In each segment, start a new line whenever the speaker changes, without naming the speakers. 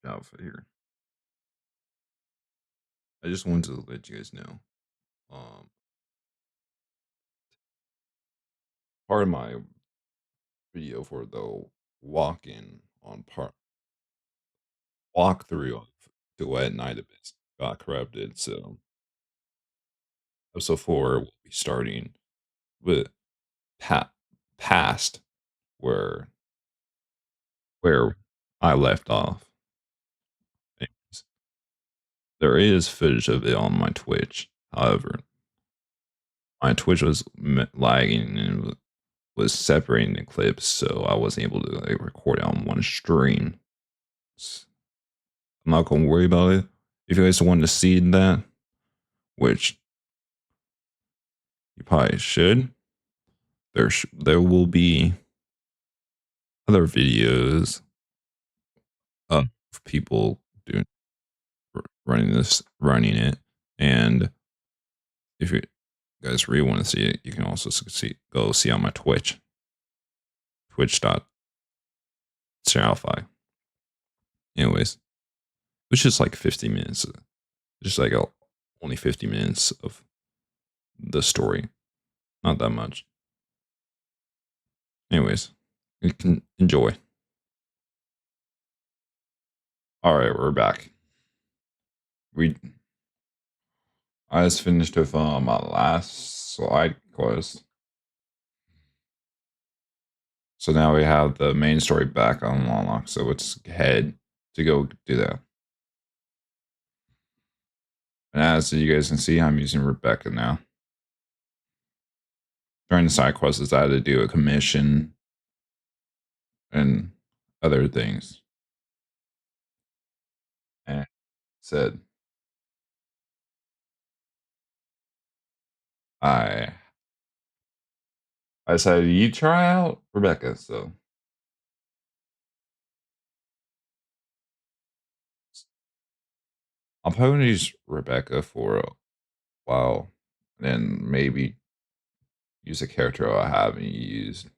Alpha here. I just wanted to let you guys know. Um, Part of my video for the walk-in on part walkthrough of Duet Night Abyss got corrupted. So episode 4 will be starting with pa- past where where I left off. Anyways, there is footage of it on my Twitch. However, my Twitch was lagging and was separating the clips, so I wasn't able to record it on one stream. I'm not gonna worry about it. If you guys want to see that, which you probably should, there will be other videos of people doing running it, and if you guys really want to see it, you can also go see on my twitch.shadxwfy. Anyways, it's just like 50 minutes, just like only 50 minutes of the story, not that much. Anyways, you can enjoy. All right, we're back. I just finished with my last slide quest. So now we have the main story back on unlock. So let's head to go do that. And as you guys can see, I'm using Rebecca now. During the side quests, I had to do a commission and other things. And said I said you try out Rebecca. So I'm probably gonna use Rebecca for a while, and then maybe use a character I haven't used.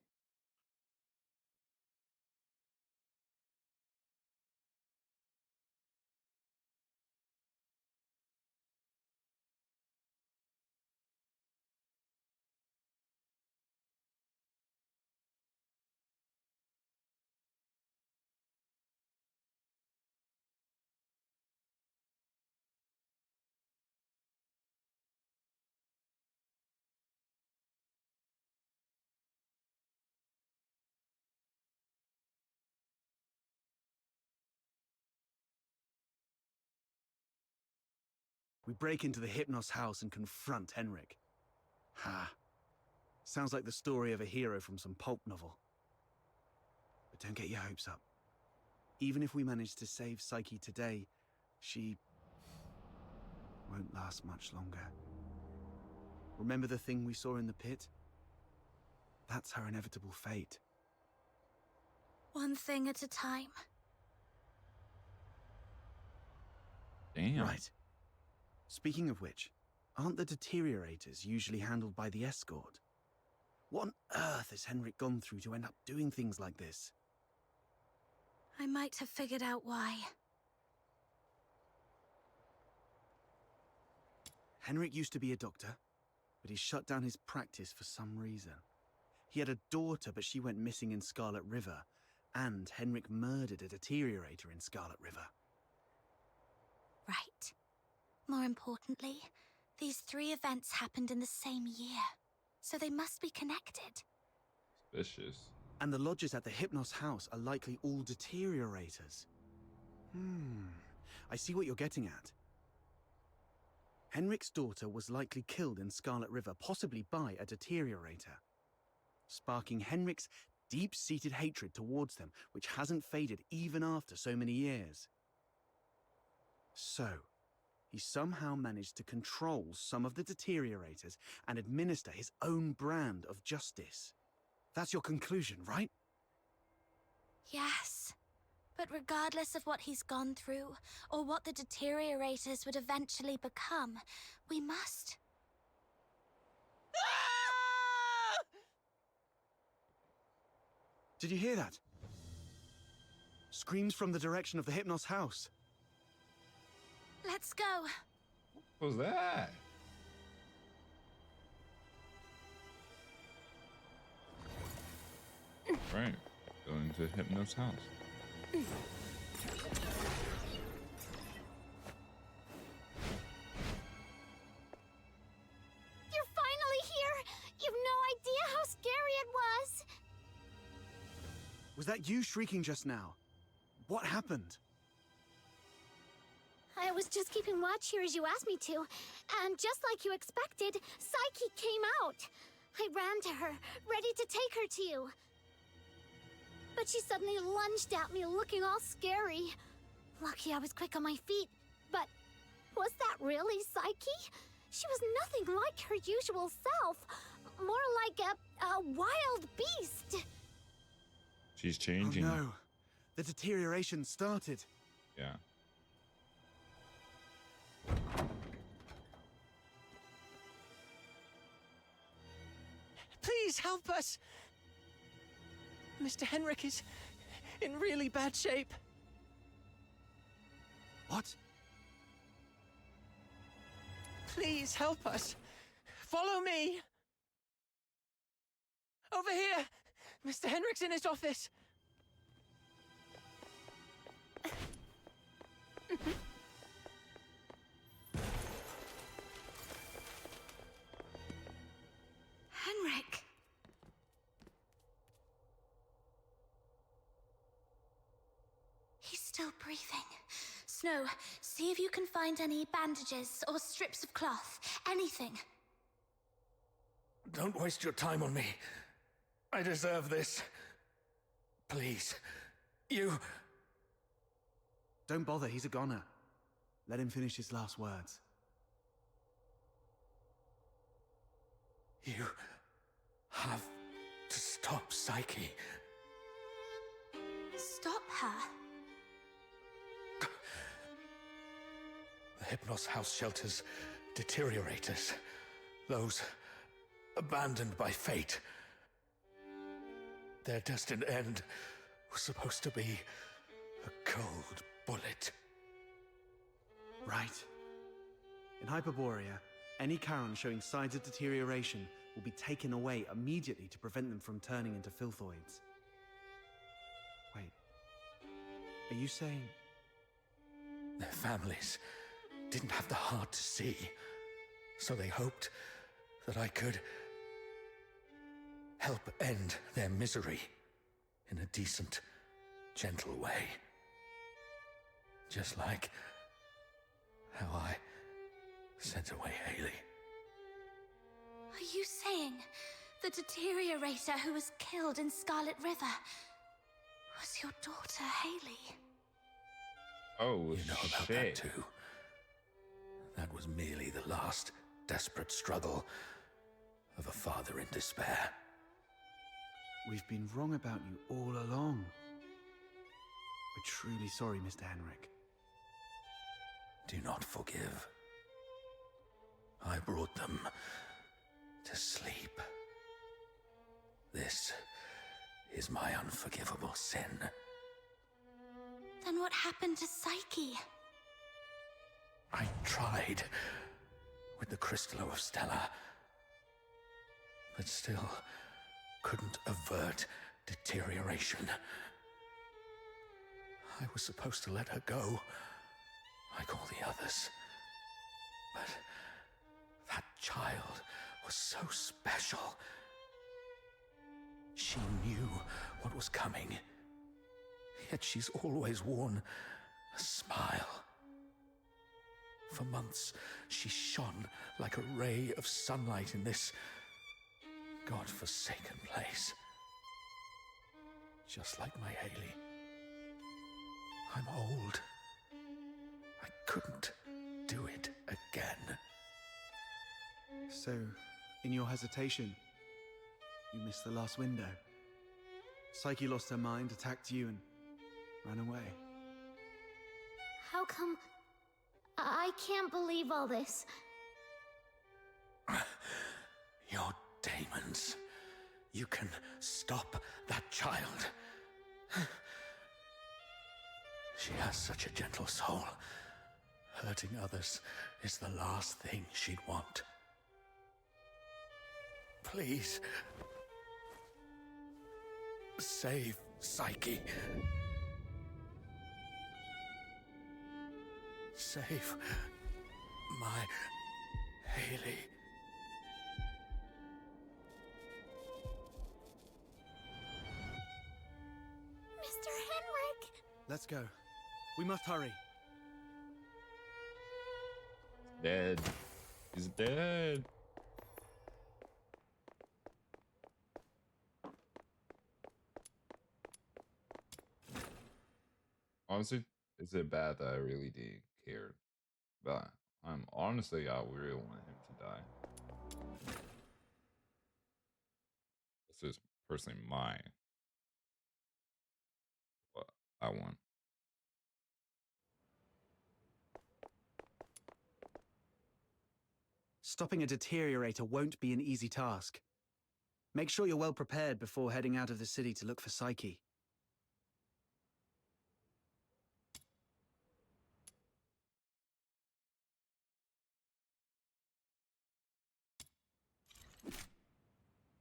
We break into the Hypnos house and confront Henrik. Ha. Sounds like the story of a hero from some pulp novel. But don't get your hopes up. Even if we manage to save Psyche today, she won't last much longer. Remember the thing we saw in the pit? That's her inevitable fate.
One thing at a time.
Damn.
Right. Speaking of which, aren't the deteriorators usually handled by the escort? What on earth has Henrik gone through to end up doing things like this?
I might have figured out why.
Henrik used to be a doctor, but he shut down his practice for some reason. He had a daughter, but she went missing in Scarlet River, and Henrik murdered a deteriorator in Scarlet River.
Right. More importantly, these 3 events happened in the same year, so they must be connected.
Suspicious.
And the lodges at the Hypnos house are likely all deteriorators. I see what you're getting at. Henrik's daughter was likely killed in Scarlet River, possibly by a deteriorator, sparking Henrik's deep-seated hatred towards them, which hasn't faded even after so many years. So, he somehow managed to control some of the deteriorators and administer his own brand of justice. That's your conclusion, right?
Yes. But regardless of what he's gone through, or what the deteriorators would eventually become, we must...
Did you hear that? Screams from the direction of the Hypnos house.
Let's go.
What was that? Right. Going to Hypno's house.
You're finally here! You've no idea how scary it was!
Was that you shrieking just now? What happened?
I was just keeping watch here as you asked me to, and just like you expected, Psyche came out. I ran to her, ready to take her to you. But she suddenly lunged at me, looking all scary. Lucky I was quick on my feet, but was that really Psyche? She was nothing like her usual self, more like a wild beast.
She's changing.
Oh no, the deterioration started.
Yeah.
Please help us! Mr. Henrik is in really bad shape.
What?
Please help us. Follow me. Over here. Mr. Henrik's in his office.
Henrik. He's still breathing. Snow, see if you can find any bandages or strips of cloth. Anything.
Don't waste your time on me. I deserve this. Please. You...
Don't bother, he's a goner. Let him finish his last words.
You... have to stop Psyche.
Stop her.
The Hypnos house shelters deteriorators. Those abandoned by fate. Their destined end was supposed to be a cold bullet.
Right. In Hyperborea, any Charon showing signs of deterioration will be taken away immediately to prevent them from turning into filthoids. Wait. Are you saying...
Their families didn't have the heart to see, so they hoped that I could help end their misery in a decent, gentle way. Just like how I sent away Haley.
Are you saying the deteriorator who was killed in Scarlet River was your daughter, Haley?
Oh,
You know about
shit.
that too. That was merely the last desperate struggle of a father in despair.
We've been wrong about you all along. We're truly sorry, Mr. Henrik.
Do not forgive. I brought them to sleep. This is my unforgivable sin.
Then what happened to Psyche?
I tried with the Crystallo of Stella, but still couldn't avert deterioration. I was supposed to let her go, like all the others. But that child was so special. She knew what was coming, yet she's always worn a smile. For months, she shone like a ray of sunlight in this God-forsaken place. Just like my Haley. I'm old. I couldn't do it again.
So, in your hesitation, you missed the last window. Psyche lost her mind, attacked you, and ran away.
How come... I can't believe all this.
Your demons. You can stop that child. She has such a gentle soul. Hurting others is the last thing she'd want. Please. Save Psyche. Save my Haley.
Mr. Henrik!
Let's go. We must hurry.
Dead. He's dead. Honestly, is it bad that I really did care? But honestly, I really want him to die. This is personally what I want.
Stopping a deteriorator won't be an easy task. Make sure you're well prepared before heading out of the city to look for Psyche.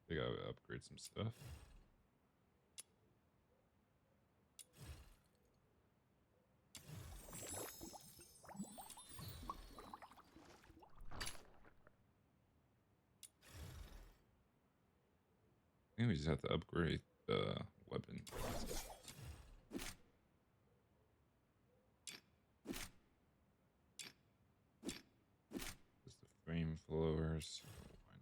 They gotta upgrade some stuff. I think we just have to upgrade the weapon. Just the frame flowers. Why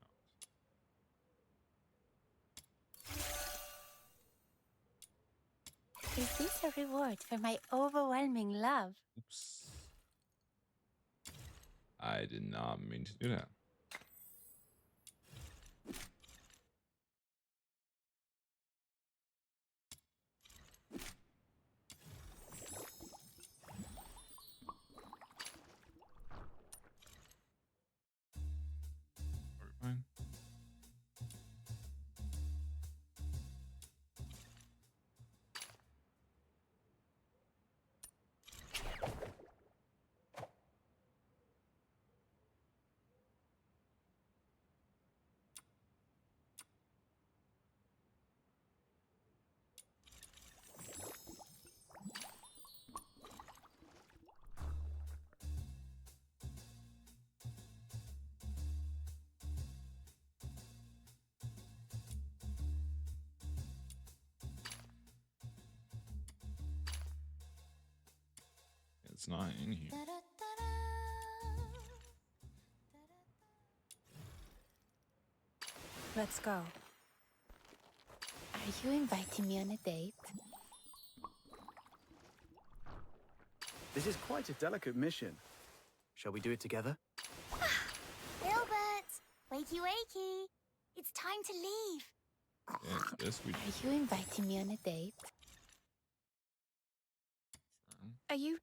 not?
Is this a reward for my overwhelming love?
Oops. I did not mean to do that. Fine. It's not in here.
Let's go. Are you inviting me on a date?
This is quite a delicate mission. Shall we do it together?
Gilbert! Wakey wakey! It's time to leave.
Yes, we
Are you inviting me on a date? Are you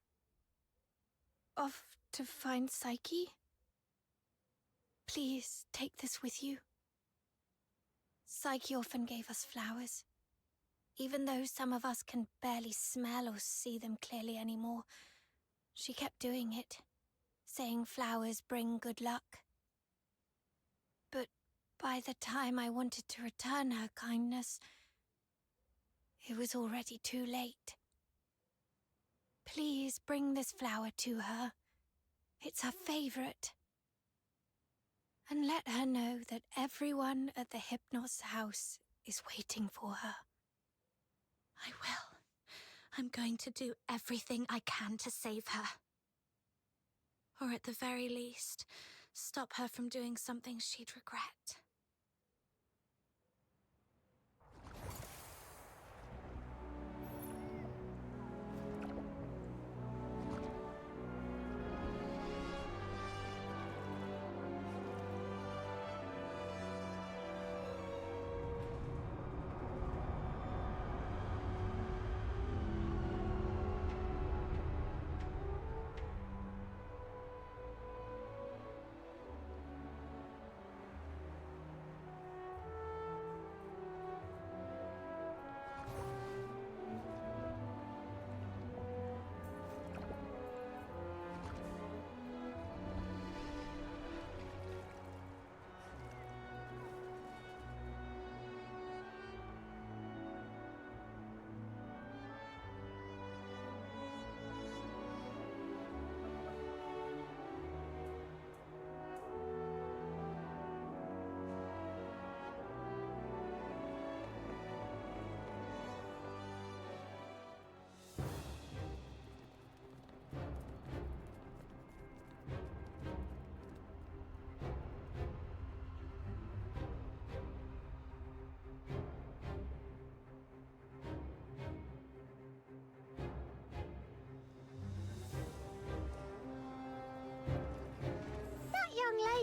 off to find Psyche? Please take this with you. Psyche often gave us flowers. Even though some of us can barely smell or see them clearly anymore, she kept doing it, saying flowers bring good luck. But by the time I wanted to return her kindness, it was already too late. Please bring this flower to her. It's her favorite. And let her know that everyone at the Hypnos house is waiting for her.
I will. I'm going to do everything I can to save her. Or at the very least, stop her from doing something she'd regret.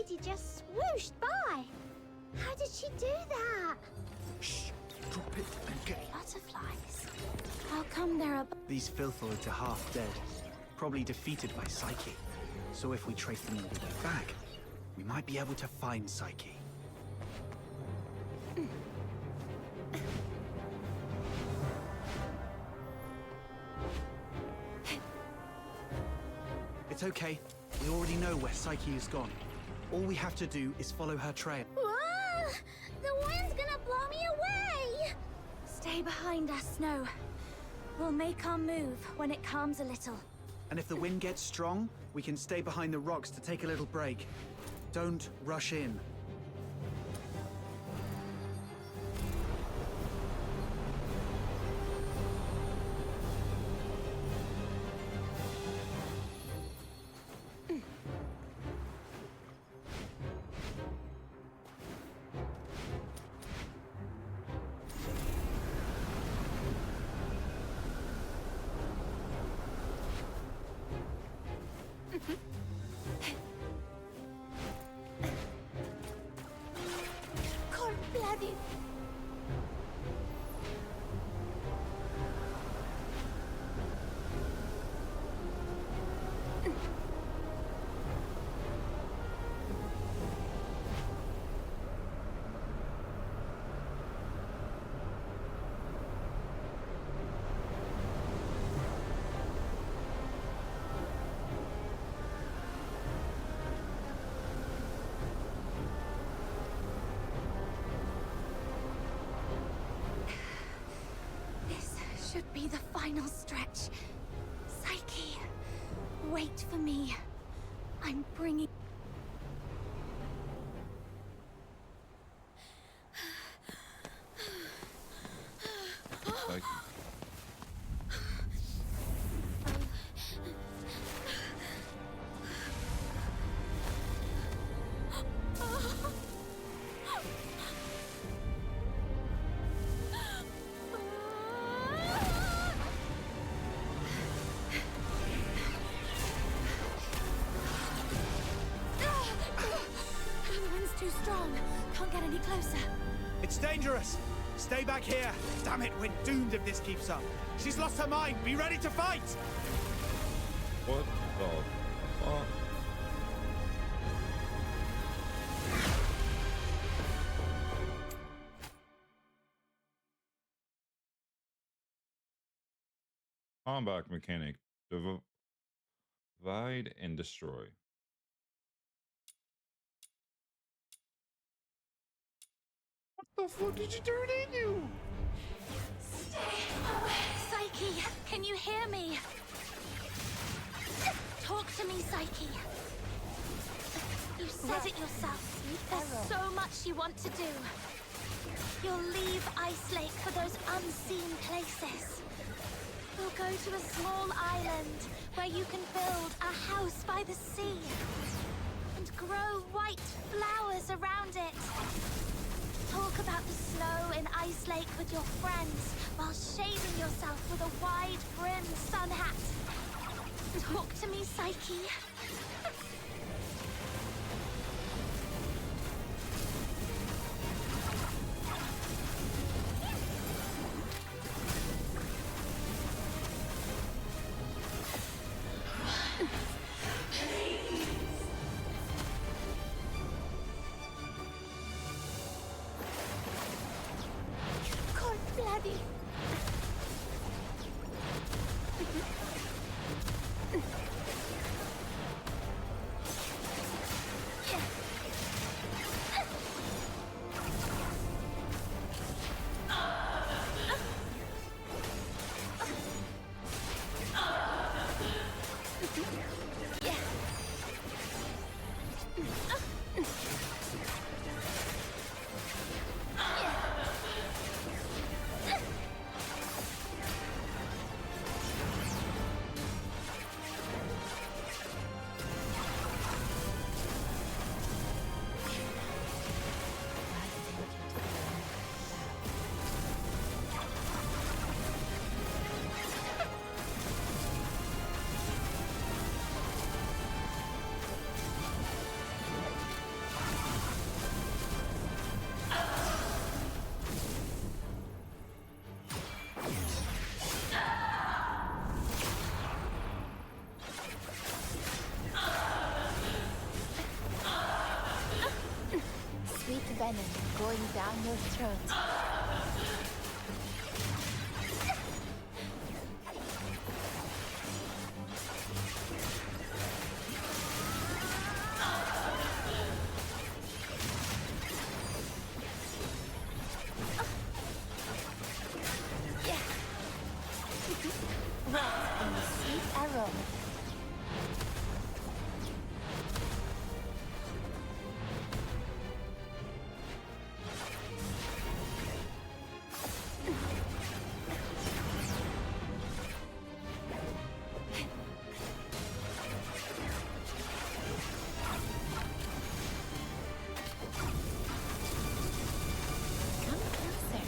opportunity just swooshed by. How did she do that?
Shh! Drop it and get...
Butterflies? How come there are...
These filthoids are half dead, probably defeated by Psyche. So if we trace them all the way back, we might be able to find Psyche. It's okay. We already know where Psyche has gone. All we have to do is follow her trail.
Whoa! The wind's gonna blow me away!
Stay behind us, Snow. We'll make our move when it calms a little.
And if the wind gets strong, we can stay behind the rocks to take a little break. Don't rush in.
Cold-blooded.
This should be the final stretch. Psyche, wait for me. I'm bringing...
Like,
The wind's too strong. Can't get any closer.
It's dangerous! Stay back here! Damn it, we're doomed if this keeps up. She's lost her mind! Be ready to fight!
what the fuck? Combat mechanic. Divide and destroy. What the fuck did you turn into?
Psyche, can you hear me? Talk to me, Psyche. You said it yourself. There's so much you want to do. You'll leave Ice Lake for those unseen places. We'll go to a small island where you can build a house by the sea and grow white flowers around it. Talk about the snow in Ice Lake with your friends while shading yourself with a wide-brimmed sun hat. Talk to me, Psyche.
Cold-blooded.
venom going down your throat. Rest in the sweet aroma. Come closer.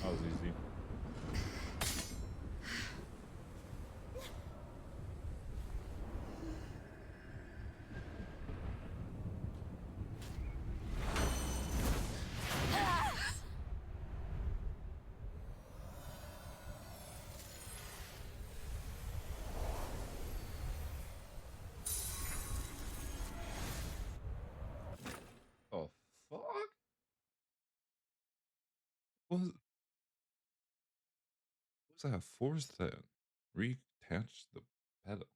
That was easy. Oh fuck! What was that force that reattached the pedal?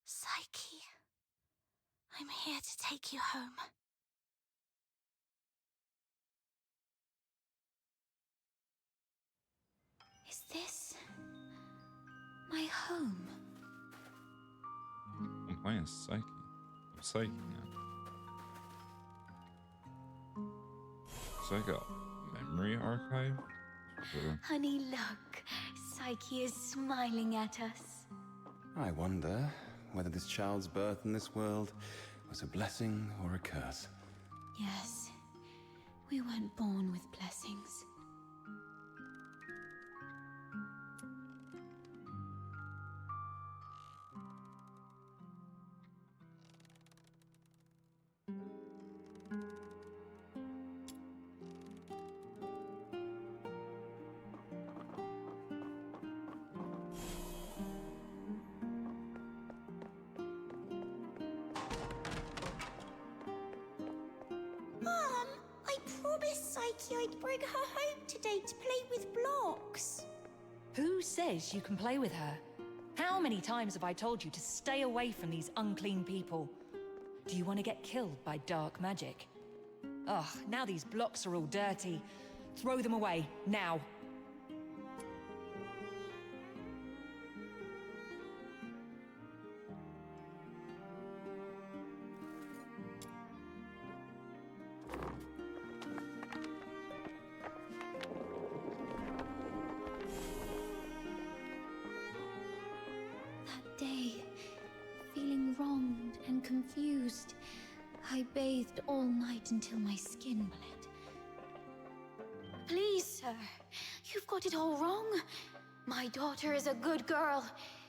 Psyche, I'm here to take you home.
Is this my home?
I'm playing Psyche. I'm Psyche now. It's like a memory archive.
Honey, look. Psyche is smiling at us.
I wonder whether this child's birth in this world was a blessing or a curse.
Yes, we weren't born with blessings.
Mom, I promised Psyche I'd bring her home today to play with blocks.
Who says you can play with her? How many times have I told you to stay away from these unclean people? Do you want to get killed by dark magic? Ugh, now these blocks are all dirty. Throw them away, now.
That day, feeling wronged and confused, I bathed all night until my skin bled. Please, sir, you've got it all wrong. My daughter is a good girl.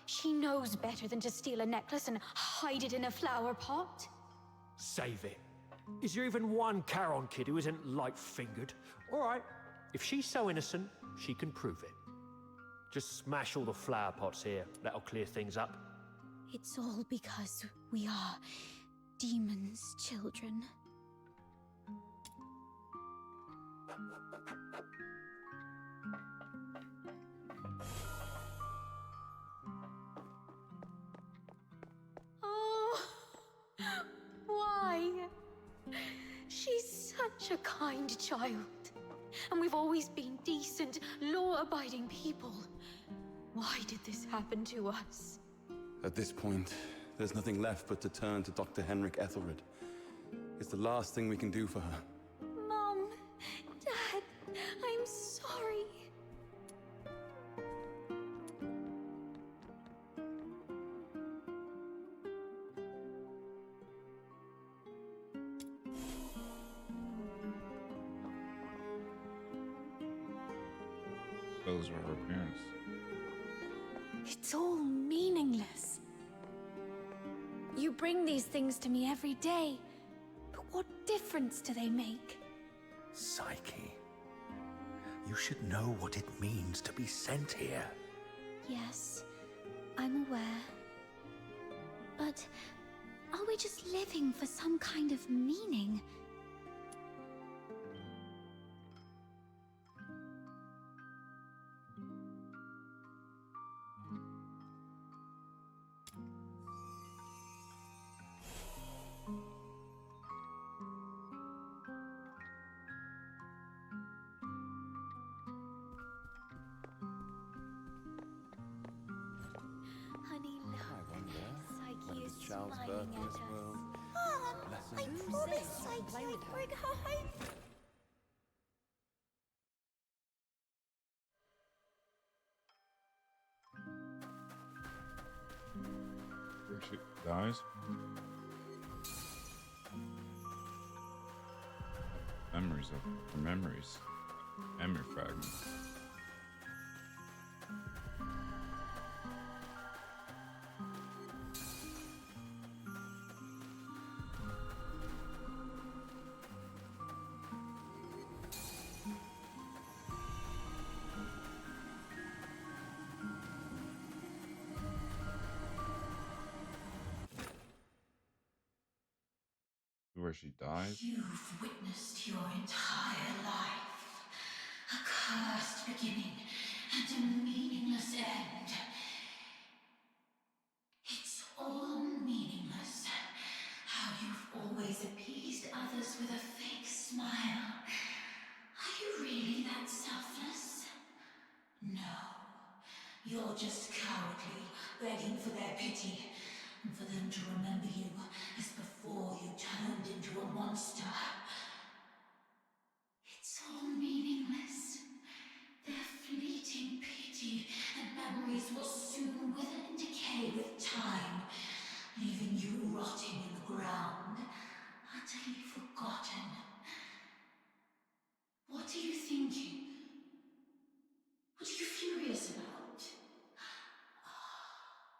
She knows better than to steal a necklace and hide it in a flower pot.
Save it. Is there even one Charon kid who isn't light-fingered? All right, if she's so innocent, she can prove it. Just smash all the flower pots here. That'll clear things up.
It's all because we are demons' children. Oh, why? She's such a kind child. And we've always been decent, law-abiding people. Why did this happen to us?
At this point, there's nothing left but to turn to Dr. Henrik Ethelred. It's the last thing we can do for her.
Mom, Dad, I'm sorry.
Those were her parents.
It's all meaningless. You bring these things to me every day, but what difference do they make?
Psyche, you should know what it means to be sent here.
Yes, I'm aware. But are we just living for some kind of meaning?
Honey, look. Psyche is smiling at us.
Mom, I promised Psyche I'd bring her home.
Where she dies? Memories of her memories. Memory fragments. Where she dies?
You've witnessed your entire life. A cursed beginning and a meaningless end. It's all meaningless. How you've always appeased others with a fake smile. Are you really that selfless? No. You're just cowardly, begging for their pity, and for them to remember you as before you turned into a monster. It's all meaningless. Their fleeting pity and memories will soon wither and decay with time, leaving you rotting in the ground, utterly forgotten. What are you thinking? What are you furious about?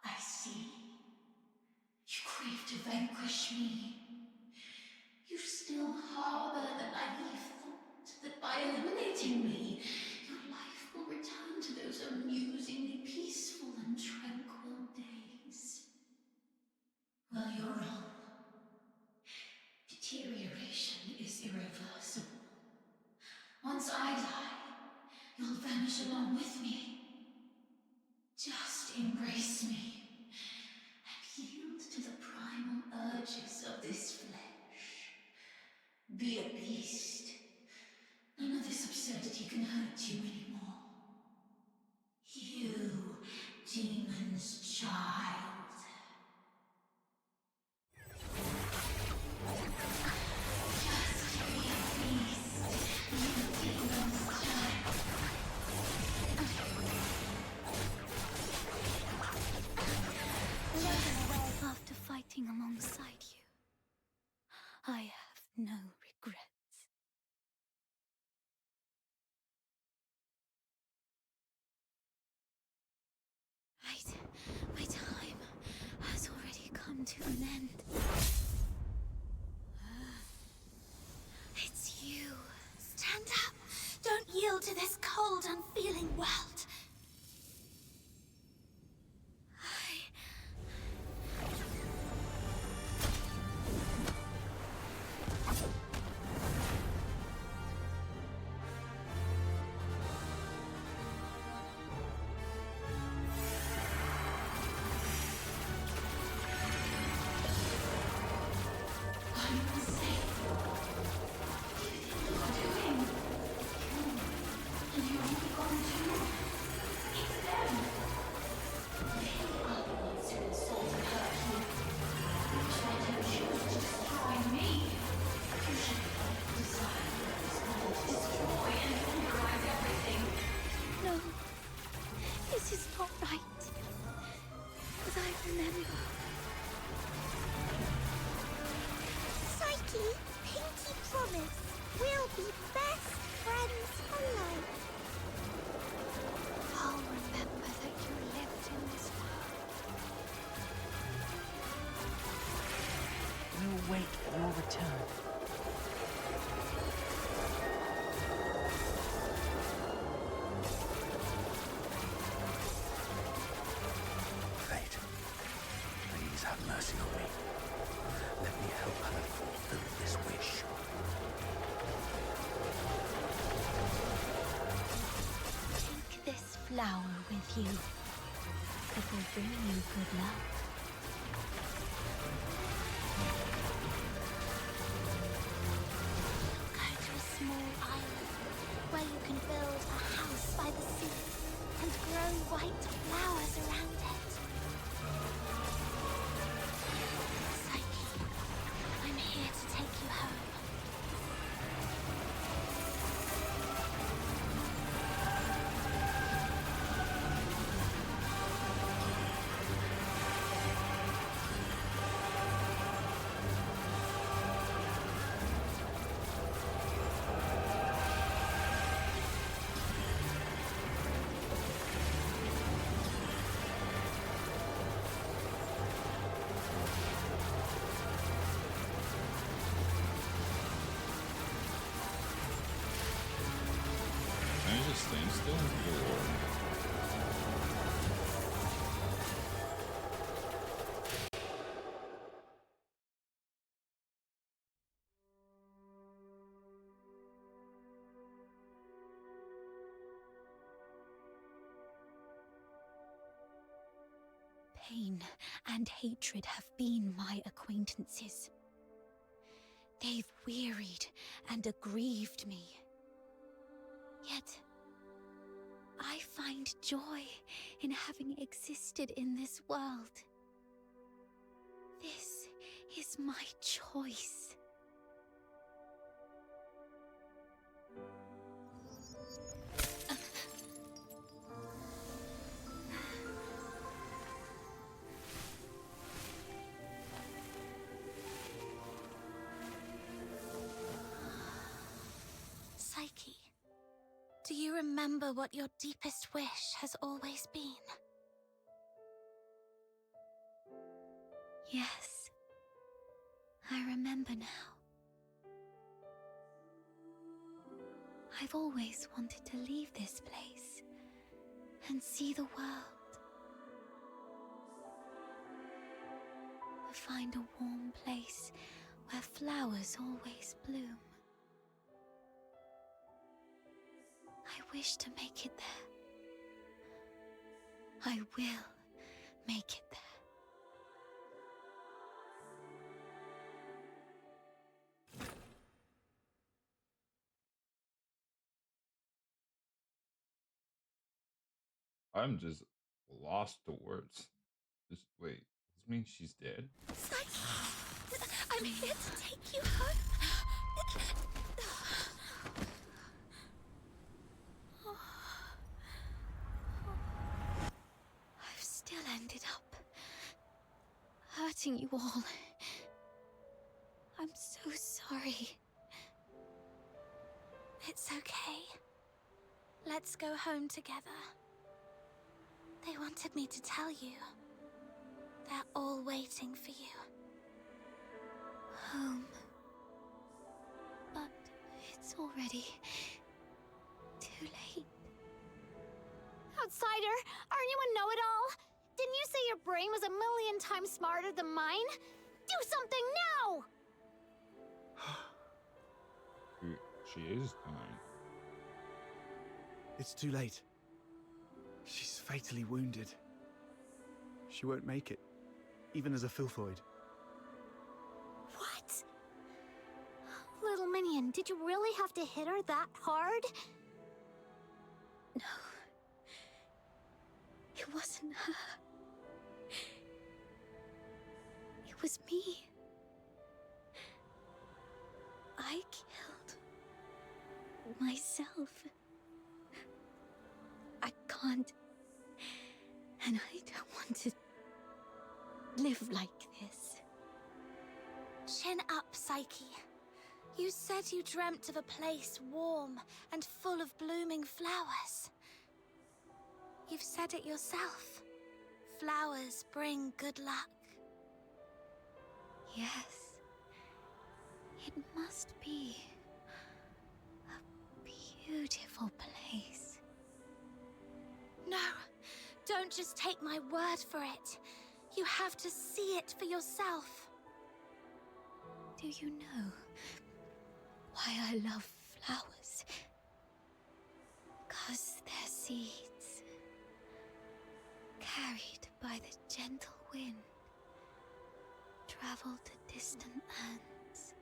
I see. You crave to vanquish me. You still harbor the naive thought that by eliminating me, your life will return to those amusingly peaceful and tranquil days. Well, you're wrong. Deterioration is irreversible. Once I die, you'll vanish along with me. Just embrace me and yield to the primal urges of this flesh. Be a beast. None of this absurdity can hurt you anymore. You, demon's child. Just be a beast, you demon's child.
After fighting alongside you, I have no regrets. My time has already come to an end. It's you. Stand up. Don't yield to this cold, unfeeling world. No, this is not right. But I remember. Psyche, pinky promise. We'll be best friends for life. I'll remember that you lived in this world.
We'll wait for your return.
focusing on me. Let me help her fulfill this wish.
Take this flower with you. It will bring you good luck.
Go to a small island where you can build a house by the sea and grow white flowers around it. Psyche, I'm here to take you home.
Can I just stand still? Or...
Pain and hatred have been my acquaintances. They've wearied and aggrieved me. Yet, I find joy in having existed in this world. This is my choice.
Psyche, do you remember what your deepest wish has always been?
Yes, I remember now. I've always wanted to leave this place and see the world. To find a warm place where flowers always bloom. I wish to make it there. I will make it there.
I'm just lost to words. Just wait. This means she's dead?
Psyche, I'm here to take you home.
I've still ended up hurting you all. I'm so sorry.
It's okay. Let's go home together. They wanted me to tell you. They're all waiting for you.
Home. But it's already too late.
Outsider, aren't you a know-it-all? Didn't you say your brain was a million times smarter than mine? Do something now!
She is dying.
It's too late. She's fatally wounded. She won't make it, even as a Filthoid.
What? Little minion, did you really have to hit her that hard?
No. It wasn't her. It was me. I killed myself. I can't. And I don't want to live like this.
Chin up, Psyche. You said you dreamt of a place warm and full of blooming flowers. You've said it yourself. Flowers bring good luck.
Yes. It must be a beautiful place.
No, don't just take my word for it.
You have to see it for yourself.
Do you know why I love flowers? 'Cause they're seeds, carried by the gentle wind, travel to distant lands,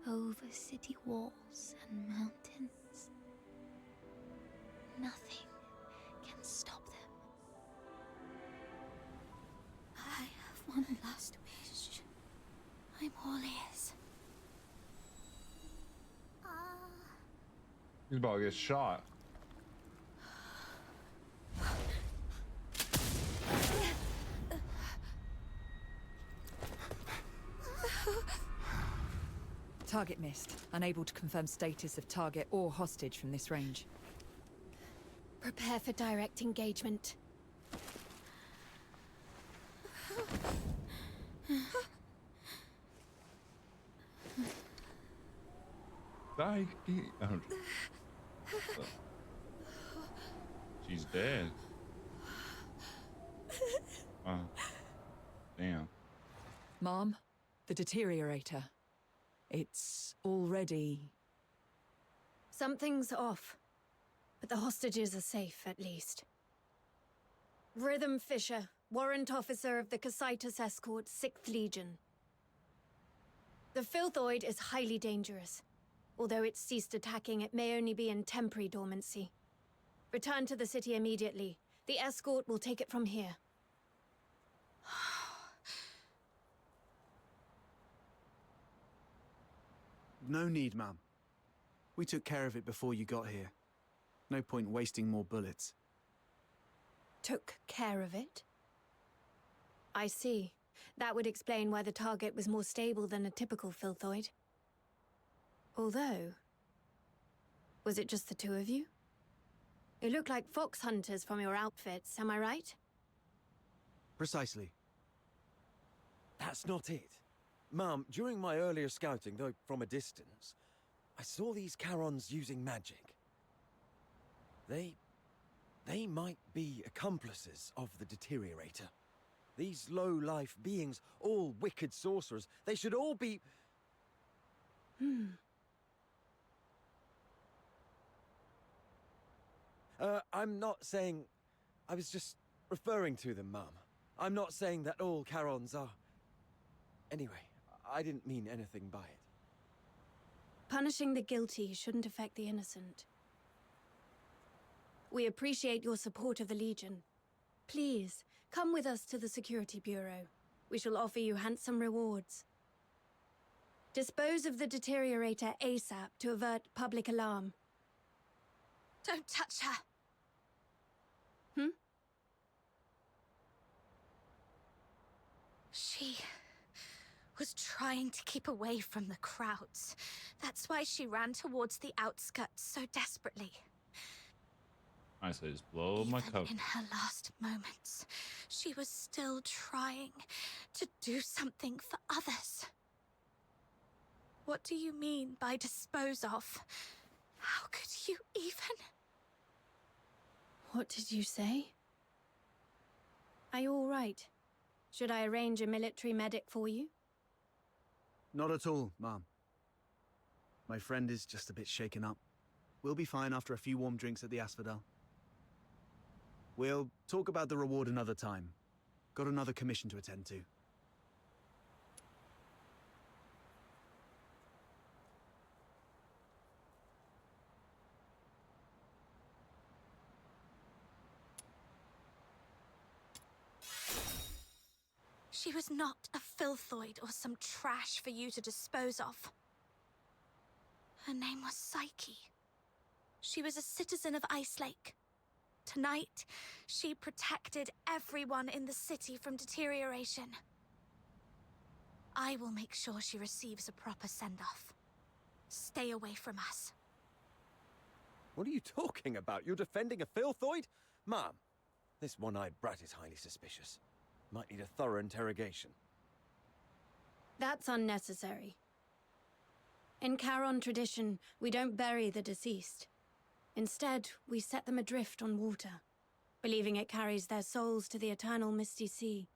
over city walls and mountains. Nothing can stop them. I have one last wish. I'm all ears.
He's about to get shot.
Target missed. Unable to confirm status of target or hostage from this range.
Prepare for direct engagement.
She's dead. Oh, damn.
Mom, the deteriorator. It's already...
Something's off, but the hostages are safe, at least. Rhythm Fisher, warrant officer of the Cocytus Escort, 6th Legion. The Filthoid is highly dangerous. Although it's ceased attacking, it may only be in temporary dormancy. Return to the city immediately. The escort will take it from here.
No need, ma'am. We took care of it before you got here. No point wasting more bullets.
Took care of it? I see. That would explain why the target was more stable than a typical Filthoid. Although... was it just the two of you? You look like fox hunters from your outfits, am I right?
Precisely.
That's not it. Ma'am, during my earlier scouting, though from a distance, I saw these Charons using magic. They might be accomplices of the Deteriorator. These low-life beings, all wicked sorcerers, they should all be... I'm not saying... I was just referring to them, Ma'am. I'm not saying that all Charons are... Anyway, I didn't mean anything by it.
Punishing the guilty shouldn't affect the innocent. We appreciate your support of the Legion. Please, come with us to the Security Bureau. We shall offer you handsome rewards. Dispose of the Deteriorator ASAP to avert public alarm.
Don't touch her. She was trying to keep away from the crowds. That's why she ran towards the outskirts so desperately.
I say just blow my cover.
In her last moments, she was still trying to do something for others. What do you mean by dispose of? How could you even?
What did you say? Are you all right? Should I arrange a military medic for you?
Not at all, ma'am. My friend is just a bit shaken up. We'll be fine after a few warm drinks at the Asphodel. We'll talk about the reward another time. Got another commission to attend to.
She was not a Filthoid or some trash for you to dispose of. Her name was Psyche. She was a citizen of Ice Lake. Tonight, she protected everyone in the city from deterioration. I will make sure she receives a proper send-off. Stay away from us.
What are you talking about? You're defending a Filthoid? Ma'am, this one-eyed brat is highly suspicious. Might need a thorough interrogation.
That's unnecessary. In Charon tradition, we don't bury the deceased. Instead, we set them adrift on water,
believing it carries their souls to the eternal misty sea.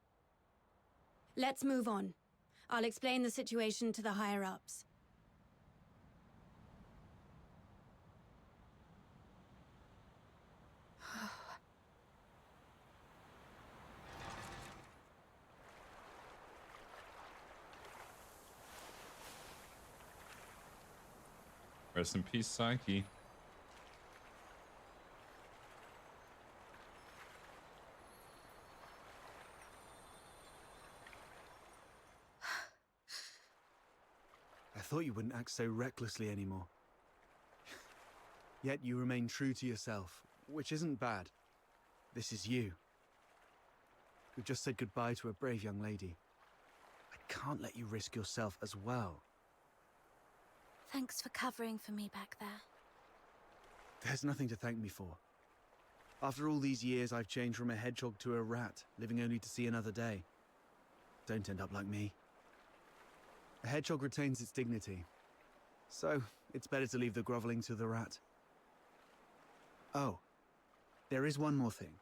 Let's move on. I'll explain the situation to the higher-ups.
Rest in peace, Psyche.
I thought you wouldn't act so recklessly anymore. Yet you remain true to yourself, which isn't bad. This is you. You've just said goodbye to a brave young lady. I can't let you risk yourself as well.
Thanks for covering for me back there.
There's nothing to thank me for. After all these years, I've changed from a hedgehog to a rat, living only to see another day. Don't end up like me. A hedgehog retains its dignity, so it's better to leave the groveling to the rat. Oh, there is one more thing.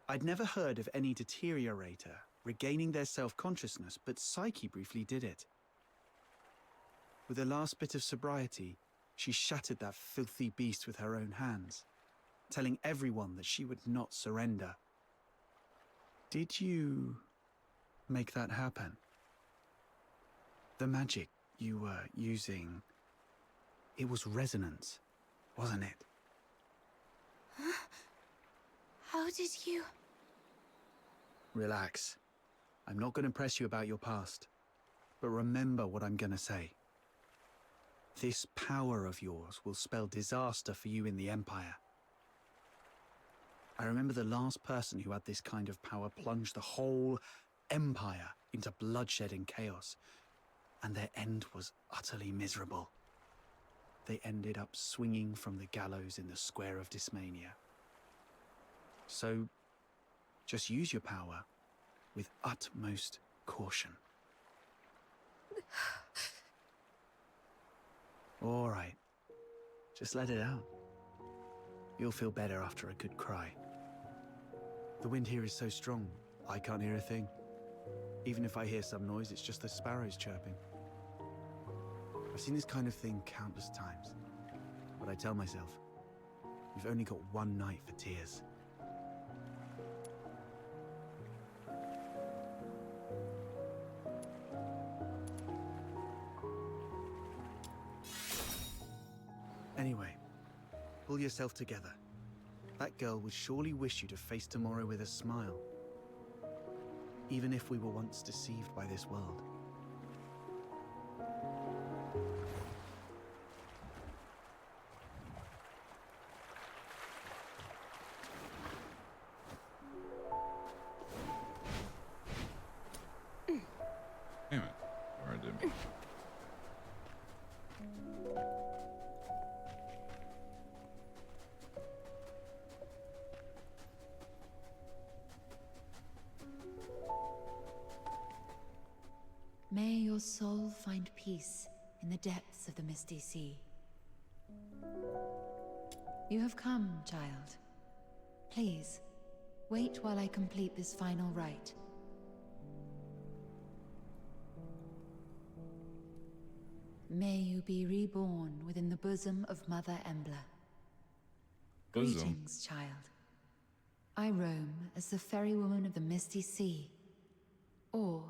I'd never heard of any deteriorator regaining their self-consciousness, but Psyche briefly did it. With her last bit of sobriety, she shattered that filthy beast with her own hands, telling everyone that she would not surrender. Did you make that happen? The magic you were using, it was resonance, wasn't it?
How did you...
Relax. I'm not going to press you about your past, but remember what I'm going to say. This power of yours will spell disaster for you in the Empire. I remember the last person who had this kind of power plunged the whole Empire into bloodshed and chaos, and their end was utterly miserable. They ended up swinging from the gallows in the Square of Dysmania. So, just use your power with utmost caution. All right, just let it out. You'll feel better after a good cry. The wind here is so strong, I can't hear a thing. Even if I hear some noise, it's just the sparrows chirping. I've seen this kind of thing countless times, but I tell myself, you've only got one night for tears. Anyway, pull yourself together. That girl would surely wish you to face tomorrow with a smile. Even if we were once deceived by this world.
Damn it. Alright, dude.
May your soul find peace in the depths of the misty sea. You have come, child. Please, wait while I complete this final rite. May you be reborn within the bosom of Mother Embla. Greetings, child. I roam as the ferrywoman of the Misty Sea. Or,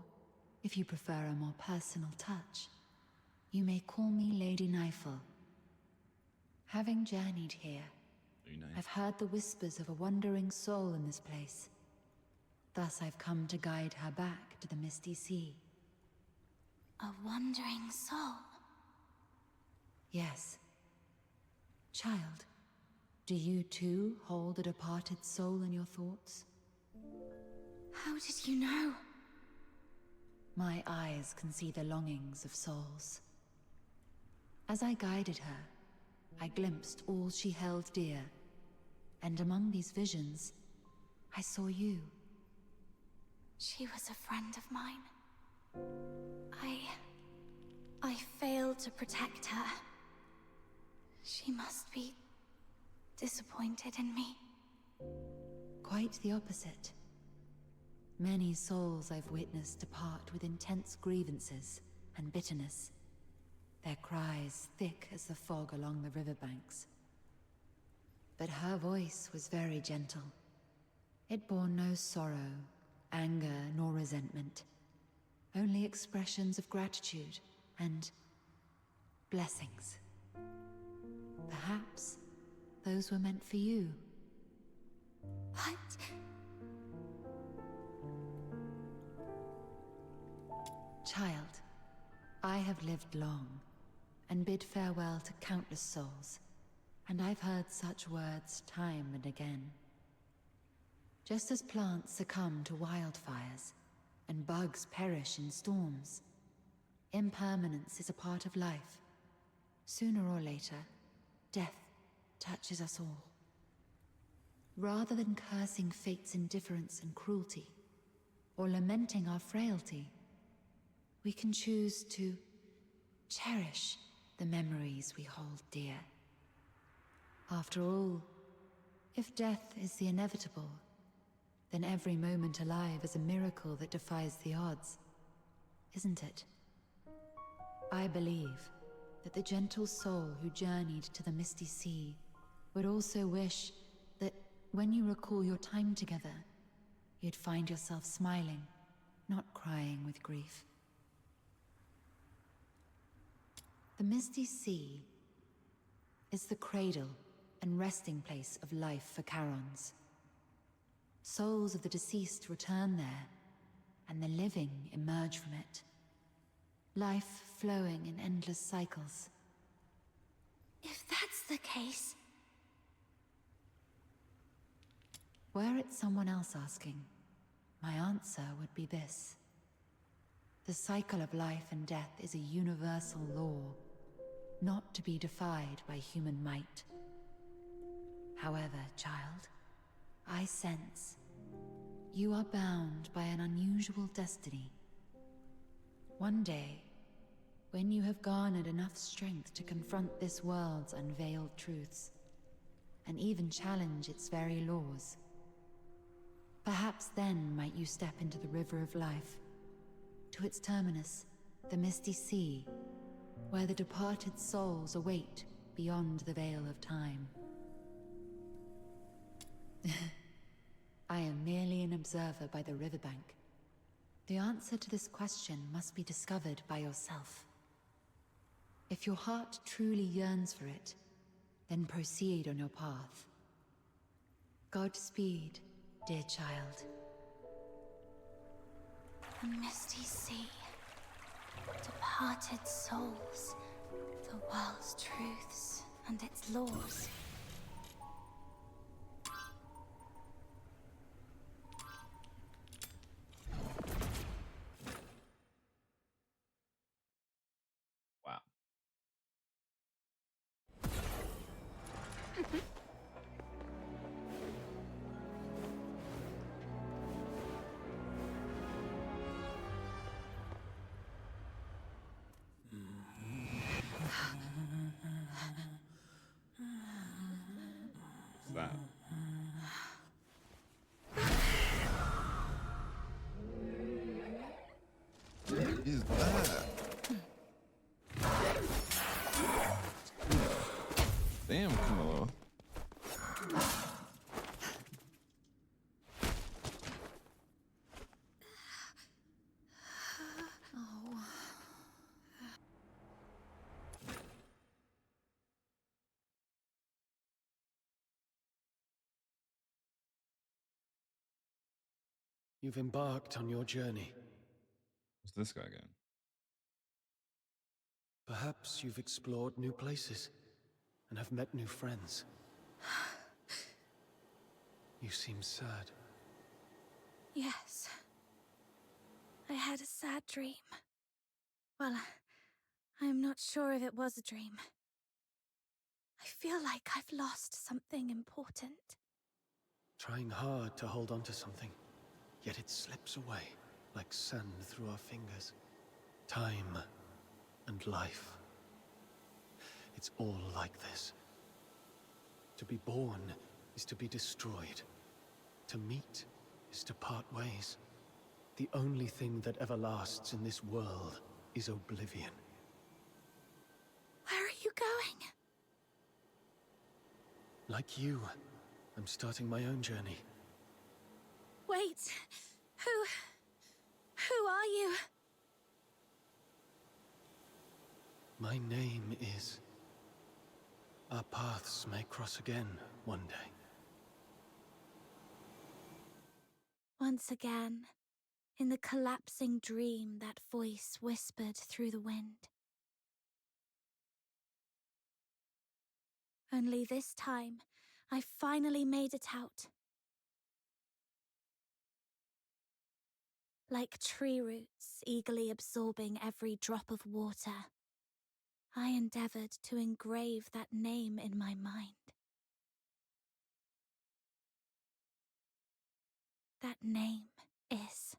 if you prefer a more personal touch, you may call me Lady Nightfall. Having journeyed here, I've heard the whispers of a wandering soul in this place. Thus I've come to guide her back to the Misty Sea.
A wandering soul?
Yes. Child, do you too hold a departed soul in your thoughts?
How did you know?
My eyes can see the longings of souls. As I guided her, I glimpsed all she held dear, and among these visions, I saw you.
She was a friend of mine. I failed to protect her. She must be disappointed in me.
Quite the opposite. Many souls I've witnessed depart with intense grievances and bitterness, their cries thick as the fog along the riverbanks. But her voice was very gentle. It bore no sorrow, anger, nor resentment. Only expressions of gratitude and blessings. Perhaps those were meant for you.
What?
Child, I have lived long and bid farewell to countless souls, and I've heard such words time and again. Just as plants succumb to wildfires and bugs perish in storms, impermanence is a part of life. Sooner or later, death touches us all. Rather than cursing fate's indifference and cruelty, or lamenting our frailty, we can choose to cherish the memories we hold dear. After all, if death is the inevitable, then every moment alive is a miracle that defies the odds, isn't it? I believe that the gentle soul who journeyed to the Misty Sea would also wish that when you recall your time together, you'd find yourself smiling, not crying with grief. The Misty Sea is the cradle and resting place of life for Charons. Souls of the deceased return there, and the living emerge from it. Life flowing in endless cycles.
If that's the case...
Were it someone else asking, my answer would be this. The cycle of life and death is a universal law, not to be defied by human might. However, child, I sense you are bound by an unusual destiny. One day, when you have garnered enough strength to confront this world's unveiled truths, and even challenge its very laws, perhaps then might you step into the river of life, to its terminus, the Misty Sea, where the departed souls await beyond the veil of time. I am merely an observer by the riverbank. The answer to this question must be discovered by yourself. If your heart truly yearns for it, then proceed on your path. Godspeed, dear child.
The Misty Sea. Departed souls. The world's truths and its laws.
Wow. What's that? What is that? Damn, Camilla.
You've embarked on your journey.
What's this guy again?
Perhaps you've explored new places and have met new friends. You seem sad.
Yes. I had a sad dream. Well, I'm not sure if it was a dream. I feel like I've lost something important.
Trying hard to hold on to something, yet it slips away like sand through our fingers. Time and life. It's all like this. To be born is to be destroyed. To meet is to part ways. The only thing that ever lasts in this world is oblivion.
Where are you going?
Like you, I'm starting my own journey.
Wait. Who are you?
My name is... Our paths may cross again one day.
Once again, in the collapsing dream, that voice whispered through the wind. Only this time, I finally made it out. Like tree roots eagerly absorbing every drop of water, I endeavored to engrave that name in my mind. That name is...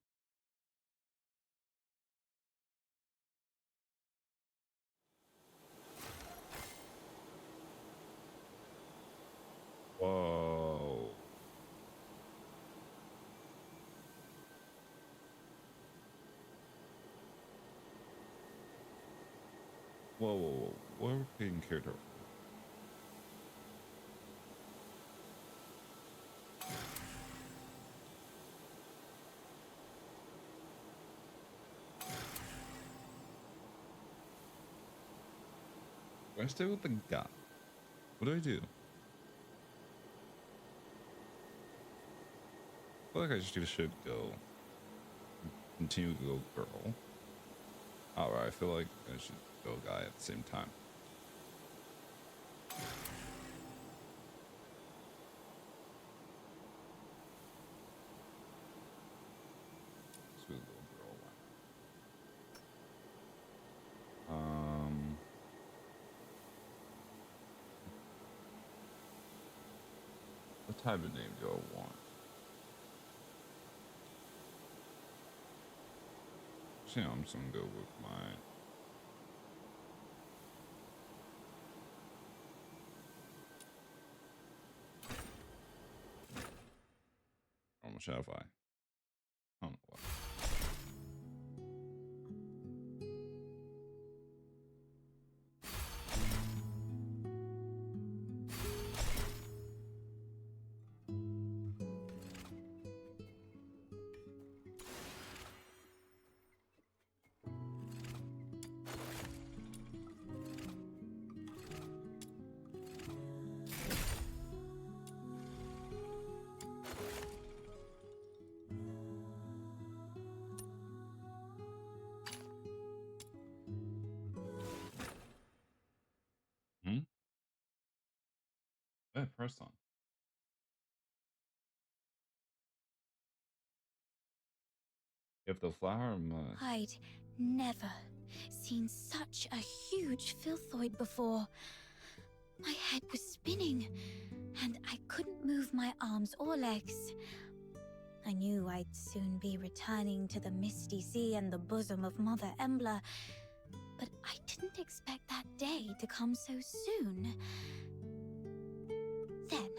Whoa. Whoa. We're being character. Do I stay with the guy? What do I do? I feel like I just should go. Continue to go girl. Alright, I feel like I should go guy at the same time. Let's go girl. What type of name do I want? So, I'm just gonna go with my... Shadxwfy. I don't know what. Press on. If the flower must...
I'd never seen such a huge filthoid before. My head was spinning, and I couldn't move my arms or legs. I knew I'd soon be returning to the Misty Sea and the bosom of Mother Embla, but I didn't expect that day to come so soon. Then,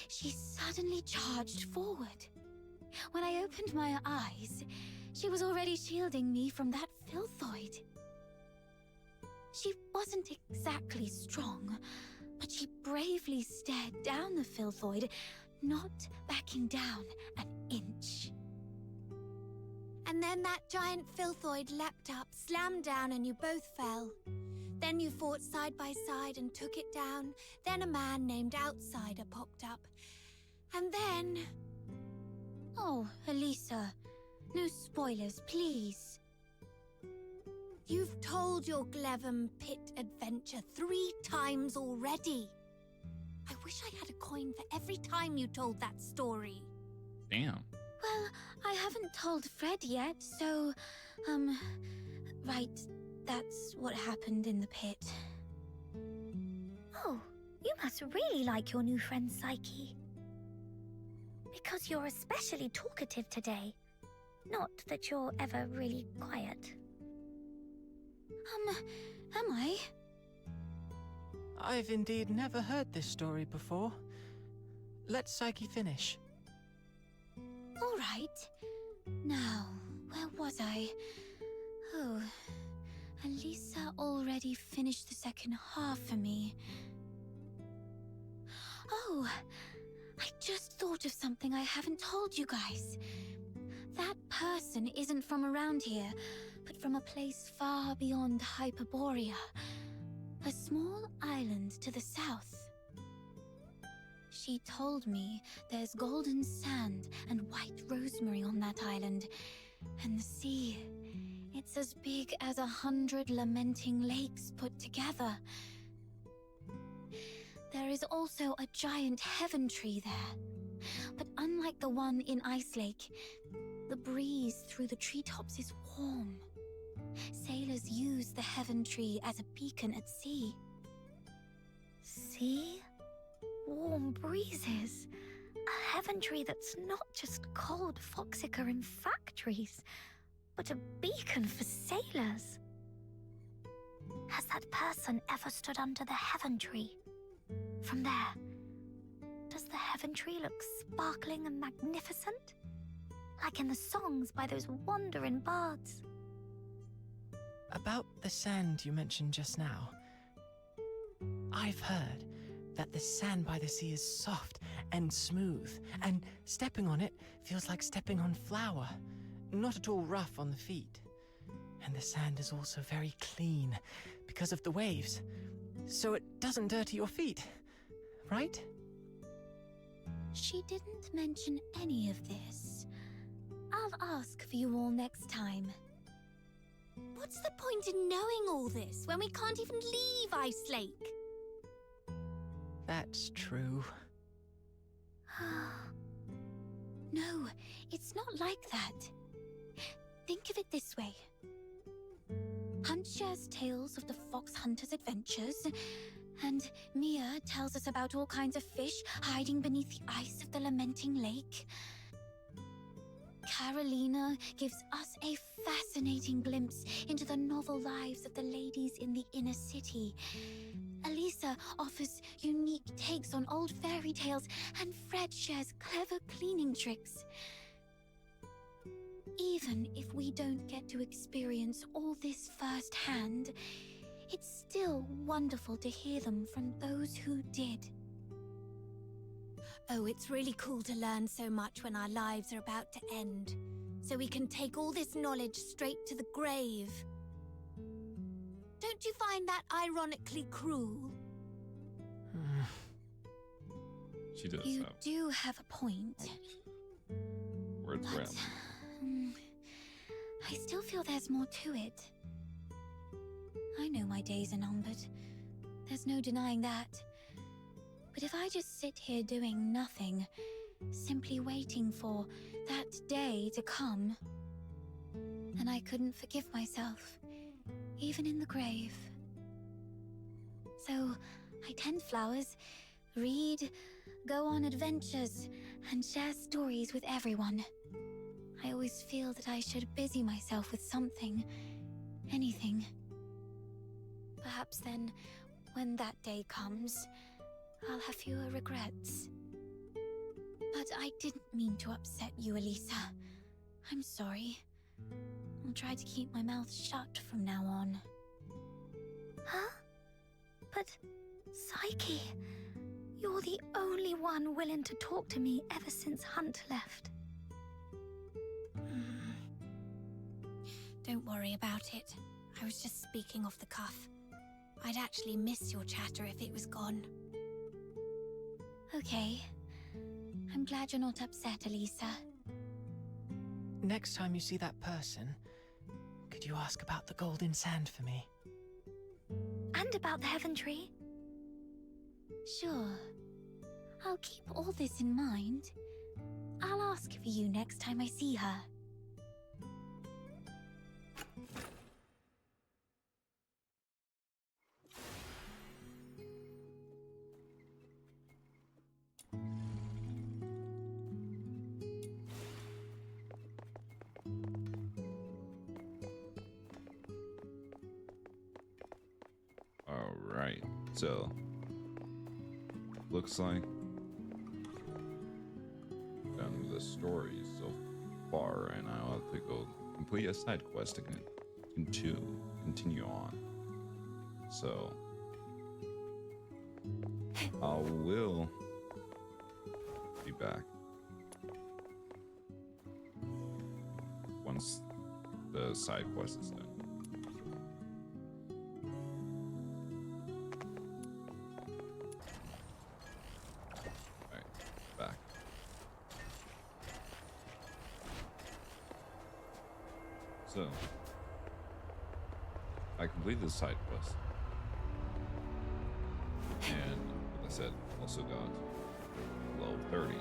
she suddenly charged forward. When I opened my eyes, she was already shielding me from that filthoid. She wasn't exactly strong, but she bravely stared down the filthoid, not backing down an inch. And then that giant filthoid leapt up, slammed down, and you both fell. Then you fought side by side and took it down. Then a man named Outsider popped up. And then... Oh, Elisa, no spoilers, please. You've told your Glevum Pit adventure 3 times already. I wish I had a coin for every time you told that story.
Damn.
Well, I haven't told Fred yet, so, right, that's what happened in the pit. Oh, you must really like your new friend Psyche. Because you're especially talkative today. Not that you're ever really quiet. Am I?
I've indeed never heard this story before. let Psyche finish.
All right. Now, where was I? Oh, Elisa already finished the second half for me. Oh, I just thought of something I haven't told you guys. That person isn't from around here, but from a place far beyond Hyperborea. A small island to the south. She told me there's golden sand and white rosemary on that island. And the sea, it's as big as 100 lamenting lakes put together. There is also a giant heaven tree there. But unlike the one in Ice Lake, the breeze through the treetops is warm. Sailors use the heaven tree as a beacon at sea. See? Warm breezes. A heaven tree that's not just cold foxica in factories, but a beacon for sailors. Has that person ever stood under the heaven tree? From there, does the heaven tree look sparkling and magnificent? Like in the songs by those wandering bards?
About the sand you mentioned just now. I've heard that the sand by the sea is soft and smooth, and stepping on it feels like stepping on flour, not at all rough on the feet. And the sand is also very clean because of the waves, so it doesn't dirty your feet, right?
She didn't mention any of this. I'll ask for you all next time. What's the point in knowing all this when we can't even leave Ice Lake?
That's true.
No, it's not like that. Think of it this way. Hunt shares tales of the fox hunter's adventures, and Mia tells us about all kinds of fish hiding beneath the ice of the lamenting lake. Carolina gives us a fascinating glimpse into the novel lives of the ladies in the inner city. Elisa offers unique takes on old fairy tales, and Fred shares clever cleaning tricks. Even if we don't get to experience all this firsthand, it's still wonderful to hear them from those who did. Oh, it's really cool to learn so much when our lives are about to end, so we can take all this knowledge straight to the grave. Don't you find that ironically cruel?
She does.
You do have a point.
Words
But,
round.
I still feel there's more to it. I know my days are numbered. There's no denying that. But if I just sit here doing nothing, simply waiting for that day to come, then I couldn't forgive myself, even in the grave. So, I tend flowers, read, go on adventures, and share stories with everyone. I always feel that I should busy myself with something, anything. Perhaps then, when that day comes, I'll have fewer regrets. But I didn't mean to upset you, Elisa. I'm sorry. I'll try to keep my mouth shut from now on. Huh? But, Psyche, you're the only one willing to talk to me ever since Hunt left. Don't worry about it. I was just speaking off the cuff. I'd actually miss your chatter if it was gone. Okay. I'm glad you're not upset, Elisa.
Next time you see that person, could you ask about the golden sand for me?
And about the heaven tree? Sure. I'll keep all this in mind. I'll ask for you next time I see her.
All right. So, looks like the story so far, and I'll have to go complete a side quest to continue on. So I will be back once the side quest is done. Alright, back. So I completed the side quest. And like I said, also got level 30.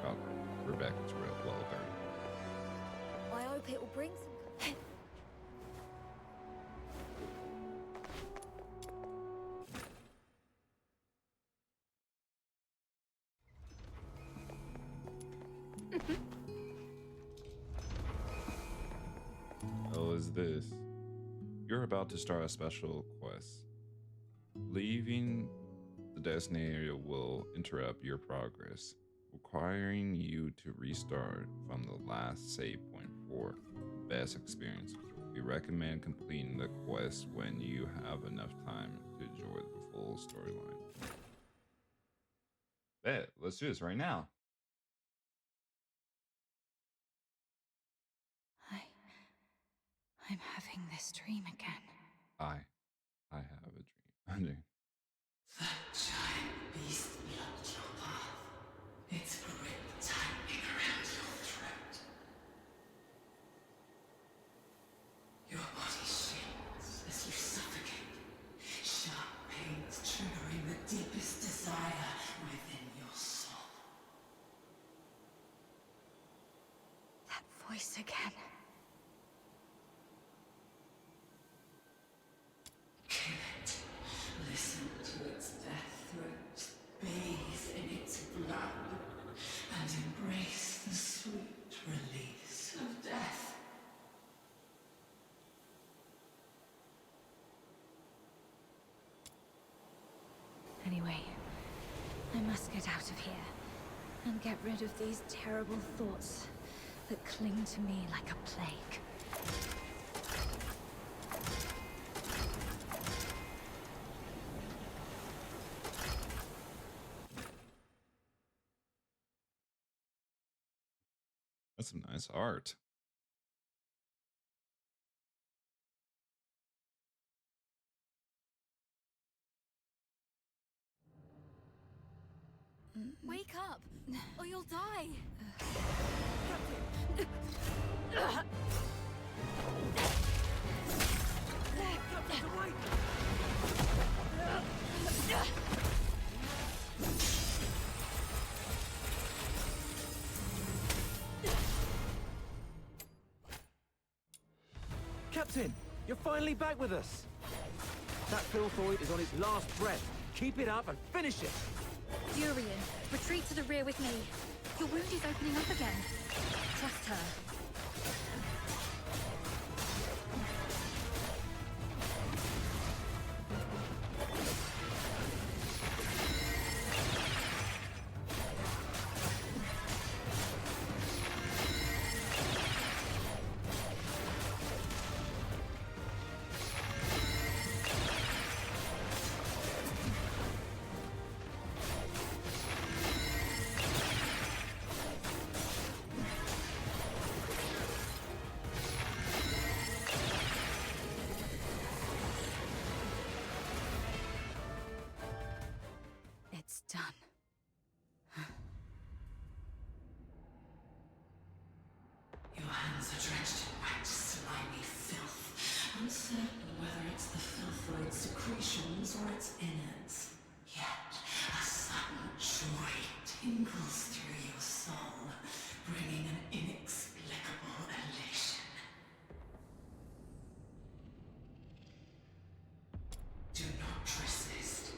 Got Rebecca's level 30.
I hope it will bring some.
Oh, is this? You're about to start a special quest. Leaving the destination area will interrupt your progress, requiring you to restart from the last save point for the best experience. We recommend completing the quest when you have enough time to enjoy the full storyline. Bet, let's do this right now.
I'm having this dream again.
I have a dream.
That giant beast blocked your path. Its grip tightening around your throat. Your body shakes as you suffocate. Sharp pains triggering the deepest desire within your soul.
That voice again.
Kill it. Listen to its death throat. Bathe in its blood. And embrace the sweet release of death.
Anyway, I must get out of here and get rid of these terrible thoughts that cling to me like a plague.
That's some nice art.
Wake up, or you'll die.
Captain, you're finally back with us. That filthoid is on its last breath. Keep it up and finish it.
Furion, retreat to the rear with me. Your wound is opening up again. Trust her.
It's done.
Your hands are drenched in wet, slimy filth. Uncertain whether it's the filthoid secretions or its innards. Yet, a sudden joy tingles through your soul, bringing an inexplicable elation. Do not resist,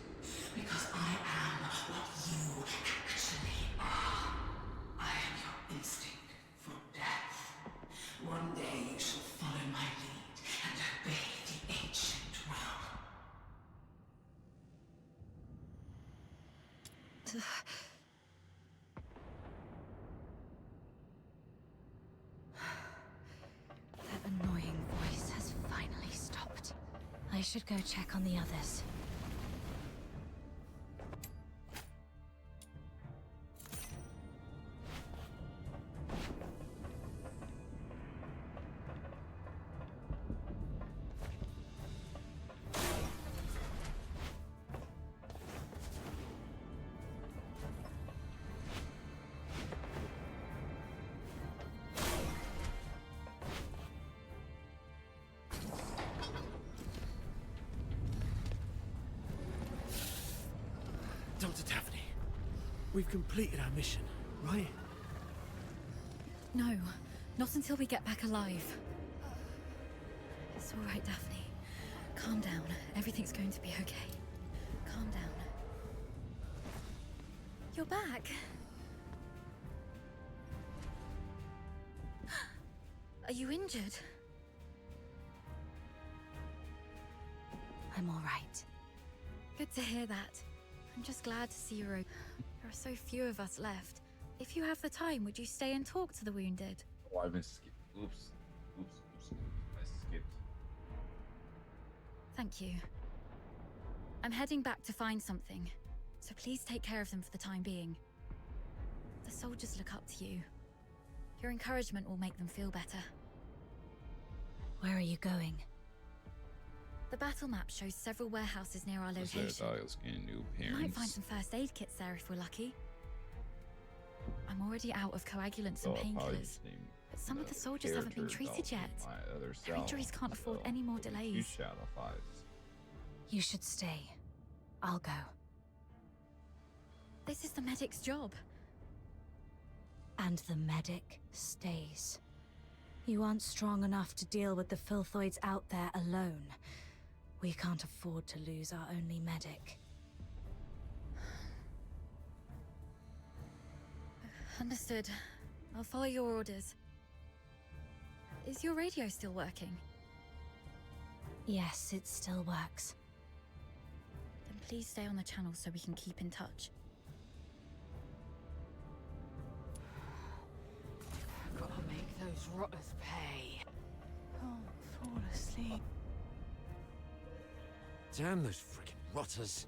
because I am what you actually are. I am your instinct for death. One day you shall follow my lead and obey the ancient will.
I should go check on the others.
Dr. Daphne, we've completed our mission, right?
No, not until we get back alive. It's all right, Daphne. Calm down. Everything's going to be okay. Calm down. You're back. Are you injured?
I'm all right.
Good to hear that. I'm just glad to see you're okay. There are so few of us left. If you have the time, would you stay and talk to the wounded?
Oh, I've been skipped. Oops. I skipped.
Thank you. I'm heading back to find something, so please take care of them for the time being. The soldiers look up to you. Your encouragement will make them feel better.
Where are you going?
The battle map shows several warehouses near our location.
I was getting new
We
parents.
might find some first aid kits there if we're lucky. I'm already out of coagulants and painkillers, but some of the soldiers haven't been treated yet. Their injuries can't afford any more delays.
Shadxwfy.
You should stay. I'll go.
This is the medic's job.
And the medic stays. You aren't strong enough to deal with the filthoids out there alone. We can't afford to lose our only medic.
Understood. I'll follow your orders. Is your radio still working?
Yes, it still works.
Then please stay on the channel so we can keep in touch.
Gotta make those rotters pay. Oh, fall asleep.
Damn those freaking rotters.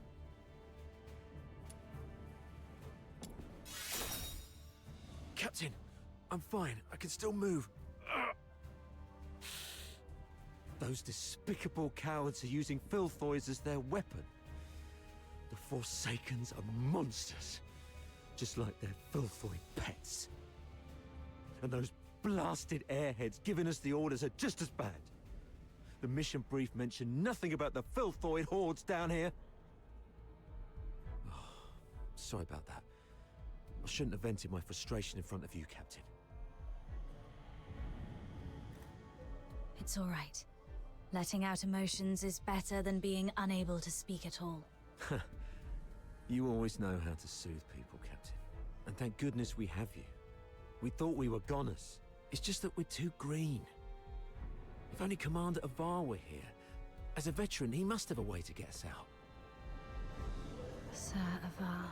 Captain, I'm fine. I can still move. Ugh. Those despicable cowards are using filthoids as their weapon. The Forsakens are monsters, just like their filthoid pets. And those blasted airheads giving us the orders are just as bad. The mission brief mentioned nothing about the filthoid hordes down here. Oh, sorry about that. I shouldn't have vented my frustration in front of you, Captain.
It's all right. Letting out emotions is better than being unable to speak at all.
You always know how to soothe people, Captain. And thank goodness we have you. We thought we were goners. It's just that we're too green. If only Commander Avar were here. As a veteran, he must have a way to get us out.
Sir Avar.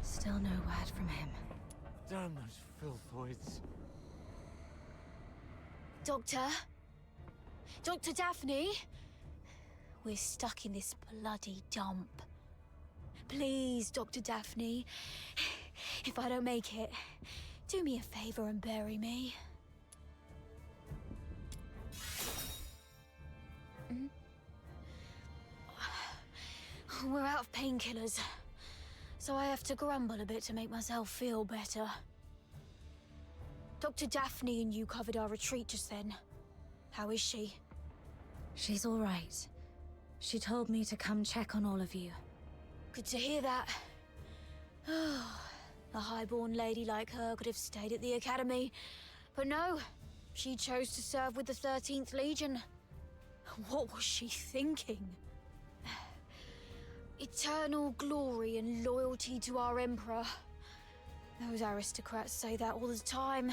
Still no word from him.
Damn those filthoids.
Doctor? Dr. Daphne? We're stuck in this bloody dump. Please, Dr. Daphne. If I don't make it, do me a favor and bury me. We're out of painkillers, so I have to grumble a bit to make myself feel better. Dr. Daphne and you covered our retreat just then. How is she?
She's all right. She told me to come check on all of you.
Good to hear that. A highborn lady like her could have stayed at the academy, but no, she chose to serve with the 13th Legion. What was she thinking? Eternal glory and loyalty to our Emperor. Those aristocrats say that all the time.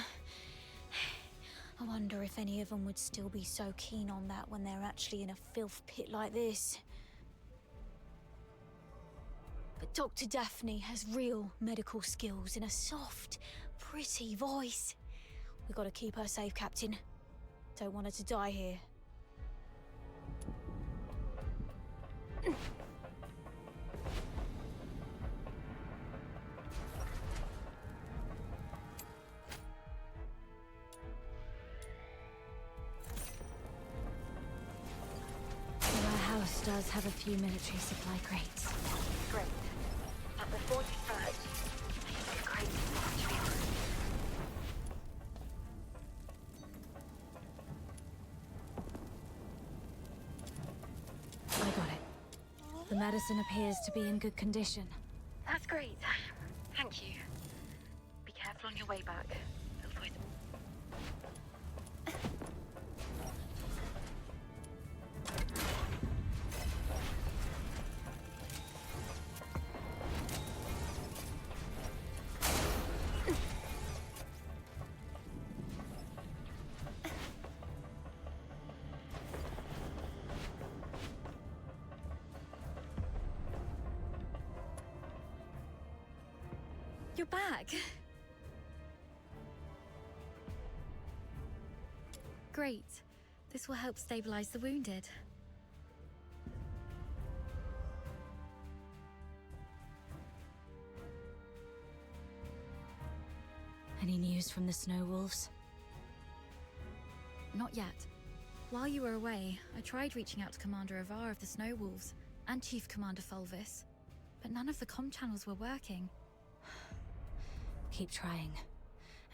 I wonder if any of them would still be so keen on that when they're actually in a filth pit like this. But Dr. Daphne has real medical skills and a soft, pretty voice. We've got to keep her safe, Captain. Don't want her to die here.
Our house does have a few military supply crates.
Great. At the 43rd, a great march.
I got it. The medicine appears to be in good condition.
That's great. Thank you. Be careful on your way back. Avoid them. You're back. Great. This will help stabilize the wounded.
Any news from the Snow Wolves?
Not yet. While you were away, I tried reaching out to Commander Avar of the Snow Wolves and Chief Commander Fulvis, but none of the comm channels were working.
Keep trying.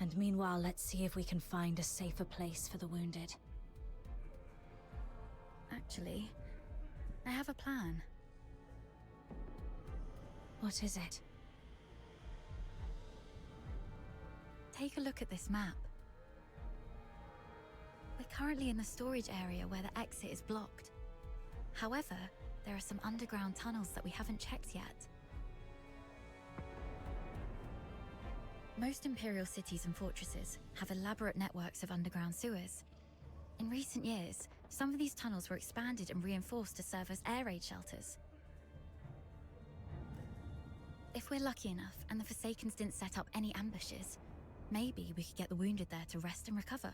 And meanwhile, let's see if we can find a safer place for the wounded.
Actually, I have a plan.
What is it?
Take a look at this map. We're currently in the storage area where the exit is blocked. However, there are some underground tunnels that we haven't checked yet. Most Imperial cities and fortresses have elaborate networks of underground sewers. In recent years, some of these tunnels were expanded and reinforced to serve as air raid shelters. If we're lucky enough and the Forsakens didn't set up any ambushes, maybe we could get the wounded there to rest and recover.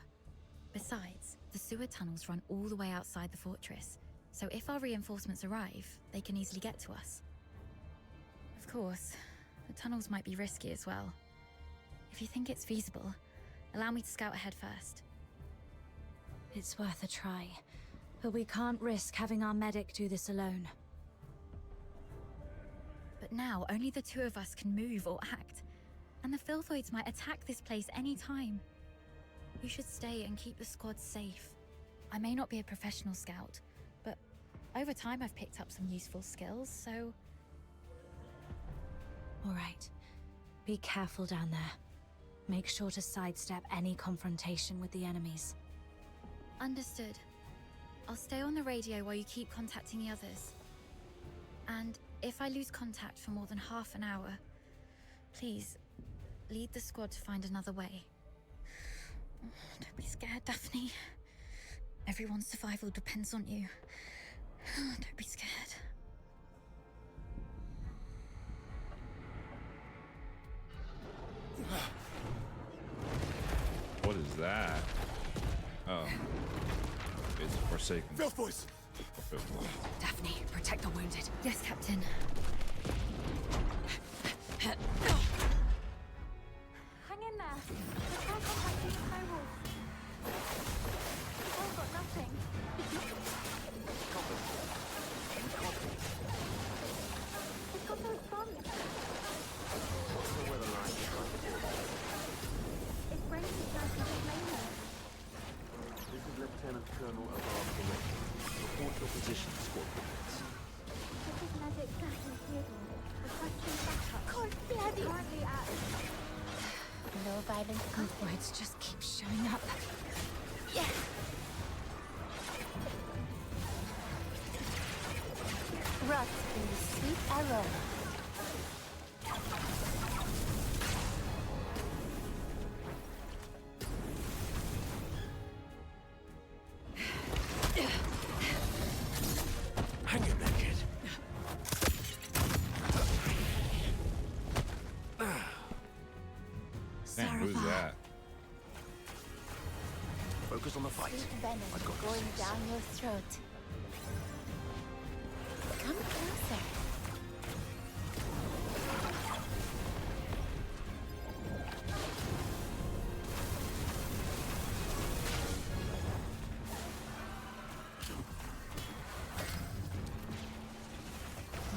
Besides, the sewer tunnels run all the way outside the fortress, so if our reinforcements arrive, they can easily get to us. Of course, the tunnels might be risky as well. If you think it's feasible, allow me to scout ahead first.
It's worth a try, but we can't risk having our medic do this alone.
But now, only the two of us can move or act, and the Filthoids might attack this place any time. You should stay and keep the squad safe. I may not be a professional scout, but over time I've picked up some useful skills, so...
All right. Be careful down there. Make sure to sidestep any confrontation with the enemies.
Understood. I'll stay on the radio while you keep contacting the others. And if I lose contact for more than half an hour, please, lead the squad to find another way. Don't be scared, Daphne. Everyone's survival depends on you. Don't be scared.
What is that? Oh. It's Forsaken.
Filthboys!
Daphne, protect the wounded.
Yes, Captain.
Hang in there. We're trying to contact these Snow Wolves. We've all got nothing. We've got those bombs.
What's the weather like?
It's raining like a mainland.
This is Lieutenant Colonel Avar Correct. Report your position, squad leaders.
This is Medic Captain Theodore. Requesting backup. Cold bloody. Currently at...
No violence.
Filthoids just keep showing up.
Yeah.
Rust in the sweet aroma.
Hang in there, kid.
Man, who's that?
Focus on the fight.
Sweet venom
I've got
going
this.
down your throat.
Come closer.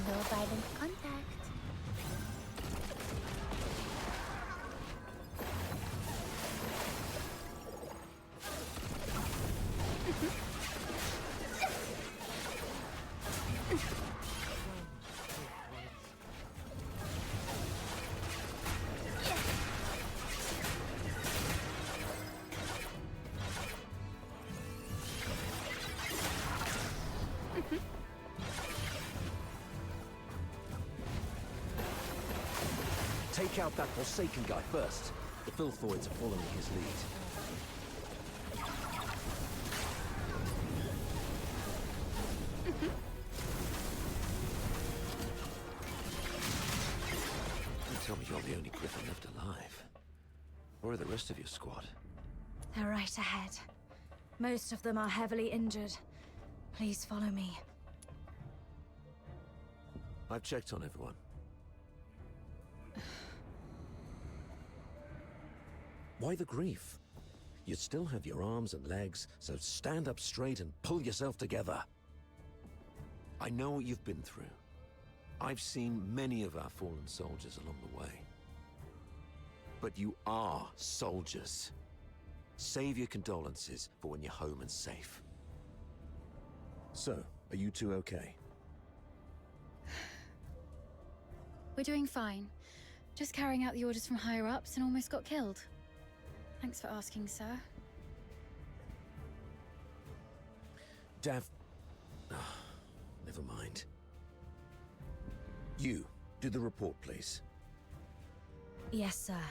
No violent contact.
Take out that Forsaken guy first. The Filthoids are following his lead. Don't tell me you're the only Griffin left alive. Where are the rest of your squad?
They're right ahead. Most of them are heavily injured. Please follow me.
I've checked on everyone. Why the grief? You still have your arms and legs, so stand up straight and pull yourself together. I know what you've been through. I've seen many of our fallen soldiers along the way. But you are soldiers. Save your condolences for when you're home and safe. So, are you two okay?
We're doing fine. Just carrying out the orders from higher-ups and almost got killed. Thanks for asking, sir.
Never mind. You, do the report, please.
Yes, sir.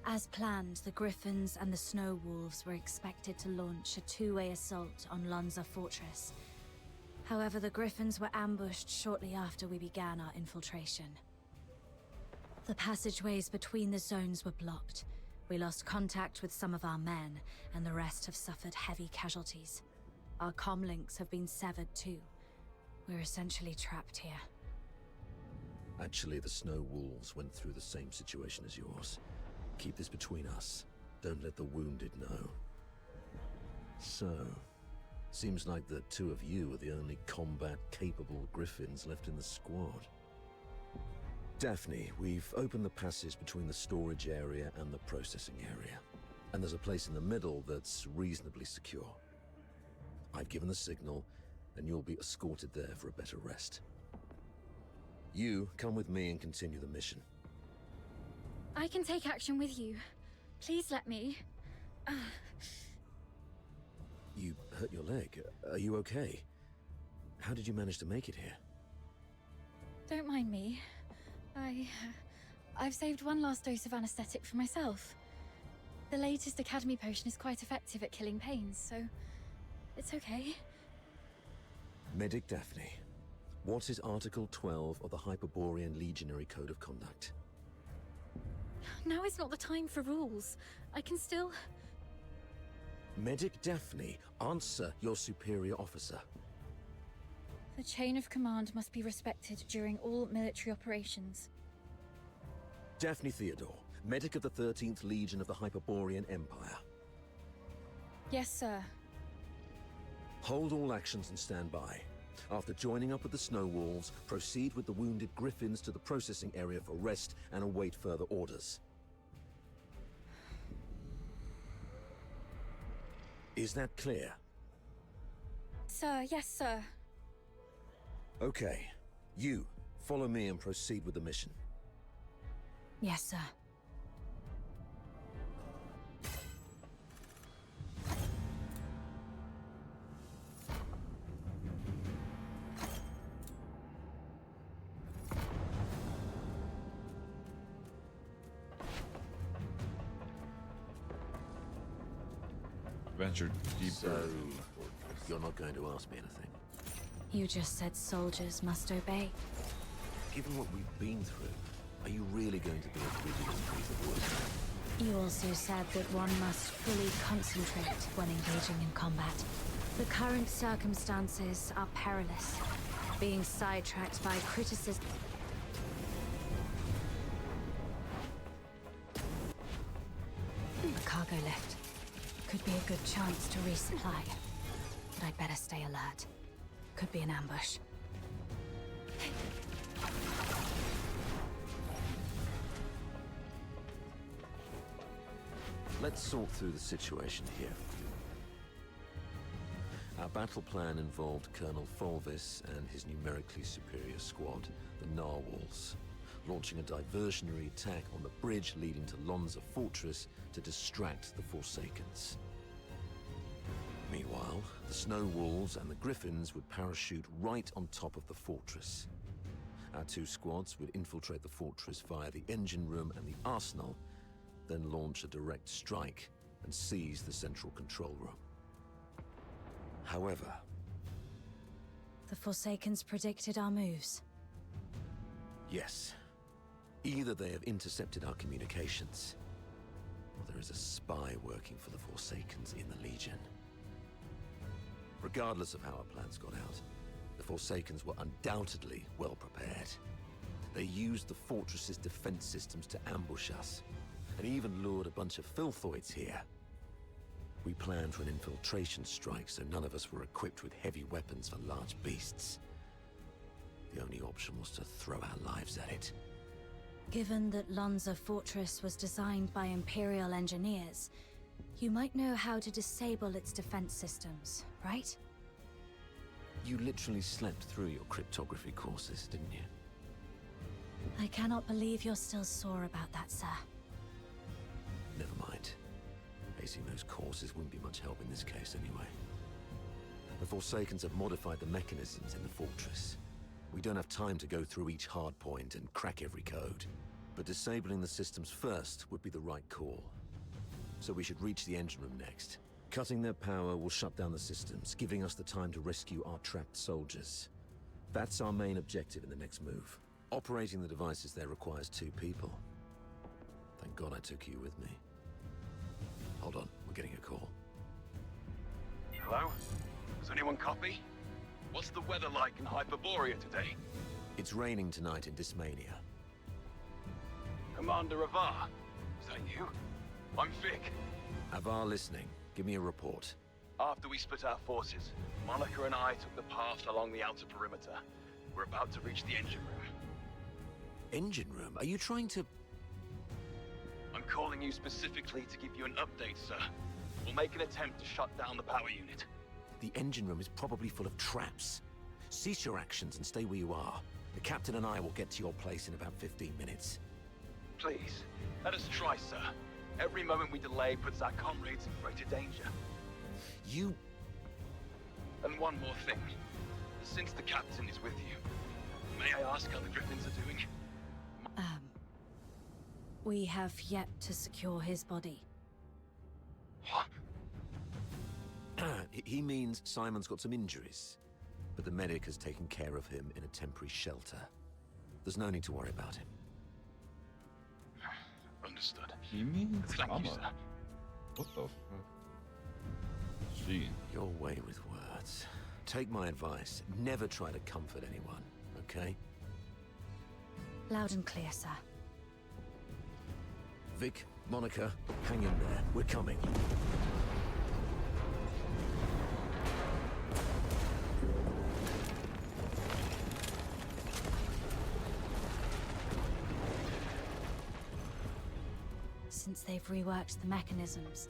As planned, the Griffins and the Snow Wolves were expected to launch a two-way assault on Lonza Fortress. However, the Griffins were ambushed shortly after we began our infiltration. The passageways between the zones were blocked. We lost contact with some of our men, and the rest have suffered heavy casualties. Our comlinks have been severed too. We're essentially trapped here.
Actually, the Snow Wolves went through the same situation as yours. Keep this between us. Don't let the wounded know. So, seems like the two of you are the only combat-capable Griffins left in the squad. Daphne, we've opened the passage between the storage area and the processing area. And there's a place in the middle that's reasonably secure. I've given the signal, and you'll be escorted there for a better rest. You, come with me and continue the mission.
I can take action with you. Please let me.
You hurt your leg. Are you okay? How did you manage to make it here?
Don't mind me. I've saved one last dose of anesthetic for myself. The latest Academy potion is quite effective at killing pains, so it's okay.
Medic Daphne, what is Article 12 of the Hyperborean Legionary Code of Conduct?
Now is not the time for rules. I can still...
Medic Daphne, answer your superior officer.
The chain of command must be respected during all military operations.
Daphne Theodore, medic of the 13th Legion of the Hyperborean Empire.
Yes, sir.
Hold all actions and stand by. After joining up with the Snow Wolves, proceed with the wounded Griffins to the processing area for rest and await further orders. Is that clear?
Sir, yes, sir.
Okay. You, follow me and proceed with the mission.
Yes, sir.
Venture deeper.
So, you're not going to ask me anything?
You just said soldiers must obey.
Given what we've been through, are you really going to be as rigid as a piece of wood?
You also said that one must fully concentrate when engaging in combat. The current circumstances are perilous. Being sidetracked by criticism. A cargo lift. Could be a good chance to resupply. But I'd better stay alert. Could be an ambush.
Let's sort through the situation here. Our battle plan involved Colonel Fulvis and his numerically superior squad, the Narwhals, launching a diversionary attack on the bridge leading to Lonza Fortress to distract the Forsakens. Meanwhile, the Snow Wolves and the Griffins would parachute right on top of the fortress. Our two squads would infiltrate the fortress via the engine room and the arsenal, then launch a direct strike and seize the central control room. However,
The Forsakens predicted our moves.
yes, either they have intercepted our communications, or there is a spy working for the Forsakens in the Legion. Regardless of how our plans got out, the Forsakens were undoubtedly well prepared. They used the fortress's defense systems to ambush us, and even lured a bunch of filthoids here. We planned for an infiltration strike, so none of us were equipped with heavy weapons for large beasts. The only option was to throw our lives at it.
Given that Lonza Fortress was designed by Imperial engineers, you might know how to disable its defense systems, right?
You literally slept through your cryptography courses, didn't you?
I cannot believe you're still sore about that, sir.
Never mind. Acing those courses wouldn't be much help in this case anyway. The Forsakens have modified the mechanisms in the fortress. We don't have time to go through each hard point and crack every code. But disabling the systems first would be the right call. So we should reach the engine room next. Cutting their power will shut down the systems, giving us the time to rescue our trapped soldiers. That's our main objective in the next move. Operating the devices there requires 2 people. Thank God I took you with me. Hold on, we're getting a call.
Hello? Does anyone copy? What's the weather like in Hyperborea today?
It's raining tonight in Dismania.
Commander Avar, is that you? I'm Vic.
Avar listening. Give me a report.
After we split our forces, Monica and I took the path along the outer perimeter. We're about to reach the engine room.
Engine room? Are you trying to...
I'm calling you specifically to give you an update, sir. We'll make an attempt to shut down the power unit.
The engine room is probably full of traps. Cease your actions and stay where you are. The captain and I will get to your place in about 15 minutes.
Please, let us try, sir. Every moment we delay puts our comrades in greater danger.
You...
And one more thing. Since the captain is with you, may I ask how the Griffins are doing?
We have yet to secure his body.
What?
He means Simon's got some injuries, but the medic has taken care of him in a temporary shelter. There's no need to worry about him.
Understood.
He means
Thank you,
Mama.
sir.
What the fuck? She.
Your way with words. Take my advice. Never try to comfort anyone, okay?
Loud and clear, sir.
Vic, Monica, hang in there. We're coming.
Since they've reworked the mechanisms,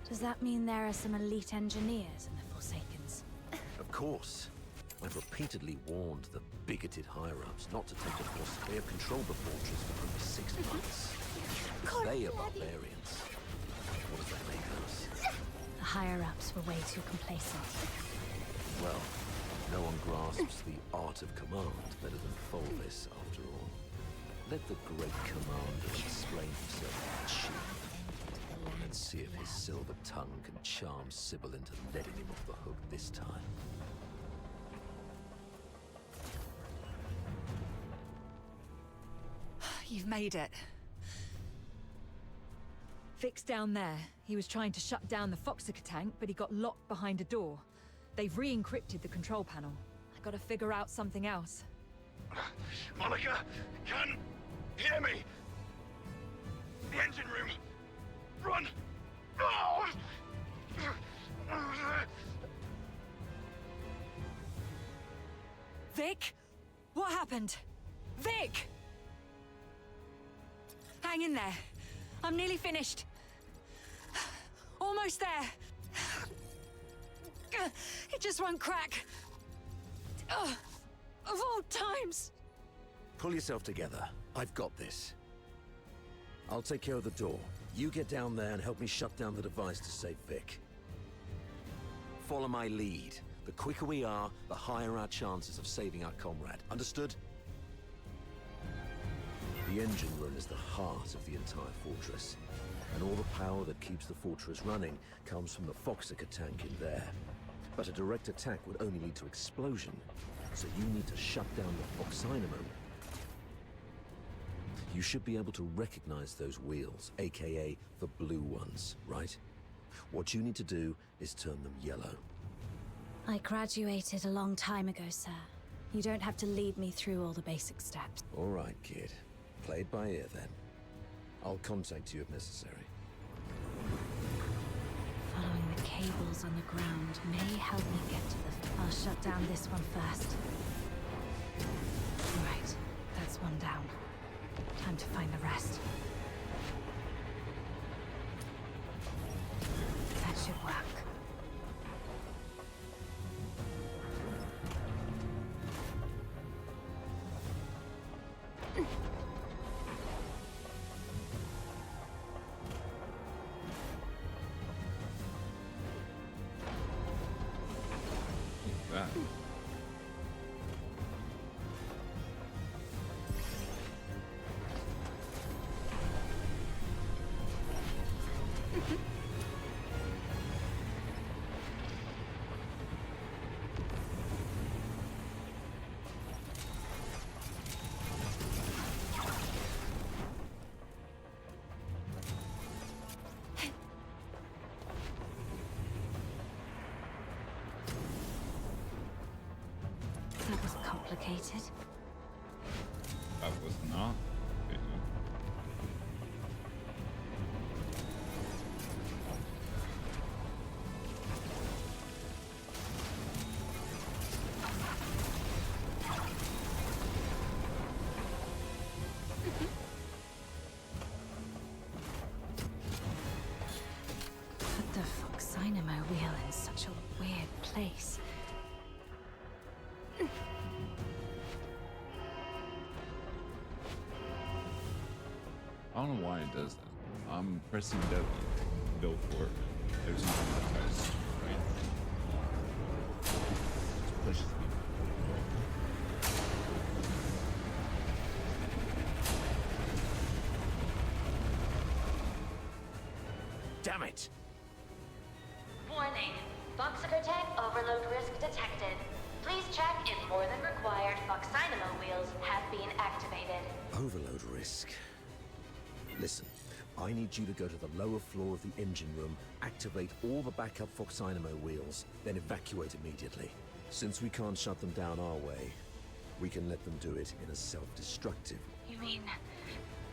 does that mean there are some elite engineers in the Forsakens?
Of course. I've repeatedly warned the bigoted higher-ups not to take the force. They have controlled the fortress for over 6 months. They are barbarians. What does that make us?
The higher-ups were way too complacent.
Well, no one grasps the art of command better than Fulvis, after all. Let the great commander explain himself to the chief, and see if his silver tongue can charm Sybil into letting him off the hook this time.
You've made it. Vic's down there. He was trying to shut down the Foxica tank, but he got locked behind a door. They've re-encrypted the control panel. I gotta figure out something else.
Monica, can hear me? The engine room. Run! Oh!
Vic? What happened? Vic! Hang in there. I'm nearly finished. Almost there. It just won't crack. Of all times.
Pull yourself together. I've got this. I'll take care of the door. You get down there and help me shut down the device to save Vic. Follow my lead. The quicker we are, the higher our chances of saving our comrade. Understood? The engine room is the heart of the entire fortress. And all the power that keeps the fortress running comes from the Foxica tank in there. But a direct attack would only lead to explosion. So you need to shut down the Foxynamo. You should be able to recognize those wheels, aka the blue ones, right? What you need to do is turn them yellow.
I graduated a long time ago, sir. You don't have to lead me through all the basic steps.
All right, kid. Play it by ear, then. I'll contact you if necessary.
Following the cables on the ground may help me get to the... I'll shut down this one first. All right, that's one down. Time to find the rest. That should work.
That.
That was complicated.
That was not. Okay, no.
Put the Foxynamo wheel in such a weird place.
I don't know why it does that. I'm pressing W. Go for it. There's nothing that tries, right? Just pushes me.
Damn it!
Warning. Foxica tank overload risk detected. Please check if more than required Foxynamo wheels have been activated.
Overload risk. Listen, I need you to go to the lower floor of the engine room, activate all the backup Foxynamo wheels, then evacuate immediately. Since we can't shut them down our way, we can let them do it in a self-destructive.
You mean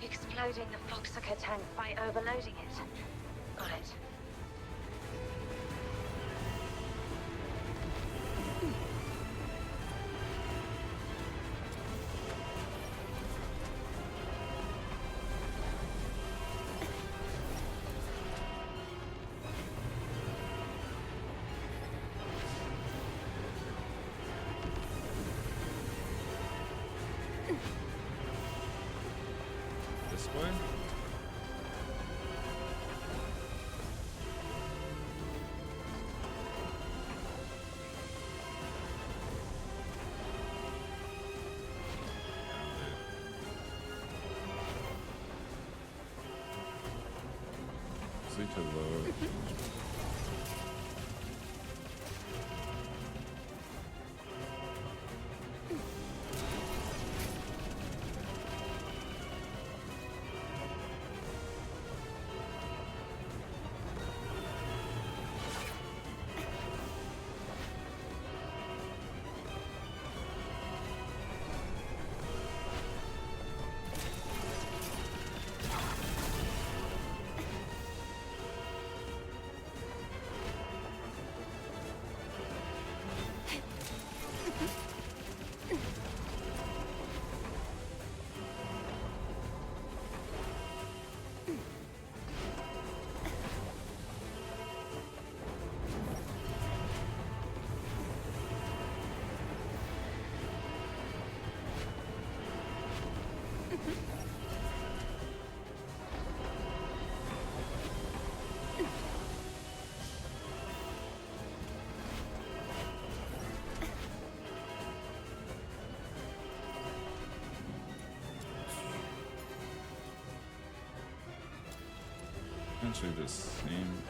exploding the Foxica tank by overloading it? Got it.
This way? See to load. essentially the same.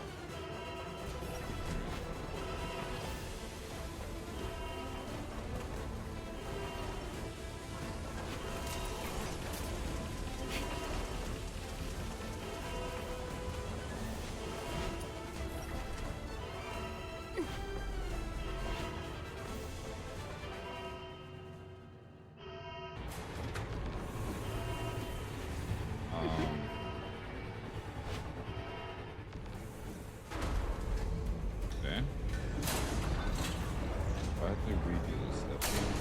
Okay. Why did they redo this stuff here?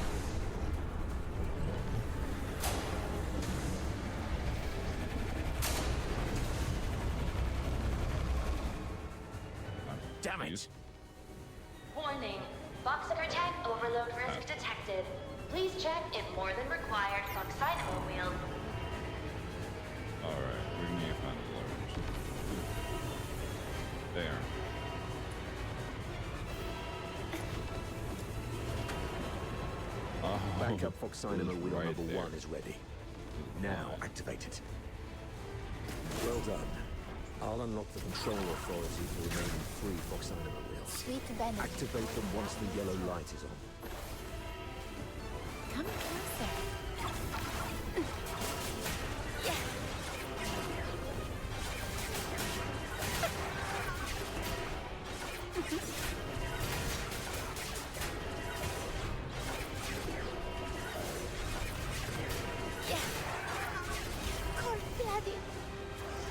Damn it!
Warning. Boxicar tech overload risk detected. Please check if more than required Foxynamo wheel.
Alright, we need to find the levers. There. Oh,
Backup Foxynamo wheel
right
number
there.
1 is ready. Now activate it. Well done. I'll unlock the control authority for the remaining 3 Foxynamo wheels.
Sweet Benny.
Activate them once the yellow light is on.
Come closer.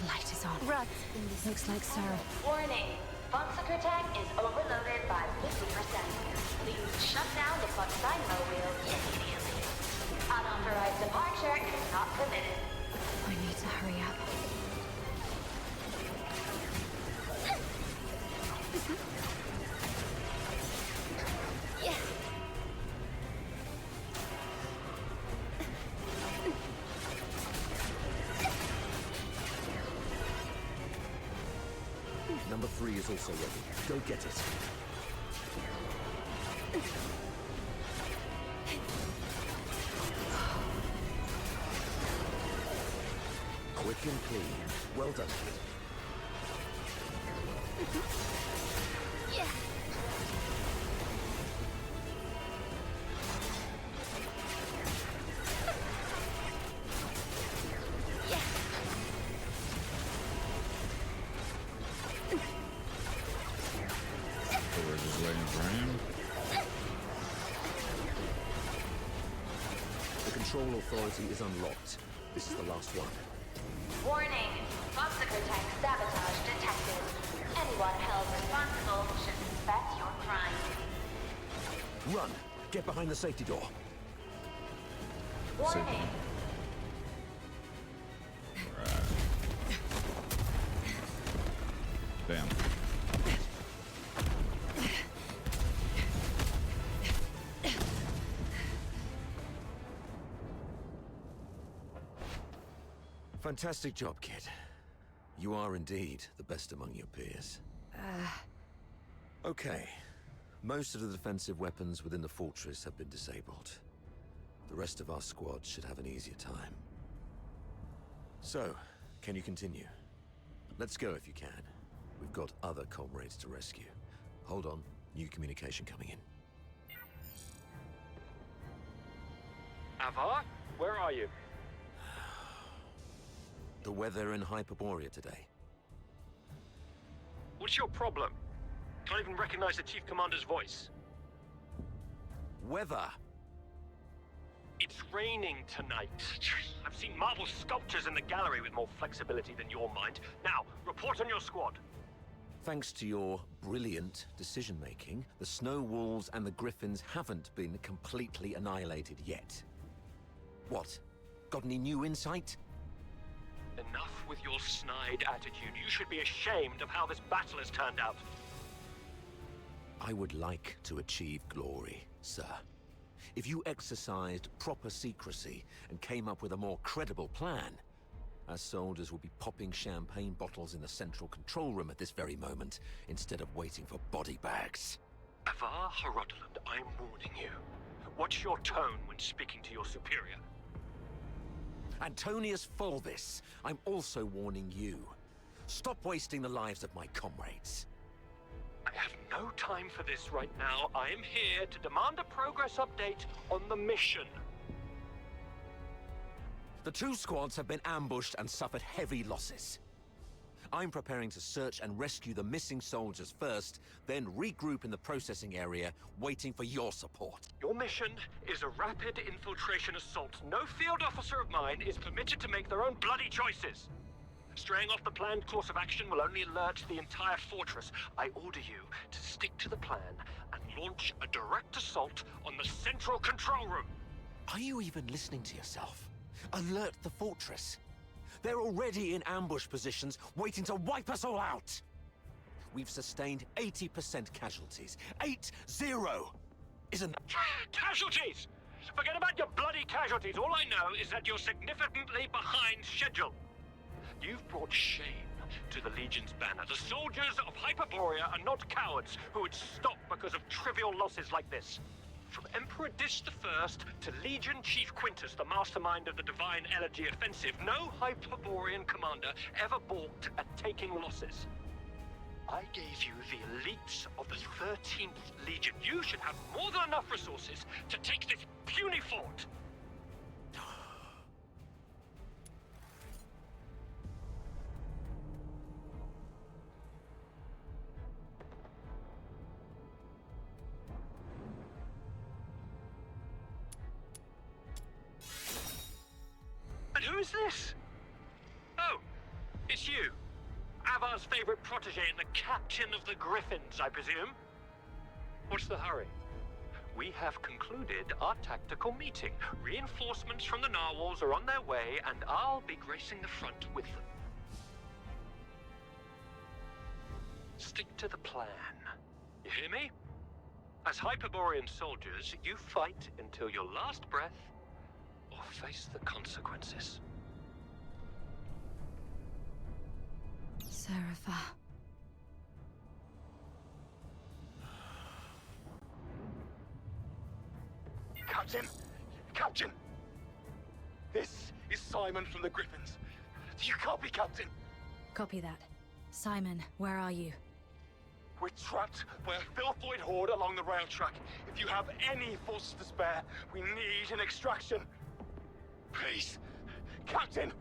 Light is on.
Rats.
Looks like so.
Warning. Boxicar tech is overloaded by 50%. Please shut down the Foxynamo wheel immediately. Unauthorized departure is not permitted.
I need to hurry up.
Number 3 is also ready. Go get it. Quick and clean. Well done, kid.
So we're just waiting for him.
The control authority is unlocked. This is the last one.
Warning. Boxicar tech sabotage detected. Anyone held responsible should suspect your crime.
Run! Get behind the safety door.
Warning.
Damn.
Fantastic job, kid. You are indeed the best among your peers. Okay. Most of the defensive weapons within the fortress have been disabled. The rest of our squad should have an easier time. So, can you continue? Let's go if you can. We've got other comrades to rescue. Hold on. New communication coming in.
Avar? Where are you?
The weather in Hyperborea today.
What's your problem? Can't even recognize the Chief Commander's voice.
Weather!
It's raining tonight. I've seen marble sculptures in the gallery with more flexibility than your mind. Now, report on your squad.
Thanks to your brilliant decision-making, the Snow Wolves and the Griffins haven't been completely annihilated yet. What? Got any new insight?
Enough with your snide attitude. You should be ashamed of how this battle has turned out.
I would like to achieve glory, sir. If you exercised proper secrecy and came up with a more credible plan, our soldiers would be popping champagne bottles in the central control room at this very moment, instead of waiting for body bags.
Avar Harodaland, I'm warning you. Watch your tone when speaking to your superior.
Antonius Fulvis, I'm also warning you. Stop wasting the lives of my comrades.
I have no time for this right now. I am here to demand a progress update on the mission.
The two squads have been ambushed and suffered heavy losses. I'm preparing to search and rescue the missing soldiers first, then regroup in the processing area, waiting for your support.
Your mission is a rapid infiltration assault. No field officer of mine is permitted to make their own bloody choices. Straying off the planned course of action will only alert the entire fortress. I order you to stick to the plan and launch a direct assault on the central control room.
Are you even listening to yourself? Alert the fortress. They're already in ambush positions, waiting to wipe us all out. We've sustained 80% casualties. 8-0! Isn't that...
Casualties! Forget about your bloody casualties. All I know is that you're significantly behind schedule. You've brought shame to the Legion's banner. The soldiers of Hyperborea are not cowards who would stop because of trivial losses like this. From Emperor Dis I to Legion Chief Quintus, the mastermind of the Divine Elegy Offensive, no Hyperborean commander ever balked at taking losses. I gave you the elites of the 13th Legion. You should have more than enough resources to take this puny fort. And who is this? Oh, it's you. Avar's favorite protege and the captain of the Griffins, I presume? What's the hurry? We have concluded our tactical meeting. Reinforcements from the narwhals are on their way, and I'll be gracing the front with them. Stick to the plan. You hear me? As Hyperborean soldiers, you fight until your last breath, or face the consequences.
Shadxwfy.
Captain! Captain! This is Simon from the Griffins. Do you copy, Captain?
Copy that. Simon, where are you?
We're trapped by a filthoid horde along the rail track. If you have any forces to spare, we need an extraction. Please, Captain!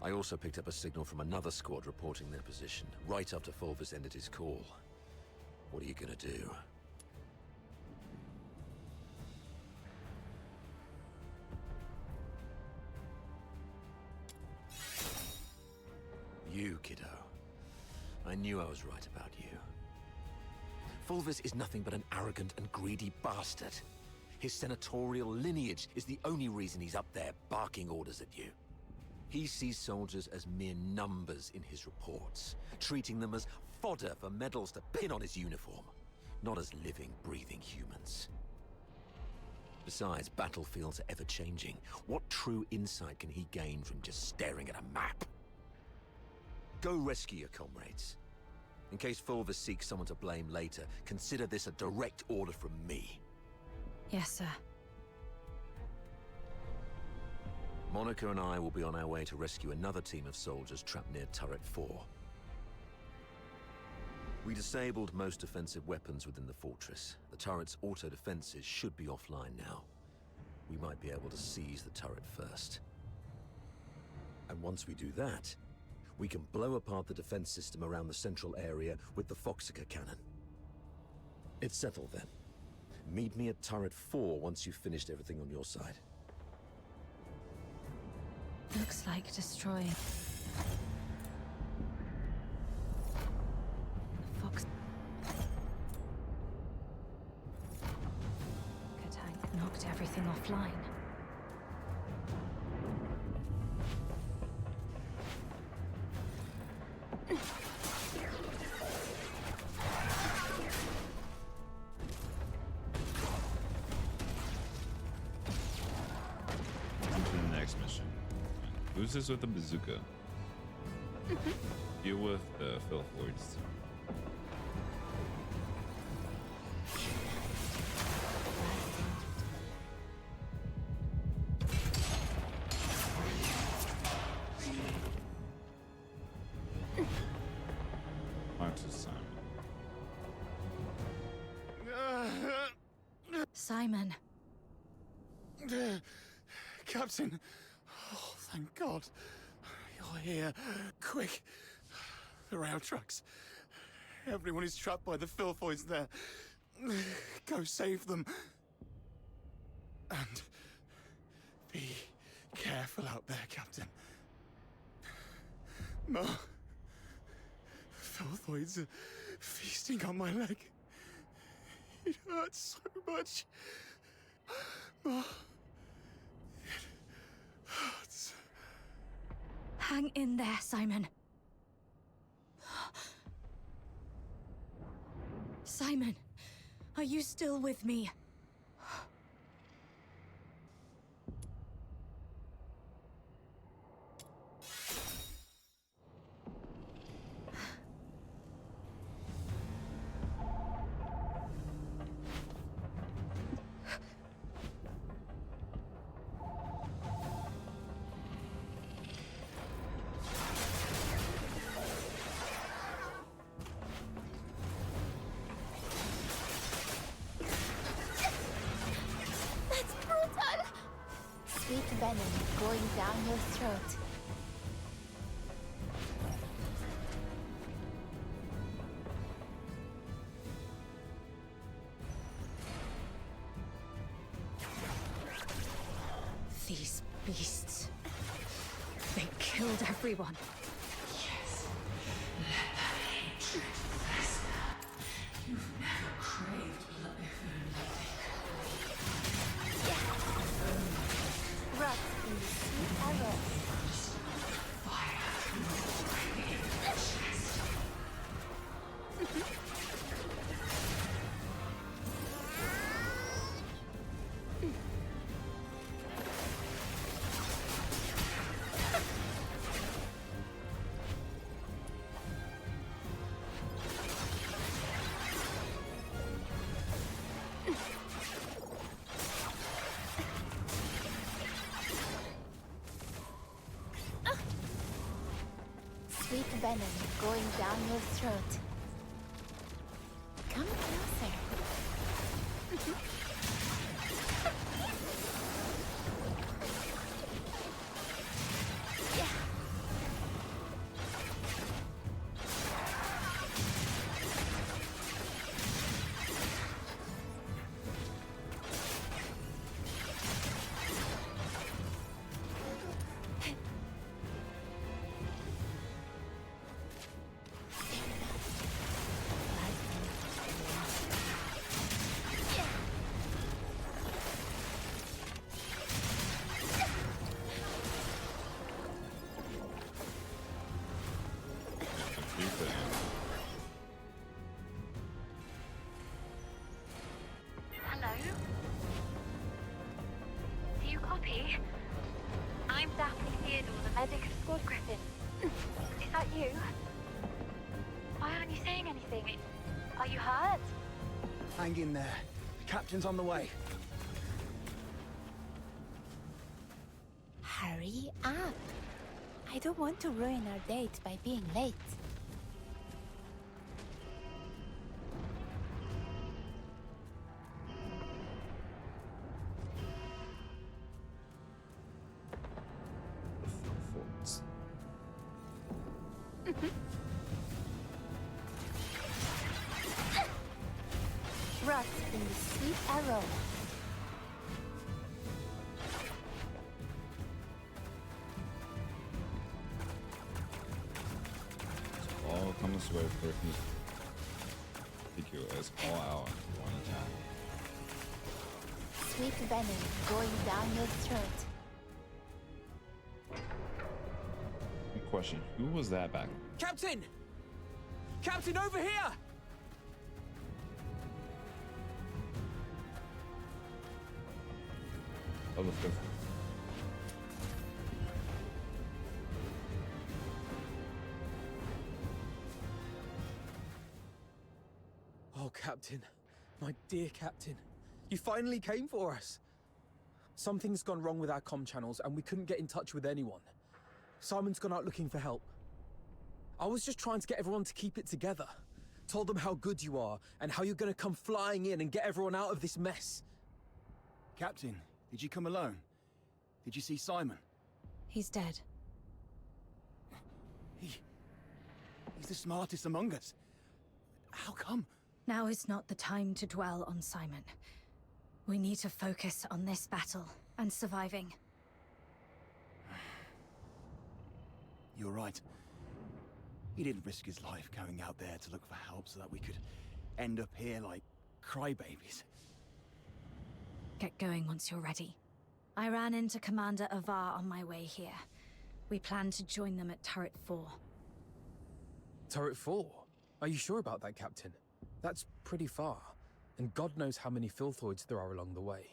I also picked up a signal from another squad reporting their position, right after Fulvus ended his call. What are you gonna do? You, kiddo. I knew I was right about you. Fulvus is nothing but an arrogant and greedy bastard. His senatorial lineage is the only reason he's up there barking orders at you. He sees soldiers as mere numbers in his reports, treating them as fodder for medals to pin on his uniform, not as living, breathing humans. Besides, battlefields are ever-changing. What true insight can he gain from just staring at a map? Go rescue your comrades. In case Fulvus seeks someone to blame later, consider this a direct order from me.
Yes, sir.
Monica and I will be on our way to rescue another team of soldiers trapped near Turret 4. We disabled most offensive weapons within the fortress. The turret's auto-defenses should be offline now. We might be able to seize the turret first. And once we do that, we can blow apart the defense system around the central area with the Foxica cannon. It's settled then. Meet me at Turret 4 once you've finished everything on your side.
Looks like destroying... Fox... Tank knocked everything offline.
Who's this with the bazooka? Deal with the filthoids.
Simon.
Captain! Oh, thank God. You're here. Quick. The rail trucks. Everyone is trapped by the filthoids there. Go save them. And be careful out there, Captain. Ma, filthoids are feasting on my leg. It hurts so much. Ma, it hurts.
Hang in there, Simon. Simon, are you still with me?
That's brutal!
Sweet venom going down your throat.
These beasts. They killed everyone.
Yes. Let that hatred fester. You've never craved blood before nothing.
Rot in the sweet arrows.
Fire through your chest.
Sweet venom going down your throat. Come closer. Hello? Do you copy? I'm Daphne Theodore, the medic of Squad Griffin. Is that you? Why aren't you saying anything? Are you hurt?
Hang in there. The captain's on the way.
Hurry up. I don't want to ruin our date by being late.
Filthoids.
Rot in the sweet arrow.
All comes to a perfect PQS all out in one attack.
Sweet venom going down your throat.
Good question. Who was that back?
Captain! Captain, over here!
Oh, the fifth.
Oh, Captain. My dear Captain. You finally came for us. Something's gone wrong with our comm channels and we couldn't get in touch with anyone. Simon's gone out looking for help. I was just trying to get everyone to keep it together. Told them how good you are and how you're gonna come flying in and get everyone out of this mess.
Captain, did you come alone? Did you see Simon?
He's dead.
He's the smartest among us. How come?
Now is not the time to dwell on Simon. We need to focus on this battle and surviving.
You're right. He didn't risk his life going out there to look for help so that we could end up here like crybabies.
Get going once you're ready. I ran into Commander Avar on my way here. We plan to join them at Turret 4.
Turret 4? Are you sure about that, Captain? That's pretty far, and God knows how many filthoids there are along the way.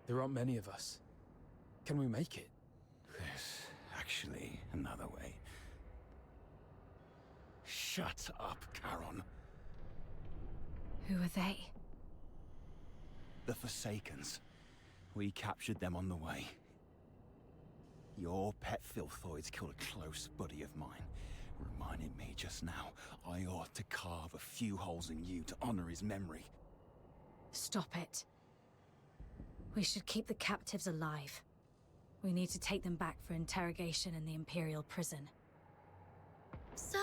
There aren't many of us. Can we make it?
There's actually another way. Shut up, Charon.
Who are they?
The Forsakens. We captured them on the way. Your pet filthoids killed a close buddy of mine. Reminded me just now, I ought to carve a few holes in you to honor his memory.
Stop it. We should keep the captives alive. We need to take them back for interrogation in the Imperial prison.
Sir?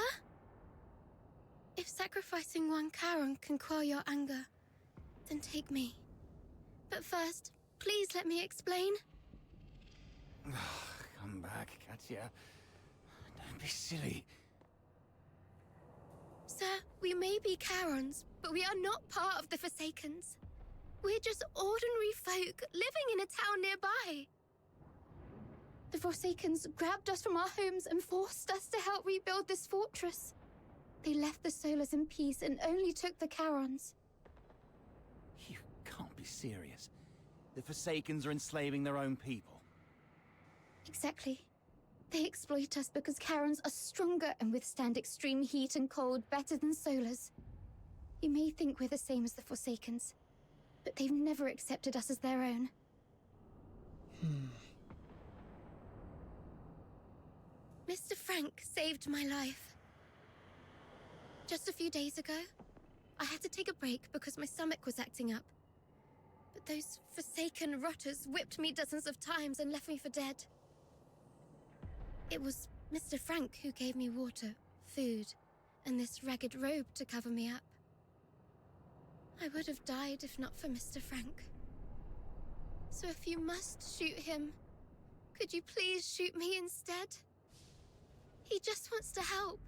If sacrificing one Charon can quell your anger, then take me. But first, please let me explain.
Come back, Katya. Don't be silly.
Sir, we may be Charons, but we are not part of the Forsakens. We're just ordinary folk living in a town nearby. The Forsakens grabbed us from our homes and forced us to help rebuild this fortress. They left the Solars in peace and only took the Charons.
You can't be serious. The Forsakens are enslaving their own people.
Exactly. They exploit us because Charons are stronger and withstand extreme heat and cold better than Solars. You may think we're the same as the Forsakens, but they've never accepted us as their own. Mr. Frank saved my life. Just a few days ago, I had to take a break because my stomach was acting up. But those Forsaken rotters whipped me dozens of times and left me for dead. It was Mr. Frank who gave me water, food, and this ragged robe to cover me up. I would have died if not for Mr. Frank. So if you must shoot him, could you please shoot me instead? He just wants to help.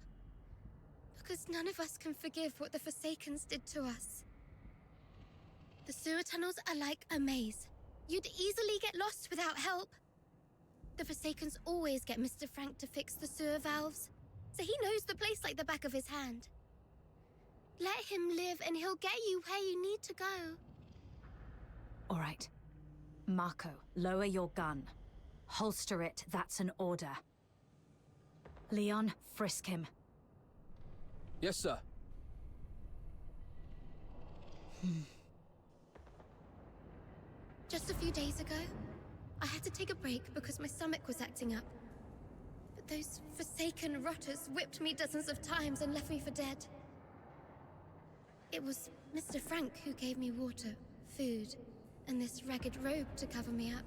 Because none of us can forgive what the Forsakens did to us. The sewer tunnels are like a maze. You'd easily get lost without help. The Forsakens always get Mr. Frank to fix the sewer valves, so he knows the place like the back of his hand. Let him live and he'll get you where you need to go.
All right. Marco, lower your gun. Holster it, that's an order. Leon, frisk him.
Yes, sir.
Just a few days ago, I had to take a break because my stomach was acting up. But those Forsaken rotters whipped me dozens of times and left me for dead. It was Mr. Frank who gave me water, food, and this ragged robe to cover me up.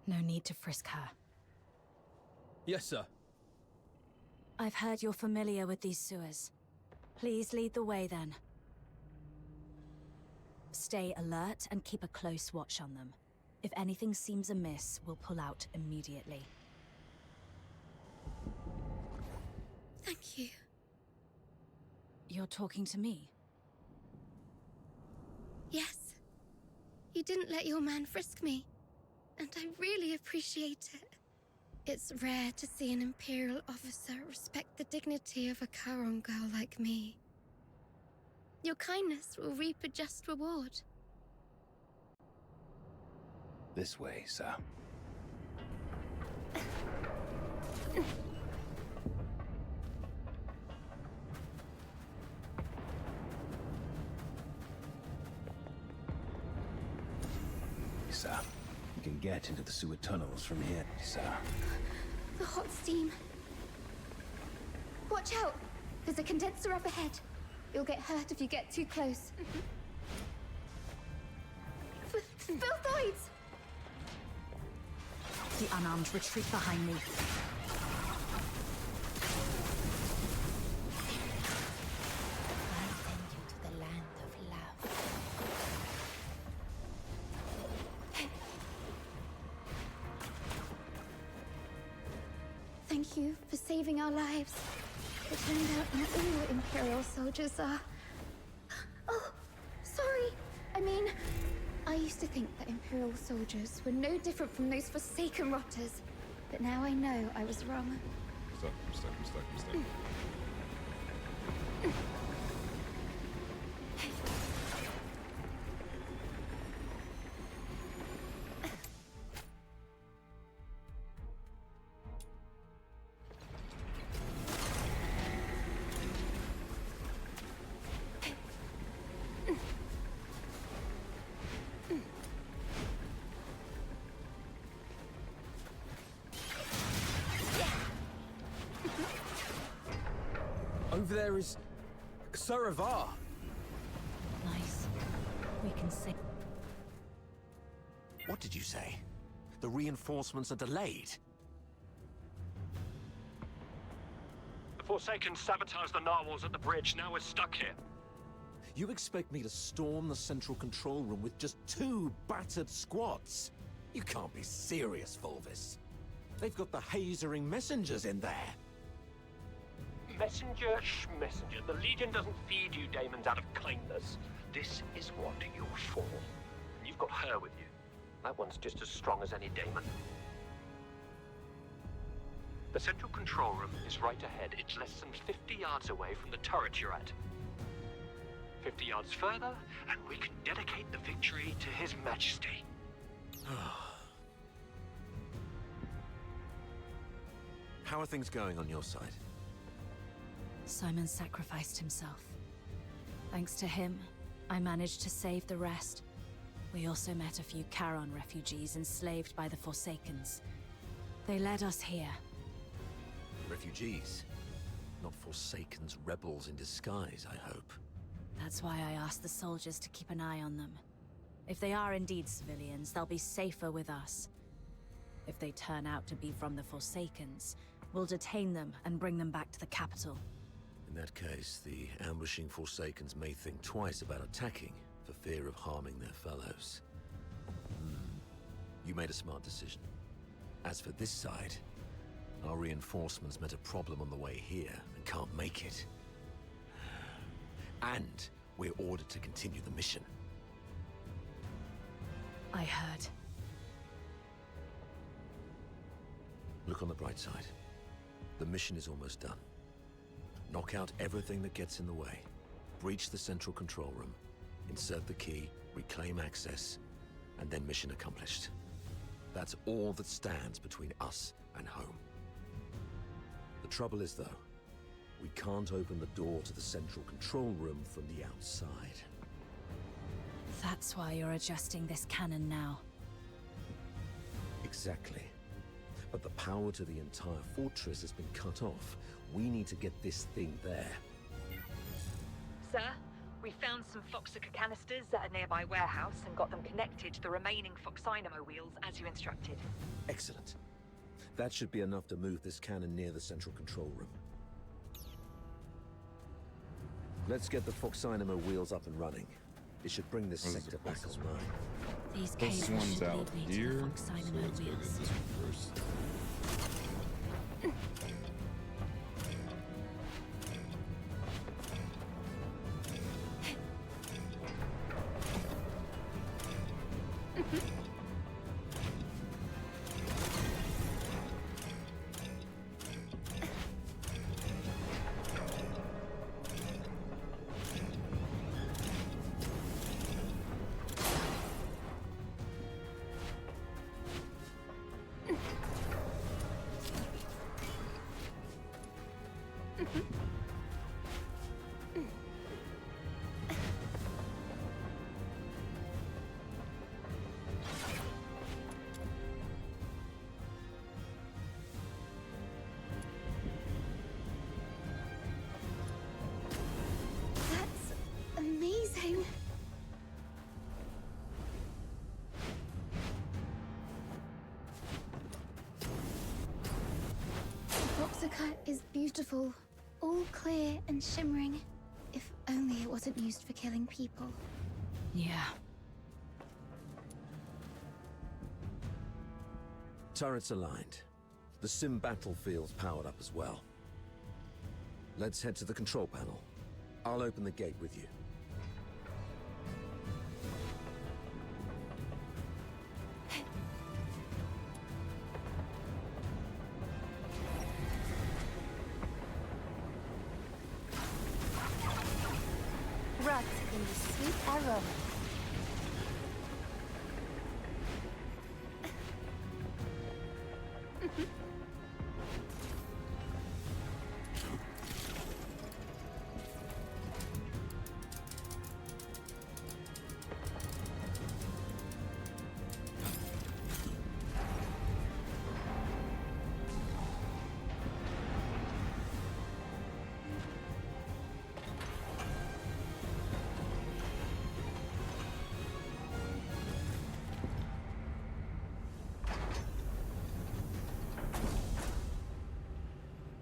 No need to frisk her.
Yes, sir.
I've heard you're familiar with these sewers. Please lead the way then. Stay alert and keep a close watch on them. If anything seems amiss, we'll pull out immediately.
Thank you.
You're talking to me?
Yes. You didn't let your man frisk me, and I really appreciate it. It's rare to see an Imperial officer respect the dignity of a Charon girl like me. Your kindness will reap a just reward.
This way, sir. Sir, you can get into the sewer tunnels from here, sir.
The hot steam. Watch out! There's a condenser up ahead.
You'll get hurt if you get too close. Filthoids!
The unarmed retreat behind me.
I send you to the land of love.
Thank you for saving our lives. It turned out not all Imperial soldiers are... Oh, sorry. I mean, I used to think that Imperial soldiers were no different from those Forsaken rotters. But now I know I was wrong.
I'm stuck.
Over there is Shadxwfy.
Nice. We can see.
What did you say? The reinforcements are delayed?
The Forsaken sabotaged the narwhals at the bridge. Now we're stuck here.
You expect me to storm the central control room with just 2 battered squads? You can't be serious, Fulvis. They've got the hazering messengers in there.
Messenger, messenger. The Legion doesn't feed you daemons out of kindness. This is what you're for. And you've got her with you. That one's just as strong as any daemon. The central control room is right ahead. It's less than 50 yards away from the turret you're at. 50 yards further, and we can dedicate the victory to His Majesty.
How are things going on your side?
Simon sacrificed himself. Thanks to him, I managed to save the rest. We also met a few Charon refugees enslaved by the Forsakens. They led us here.
Refugees? Not Forsakens rebels in disguise, I hope.
That's why I asked the soldiers to keep an eye on them. If they are indeed civilians, they'll be safer with us. If they turn out to be from the Forsakens, we'll detain them and bring them back to the capital.
In that case, the ambushing Forsakens may think twice about attacking for fear of harming their fellows. You made a smart decision. As for this side, our reinforcements met a problem on the way here and can't make it. And we're ordered to continue the mission.
I heard.
Look on the bright side. The mission is almost done. Knock out everything that gets in the way. Breach the central control room. Insert the key, reclaim access, and then mission accomplished. That's all that stands between us and home. The trouble is, though, we can't open the door to the central control room from the outside.
That's why you're adjusting this cannon now.
Exactly. But the power to the entire fortress has been cut off. We need to get this thing there.
Sir, we found some Foxica canisters at a nearby warehouse and got them connected to the remaining Foxynamo wheels as you instructed.
Excellent. That should be enough to move this cannon near the central control room. Let's get the Foxynamo wheels up and running. It should bring this sector back online.
These
This
cables
one's
should
out
lead me to
here,
the
so
Foxynamo
let's go get
wheels.
this one first.
beautiful, all clear and shimmering. If only it wasn't used for killing people.
Yeah.
Turrets aligned. The sim battlefield's powered up as well. Let's head to the control panel. I'll open the gate with you.
Rot in the sweet aroma.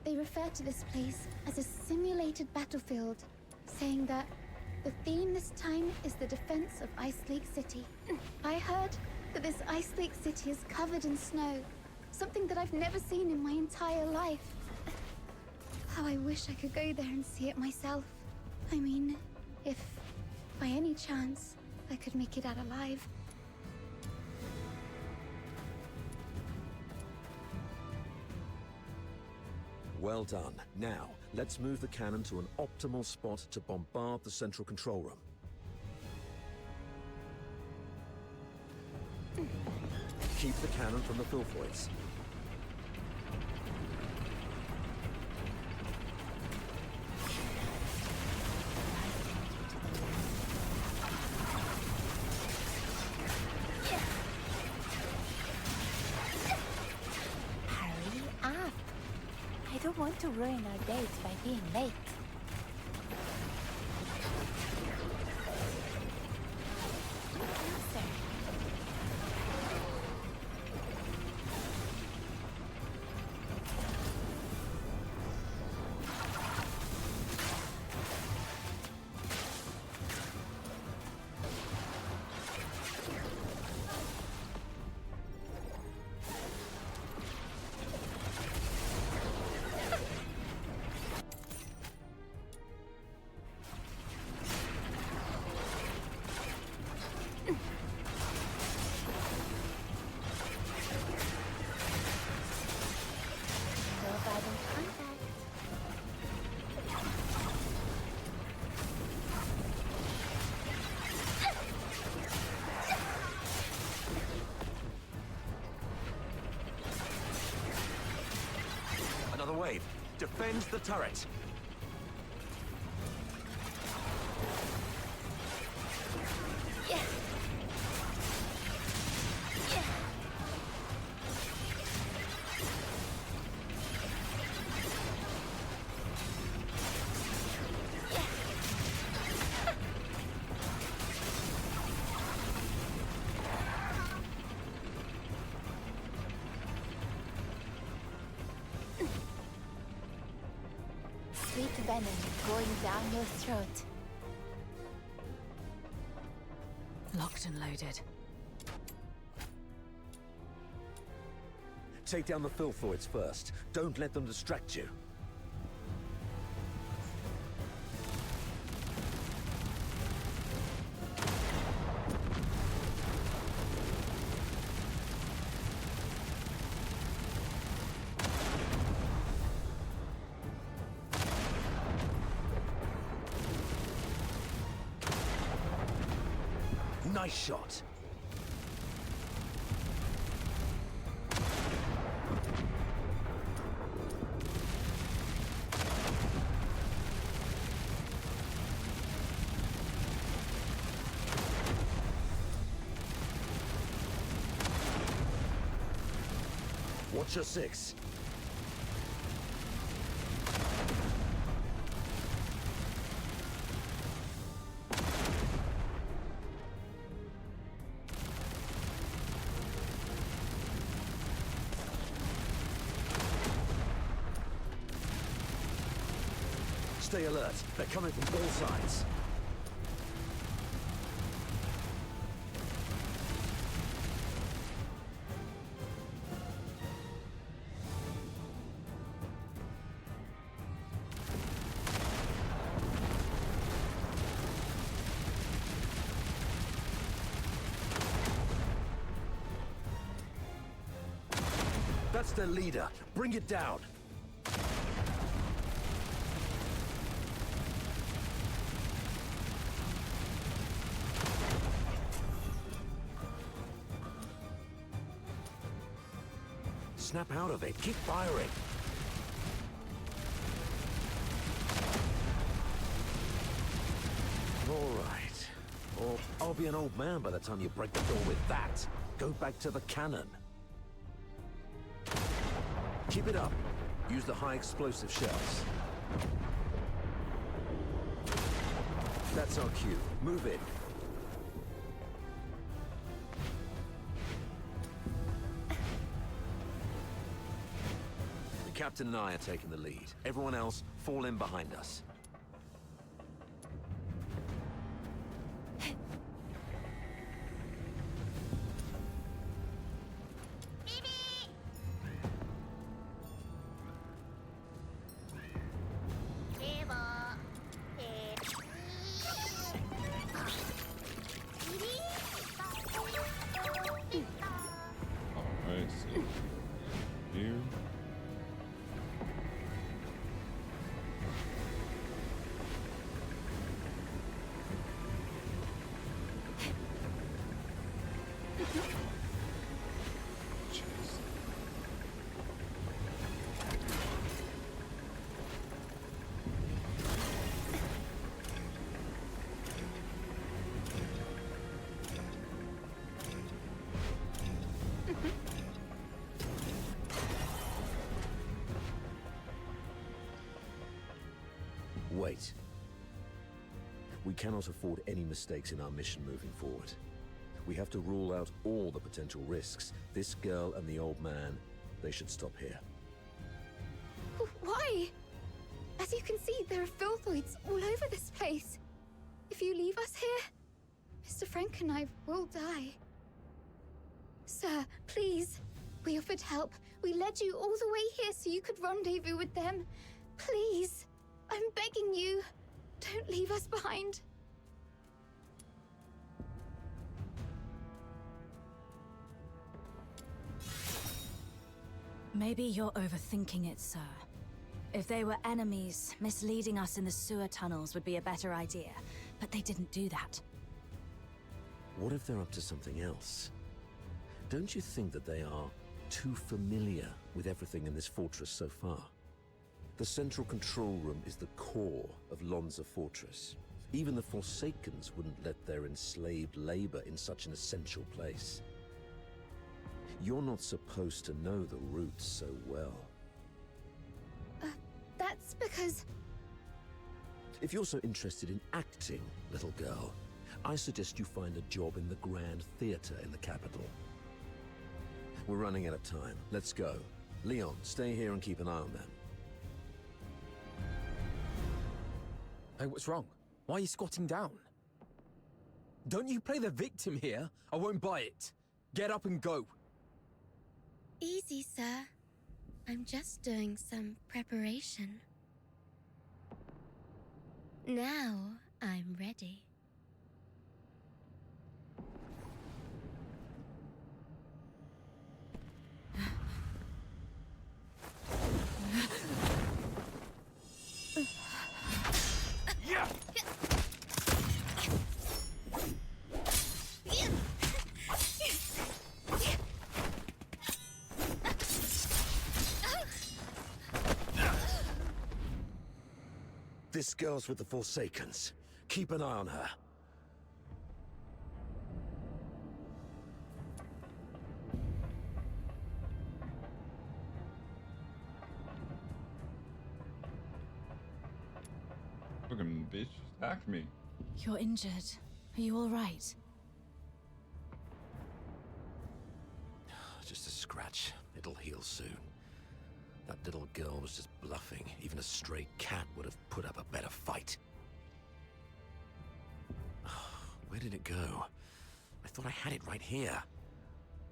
They refer to this place as a simulated battlefield, saying that the theme this time is the defense of Ice Lake City. I heard that this Ice Lake City is covered in snow, something that I've never seen in my entire life. How I wish I could go there and see it myself. I mean, if by any chance I could make it out alive.
Well done. Now, let's move the cannon to an optimal spot to bombard the central control room. Keep the cannon from the Filthoids.
Hurry up. I don't want to ruin our date by being late. Closer. Providing contact.
Another wave. Defends the turret.
Yeah. Yeah. Sweet venom going down your throat.
Locked and loaded.
Take down the Filthoids first. Don't let them distract you. Nice shot. Watch your six. Stay alert. They're coming from all sides. That's their leader. Bring it down. Snap out of it. Keep firing. All right. Or I'll be an old man by the time you break the door with that. Go back to the cannon. Keep it up. Use the high explosive shells. That's our cue. Move in. The captain and I are taking the lead. Everyone else, fall in behind us.
Alright, so here.
Wait. We cannot afford any mistakes in our mission moving forward. We have to rule out all the potential risks. This girl and the old man, they should stop here.
Why? As you can see, there are filthoids all over this place. If you leave us here, Mr. Frank and I will die. Sir, please. We offered help. We led you all the way here so you could rendezvous with them. Please. I'm begging you. Don't leave us behind.
Maybe you're overthinking it, sir. If they were enemies, misleading us in the sewer tunnels would be a better idea. But they didn't do that.
What if they're up to something else? Don't you think that they are too familiar with everything in this fortress so far? The central control room is the core of Lonza Fortress. Even the Forsakens wouldn't let their enslaved labor in such an essential place. You're not supposed to know the routes so well.
That's because...
If you're so interested in acting, little girl, I suggest you find a job in the Grand Theater in the capital. We're running out of time. Let's go. Leon, stay here and keep an eye on them.
Hey, what's wrong? Why are you squatting down? Don't you play the victim here? I won't buy it. Get up and go.
Easy, sir. I'm just doing some preparation. Now I'm ready.
Yeah!
This girl's with the Forsakens. Keep an eye on her.
Fucking bitch attacked me.
You're injured. Are you all right?
Just a scratch. It'll heal soon. That little girl was just bluffing. Even a stray cat would have put up a better fight. Where did it go? I thought I had it right here.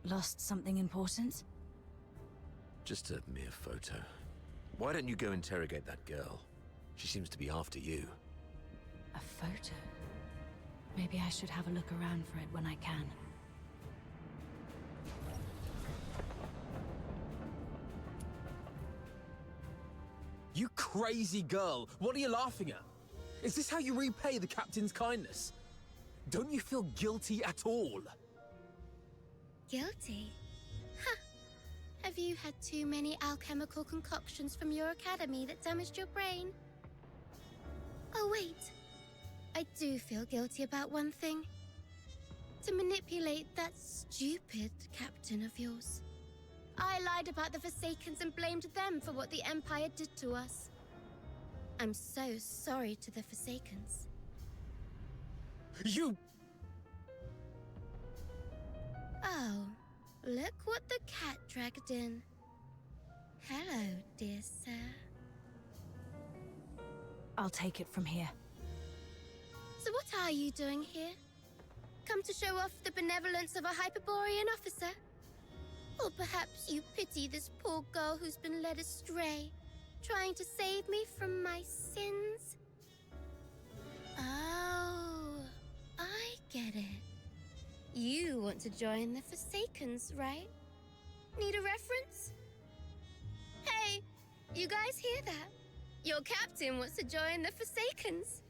Lost something important?
Just a mere photo. Why don't you go interrogate that girl? She seems to be after you.
A photo? Maybe I should have a look around for it when I can.
You crazy girl! What are you laughing at? Is this how you repay the captain's kindness? Don't you feel guilty at all?
Guilty? Huh. Have you had too many alchemical concoctions from your academy that damaged your brain? Oh wait, I do feel guilty about one thing. To manipulate that stupid captain of yours. I lied about the Forsakens and blamed them for what the Empire did to us. I'm so sorry to the Forsakens.
You...
Oh, look what the cat dragged in. Hello, dear sir.
I'll take it from here.
So what are you doing here? Come to show off the benevolence of a Hyperborean officer? Or perhaps you pity this poor girl who's been led astray, trying to save me from my sins? Oh, I get it. You want to join the Forsakens, right? Need a reference? Hey, you guys hear that? Your captain wants to join the Forsakens.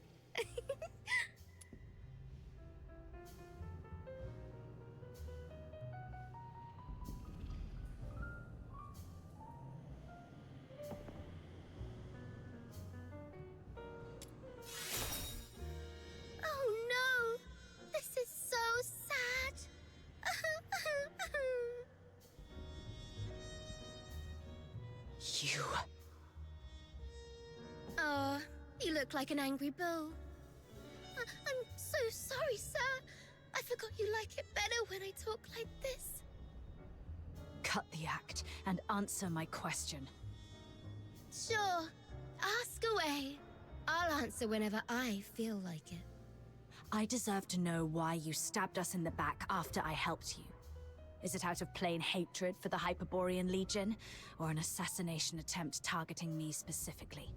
Oh no! This is so sad!
You...
Oh, you look like an angry bull. I'm so sorry, sir. I forgot you like it better when I talk like this.
Cut the act and answer my question.
Sure, ask away. I'll answer whenever I feel like it.
I deserve to know why you stabbed us in the back after I helped you. Is it out of plain hatred for the Hyperborean Legion, or an assassination attempt targeting me specifically?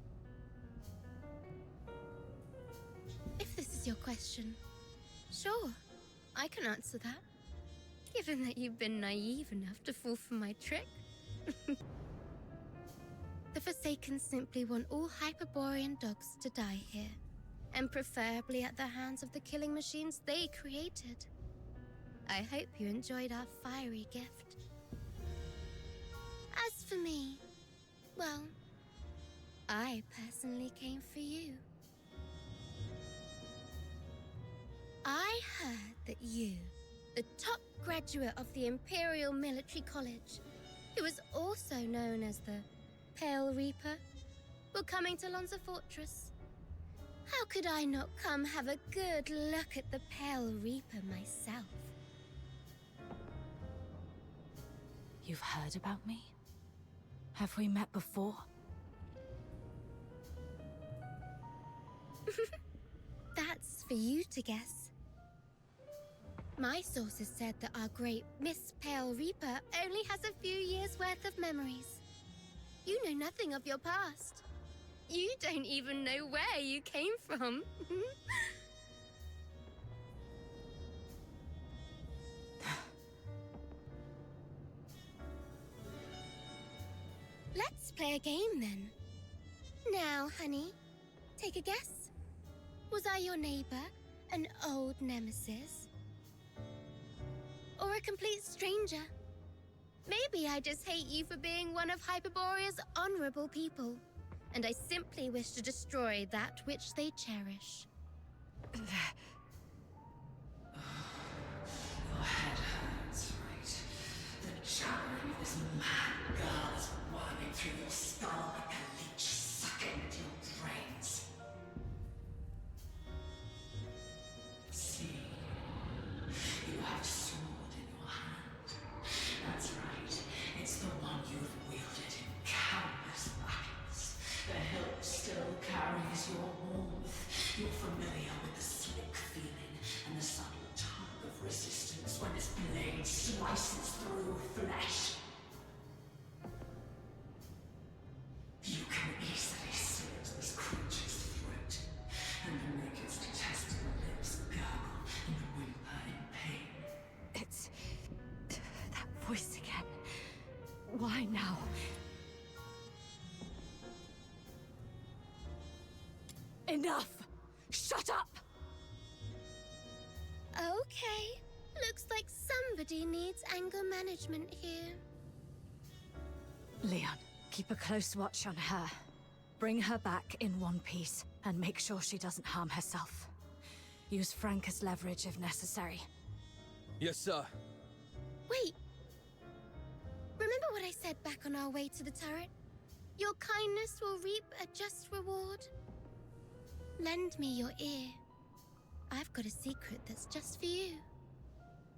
If this is your question, sure, I can answer that. Given that you've been naive enough to fall for my trick. The Forsaken simply want all Hyperborean dogs to die here, and preferably at the hands of the killing machines they created. I hope you enjoyed our fiery gift. As for me, well, I personally came for you. I heard that you, the top graduate of the Imperial Military College, who is also known as the Pale Reaper, were coming to Lonza Fortress. How could I not come have a good look at the Pale Reaper myself?
You've heard about me? Have we met before?
That's for you to guess. My sources said that our great Miss Pale Reaper only has a few years' worth of memories. You know nothing of your past. You don't even know where you came from. Let's play a game then. Now, honey, take a guess. Was I your neighbor, an old nemesis? Or a complete stranger? Maybe I just hate you for being one of Hyperborea's honorable people, and I simply wish to destroy that which they cherish.
Your head hurts, right? The jabbering of this mad girl is worming through your skull like a leech sucking at your brains. See, you have a sword in your hand. That's right, it's the one you've wielded in countless You're familiar with the slick feeling and the subtle tug of resistance when its blade slices through flesh. You can easily slit this creature's throat, and make its detestable lips gurgle and whimper in pain.
It's that voice again. Why now? Enough! Shut up!
Okay. Looks like somebody needs anger management here.
Leon, keep a close watch on her. Bring her back in one piece, and make sure she doesn't harm herself. Use Frank as leverage if necessary.
Yes, sir.
Wait. Remember what I said back on our way to the turret? Your kindness will reap a just reward. Lend me your ear. I've got a secret that's just for you.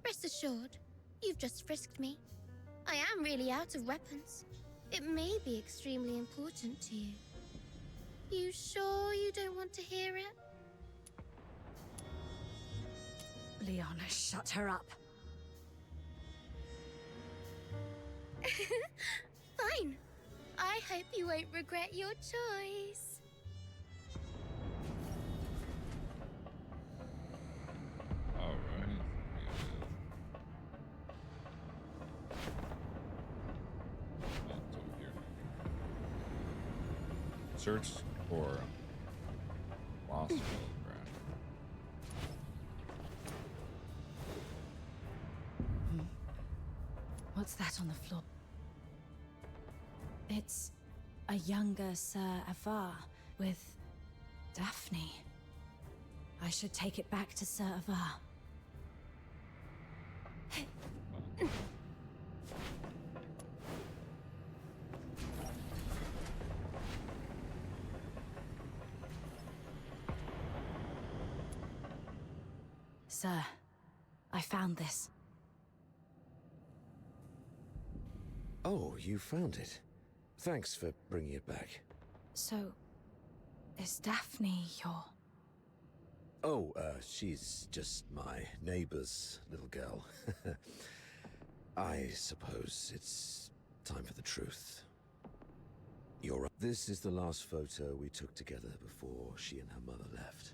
Rest assured, you've just frisked me. I am really out of weapons. It may be extremely important to you. You sure you don't want to hear it?
Leon, shut her up.
Fine. I hope you won't regret your choice.
Search for lost photograph.
What's that on the floor? It's a younger Sir Avar with Daphne. I should take it back to Sir Avar. Sir, I found this.
Oh, you found it. Thanks for bringing it back.
So, is Daphne your...
Oh, she's just my neighbor's little girl. I suppose it's time for the truth. You're right. This is the last photo we took together before she and her mother left.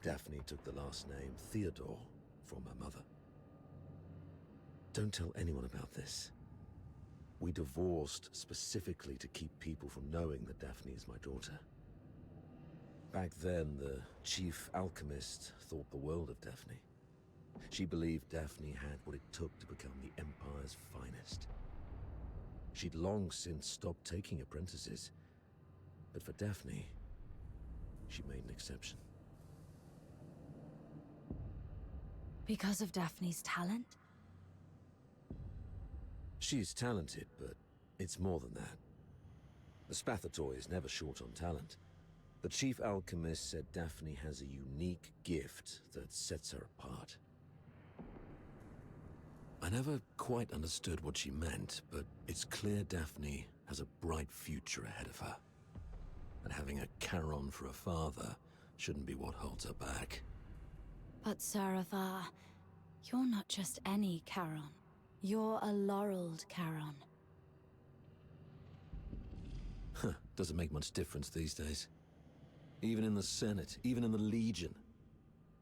Daphne took the last name Theodore from her mother. Don't tell anyone about this. We divorced specifically to keep people from knowing that Daphne is my daughter. Back then, the chief alchemist thought the world of Daphne. She believed Daphne had what it took to become the Empire's finest. She'd long since stopped taking apprentices. But for Daphne, she made an exception.
Because of Daphne's talent?
She's talented, but it's more than that. The Spathatoy is never short on talent. The chief alchemist said Daphne has a unique gift that sets her apart. I never quite understood what she meant, but it's clear Daphne has a bright future ahead of her. And having a Charon for a father shouldn't be what holds her back.
But Sir Avar, you're not just any Charon. You're a laureled Charon.
Huh, doesn't make much difference these days. Even in the Senate, even in the Legion,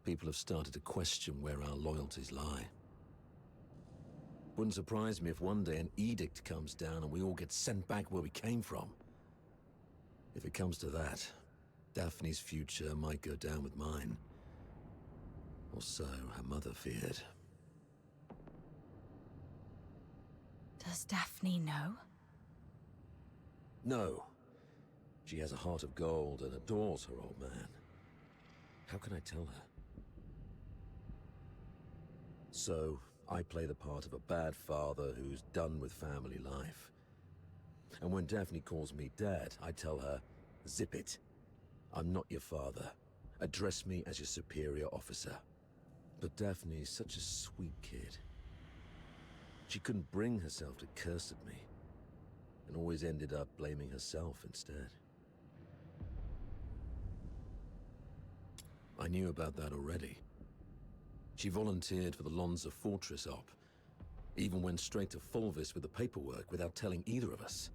people have started to question where our loyalties lie. Wouldn't surprise me if one day an edict comes down and we all get sent back where we came from. If it comes to that, Daphne's future might go down with mine. Or so her mother feared.
Does Daphne know?
No. She has a heart of gold and adores her old man. How can I tell her? So, I play the part of a bad father who's done with family life. And when Daphne calls me dad, I tell her, zip it. I'm not your father. Address me as your superior officer. But Daphne's such a sweet kid. She couldn't bring herself to curse at me, and always ended up blaming herself instead. I knew about that already. She volunteered for the Lonza Fortress op, even went straight to Fulvis with the paperwork without telling either of us.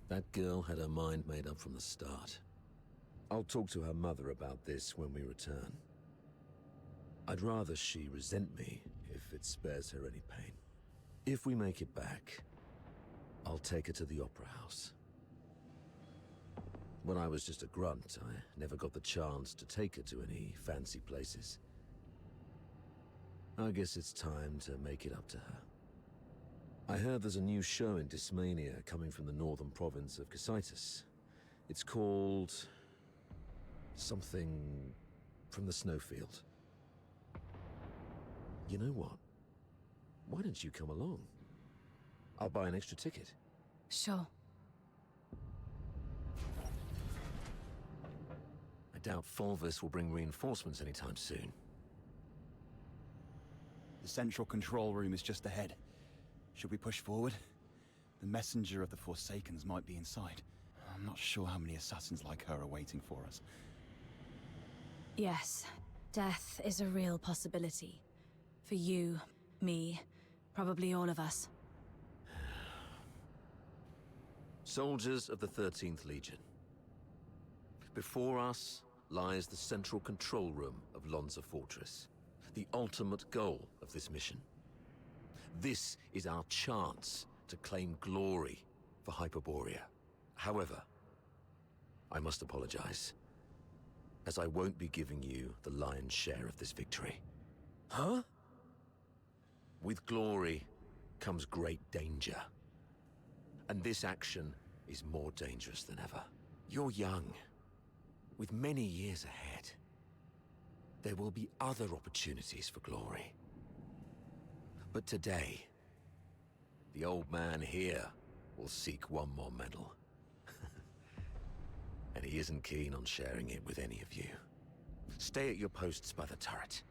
That girl had her mind made up from the start. I'll talk to her mother about this when we return. I'd rather she resent me if it spares her any pain. If we make it back, I'll take her to the Opera House. When I was just a grunt, I never got the chance to take her to any fancy places. I guess it's time to make it up to her. I heard there's a new show in Dysmania coming from the northern province of Cocytus. It's called... something from the snowfield. You know what? Why don't you come along? I'll buy an extra ticket.
Sure.
I doubt Fulvis will bring reinforcements anytime soon.
The central control room is just ahead. Should we push forward? The messenger of the Forsakens might be inside. I'm not sure how many assassins like her are waiting for us.
Yes, death is a real possibility. For you, me, probably all of us.
Soldiers of the 13th Legion. Before us lies the central control room of Lonza Fortress, the ultimate goal of this mission. This is our chance to claim glory for Hyperborea. However, I must apologize, as I won't be giving you the lion's share of this victory.
Huh?
With glory comes great danger. And this action is more dangerous than ever. You're young, with many years ahead. There will be other opportunities for glory. But today, the old man here will seek one more medal. And he isn't keen on sharing it with any of you. Stay at your posts by the turret.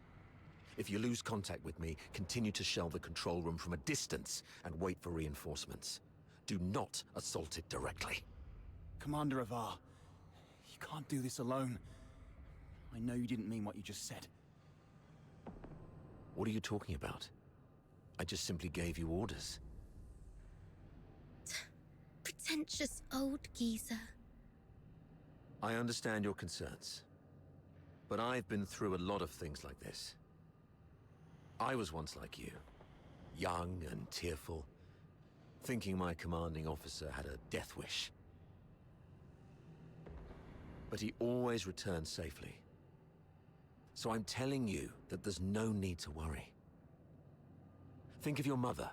If you lose contact with me, continue to shell the control room from a distance and wait for reinforcements. Do not assault it directly.
Commander Avar, you can't do this alone. I know you didn't mean what you just said.
What are you talking about? I just simply gave you orders.
Pretentious old geezer.
I understand your concerns, but I've been through a lot of things like this. I was once like you, young and tearful, thinking my commanding officer had a death wish. But he always returned safely. So I'm telling you that there's no need to worry. Think of your mother,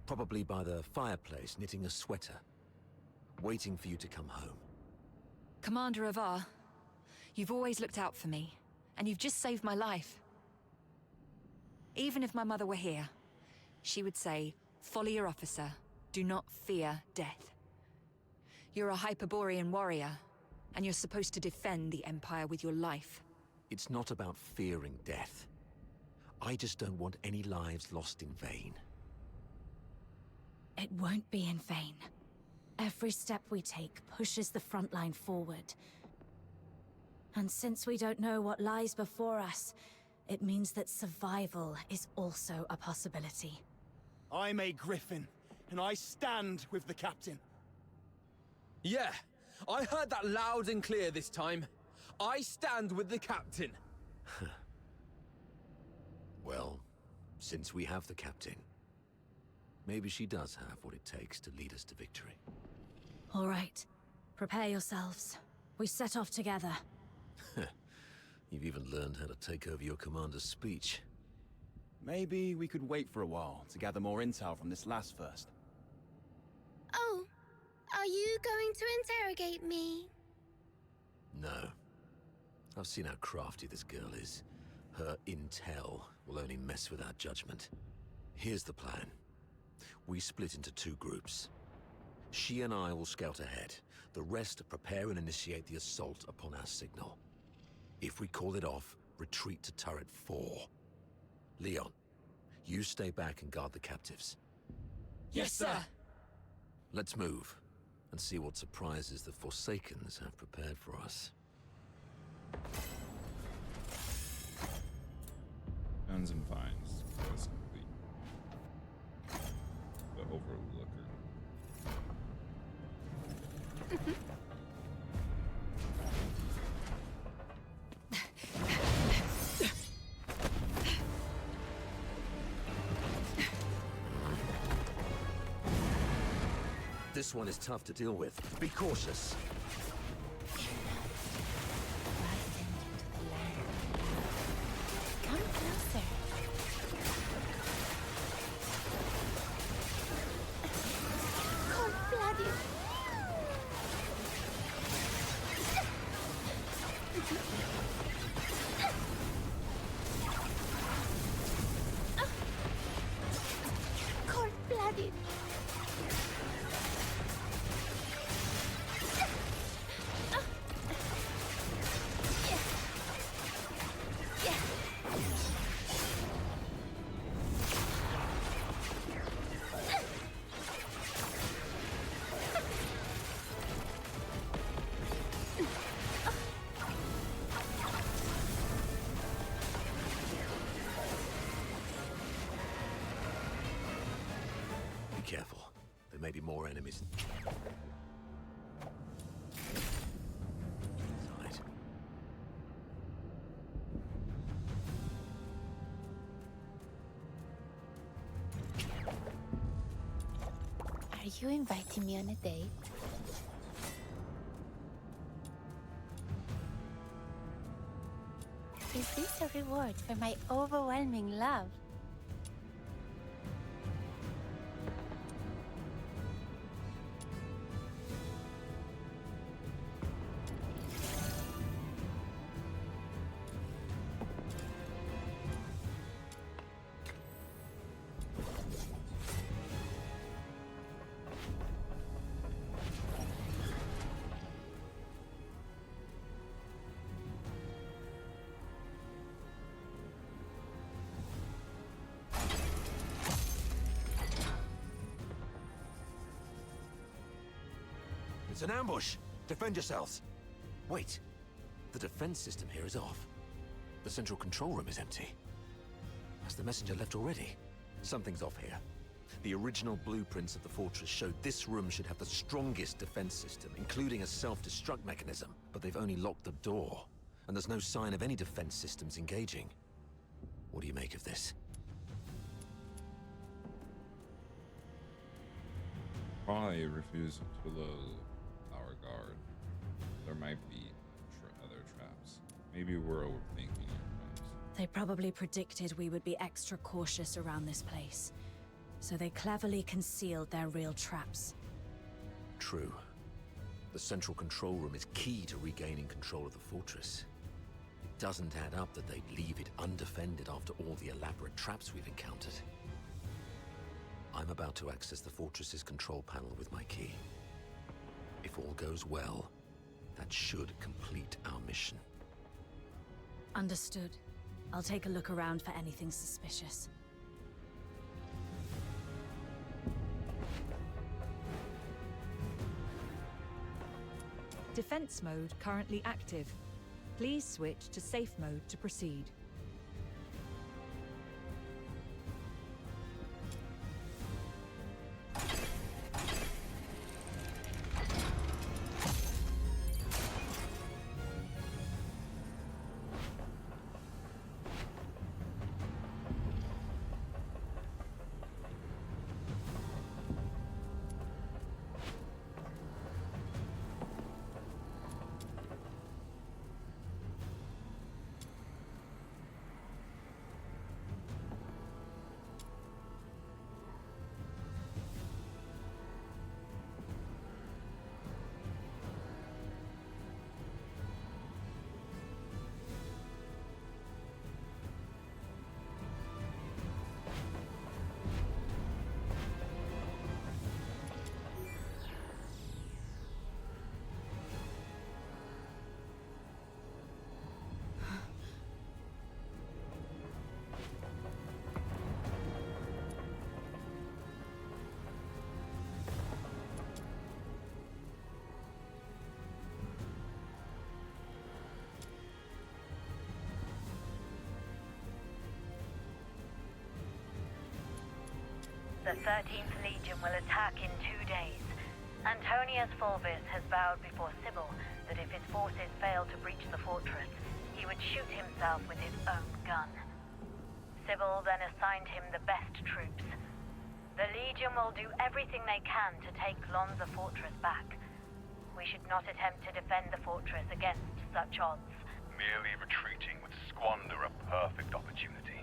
probably by the fireplace knitting a sweater, waiting for you to come home.
Commander Avar, you've always looked out for me, and you've just saved my life. Even if my mother were here, she would say, "Follow your officer. Do not fear death." You're a Hyperborean warrior, and you're supposed to defend the Empire with your life.
It's not about fearing death. I just don't want any lives lost in vain.
It won't be in vain. Every step we take pushes the front line forward. And since we don't know what lies before us, it means that survival is also a possibility.
I'm a Griffin, and I stand with the captain.
Yeah, I heard that loud and clear this time. I stand with the captain.
Well, since we have the captain, maybe she does have what it takes to lead us to victory.
All right, prepare yourselves. We set off together.
You've even learned how to take over your commander's speech.
Maybe we could wait for a while to gather more intel from this last first.
Oh, are you going to interrogate me?
No. I've seen how crafty this girl is. Her intel will only mess with our judgment. Here's the plan. We split into two groups. She and I will scout ahead. The rest prepare and initiate the assault upon our signal. If we call it off, retreat to turret 4. Leon, you stay back and guard the captives.
Yes, sir!
Let's move, and see what surprises the Forsakens have prepared for us.
Guns and Vines quest complete. The Overlooker.
This one is tough to deal with. Be cautious.
Come closer. Cold-blooded. Cold-blooded.
Be careful. There may be more enemies. Inside.
Are you inviting me on a date? Is this a reward for my overwhelming love?
It's an ambush! Defend yourselves! Wait. The defense system here is off. The central control room is empty. Has the messenger left already? Something's off here. The original blueprints of the fortress showed this room should have the strongest defense system, including a self-destruct mechanism. But they've only locked the door, and there's no sign of any defense systems engaging. What do you make of this?
Probably refuse to load our guard. There might be other traps. Maybe we're overthinking it.
They probably predicted we would be extra cautious around this place, so they cleverly concealed their real traps.
True. The central control room is key to regaining control of the fortress. It doesn't add up that they'd leave it undefended after all the elaborate traps we've encountered. I'm about to access the fortress's control panel with my key. If all goes well, that should complete our mission.
Understood. I'll take a look around for anything suspicious.
Defense mode currently active. Please switch to safe mode to proceed.
The 13th Legion will attack in 2 days. Antonius Fulvis has vowed before Sybil that if his forces fail to breach the fortress, he would shoot himself with his own gun. Sybil then assigned him the best troops. The Legion will do everything they can to take Lonza Fortress back. We should not attempt to defend the fortress against such odds.
Merely retreating would squander a perfect opportunity.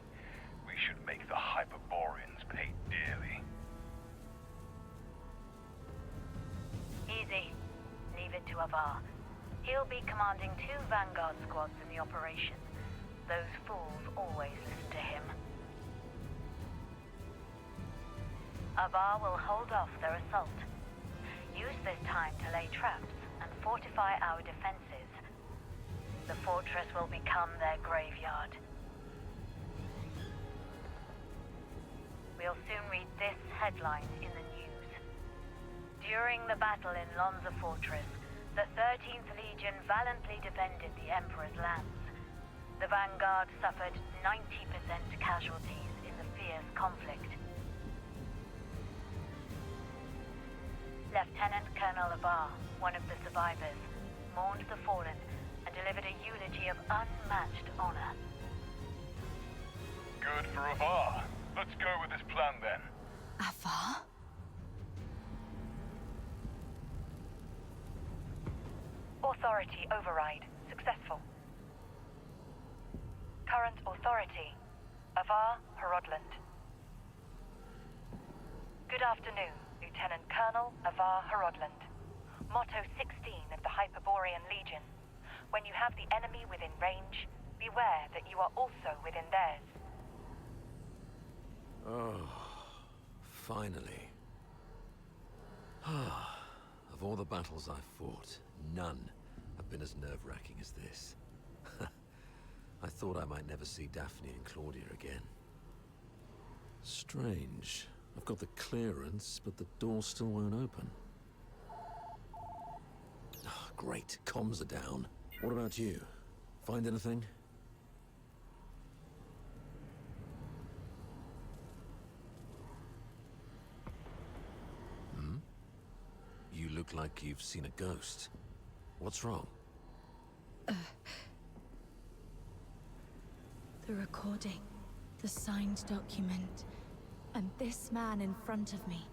We should make the Hyperboreans pay dearly.
Easy. Leave it to Avar. He'll be commanding 2 Vanguard squads in the operation. Those fools always listen to him. Avar will hold off their assault. Use this time to lay traps and fortify our defenses. The fortress will become their graveyard. We'll soon read this headline in the news. During the battle in Lonza Fortress, the 13th Legion valiantly defended the Emperor's lands. The Vanguard suffered 90% casualties in the fierce conflict. Lieutenant Colonel Avar, one of the survivors, mourned the fallen and delivered a eulogy of unmatched honor.
Good for Avar. Let's go with this plan then.
Avar?
Authority override successful. Current authority, Avar Horodland. Good afternoon, Lieutenant Colonel Avar Horodland. Motto 16 of the Hyperborean Legion. When you have the enemy within range, beware that you are also within theirs.
Oh, finally. Of all the battles I've fought, none have been as nerve-wracking as this. I thought I might never see Daphne and Claudia again. Strange. I've got the clearance, but the door still won't open. Great, comms are down. What about you? Find anything? You look like you've seen a ghost. What's wrong?
The recording, the signed document, and this man in front of me.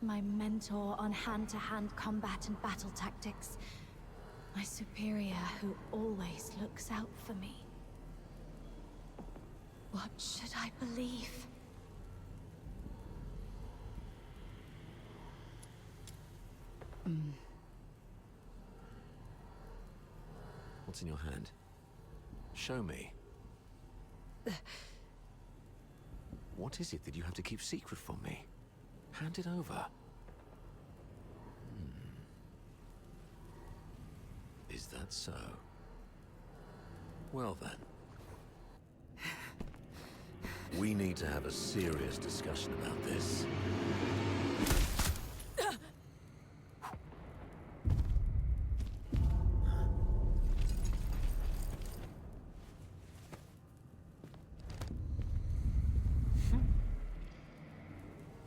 My mentor on hand-to-hand combat and battle tactics. My superior who always looks out for me. What should I believe?
What's in your hand? Show me. What is it that you have to keep secret from me? Hand it over. Is that so? Well then. We need to have a serious discussion about this.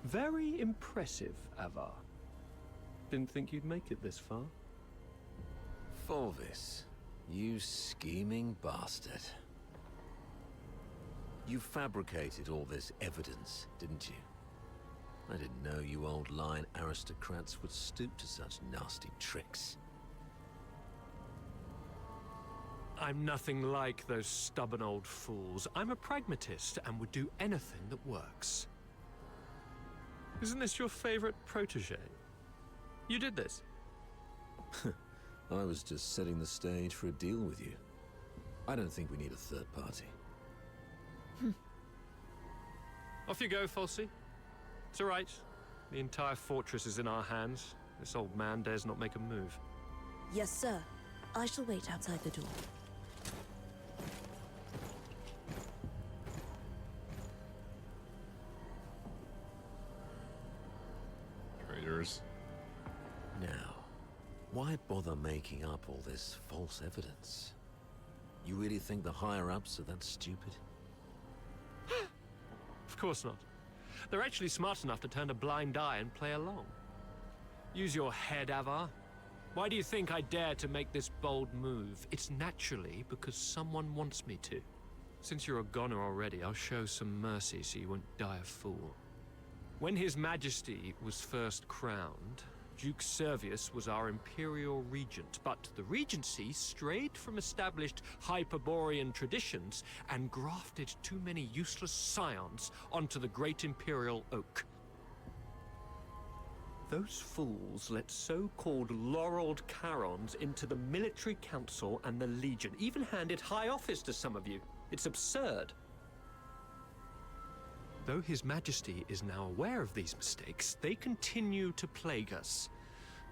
Very impressive, Avar. Didn't think you'd make it this far.
Fulvis, you scheming bastard. You fabricated all this evidence, didn't you? I didn't know you old line aristocrats would stoop to such nasty tricks.
I'm nothing like those stubborn old fools. I'm a pragmatist and would do anything that works. Isn't this your favorite protege? You did this.
I was just setting the stage for a deal with you. I don't think we need a third party.
Off you go, Falsey. It's all right. The entire fortress is in our hands. This old man dares not make a move.
Yes, sir. I shall wait outside the door.
Traitors.
Now, why bother making up all this false evidence? You really think the higher-ups are that stupid?
Of course not. They're actually smart enough to turn a blind eye and play along. Use your head, Avar. Why do you think I dare to make this bold move? It's naturally because someone wants me to. Since you're a goner already, I'll show some mercy so you won't die a fool. When His Majesty was first crowned, Duke Servius was our imperial regent, but the regency strayed from established Hyperborean traditions and grafted too many useless scions onto the great imperial oak. Those fools let so-called laureled Charons into the military council and the Legion, even handed high office to some of you. It's absurd. Though His Majesty is now aware of these mistakes, they continue to plague us.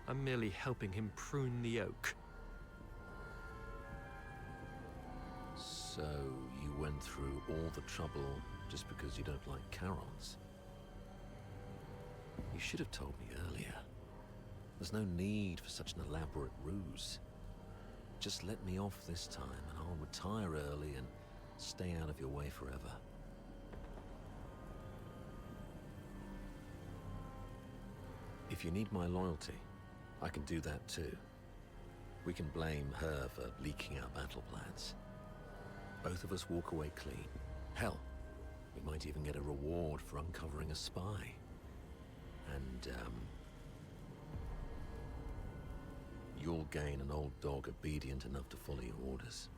I'm merely helping him prune the oak.
So, you went through all the trouble just because you don't like Charons? You should have told me earlier. There's no need for such an elaborate ruse. Just let me off this time and I'll retire early and stay out of your way forever. If you need my loyalty, I can do that too. We can blame her for leaking our battle plans. Both of us walk away clean. Hell, we might even get a reward for uncovering a spy. And, you'll gain an old dog obedient enough to follow your orders.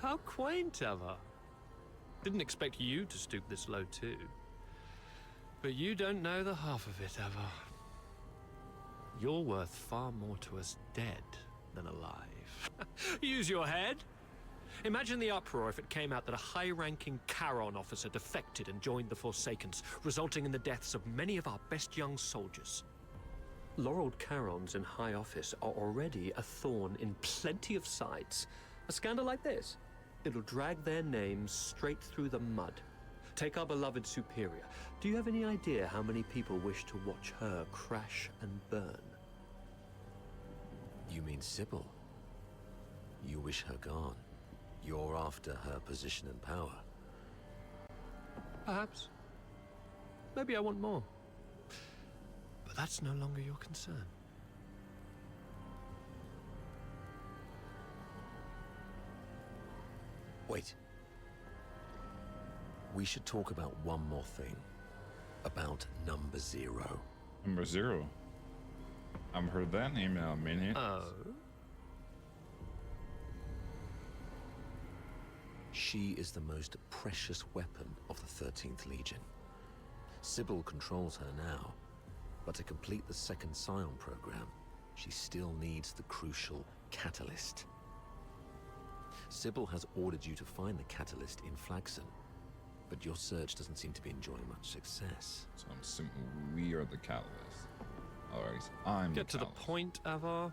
How quaint, Ava. Didn't expect you to stoop this low too. But you don't know the half of it, Ava. You're worth far more to us dead than alive. Use your head. Imagine the uproar if it came out that a high-ranking Charon officer defected and joined the Forsakens, resulting in the deaths of many of our best young soldiers. Laureled Charons in high office are already a thorn in plenty of sides. A scandal like this, it'll drag their names straight through the mud. Take our beloved Superior. Do you have any idea how many people wish to watch her crash and burn?
You mean Sybil? You wish her gone? You're after her position and power?
Perhaps. Maybe I want more. But that's no longer your concern.
Wait. We should talk about one more thing. About number 0.
Number 0? I haven't heard that name in a minute.
Oh?
She is the most precious weapon of the 13th Legion. Sybil controls her now, but to complete the second Scion program, she still needs the crucial catalyst. Sybil has ordered you to find the catalyst in Flagson, but your search doesn't seem to be enjoying much success.
So I'm assuming we are the catalyst. Alright, I'm
Get to the point, Avar.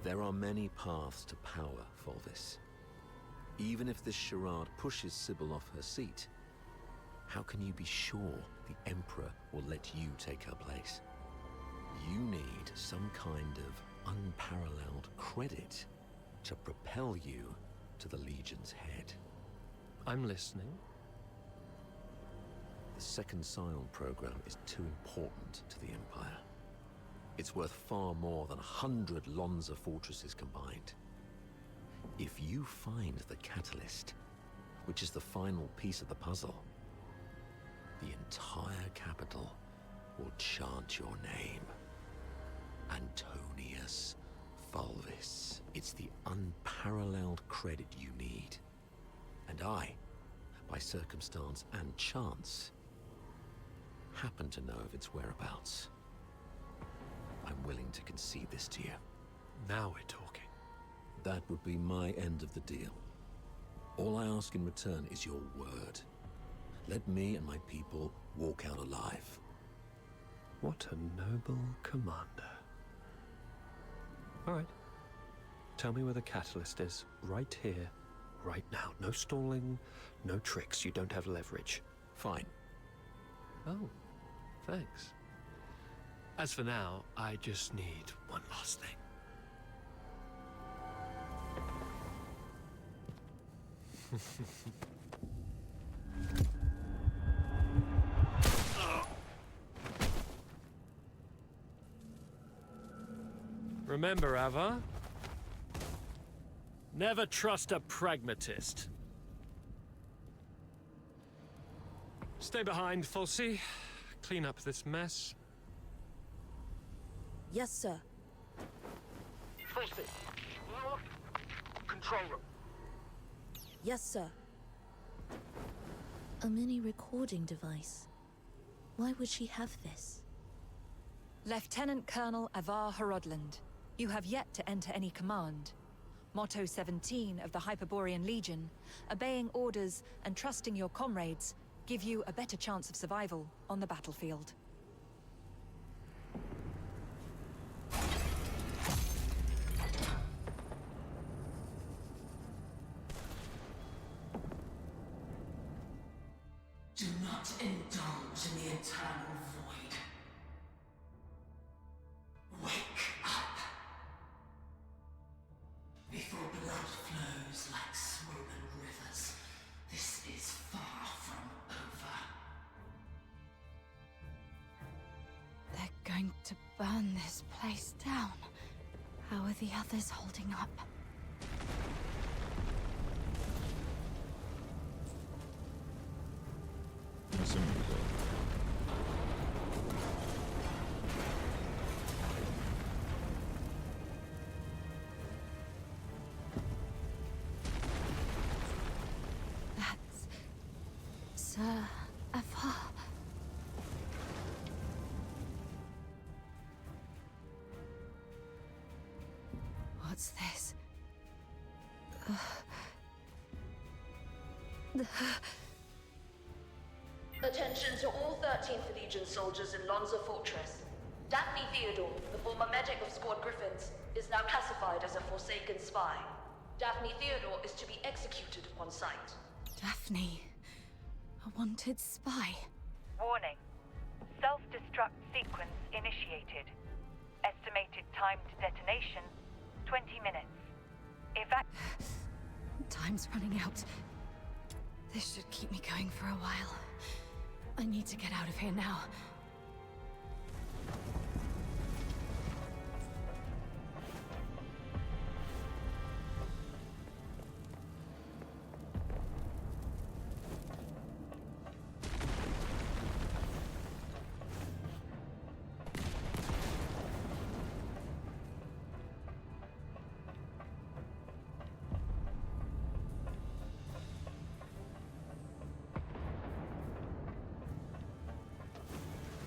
There are many paths to power, Fulvis. Even if this charade pushes Sybil off her seat, how can you be sure the Emperor will let you take her place? You need some kind of unparalleled credit to propel you to the Legion's head.
I'm listening.
The second Scion program is too important to the Empire. It's worth far more than 100 Lonza fortresses combined. If you find the catalyst, which is the final piece of the puzzle, the entire capital will chant your name. Antonius Fulvis. It's the unparalleled credit you need. And I, by circumstance and chance, happen to know of its whereabouts. I'm willing to concede this to you.
Now we're talking.
That would be my end of the deal. All I ask in return is your word. Let me and my people walk out alive.
What a noble commander. All right. Tell me where the catalyst is. Right here, right now. No stalling, no tricks. You don't have leverage.
Fine.
Oh, thanks. As for now, I just need one last thing. Remember, Ava? Never trust a pragmatist. Stay behind, Falsey. Clean up this mess.
Yes, sir.
Falsey, control room.
Yes, sir.
A mini recording device. Why would she have this?
Lieutenant Colonel Avar Horodland, you have yet to enter any command. Motto 17 of the Hyperborean Legion, obeying orders and trusting your comrades give you a better chance of survival on the battlefield.
Do not indulge in the eternal void. Wake up. Before blood flows like swollen rivers, this is far from over.
They're going to burn this place down. How are the others holding up?
I'm assuming so.
That's Sir Avar. What's this?
Attention to all 13th Legion soldiers in Lonza Fortress. Daphne Theodore, the former medic of Squad Griffins, is now classified as a Forsaken spy. Daphne Theodore is to be executed on sight.
Daphne, a wanted spy.
Warning. Self-destruct sequence initiated. Estimated time to detonation, 20 minutes.
Time's running out. This should keep me going for a while. I need to get out of here now.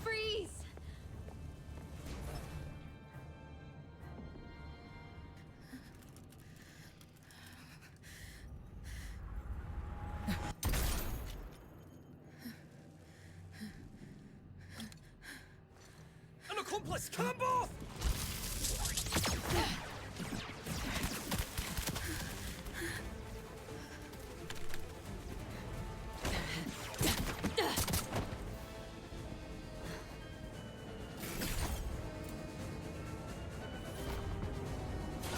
Freeze!
An accomplice! Come both!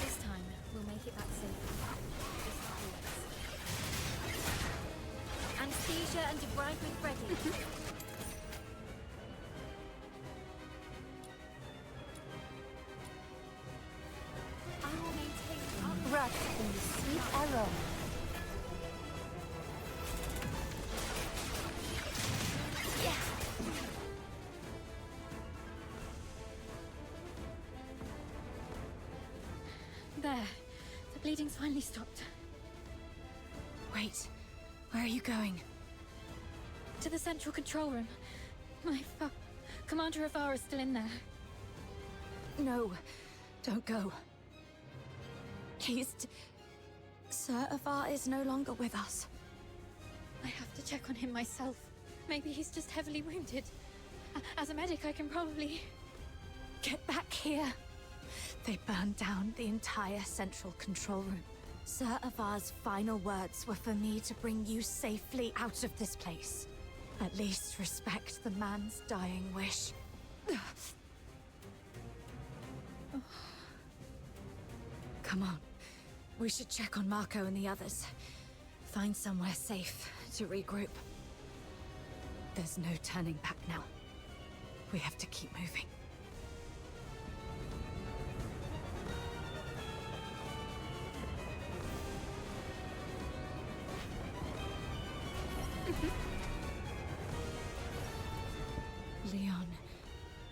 This time, we'll make it back safely.
Anesthesia and debrightment ready. I will maintain
Rush in the sweet arrow. There. The bleeding's finally stopped. Wait. Where are you going?
to the central control room. Commander Avar is still in there.
No. Don't go. Sir Avar is no longer with us.
I have to check on him myself. Maybe he's just heavily wounded. As a medic, I can probably...
Get back here. They burned down the entire central control room. Sir Avar's final words were for me to bring you safely out of this place. At least respect the man's dying wish. Come on. We should check on Marco and the others. Find somewhere safe to regroup. There's no turning back now. We have to keep moving.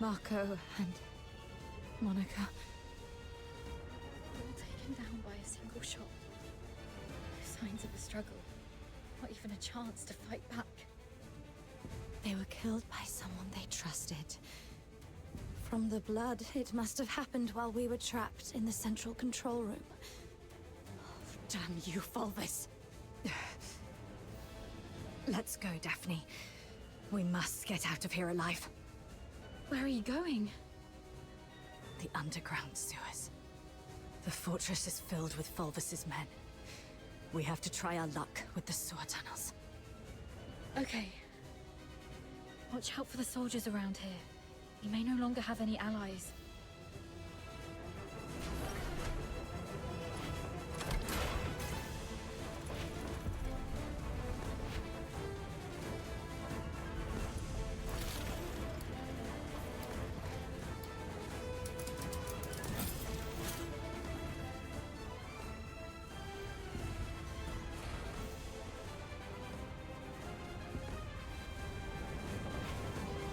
Marco and Monica. All taken down by a single shot. No signs of a struggle. Not even a chance to fight back.
They were killed by someone they trusted. From the blood, it must have happened while we were trapped in the central control room. Oh, damn you, Fulvis. Let's go, Daphne. We must get out of here alive.
Where are you going?
The underground sewers. The fortress is filled with Fulvis's men. We have to try our luck with the sewer tunnels.
Okay. Watch out for the soldiers around here. We may no longer have any allies.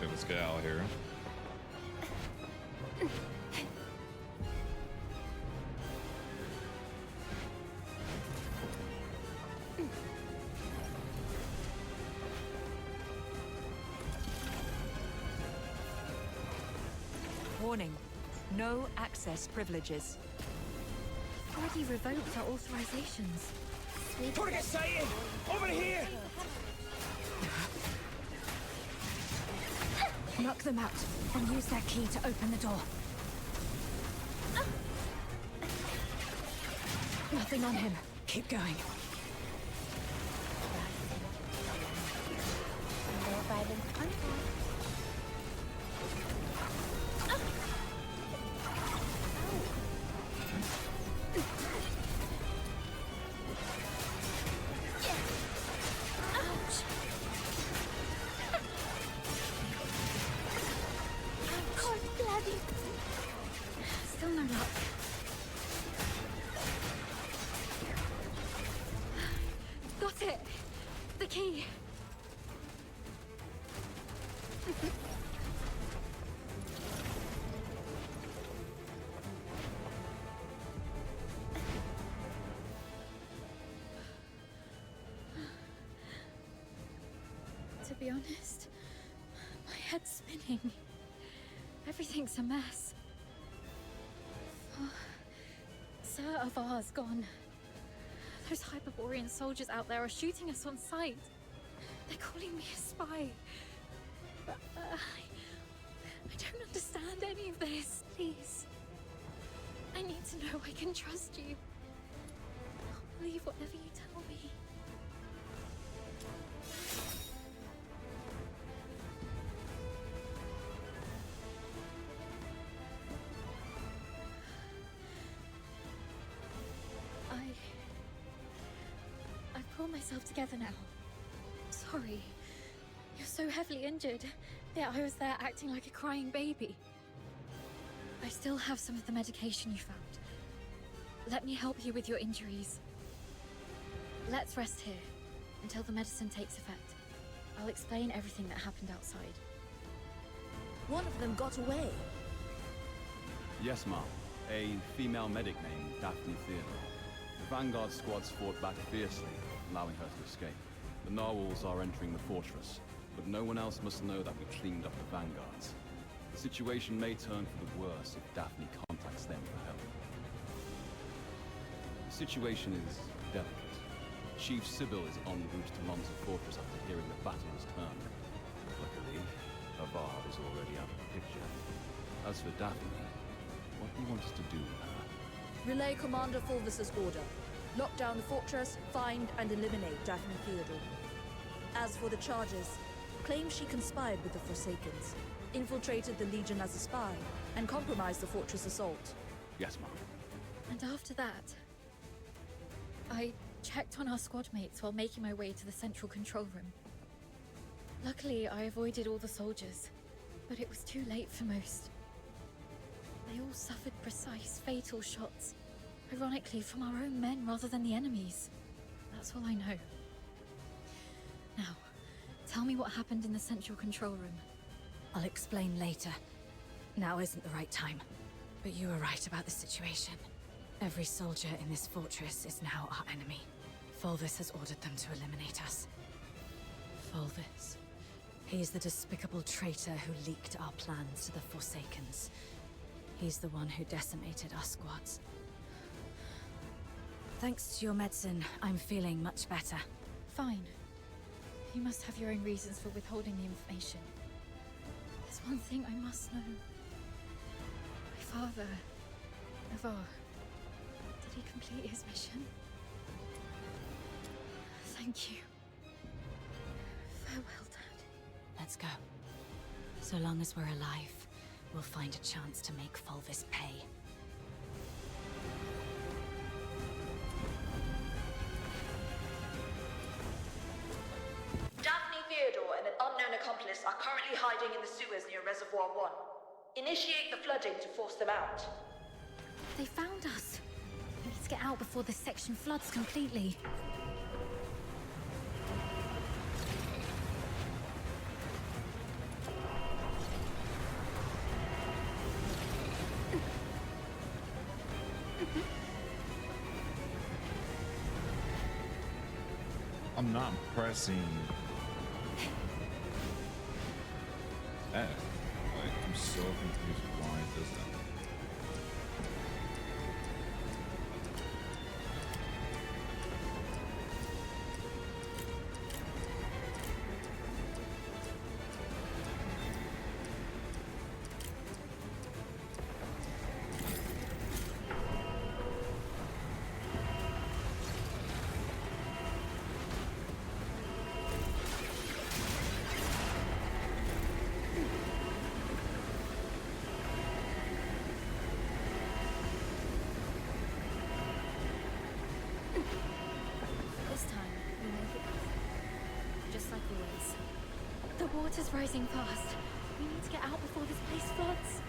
Okay, let's get out of here.
Warning. No access privileges.
Already revoked our authorizations.
What are you saying? Over here!
Knock them out and use their key to open the door. Nothing on him. Keep going.
Still no luck. Got it! The key! To be honest, my head's spinning. Everything's a mess. Oh, Sir Avar's gone. Those Hyperborean soldiers out there are shooting us on sight. They're calling me a spy. But, I don't understand any of this. Please. I need to know I can trust you. I'll believe whatever you tell me. I've pulled myself together now. Sorry. You're so heavily injured. Yet I was there acting like a crying baby. I still have some of the medication you found. Let me help you with your injuries. Let's rest here until the medicine takes effect. I'll explain everything that happened outside.
One of them got away.
Yes, ma'am. A female medic named Daphne Theodore. The Vanguard squads fought back fiercely, allowing her to escape. The narwhals are entering the fortress, but no one else must know that we cleaned up the Vanguards. The situation may turn for the worse if Daphne contacts them for help. The situation is delicate. Chief Sybil is en route to Lonza Fortress after hearing the battle has turned. Luckily, Avar is already out of the picture. As for Daphne, what do you want us to do with her?
Relay Commander Fulvis's order. Lock down the fortress, find and eliminate Daphne Theodore. As for the charges, claim she conspired with the Forsakens, infiltrated the Legion as a spy, and compromised the fortress assault.
Yes, ma'am.
And after that, I checked on our squad mates while making my way to the central control room. Luckily, I avoided all the soldiers, but it was too late for most. They all suffered precise, fatal shots. Ironically, from our own men rather than the enemy's. That's all I know. Now, tell me what happened in the central control room.
I'll explain later.
Now isn't the right time. But you were right about the situation. Every soldier in this fortress is now our enemy. Fulvis has ordered them to eliminate us. Fulvis. He's the despicable traitor who leaked our plans to the Forsakens. He's the one who decimated our squads. Thanks to your medicine, I'm feeling much better.
Fine. You must have your own reasons for withholding the information. There's one thing I must know. My father, Navarre, did he complete his mission? Thank you. Farewell, Dad.
Let's go. So long as we're alive, we'll find a chance to make Fulvis pay.
Daphne Theodore and an unknown accomplice are currently hiding in the sewers near Reservoir 1. Initiate the flooding to force them out.
They found us. We need to get out before this section floods completely.
I'm not pressing F. Like, I'm so confused why it does that.
The water's rising fast. We need to get out before this place floods.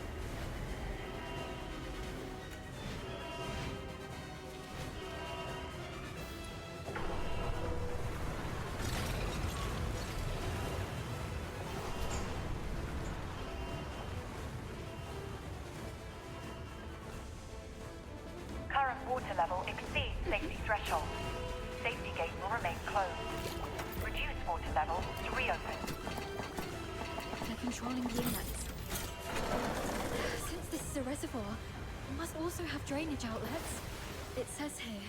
Current water level exceeds safety threshold. Safety gate will remain closed. Reduce water level to reopen.
They're controlling the inlets. Since this is a reservoir, we must also have drainage outlets. It says here,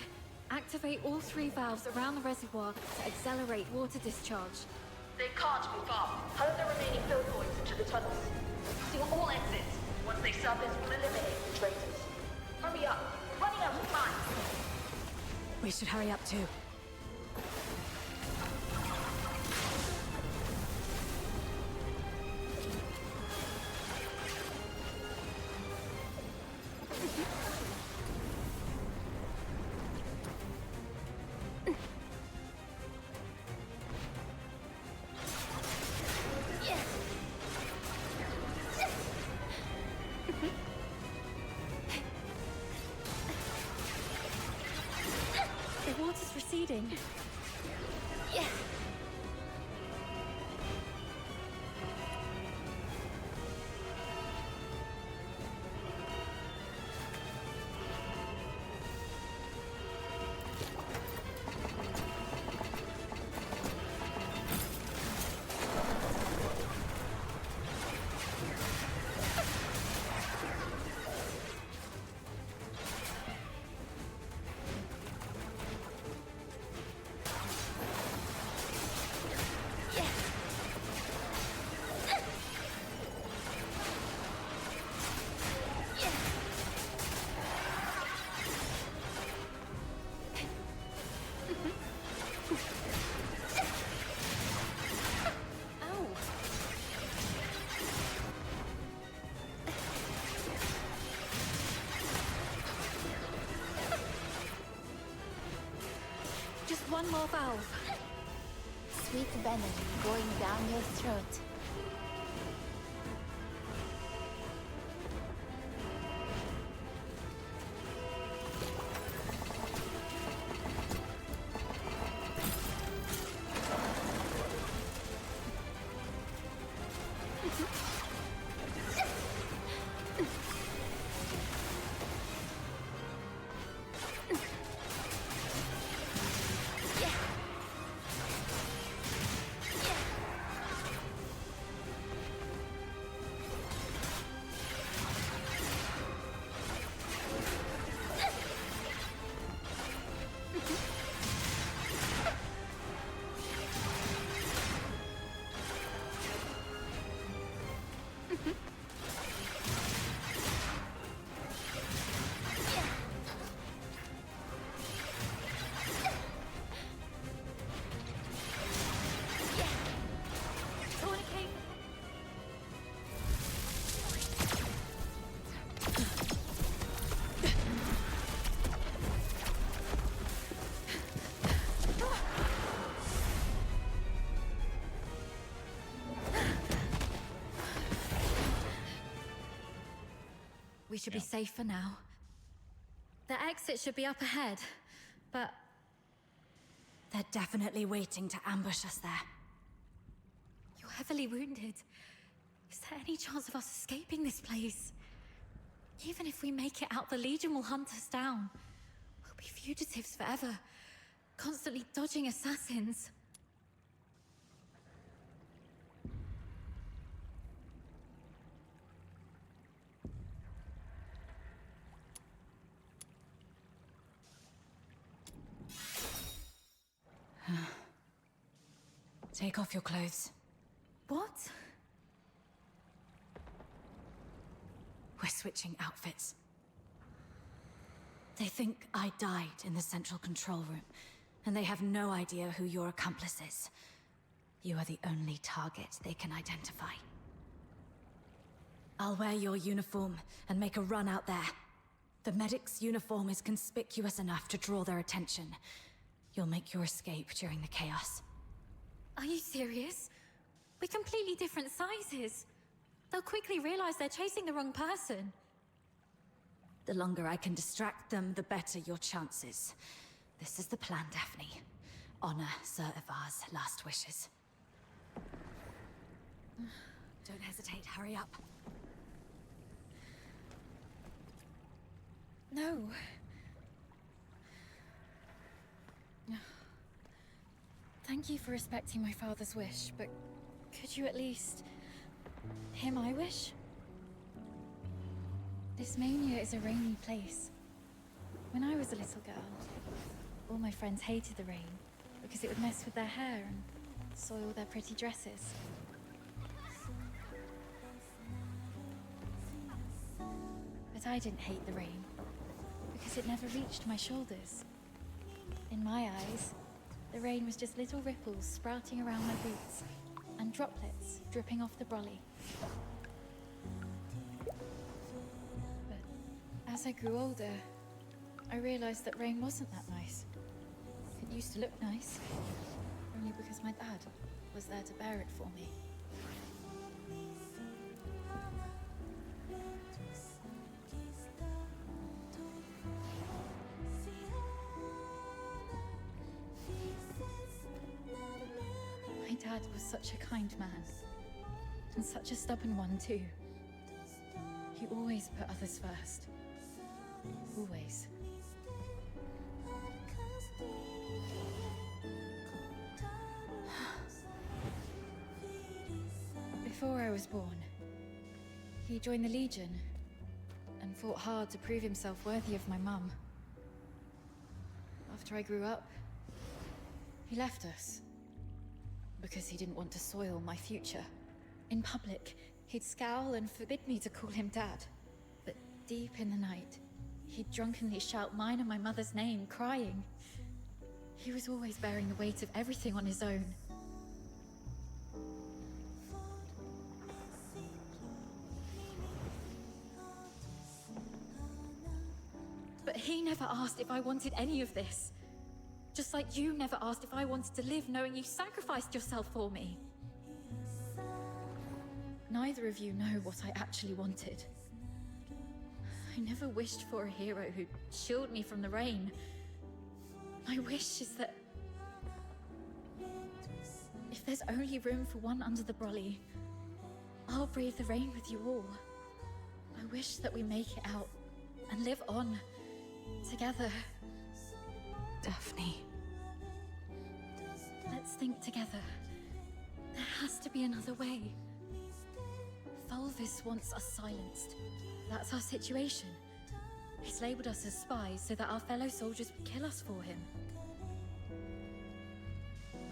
activate all 3 valves around the reservoir to accelerate water discharge.
They can't be far. Hurl the remaining filthoids into the tunnels. Seal all exits. Once they surface, we'll eliminate the traitors. Hurry up. We're running out of time.
We should hurry up too.
The water's receding. Yeah. Just one more valve.
Sweet venom going down your throat.
should be safe for now. The exit should be up ahead, but...
They're definitely waiting to ambush us there.
You're heavily wounded. Is there any chance of us escaping this place? Even if we make it out, the Legion will hunt us down. We'll be fugitives forever, constantly dodging assassins.
Take off your clothes.
What?
We're switching outfits. They think I died in the central control room, and they have no idea who your accomplice is. You are the only target they can identify. I'll wear your uniform and make a run out there. The medic's uniform is conspicuous enough to draw their attention. You'll make your escape during the chaos.
Are you serious? We're completely different sizes. They'll quickly realize they're chasing the wrong person.
The longer I can distract them, the better your chances. This is the plan, Daphne. Honor Sir Ivar's last wishes. Don't hesitate, hurry up.
No. Thank you for respecting my father's wish, but could you at least hear my wish? This mania is a rainy place. When I was a little girl, all my friends hated the rain because it would mess with their hair and soil their pretty dresses. But I didn't hate the rain because it never reached my shoulders. In my eyes, the rain was just little ripples sprouting around my boots and droplets dripping off the brolly. But as I grew older, I realized that rain wasn't that nice. It used to look nice, only because my dad was there to bear it for me. My dad was such a kind man, and such a stubborn one too. He always put others first. Always. Before I was born, he joined the Legion and fought hard to prove himself worthy of my mum. After I grew up, he left us because he didn't want to soil my future. In public, he'd scowl and forbid me to call him Dad. But deep in the night, he'd drunkenly shout mine and my mother's name, crying. He was always bearing the weight of everything on his own. But he never asked if I wanted any of this. Just like you never asked if I wanted to live knowing you sacrificed yourself for me. Neither of you know what I actually wanted. I never wished for a hero who'd shield me from the rain. My wish is that if there's only room for one under the brolly, I'll brave the rain with you all. I wish that we make it out and live on together.
Daphne.
Let's think together. There has to be another way. Fulvis wants us silenced. That's our situation. He's labeled us as spies so that our fellow soldiers would kill us for him.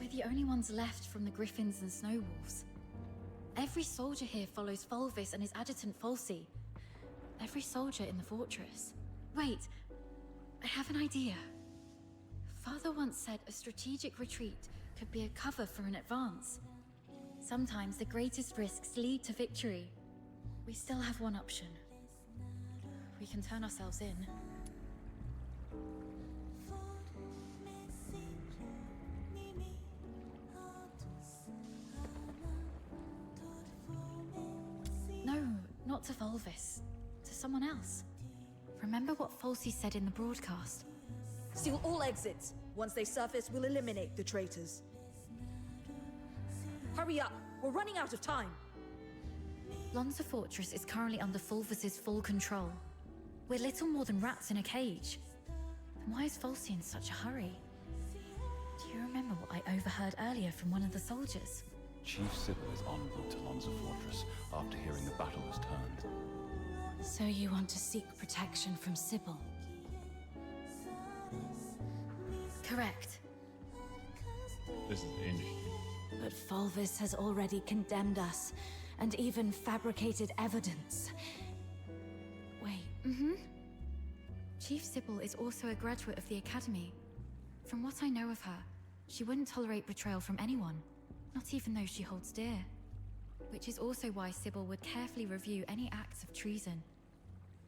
We're the only ones left from the Griffins and Snowwolves. Every soldier here follows Fulvis and his adjutant Falsey. Every soldier in the fortress. Wait, I have an idea. Father once said a strategic retreat could be a cover for an advance. Sometimes the greatest risks lead to victory. We still have one option. We can turn ourselves in. No, not to Fulvis. To someone else. Remember what Falsey said in the broadcast?
Seal all exits. Once they surface, we'll eliminate the traitors. Hurry up! We're running out of time!
Lonza Fortress is currently under Fulvis's full control. We're little more than rats in a cage. Then why is Falsey in such a hurry? Do you remember what I overheard earlier from one of the soldiers?
Chief Sybil is en route to Lonza Fortress after hearing the battle has turned.
So you want to seek protection from Sybil?
Correct.
This is interesting.
But Fulvis has already condemned us, and even fabricated evidence. Wait.
Chief Sybil is also a graduate of the Academy. From what I know of her, she wouldn't tolerate betrayal from anyone, not even those she holds dear. Which is also why Sybil would carefully review any acts of treason.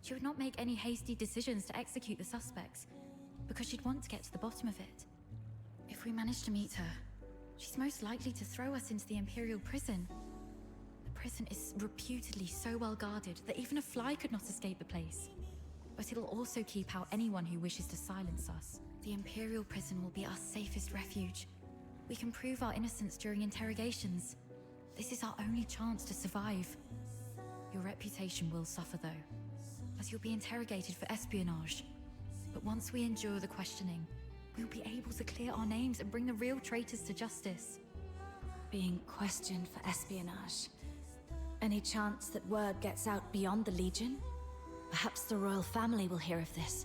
She would not make any hasty decisions to execute the suspects, because she'd want to get to the bottom of it. If we manage to meet her, she's most likely to throw us into the Imperial prison. The prison is reputedly so well guarded that even a fly could not escape the place. But it'll also keep out anyone who wishes to silence us. The Imperial prison will be our safest refuge. We can prove our innocence during interrogations. This is our only chance to survive. Your reputation will suffer though, as you'll be interrogated for espionage. But once we endure the questioning, we'll be able to clear our names and bring the real traitors to justice.
Being questioned for espionage. Any chance that word gets out beyond the Legion? Perhaps the royal family will hear of this.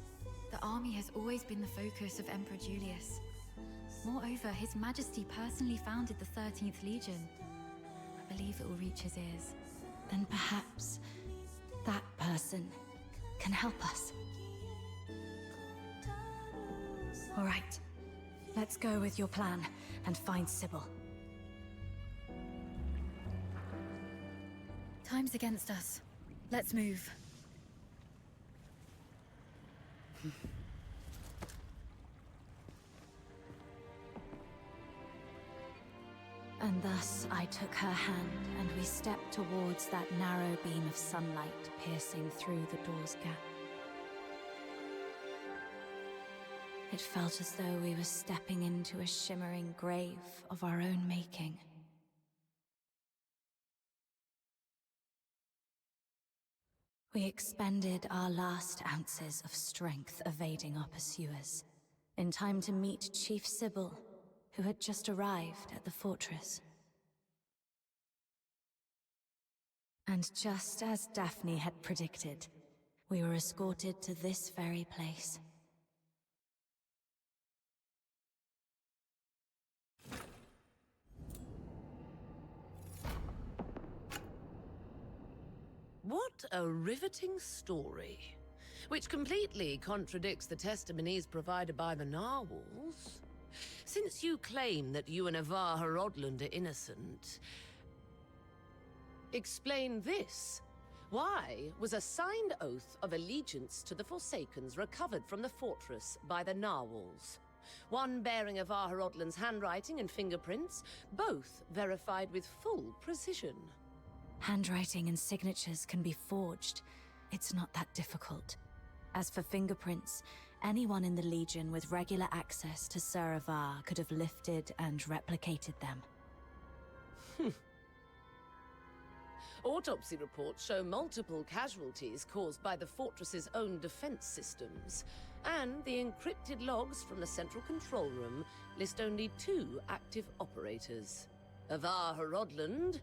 The army has always been the focus of Emperor Julius. Moreover, His Majesty personally founded the 13th Legion. I believe it will reach his ears.
Then perhaps that person can help us. All right, let's go with your plan and find Sybil.
Time's against us. Let's move.
And thus I took her hand, and we stepped towards that narrow beam of sunlight piercing through the door's gap. It felt as though we were stepping into a shimmering grave of our own making. We expended our last ounces of strength evading our pursuers, in time to meet Chief Sybil, who had just arrived at the fortress. And just as Daphne had predicted, we were escorted to this very place.
What a riveting story, which completely contradicts the testimonies provided by the narwhals. Since you claim that you and Avar Rodland are innocent, explain this. Why was a signed oath of allegiance to the Forsakens recovered from the fortress by the narwhals? One bearing Avar Rodland's handwriting and fingerprints, both verified with full precision.
Handwriting and signatures can be forged. It's not that difficult. As for fingerprints, anyone in the Legion with regular access to Sir Avar could have lifted and replicated them.
Autopsy reports show multiple casualties caused by the fortress's own defense systems, and the encrypted logs from the central control room list only 2 active operators: Avar Rodland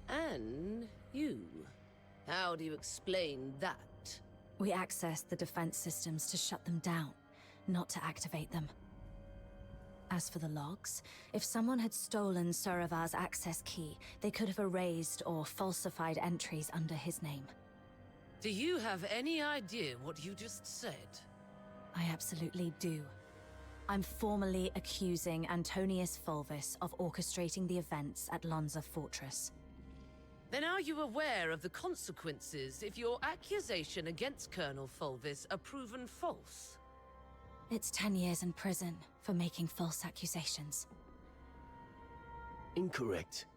and you. How do you explain that?
We accessed the defense systems to shut them down, not to activate them. As for the logs, if someone had stolen Sir Avar's access key, they could have erased or falsified entries under his name.
Do you have any idea what you just said?
I absolutely do. I'm formally accusing Antonius Fulvis of orchestrating the events at Lonza Fortress.
Then are you aware of the consequences if your accusation against Colonel Fulvis are proven false?
It's 10 years in prison for making false accusations.
Incorrect.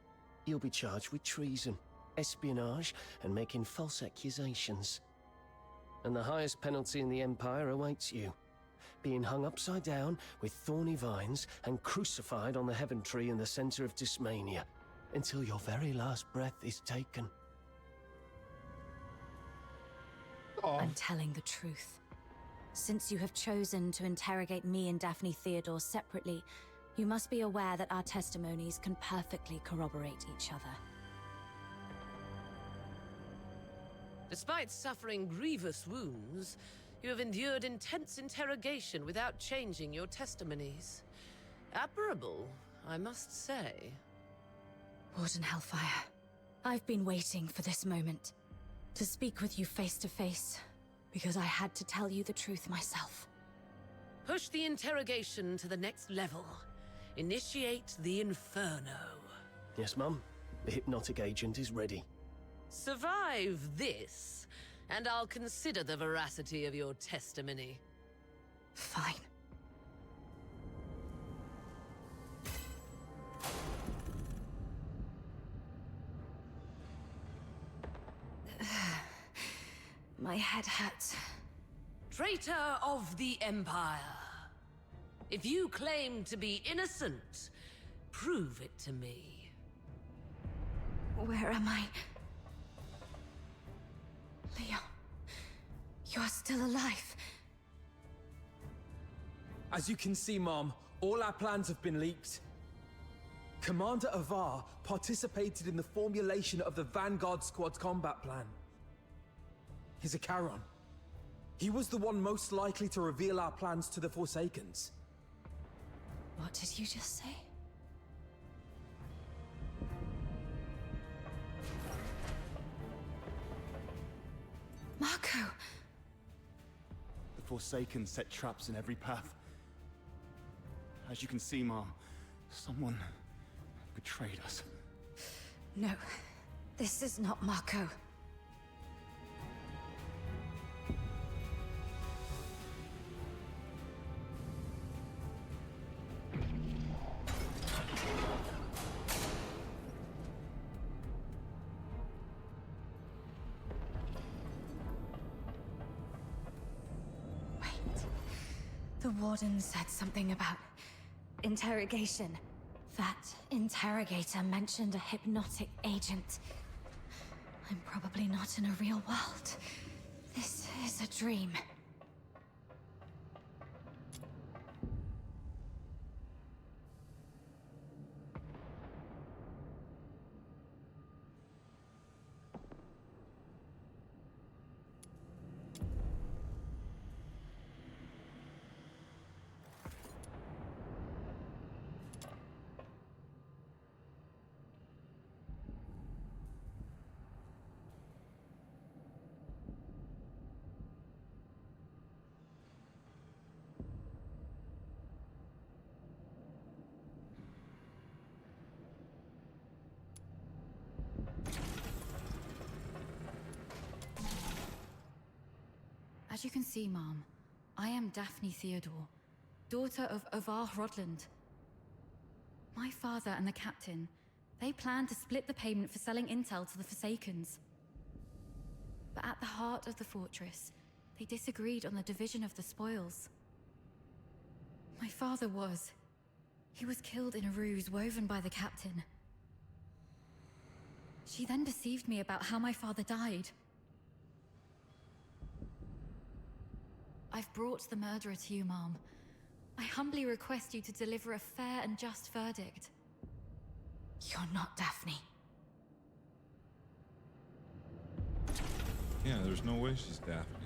You'll be charged with treason, espionage, and making false accusations.
and the highest penalty in the Empire awaits you. Being hung upside down with thorny vines and crucified on the heaven tree in the center of Dismania until your very last breath is taken.
I'm telling the truth. Since you have chosen to interrogate me and Daphne Theodore separately, you must be aware that our testimonies can perfectly corroborate each other.
Despite suffering grievous wounds, you have endured intense interrogation without changing your testimonies. Admirable, I must say.
Warden Hellfire, I've been waiting for this moment. To speak with you face to face, because I had to tell you the truth myself.
Push the interrogation to the next level. Initiate the Inferno.
Yes, Mum. The hypnotic agent is ready.
Survive this, and I'll consider the veracity of your testimony.
Fine. My head hurts.
Traitor of the Empire. If you claim to be innocent, prove it to me.
Where am I? Leon, you're still alive.
As you can see, Mom, all our plans have been leaked. Commander Avar participated in the formulation of the Vanguard Squad's combat plan. He's a Charon. He was the one most likely to reveal our plans to the Forsakens.
What did you just say? Marco!
The Forsaken set traps in every path. As you can see, Mom, someone betrayed us.
No, this is not Marco. The Warden said something about interrogation. That interrogator mentioned a hypnotic agent. I'm probably not in a real world. This is a dream.
As you can see, Mom, I am Daphne Theodore, daughter of Avar Rodland. My father and the captain, they planned to split the payment for selling intel to the Forsakens. But at the heart of the fortress, they disagreed on the division of the spoils. My father he was killed in a ruse woven by the captain. She then deceived me about how my father died. I've brought the murderer to you, Mom. I humbly request you to deliver a fair and just verdict.
You're not Daphne.
Yeah, there's no way she's Daphne.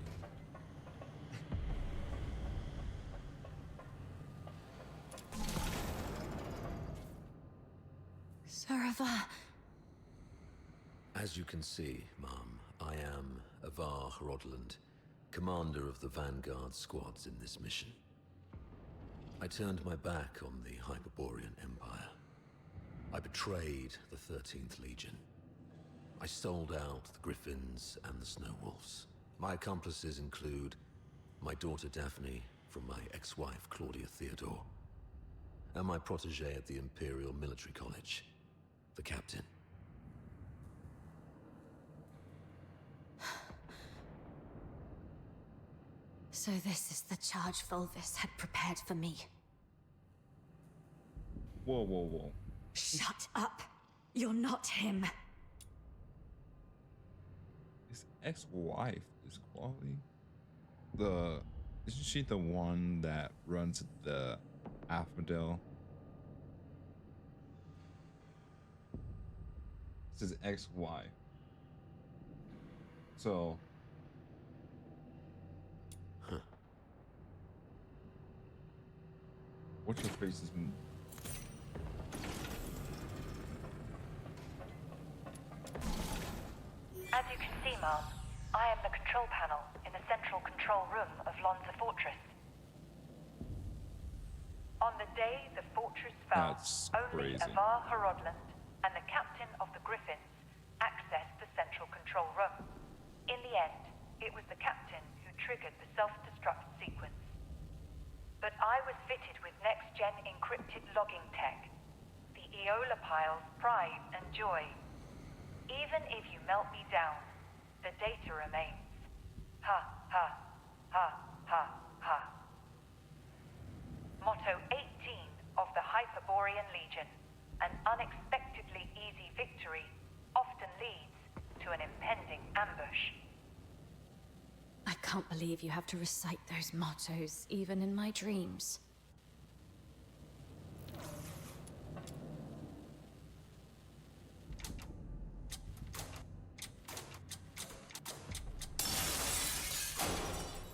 Sir Avar.
As you can see, Mom, I am Avar Rodland, commander of the Vanguard squads in this mission. I turned my back on the Hyperborean Empire. I betrayed the 13th Legion. I sold out the Griffins and the Snow Wolves. My accomplices include my daughter Daphne from my ex-wife Claudia Theodore, and my protege at the Imperial Military College, the Captain.
So this is the charge Fulvis had prepared for me.
Whoa, whoa, whoa.
Shut up! You're not him.
His ex-wife is Quali. Isn't she the one that runs the Aphrodite? It's his ex-wife. So, what's your face's?
As you can see, Mom, I am the control panel in the central control room of Lonza Fortress. On the day the fortress fell, only
crazy.
Avar Harodland and the captain of the Griffins accessed the central control room. In the end, it was the captain who triggered the self-destruct sequence. But I was fitted with next-gen encrypted logging tech, the Eola Pile's pride and joy. Even if you melt me down, the data remains. Ha, ha, ha, ha, ha. Motto 18 of the Hyperborean Legion. An unexpectedly easy victory often leads to an impending ambush.
I can't believe you have to recite those mottos, even in my dreams.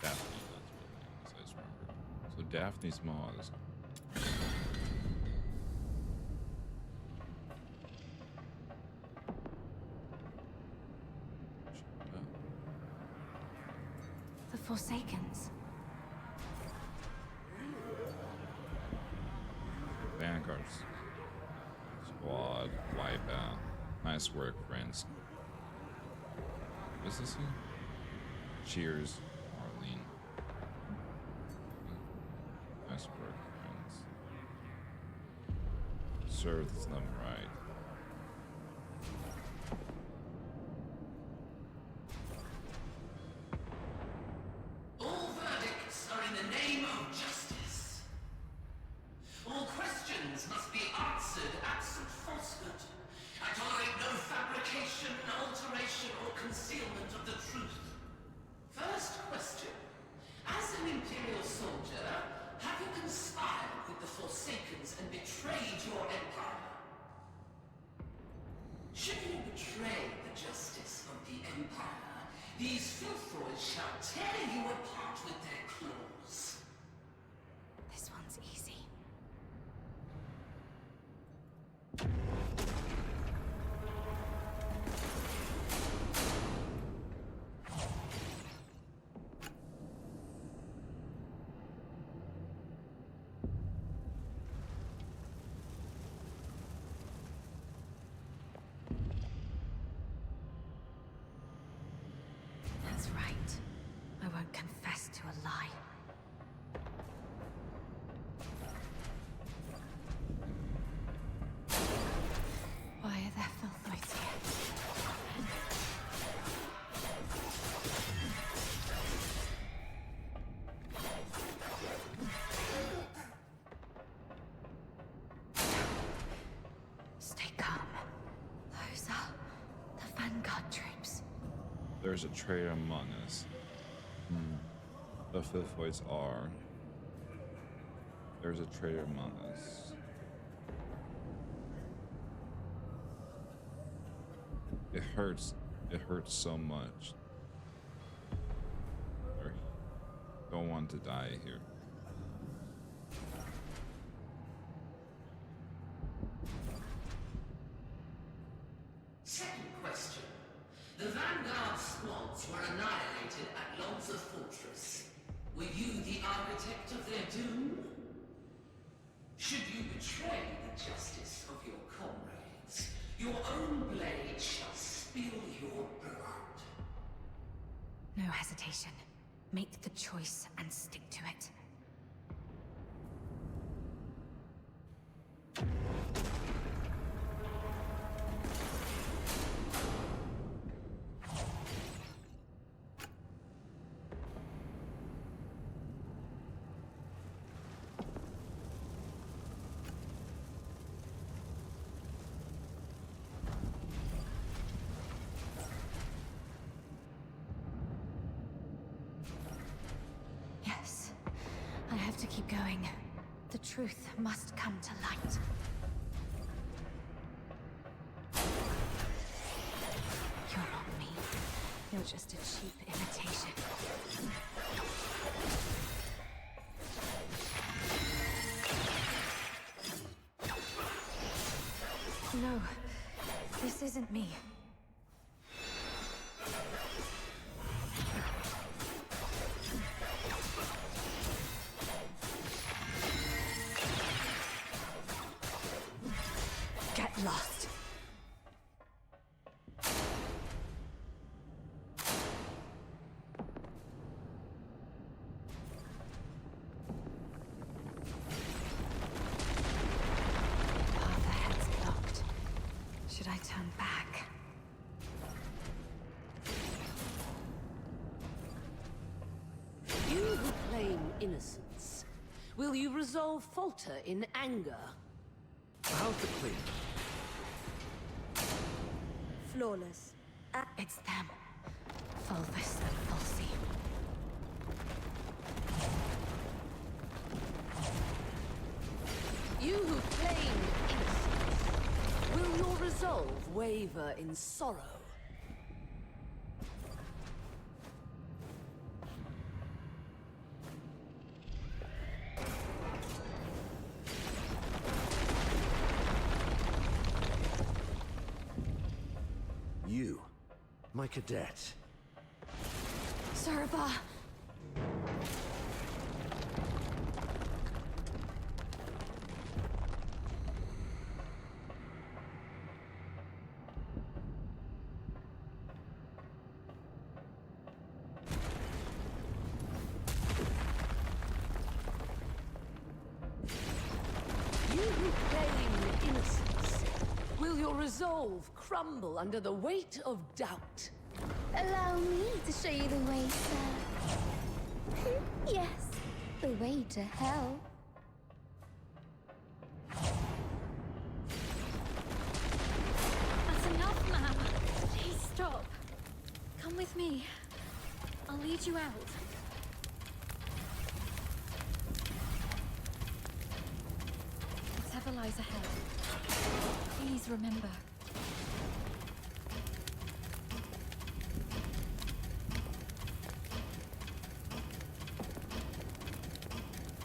Daphne, that's what her name is, I just remember. So Daphne's Mars.
The Forsakens.
Vanguards. Squad. Wipeout. Nice work, friends. What's this here? Cheers, Marlene. Nice work, friends. Serves them right.
All verdicts are in the name of justice. All questions must be answered absent falsehood. I tolerate no fabrication, alteration, or concealment of the truth. First question. As an Imperial soldier, have you conspired with the Forsakens and betrayed your empire? Should you betray the justice of the empire, these filthoids shall tear you apart with their claws.
This one's easy. That's right. I won't confess to a lie. Why are there filthoids here? Stay calm. Those are the Vanguard troops.
There's a traitor among us. The Filthoids are. There's a traitor among us. It hurts. It hurts so much. I don't want to die here.
Second question. The Vanguard squads were annihilated at Lonza Fortress. Were you the architect of their doom? Should you betray the justice of your comrades, your own blade shall spill your blood.
No hesitation. Make the choice and stick to it.
to keep going. The truth must come to light. You're not me. You're just a cheap imitation. No, this isn't me. Get lost. Path ahead's blocked. Should I turn back?
You who claim innocence, will you resolve falter in anger?
How's the clean?
Flawless.
It's them. Fulvis and Fulsey.
You who claim innocence, will your resolve waver in sorrow?
You, my cadet.
Serva!
You who claim innocence, will your resolve crumble under the weight of doubt?
Allow me to show you the way, sir. Yes, the way to hell.
That's enough, ma'am. Please stop. Come with me. I'll lead you out. Whatever lies ahead, please remember.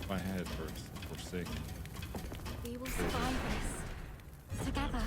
My head hurts. Forsaken.
We will survive this. Together.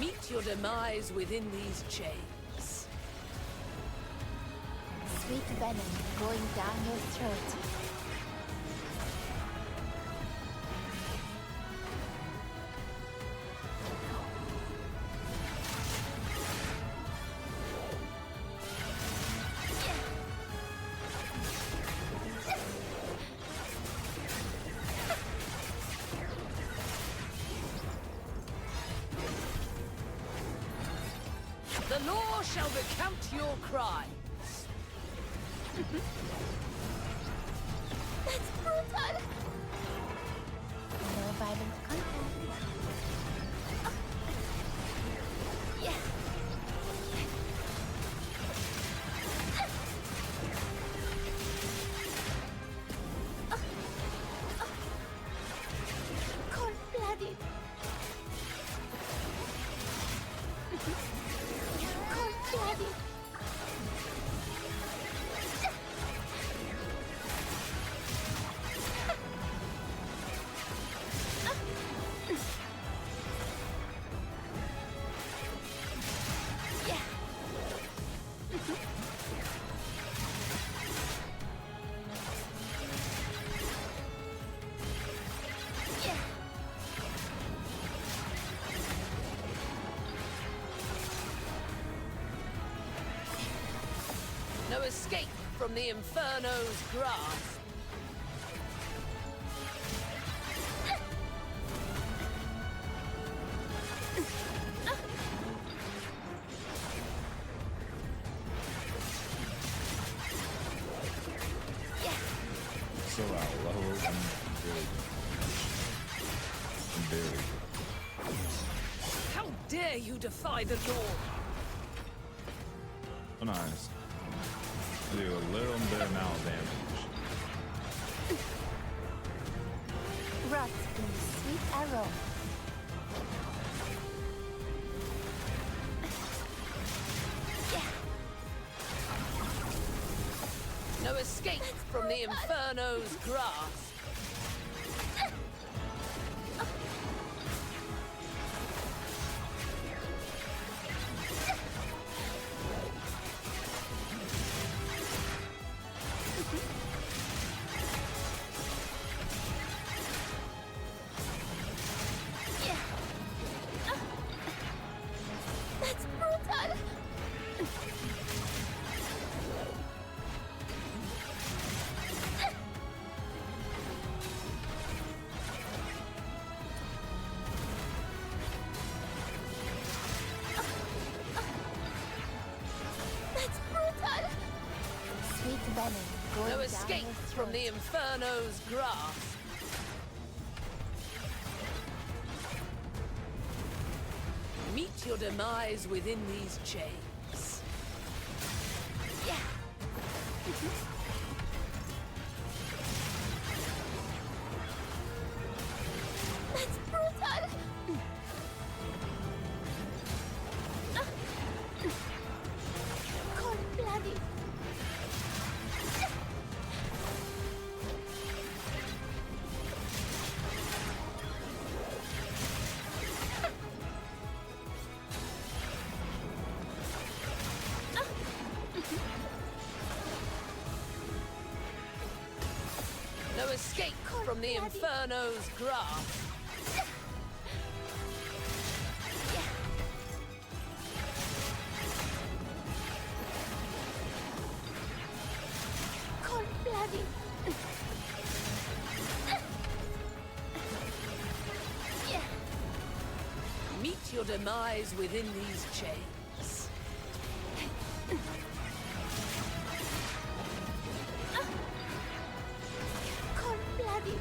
Meet your demise within these chains.
Sweet venom going down your throat.
The law shall recount your crimes.
That's brutal! No violent contact. Yeah.
No escape from the Inferno's grasp.
So low and very.
How dare you defy the law?
Oh, nice. I do a little bit amount of damage.
Rot in the sweet arrow.
No escape from the Inferno's grasp.
That's brutal! That's brutal! Sweet venom going
No
down
escape
his
from
throat.
the Inferno's grasp. Meet your demise within these chains.
Yeah. That's brutal! Cold blooded.
No escape from the Inferno's grasp.
Cold blooded. Yeah.
Meet your demise within these chains.
Cold blooded.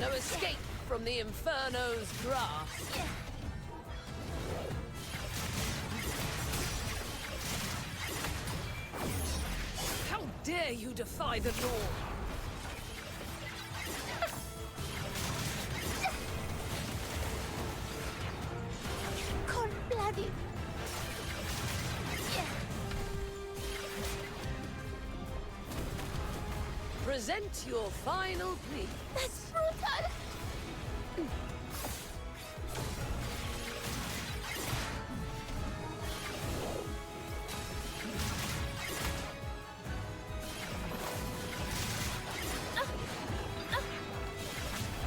No escape from the Inferno's grasp. How dare you defy the law?
Cold blooded. Yeah.
Present your final plea.
That's brutal!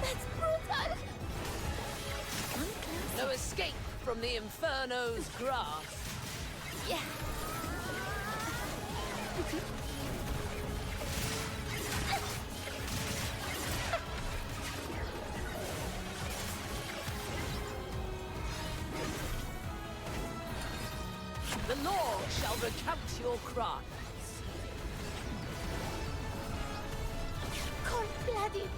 That's brutal!
No escape from the Inferno's grasp.
Yeah.
The law shall recount your crimes.
Cold blooded.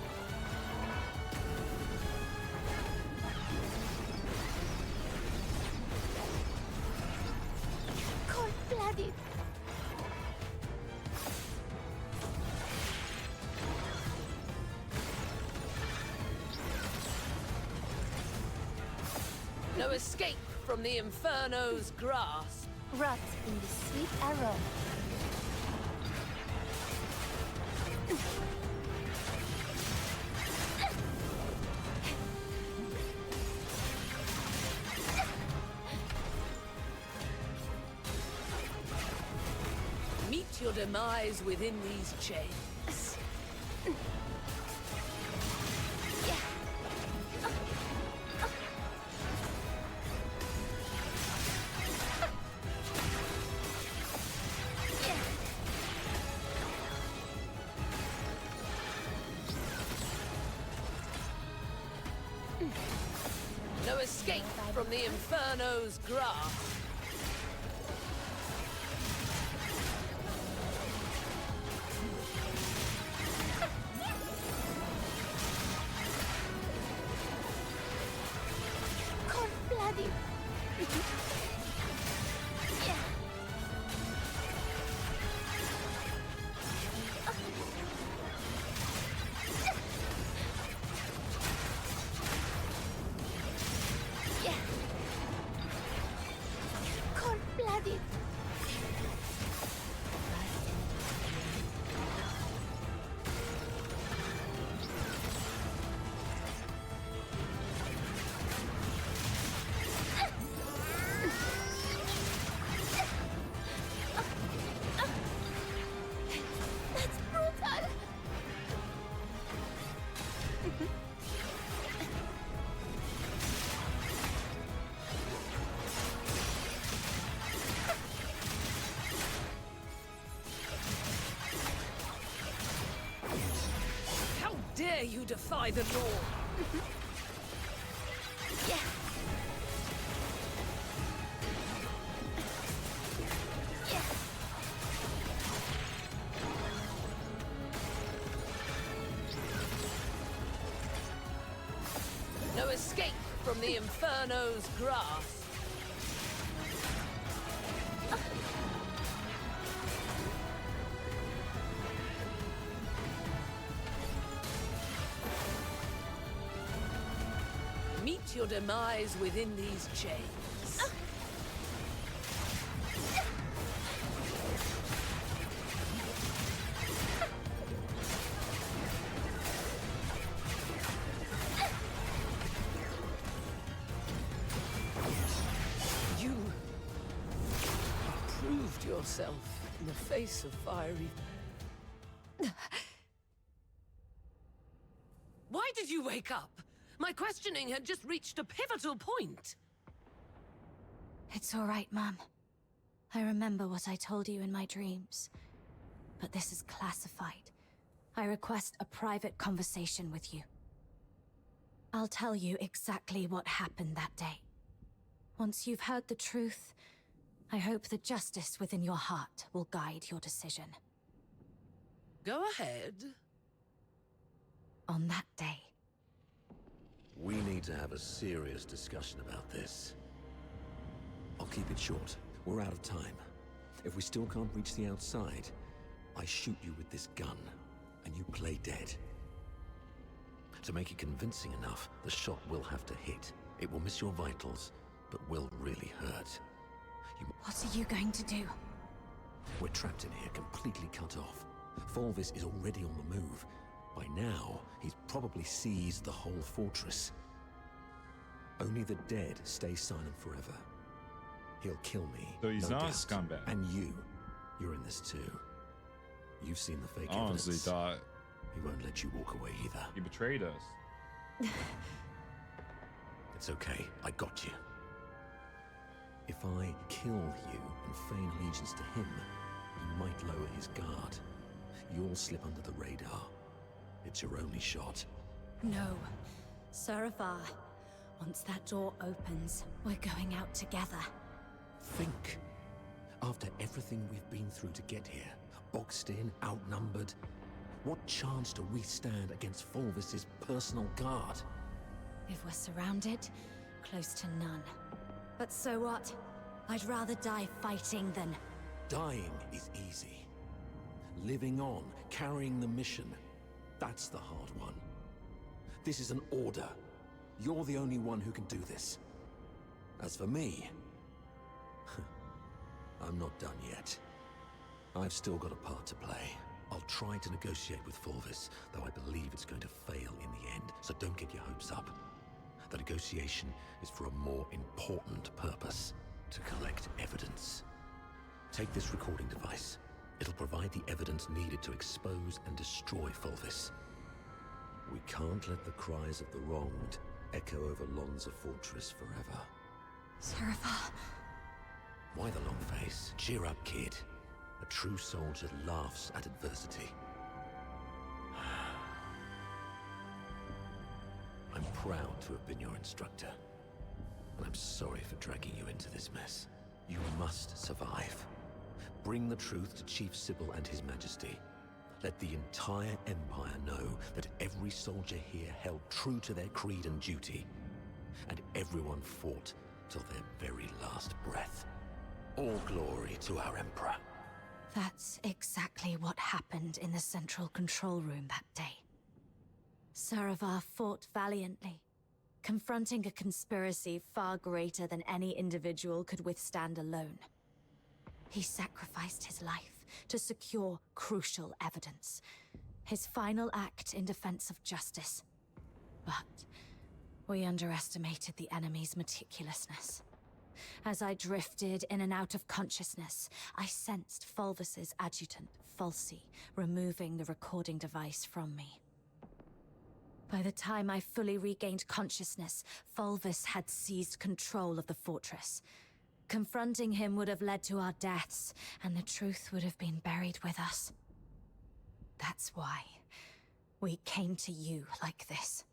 Cold blooded.
No escape from the Inferno's grasp.
Rot in the sweet arrow.
Meet your demise within these chains. No escape from the Inferno's grasp.
Cold blooded. Cold blooded. That's brutal.
How dare you defy the law? No escape from the Inferno's grasp. Meet your demise within these chains. You proved yourself in the face of fiery. Why did you wake up? My questioning had just reached a pivotal point.
It's all right, Mum. I remember what I told you in my dreams. But this is classified. I request a private conversation with you. I'll tell you exactly what happened that day. Once you've heard the truth, I hope the justice within your heart will guide your decision.
Go ahead.
On that day,
We need to have a serious discussion about this. I'll keep it short. We're out of time. If we still can't reach the outside, I shoot you with this gun, and you play dead. To make it convincing enough, the shot will have to hit. It will miss your vitals, but will really hurt.
what are you going to do?
We're trapped in here, completely cut off. Fulvis is already on the move. By now, he's probably seized the whole fortress. Only the dead stay silent forever. He'll kill me.
So he's
no
not a
doubt.
scumbag.
And you're in this too. You've seen the fake
I honestly
evidence.
thought
He won't let you walk away either.
he betrayed us.
It's okay, I got you. If I kill you and feign allegiance to him, you might lower his guard. You'll slip under the radar. It's your only shot.
No. Shadxwfy. Once that door opens, we're going out together.
Think. After everything we've been through to get here, boxed in, outnumbered, what chance do we stand against Fulvis's personal guard?
If we're surrounded, close to none. But so what? I'd rather die fighting than...
Dying is easy. Living on, carrying the mission, that's the hard one. This is an order. You're the only one who can do this. As for me, I'm not done yet. I've still got a part to play. I'll try to negotiate with Fulvis, though I believe it's going to fail in the end, so don't get your hopes up. The negotiation is for a more important purpose, to collect evidence. Take this recording device. It'll provide the evidence needed to expose and destroy Fulvis. We can't let the cries of the wronged echo over Lonza Fortress forever.
Shadxwfy.
Why the long face? Cheer up, kid. A true soldier laughs at adversity. I'm proud to have been your instructor, and I'm sorry for dragging you into this mess. You must survive. Bring the truth to Chief Sybil and His Majesty. Let the entire Empire know that every soldier here held true to their creed and duty, and everyone fought till their very last breath. All glory to our Emperor.
That's exactly what happened in the central control room that day. Shadxwfy fought valiantly, confronting a conspiracy far greater than any individual could withstand alone. He sacrificed his life to secure crucial evidence, his final act in defense of justice. But we underestimated the enemy's meticulousness. As I drifted in and out of consciousness, I sensed Fulvis's adjutant, Falsey, removing the recording device from me. By the time I fully regained consciousness, Fulvis had seized control of the fortress. Confronting him would have led to our deaths, and the truth would have been buried with us. That's why we came to you like this.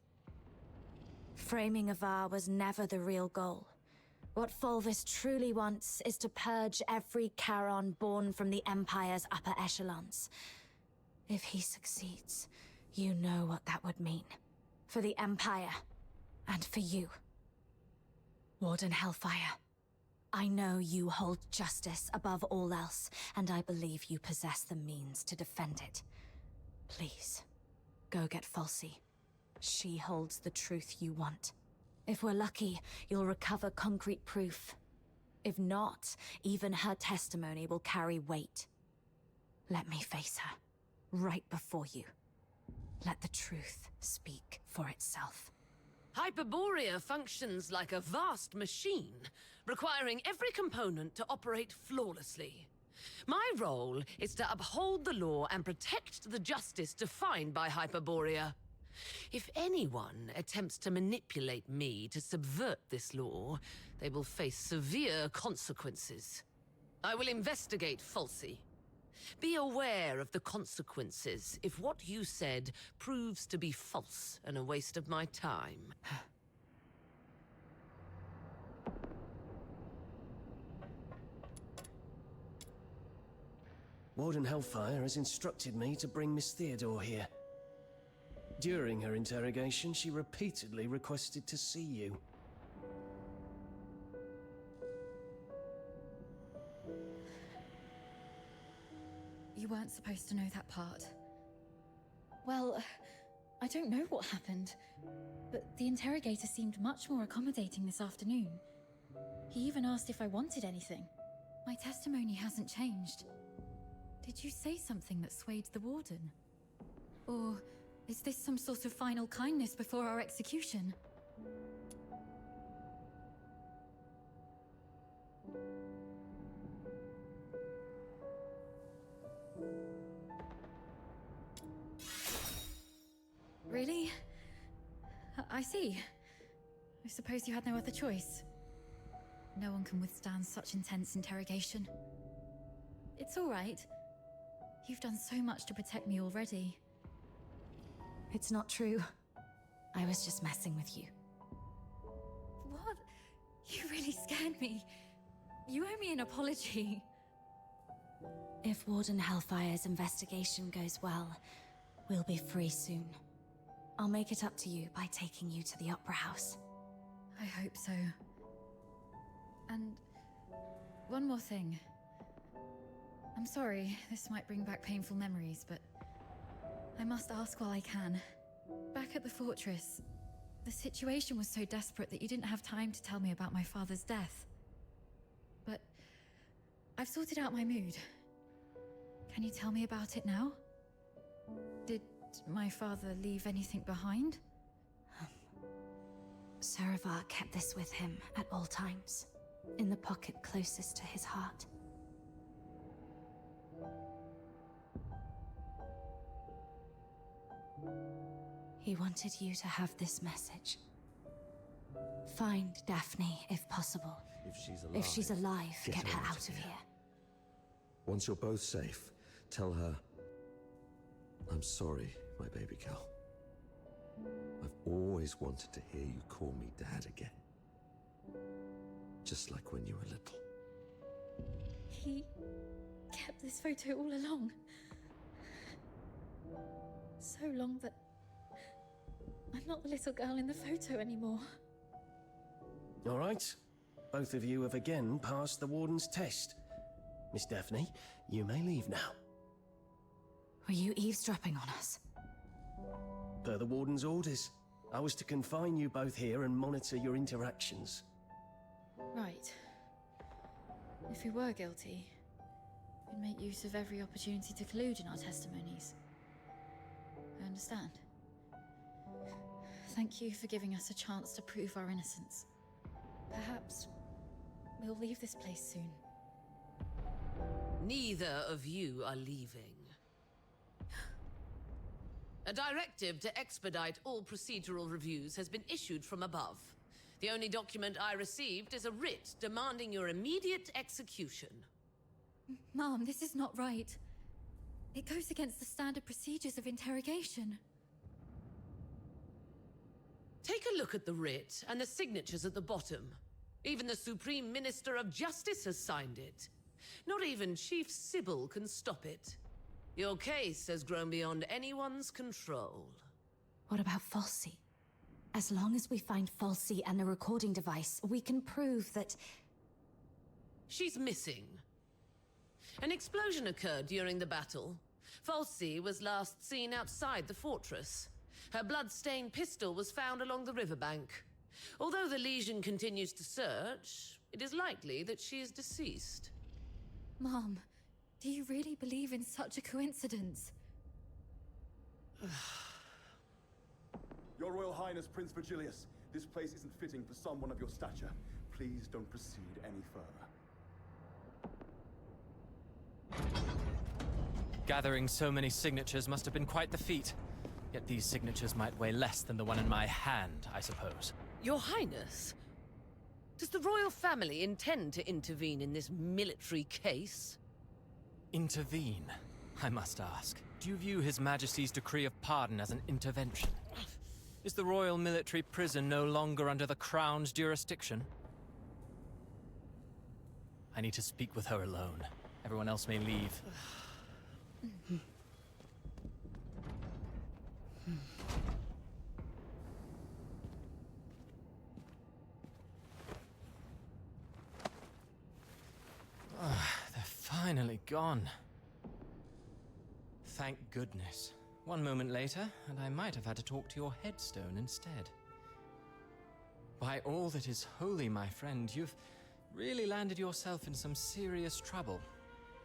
Framing Avar was never the real goal. What Fulvis truly wants is to purge every Charon born from the Empire's upper echelons. If he succeeds, you know what that would mean. For the Empire, and for you. Warden Hellfire, I know you hold justice above all else, and I believe you possess the means to defend it. Please, go get Falsey. She holds the truth you want. If we're lucky, you'll recover concrete proof. If not, even her testimony will carry weight. Let me face her, right before you. Let the truth speak for itself.
Hyperborea functions like a vast machine, requiring every component to operate flawlessly. My role is to uphold the law and protect the justice defined by Hyperborea. If anyone attempts to manipulate me to subvert this law, they will face severe consequences. I will investigate Falsey. Be aware of the consequences if what you said proves to be false and a waste of my time.
Warden Hellfire has instructed me to bring Miss Theodore here. During her interrogation, she repeatedly requested to see you.
You weren't supposed to know that part. Well, I don't know what happened, but the interrogator seemed much more accommodating this afternoon. He even asked if I wanted anything. My testimony hasn't changed. Did you say something that swayed the warden? Or is this some sort of final kindness before our execution? Really? I see. I suppose you had no other choice. No one can withstand such intense interrogation. It's all right. You've done so much to protect me already.
It's not true. I was just messing with you.
What? You really scared me. You owe me an apology.
If Warden Hellfire's investigation goes well, we'll be free soon. I'll make it up to you by taking you to the Opera House.
I hope so. And one more thing. I'm sorry, this might bring back painful memories, but I must ask while I can. Back at the fortress, the situation was so desperate that you didn't have time to tell me about my father's death. But I've sorted out my mood. Can you tell me about it now? Did my father leave anything behind?
Shadxwfy kept this with him at all times, in the pocket closest to his heart.
He wanted you to have this message. Find Daphne, if possible.
If she's alive,
Get her out of here.
Once you're both safe, tell her, I'm sorry, my baby girl. I've always wanted to hear you call me Dad again. Just like when you were little.
He kept this photo all along. So long that I'm not the little girl in the photo anymore.
All right. Both of you have again passed the Warden's test. Miss Daphne, you may leave now.
Were you eavesdropping on us?
Per the Warden's orders, I was to confine you both here and monitor your interactions.
Right. If we were guilty, we'd make use of every opportunity to collude in our testimonies. I understand. Thank you for giving us a chance to prove our innocence. Perhaps we'll leave this place soon.
Neither of you are leaving. A directive to expedite all procedural reviews has been issued from above. The only document I received is a writ demanding your immediate execution.
Mom, this is not right. It goes against the standard procedures of interrogation.
Take a look at the writ and the signatures at the bottom. Even the Supreme Minister of Justice has signed it. Not even Chief Sybil can stop it. Your case has grown beyond anyone's control.
What about Falsey? As long as we find Falsey and the recording device, we can prove that...
She's missing. An explosion occurred during the battle. Falsey was last seen outside the fortress. Her blood-stained pistol was found along the riverbank. Although the Legion continues to search, it is likely that she is deceased.
Mom, do you really believe in such a coincidence?
Your Royal Highness, Prince Virgilius, this place isn't fitting for someone of your stature. Please don't proceed any further.
Gathering so many signatures must have been quite the feat. Yet these signatures might weigh less than the one in my hand, I suppose.
Your Highness, does the royal family intend to intervene in this military case?
Intervene, I must ask. Do you view His Majesty's decree of pardon as an intervention? Is the royal military prison no longer under the Crown's jurisdiction? I need to speak with her alone. Everyone else may leave. They're finally gone. Thank goodness. One moment later, and I might have had to talk to your headstone instead. By all that is holy, my friend, you've really landed yourself in some serious trouble.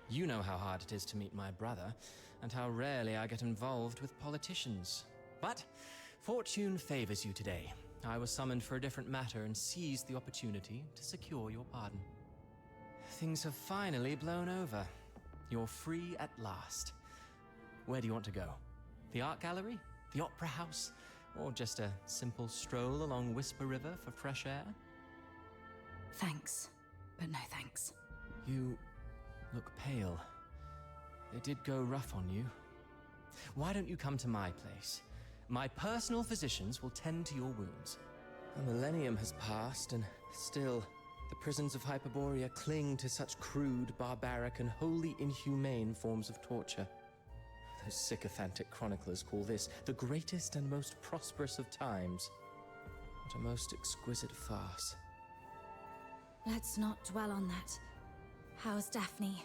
You know how hard it is to meet my brother, and how rarely I get involved with politicians. But fortune favors you today. I was summoned for a different matter and seized the opportunity to secure your pardon. Things have finally blown over. You're free at last. Where do you want to go? The art gallery? The opera house? Or just a simple stroll along Whisper River for fresh air?
Thanks, but no thanks.
You look pale. They did go rough on you. Why don't you come to my place? My personal physicians will tend to your wounds. A millennium has passed, and still, the prisons of Hyperborea cling to such crude, barbaric, and wholly inhumane forms of torture. Those sycophantic chroniclers call this the greatest and most prosperous of times. What a most exquisite farce.
Let's not dwell on that. How's Daphne?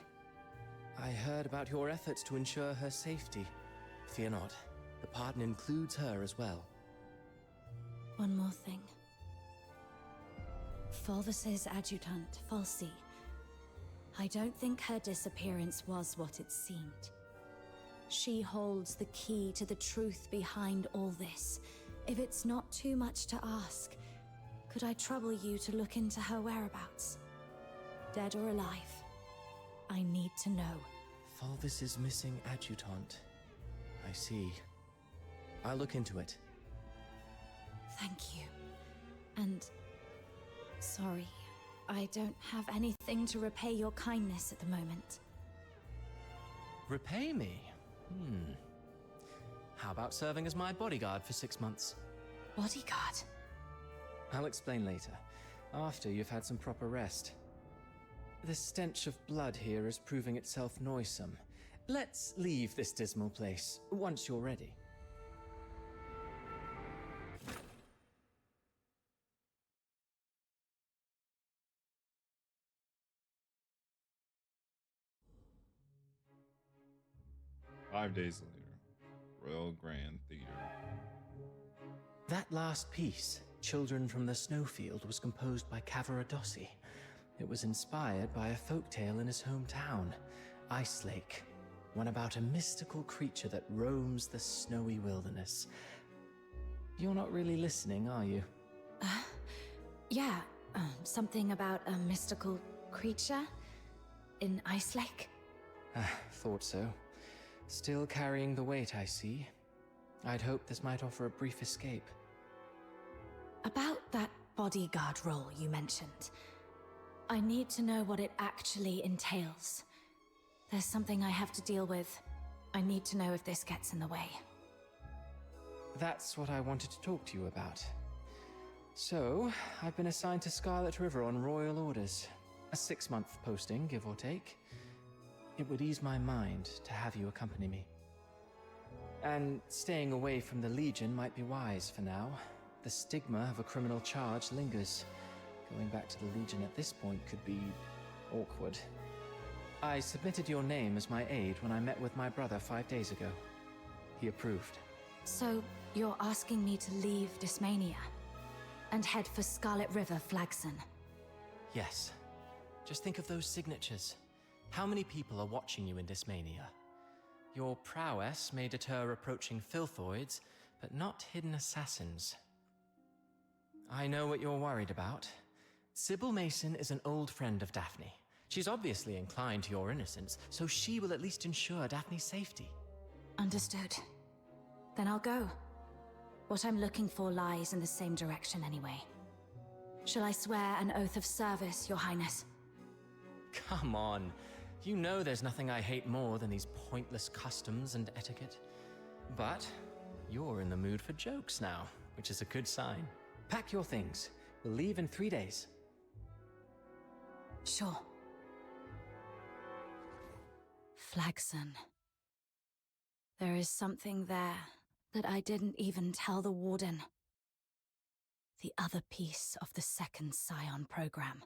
I heard about your efforts to ensure her safety. Fear not, the pardon includes her as well.
One more thing. Fulvis's adjutant, Falsey. I don't think her disappearance was what it seemed. She holds the key to the truth behind all this. If it's not too much to ask, could I trouble you to look into her whereabouts? Dead or alive? I need to know.
Fulvis's missing adjutant. I see. I'll look into it.
Thank you. And sorry, I don't have anything to repay your kindness at the moment.
Repay me? How about serving as my bodyguard for 6 months?
Bodyguard?
I'll explain later, after you've had some proper rest. The stench of blood here is proving itself noisome. Let's leave this dismal place once you're ready.
5 days later, Royal Grand Theater.
That last piece, Children from the Snowfield, was composed by Cavaradossi. It was inspired by a folktale in his hometown, Ice Lake, one about a mystical creature that roams the snowy wilderness. You're not really listening, are you?
Yeah, something about a mystical creature in Ice Lake?
Thought so. Still carrying the weight, I see. I'd hoped this might offer a brief escape.
About that bodyguard role you mentioned, I need to know what it actually entails. There's something I have to deal with. I need to know if this gets in the way.
That's what I wanted to talk to you about. So, I've been assigned to Scarlet River on royal orders. A 6-month posting, give or take. It would ease my mind to have you accompany me. And staying away from the Legion might be wise for now. The stigma of a criminal charge lingers. Going back to the Legion at this point could be awkward. I submitted your name as my aide when I met with my brother 5 days ago. He approved.
So, you're asking me to leave Dysmania and head for Scarlet River, Flagson?
Yes. Just think of those signatures. How many people are watching you in Dysmania? Your prowess may deter approaching filthoids, but not hidden assassins. I know what you're worried about. Sybil Mason is an old friend of Daphne. She's obviously inclined to your innocence, so she will at least ensure Daphne's safety.
Understood. Then I'll go. What I'm looking for lies in the same direction anyway. Shall I swear an oath of service, Your Highness?
Come on. You know there's nothing I hate more than these pointless customs and etiquette. But you're in the mood for jokes now, which is a good sign. Pack your things. We'll leave in 3 days.
Sure. Flagson. There is something there that I didn't even tell the Warden. The other piece of the second Scion program.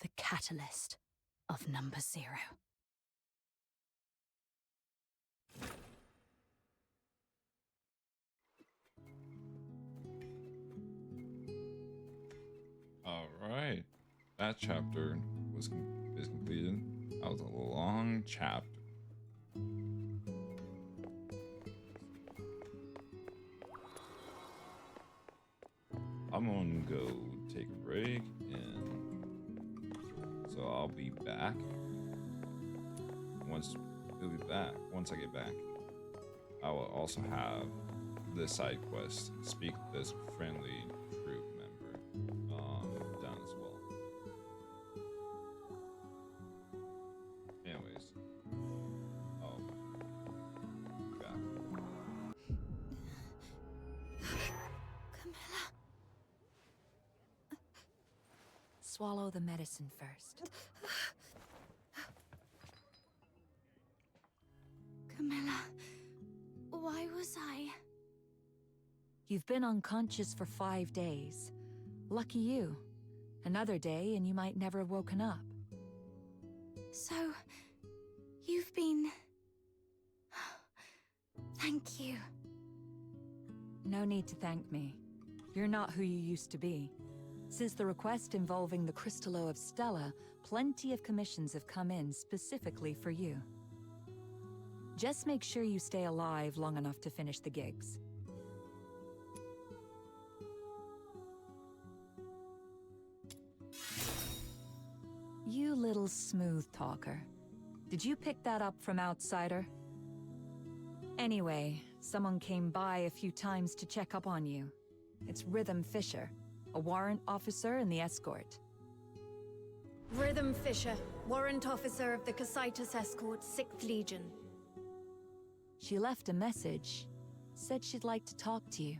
The catalyst of Number 0.
All right, that chapter is completed. That was a long chapter. I'm gonna go take a break, and so I'll be back once I get back. I will also have the side quest, speak with this friendly group member done as well. Anyways, God.
Camilla.
Swallow the medicine first.
Camilla, why was I?
You've been unconscious for 5 days. Lucky you. Another day and you might never have woken up.
So, you've been... Thank you.
No need to thank me. You're not who you used to be. Since the request involving the Crystallo of Stella, plenty of commissions have come in specifically for you. Just make sure you stay alive long enough to finish the gigs. You little smooth talker. Did you pick that up from Outsider? Anyway, someone came by a few times to check up on you. It's Rhythm Fisher, a warrant officer in the escort.
Rhythm Fisher, warrant officer of the Cocytus Escort, 6th Legion.
She left a message. Said she'd like to talk to you.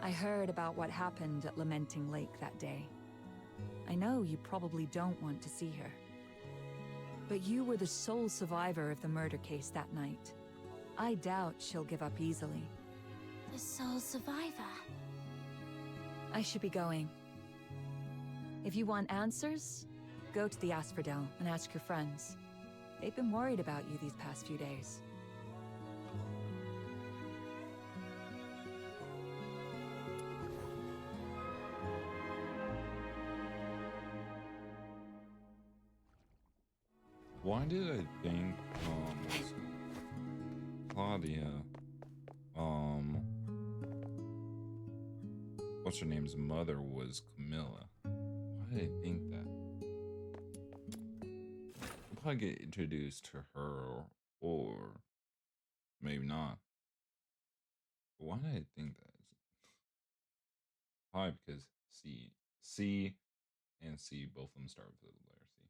I heard about what happened at Lamenting Lake that day. I know you probably don't want to see her. But you were the sole survivor of the murder case that night. I doubt she'll give up easily.
The sole survivor?
I should be going. If you want answers, go to the Asphodel and ask your friends. They've been worried about you these past few days.
Why did I think Claudia what's her name's mother was Camilla? Why did I think that? I'll probably get introduced to her or maybe not. But why did I think that? Probably because C and C, both of them start with the letter C.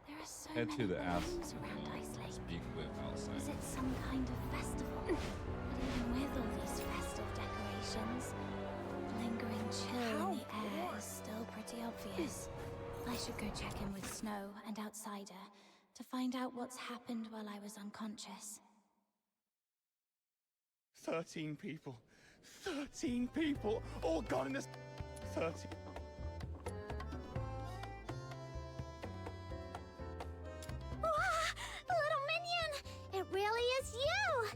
There are so
Head
many
to the
balloons around Ice Lake.
speak with outside.
Is it some kind of festival? But even with all these festive decorations, the lingering chill in the air is still pretty obvious. I should go check in with Snow and Outsider to find out what's happened while I was unconscious.
13 people. 13 people! All gone in this... 13...
Little minion! It really is you!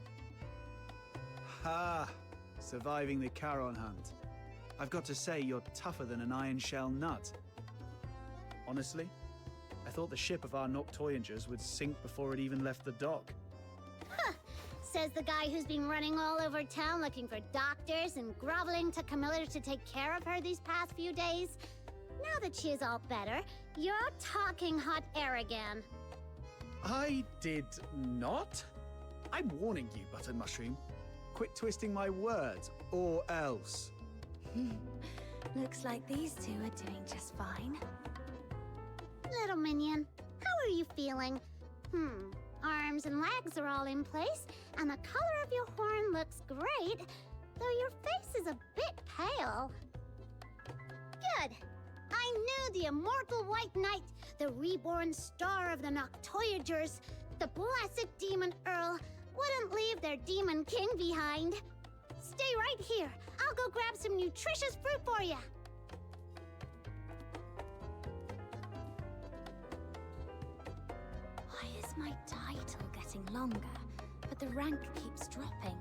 Ha! Surviving the Charon hunt. I've got to say, you're tougher than an iron shell nut. Honestly, I thought the ship of our Noctoyangers would sink before it even left the dock.
Huh. Says the guy who's been running all over town looking for doctors and groveling to Camilla to take care of her these past few days. Now that she is all better, you're talking hot air again.
I did not? I'm warning you, Buttered Mushroom. Quit twisting my words, or else.
Looks like these two are doing just fine.
Little minion, how are you feeling? Arms and legs are all in place, and the color of your horn looks great, though your face is a bit pale. Good. I knew the immortal White Knight, the reborn star of the Noctoyagers, the blessed Demon Earl, wouldn't leave their Demon King behind. Stay right here. I'll go grab some nutritious fruit for you.
Why is my title getting longer, but the rank keeps dropping?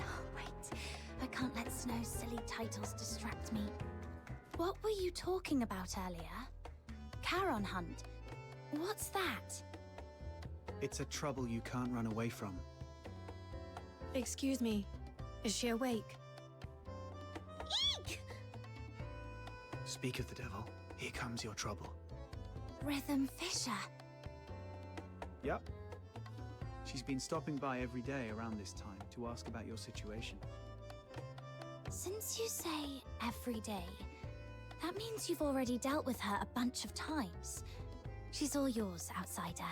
Oh, wait. I can't let Snow's silly titles distract me. What were you talking about earlier? Charon hunt. What's that?
It's a trouble you can't run away from.
Excuse me. Is she awake?
Eek!
Speak of the devil, here comes your trouble.
Rhythm Fisher.
Yep. She's been stopping by every day around this time to ask about your situation.
Since you say every day, that means you've already dealt with her a bunch of times. She's all yours, Outsider.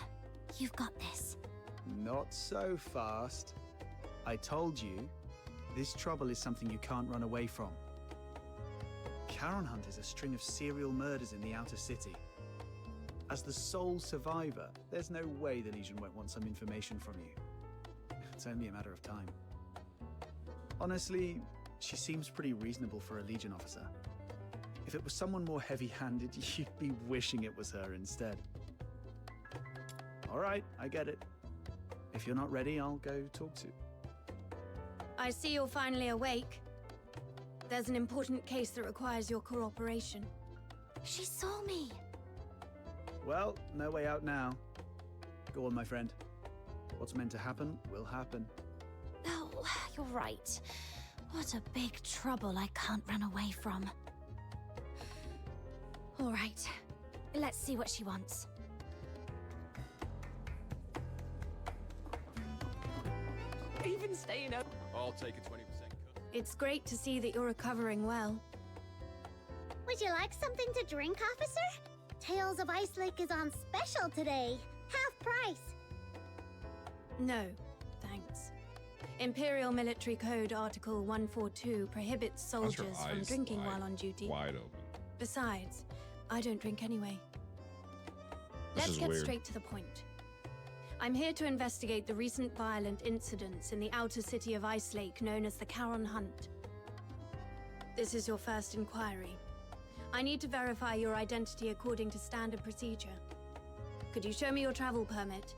You've got this.
Not so fast. I told you, this trouble is something you can't run away from. Charon Hunt is a string of serial murders in the outer city. As the sole survivor, there's no way the Legion won't want some information from you. It's only a matter of time. Honestly, she seems pretty reasonable for a Legion officer. If it was someone more heavy-handed, you'd be wishing it was her instead. All right, I get it. If you're not ready, I'll go talk to.
I see you're finally awake. There's an important case that requires your cooperation. She saw me.
Well, no way out now. Go on, my friend. What's meant to happen will happen.
Oh, you're right. What a big trouble I can't run away from. All right, let's see what she wants.
even staying up.
I'll take a 20% cut.
It's great to see that you're recovering well.
Would you like something to drink, officer? Tales of Ice Lake is on special today. Half price.
No, thanks. Imperial Military Code Article 142 prohibits
How's your
soldiers from
eyes
drinking
wide-
while on duty.
Wide open.
Besides, I don't drink anyway.
This
Let's
is
get
weird.
straight to the point. I'm here to investigate the recent violent incidents in the outer city of Ice Lake known as the Charon Hunt. This is your first inquiry. I need to verify your identity according to standard procedure. Could you show me your travel permit?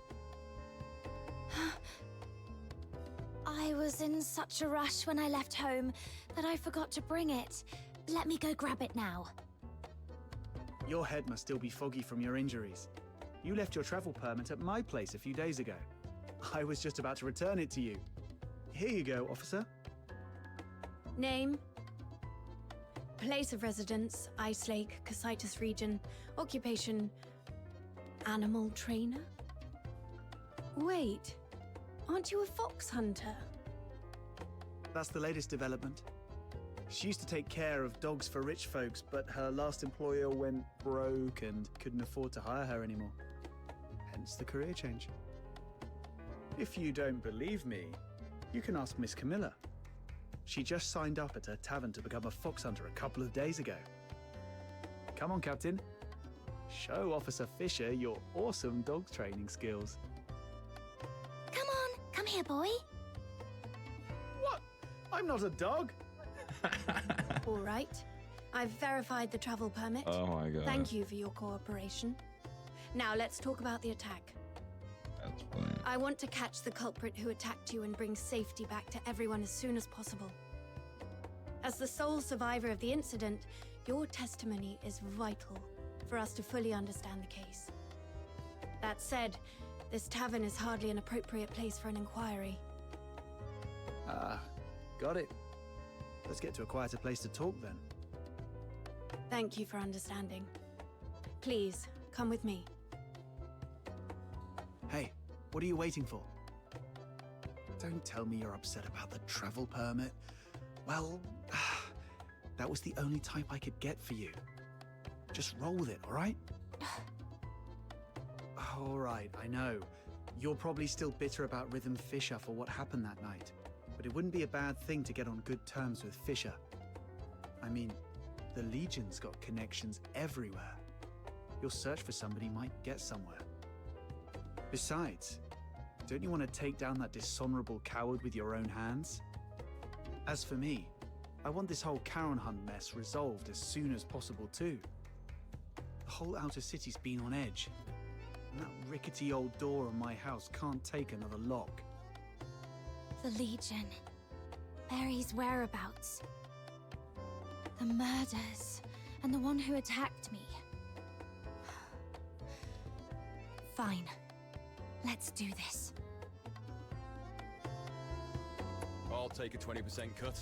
I was in such a rush when I left home that I forgot to bring it. Let me go grab it now.
Your head must still be foggy from your injuries. You left your travel permit at my place a few days ago. I was just about to return it to you. Here you go, officer.
Name? Place of residence, Ice Lake, Casitas region. Occupation, animal trainer? Wait, aren't you a fox hunter?
That's the latest development. She used to take care of dogs for rich folks, but her last employer went broke and couldn't afford to hire her anymore. Hence the career change. If you don't believe me, you can ask Miss Camilla. She just signed up at her tavern to become a fox hunter a couple of days ago. Come on, Captain. Show Officer Fisher your awesome dog training skills.
Come on, come here, boy.
What? I'm not a dog.
All right. I've verified the travel permit.
Oh my god.
Thank you for your cooperation. Now let's talk about the attack.
That's funny.
I want to catch the culprit who attacked you and bring safety back to everyone as soon as possible. As the sole survivor of the incident, your testimony is vital for us to fully understand the case. That said, this tavern is hardly an appropriate place for an inquiry.
Got it. Let's get to a quieter place to talk then.
Thank you for understanding. Please, come with me.
Hey, what are you waiting for? Don't tell me you're upset about the travel permit. Well, that was the only type I could get for you. Just roll with it, all right? All right, I know. You're probably still bitter about Rhythm Fisher for what happened that night. But it wouldn't be a bad thing to get on good terms with Fisher. I mean, the Legion's got connections everywhere. Your search for somebody might get somewhere. Besides, don't you want to take down that dishonorable coward with your own hands? As for me, I want this whole Charon Hunt mess resolved as soon as possible too. The whole outer city's been on edge, and that rickety old door on my house can't take another lock.
The Legion. Barry's whereabouts. The murders. And the one who attacked me. Fine. Let's do this.
I'll take a 20% cut.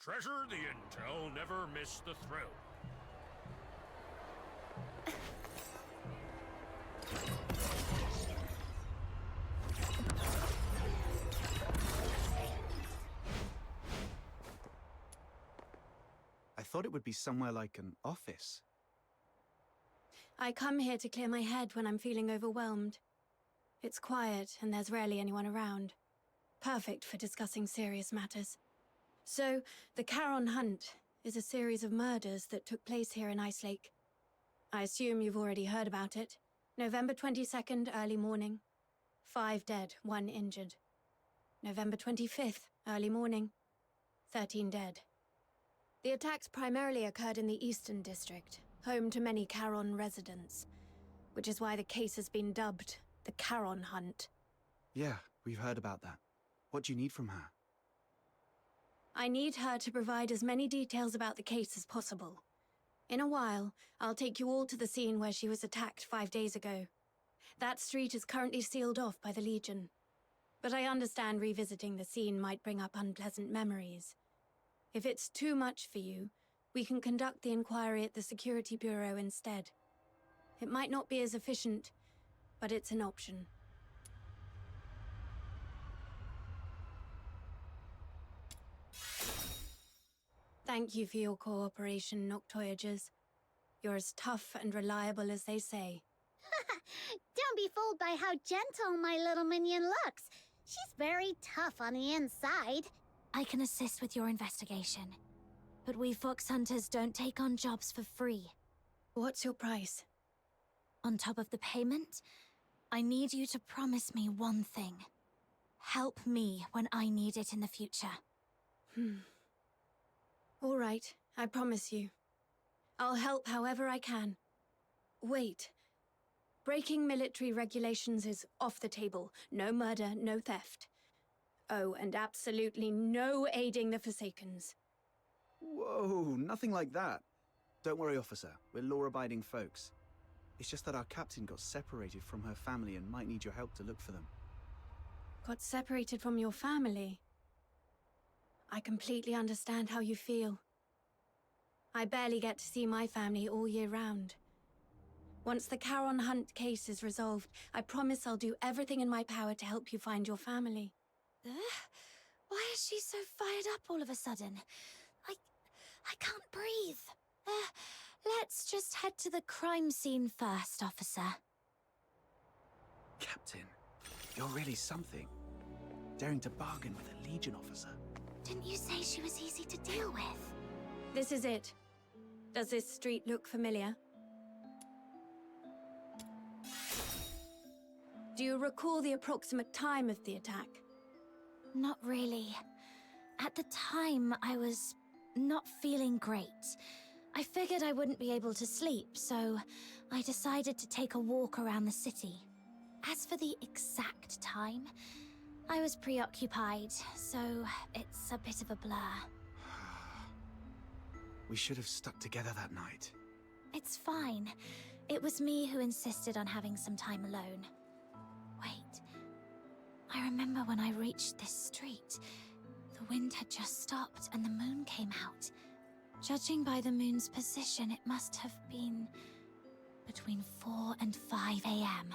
Treasure the intel, never miss the thrill.
I thought it would be somewhere like an office.
I come here to clear my head when I'm feeling overwhelmed. It's quiet and there's rarely anyone around. Perfect for discussing serious matters. So, the Charon Hunt is a series of murders that took place here in Ice Lake. I assume you've already heard about it. November 22nd, early morning. 5 dead, 1 injured. November 25th, early morning. 13 dead. The attacks primarily occurred in the Eastern District, home to many Charon residents, which is why the case has been dubbed the Charon Hunt.
Yeah, we've heard about that. What do you need from her?
I need her to provide as many details about the case as possible. In a while, I'll take you all to the scene where she was attacked 5 days ago. That street is currently sealed off by the Legion. But I understand revisiting the scene might bring up unpleasant memories. If it's too much for you, we can conduct the inquiry at the Security Bureau instead. It might not be as efficient, but it's an option. Thank you for your cooperation, Noctoyagers. You're as tough and reliable as they say.
Don't be fooled by how gentle my little minion looks. She's very tough on the inside.
I can assist with your investigation. But we fox hunters don't take on jobs for free. What's your price? On top of the payment, I need you to promise me one thing. Help me when I need it in the future. All right, I promise you. I'll help however I can. Wait. Breaking military regulations is off the table. No murder, no theft. Oh, and absolutely no aiding the Forsakens.
Whoa, nothing like that. Don't worry, officer. We're law-abiding folks. It's just that our captain got separated from her family and might need your help to look for them.
Got separated from your family? I completely understand how you feel. I barely get to see my family all year round. Once the Charon Hunt case is resolved, I promise I'll do everything in my power to help you find your family. Why is she so fired up all of a sudden? I can't breathe. Let's just head to the crime scene first, officer.
Captain, you're really something. Daring to bargain with a Legion officer.
Didn't you say she was easy to deal with? This is it. Does this street look familiar? Do you recall the approximate time of the attack? Not really. At the time, I was not feeling great. I figured I wouldn't be able to sleep, so I decided to take a walk around the city. As for the exact time, I was preoccupied, so it's a bit of a blur.
We should have stuck together that night.
It's fine. It was me who insisted on having some time alone. Wait. I remember when I reached this street. The wind had just stopped and the moon came out. Judging by the moon's position, it must have been between 4 and 5 a.m.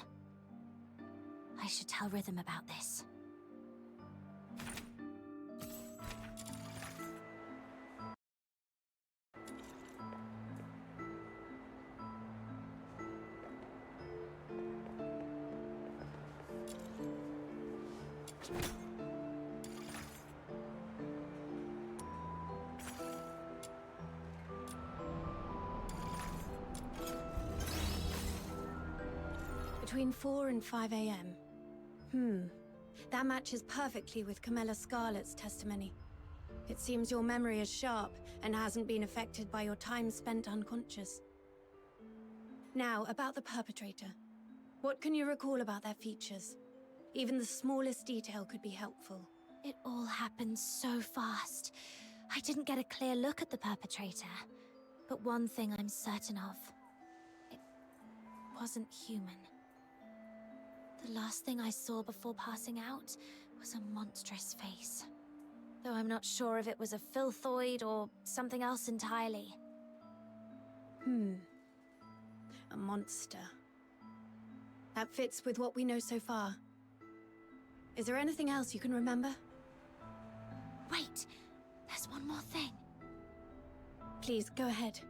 I should tell Rhythm about this. Between 4 and 5 a.m. That matches perfectly with Camilla Scarlet's testimony. It seems your memory is sharp and hasn't been affected by your time spent unconscious. Now, about the perpetrator. What can you recall about their features? Even the smallest detail could be helpful. It all happened so fast. I didn't get a clear look at the perpetrator. But one thing I'm certain of. It wasn't human. The last thing I saw before passing out was a monstrous face. Though I'm not sure if it was a filthoid or something else entirely. A monster. That fits with what we know so far. Is there anything else you can remember? Wait, there's one more thing. Please, go ahead.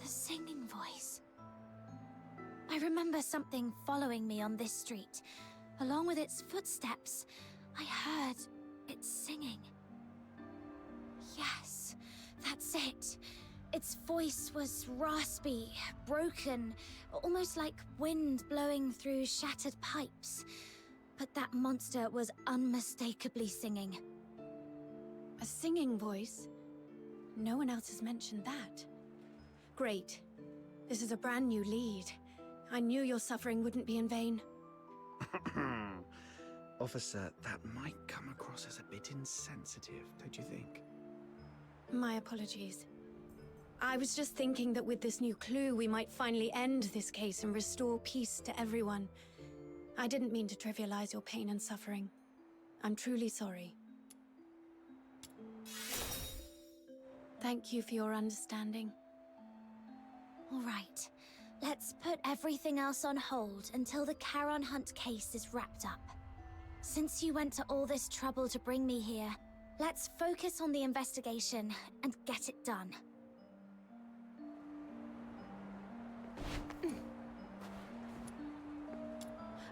The singing voice. I remember something following me on this street. Along with its footsteps, I heard it singing. Yes, that's it. Its voice was raspy, broken, almost like wind blowing through shattered pipes. But that monster was unmistakably singing. A singing voice? No one else has mentioned that. Great. This is a brand new lead. I knew your suffering wouldn't be in vain.
Officer, that might come across as a bit insensitive, don't you think?
My apologies. I was just thinking that with this new clue, we might finally end this case and restore peace to everyone. I didn't mean to trivialize your pain and suffering. I'm truly sorry. Thank you for your understanding. All right.
Let's put everything else on hold until the Charon Hunt case is wrapped up. Since you went to all this trouble to bring me here, let's focus on the investigation and get it done.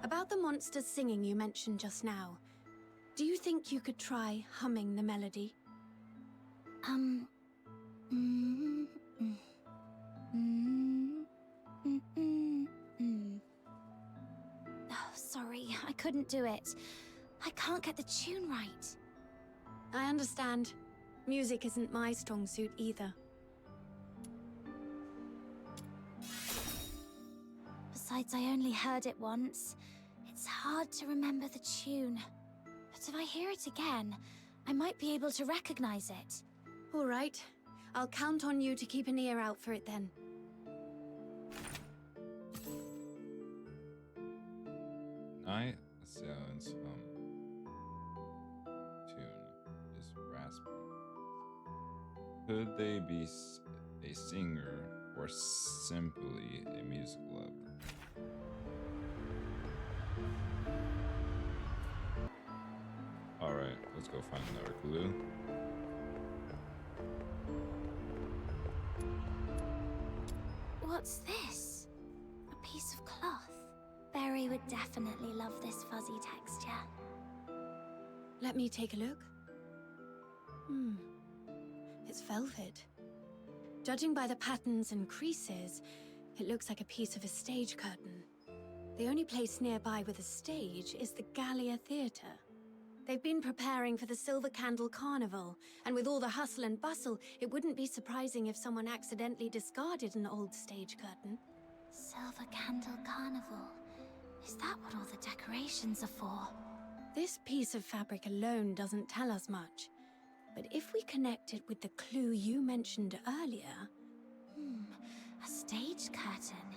About the monsters singing you mentioned just now, do you think you could try humming the melody?
Oh, sorry, I couldn't do it. I can't get the tune right.
I understand. Music isn't my strong suit either.
Besides, I only heard it once. It's hard to remember the tune. But if I hear it again, I might be able to recognize it.
All right. I'll count on you to keep an ear out for it then.
Night sounds tune is raspy. Could they be a singer or simply a music lover? Alright, let's go find another clue.
What's this? A piece of cloth. Barry would definitely love this fuzzy texture.
Let me take a look. It's velvet. Judging by the patterns and creases, it looks like a piece of a stage curtain. The only place nearby with a stage is the Gallia Theatre. They've been preparing for the Silver Candle Carnival, and with all the hustle and bustle, it wouldn't be surprising if someone accidentally discarded an old stage curtain.
Silver Candle Carnival. Is that what all the decorations are for?
This piece of fabric alone doesn't tell us much, but if we connect it with the clue you mentioned earlier...
A stage curtain.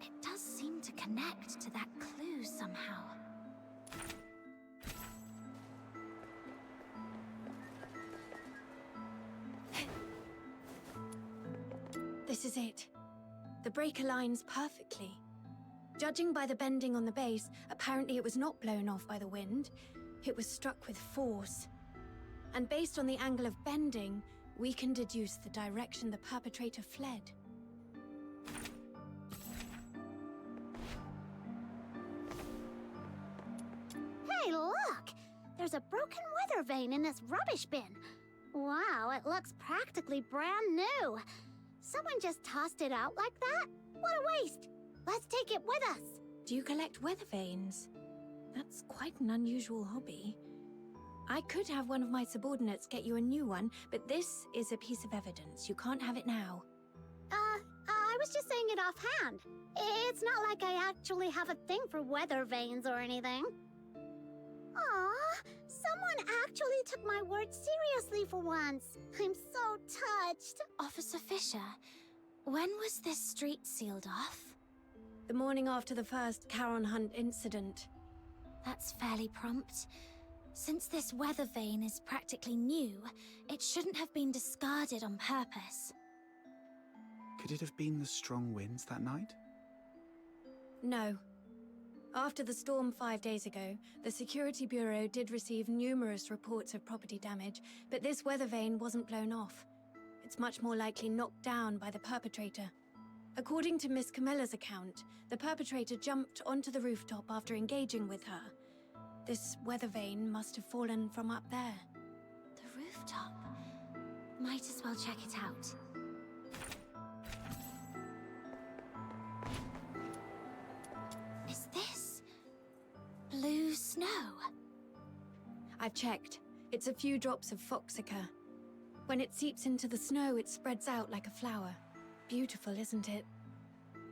It does seem to connect to that clue somehow.
This is it. The break aligns perfectly. Judging by the bending on the base, apparently it was not blown off by the wind. It was struck with force. And based on the angle of bending, we can deduce the direction the perpetrator fled.
Hey, look! There's a broken weather vane in this rubbish bin. Wow, it looks practically brand new. Someone just tossed it out like that? What a waste! Let's take it with us.
Do you collect weather vanes? That's quite an unusual hobby. I could have one of my subordinates get you a new one, but this is a piece of evidence. You can't have it now.
I was just saying it offhand. It's not like I actually have a thing for weather vanes or anything. Aw, someone actually took my word seriously for once. I'm so touched. Officer Fisher, when was this street sealed off?
The morning after the first Charon Hunt incident.
That's fairly prompt. Since this weather vane is practically new, it shouldn't have been discarded on purpose.
Could it have been the strong winds that night?
No. After the storm 5 days ago, the Security Bureau did receive numerous reports of property damage, but this weather vane wasn't blown off. It's much more likely knocked down by the perpetrator. According to Miss Camilla's account, the perpetrator jumped onto the rooftop after engaging with her. This weather vane must have fallen from up there.
The rooftop. Might as well check it out. Is this blue snow?
I've checked. It's a few drops of foxica. When it seeps into the snow, it spreads out like a flower. Beautiful, isn't it?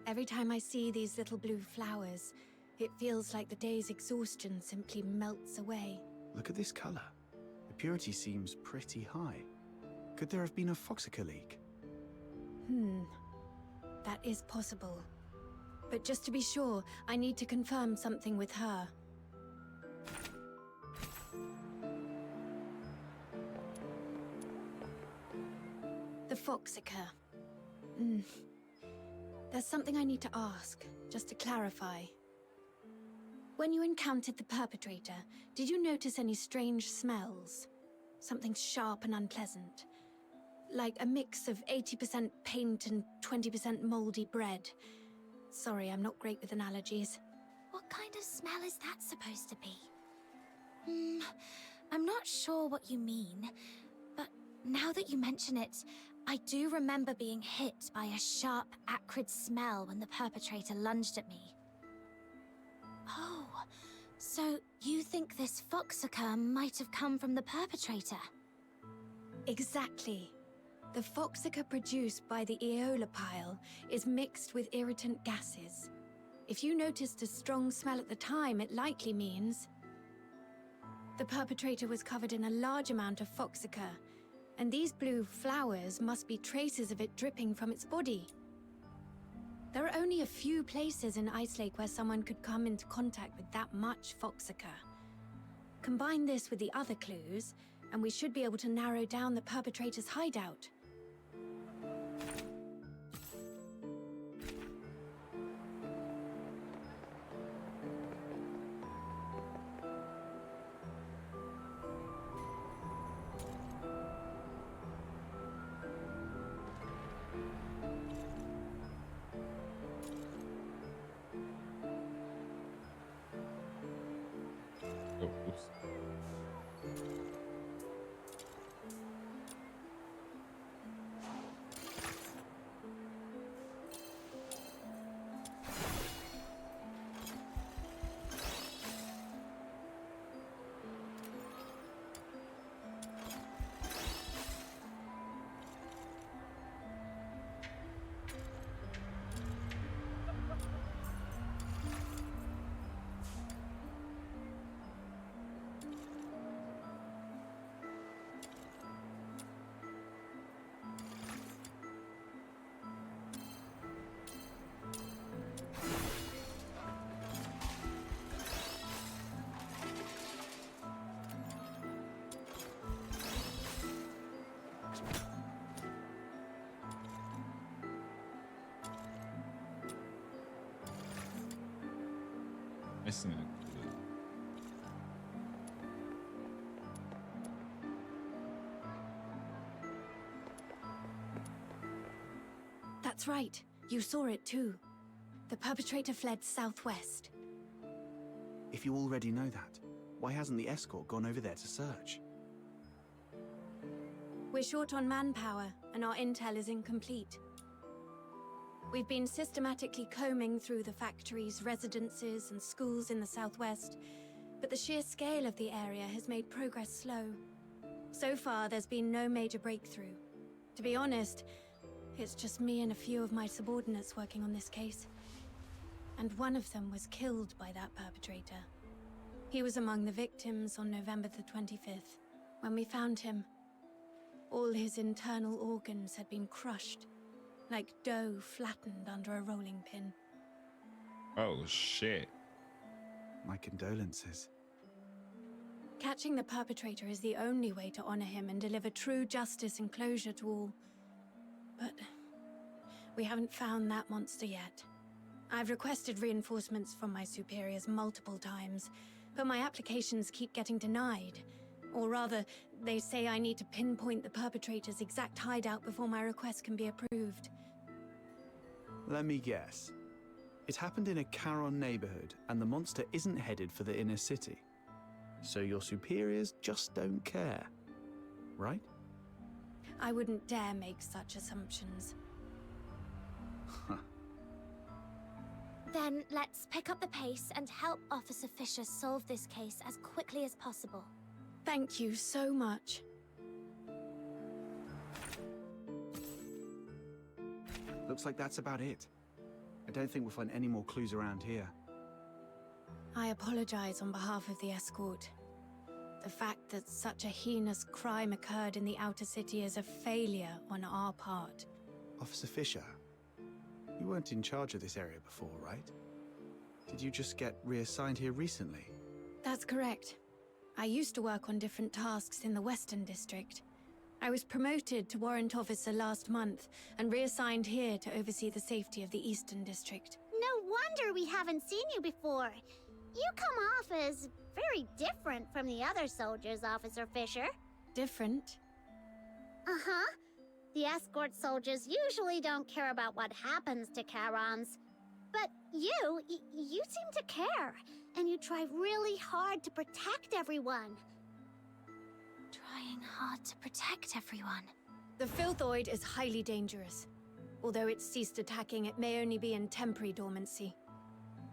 Every time I see these little blue flowers, it feels like the day's exhaustion simply melts away.
Look at this color. The purity seems pretty high. Could there have been a foxica leak?
That is possible. But just to be sure, I need to confirm something with her. The foxica.
There's something I need to ask, just to clarify. When you encountered the perpetrator, did you notice any strange smells? Something sharp and unpleasant? Like a mix of 80% paint and 20% moldy bread. Sorry, I'm not great with analogies.
What kind of smell is that supposed to be? I'm not sure what you mean, but now that you mention it, I do remember being hit by a sharp, acrid smell when the perpetrator lunged at me. Oh, so you think this foxacre might have come from the perpetrator?
Exactly. The foxacre produced by the Aeola pile is mixed with irritant gases. If you noticed a strong smell at the time, it likely means the perpetrator was covered in a large amount of foxacre, and these blue flowers must be traces of it dripping from its body. There are only a few places in Ice Lake where someone could come into contact with that much foxacre. Combine this with the other clues, and we should be able to narrow down the perpetrator's hideout.
Oh, oops. Missing it.
That's right. You saw it too. The perpetrator fled southwest.
If you already know that, why hasn't the escort gone over there to search?
We're short on manpower, and our intel is incomplete. We've been systematically combing through the factories, residences, and schools in the southwest, but the sheer scale of the area has made progress slow. So far, there's been no major breakthrough. To be honest, it's just me and a few of my subordinates working on this case. And one of them was killed by that perpetrator. He was among the victims on November the 25th. When we found him, all his internal organs had been crushed, like dough flattened under a rolling pin.
Oh, shit.
My condolences.
Catching the perpetrator is the only way to honor him and deliver true justice and closure to all. But we haven't found that monster yet. I've requested reinforcements from my superiors multiple times, but my applications keep getting denied. Or rather, they say I need to pinpoint the perpetrator's exact hideout before my request can be approved.
Let me guess. It happened in a Charon neighborhood, and the monster isn't headed for the inner city. So your superiors just don't care, right?
I wouldn't dare make such assumptions.
Then let's pick up the pace and help Officer Fisher solve this case as quickly as possible.
Thank you so much.
Looks like that's about it. I don't think we'll find any more clues around here.
I apologize on behalf of the escort. The fact that such a heinous crime occurred in the outer city is a failure on our part.
Officer Fisher, you weren't in charge of this area before, right? Did you just get reassigned here recently?
That's correct. I used to work on different tasks in the Western District. I was promoted to warrant officer last month and reassigned here to oversee the safety of the Eastern District.
No wonder we haven't seen you before. You come off as very different from the other soldiers, Officer Fisher.
Different?
Uh-huh. The escort soldiers usually don't care about what happens to Charons. But you seem to care, and you try really hard to protect everyone.
Trying hard to protect everyone. The Filthoid is highly dangerous. Although it's ceased attacking, it may only be in temporary dormancy.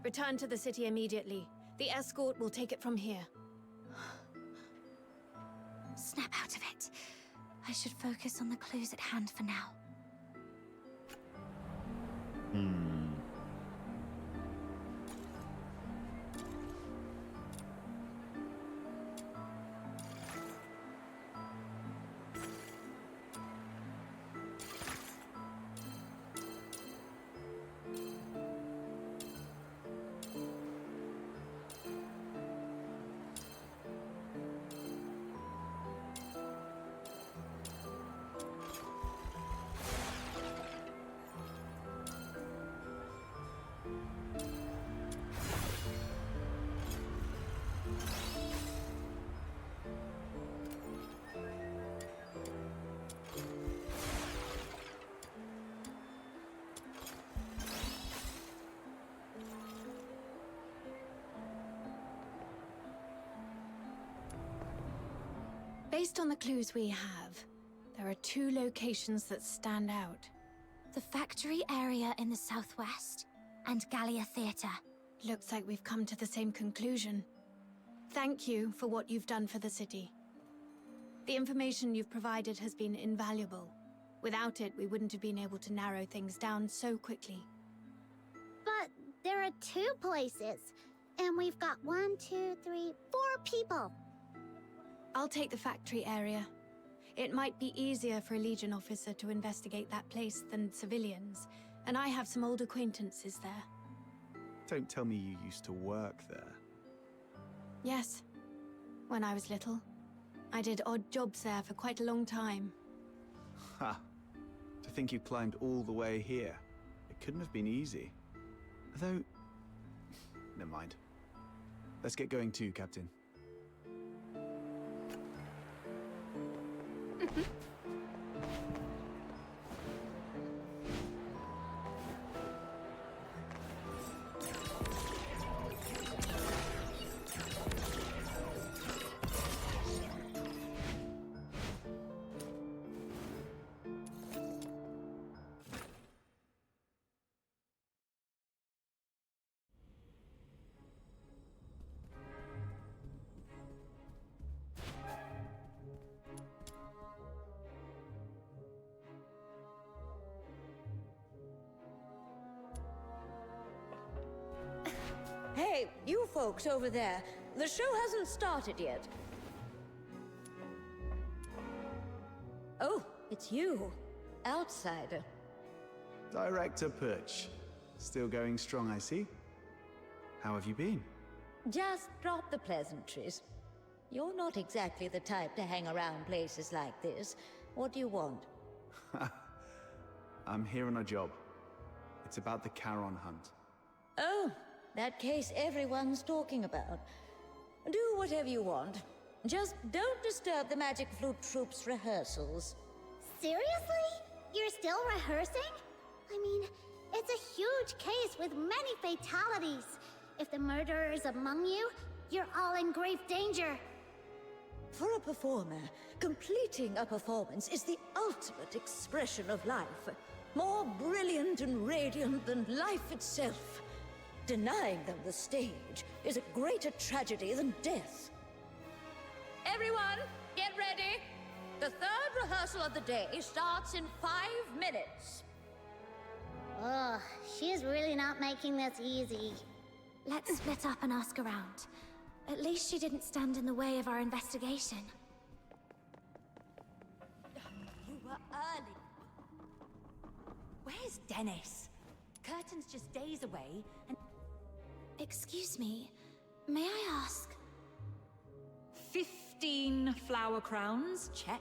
Return to the city immediately. The escort will take it from here.
Snap out of it. I should focus on the clues at hand for now.
Based on the clues we have, there are 2 locations that stand out.
The factory area in the southwest and Gallia Theatre.
Looks like we've come to the same conclusion. Thank you for what you've done for the city. The information you've provided has been invaluable. Without it, we wouldn't have been able to narrow things down so quickly.
But there are 2 places, and we've got 1, 2, 3, 4 people.
I'll take the factory area. It might be easier for a Legion officer to investigate that place than civilians, and I have some old acquaintances there.
Don't tell me you used to work there.
Yes. When I was little. I did odd jobs there for quite a long time.
Ha! To think you climbed all the way here. It couldn't have been easy. Though... never mind. Let's get going too, Captain.
Hey, you folks over there. The show hasn't started yet. Oh, it's you. Outsider.
Director Perch. Still going strong, I see. How have you been?
Just drop the pleasantries. You're not exactly the type to hang around places like this. What do you want?
I'm here on a job. It's about the Charon hunt.
Oh, that case everyone's talking about. Do whatever you want. Just don't disturb the Magic Flute Troop's rehearsals.
Seriously? You're still rehearsing? I mean, it's a huge case with many fatalities. If the murderer is among you, you're all in grave danger.
For a performer, completing a performance is the ultimate expression of life. More brilliant and radiant than life itself. Denying them the stage is a greater tragedy than death. Everyone, get ready! The third rehearsal of the day starts in 5 minutes.
Ugh, she's really not making this easy.
Let's split up and ask around. At least she didn't stand in the way of our investigation.
You were early. Where's Dennis? Curtain's just days away, and...
Excuse me, may I ask?
15 flower crowns, check.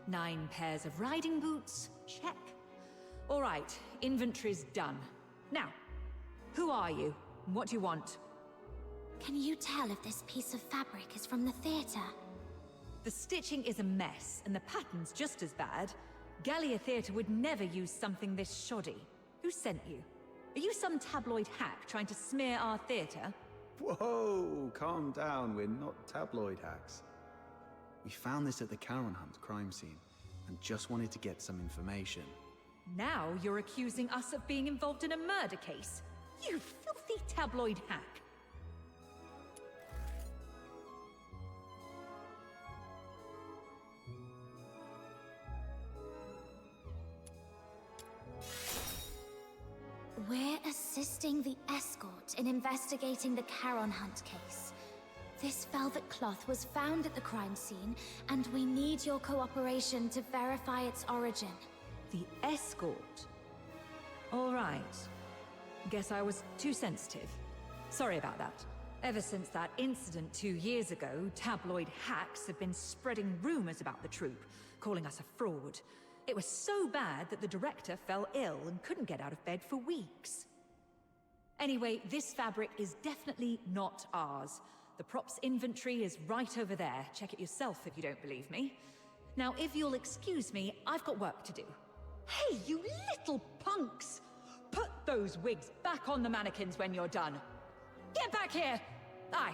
9 pairs of riding boots, check. All right, inventory's done. Now, who are you? What do you want?
Can you tell if this piece of fabric is from the theater?
The stitching is a mess, and the pattern's just as bad. Gallia Theatre would never use something this shoddy. Who sent you? Are you some tabloid hack trying to smear our theatre?
Whoa, calm down, we're not tabloid hacks. We found this at the Charon Hunt crime scene, and just wanted to get some information.
Now you're accusing us of being involved in a murder case. You filthy tabloid hack.
We're assisting the escort in investigating the Charon Hunt case. This velvet cloth was found at the crime scene, and we need your cooperation to verify its origin.
The escort? All right. Guess I was too sensitive. Sorry about that. Ever since that incident 2 years ago, tabloid hacks have been spreading rumors about the troupe, calling us a fraud. It was so bad that the director fell ill and couldn't get out of bed for weeks. Anyway, this fabric is definitely not ours. The props inventory is right over there. Check it yourself if you don't believe me. Now, if you'll excuse me, I've got work to do. Hey, you little punks! Put those wigs back on the mannequins when you're done. Get back here! Aye.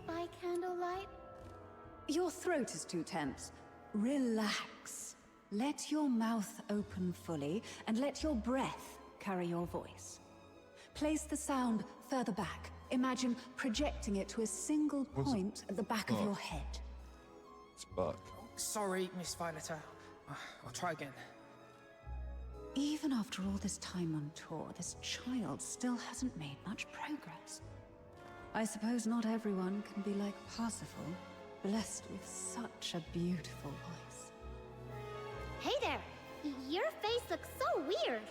By candlelight?
Your throat is too tense. Relax. Let your mouth open fully, and let your breath carry your voice. Place the sound further back. Imagine projecting it to a single point at the back of your head.
It's Buck.
Sorry, Miss Violeta. I'll try again.
Even after all this time on tour, this child still hasn't made much progress. I suppose not everyone can be like Parsifal, blessed with such a beautiful voice.
Hey there! Your face looks so weird.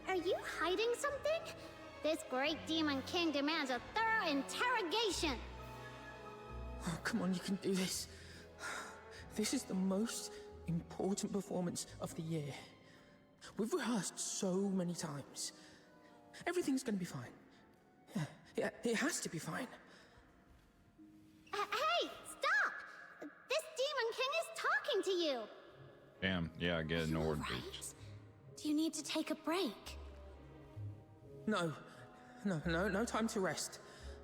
Are you hiding something? This great demon king demands a thorough interrogation.
Oh, come on, you can do this. This is the most important performance of the year. We've rehearsed so many times. Everything's gonna be fine. Yeah, it has to be fine.
Hey, stop! This demon king is talking to you.
Damn, yeah, I get ignored, bitch.
Do you need to take a break?
No time to rest.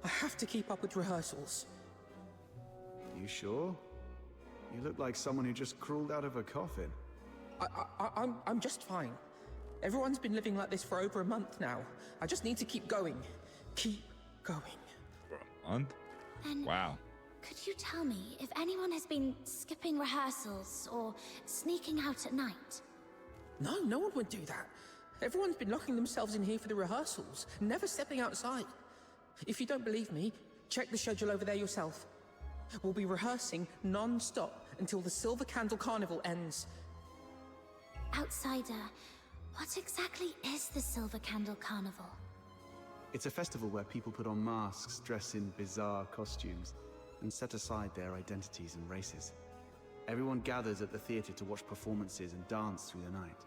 I have to keep up with rehearsals.
You sure? You look like someone who just crawled out of a coffin.
I'm just fine. Everyone's been living like this for over a month now. I just need to keep going. Keep going.
For a month?
Then
wow.
Could you tell me if anyone has been skipping rehearsals or sneaking out at night?
No one would do that. Everyone's been locking themselves in here for the rehearsals, never stepping outside. If you don't believe me, check the schedule over there yourself. We'll be rehearsing non-stop until the Silver Candle Carnival ends.
Outsider, what exactly is the Silver Candle Carnival?
It's a festival where people put on masks, dress in bizarre costumes, and set aside their identities and races. Everyone gathers at the theater to watch performances and dance through the night.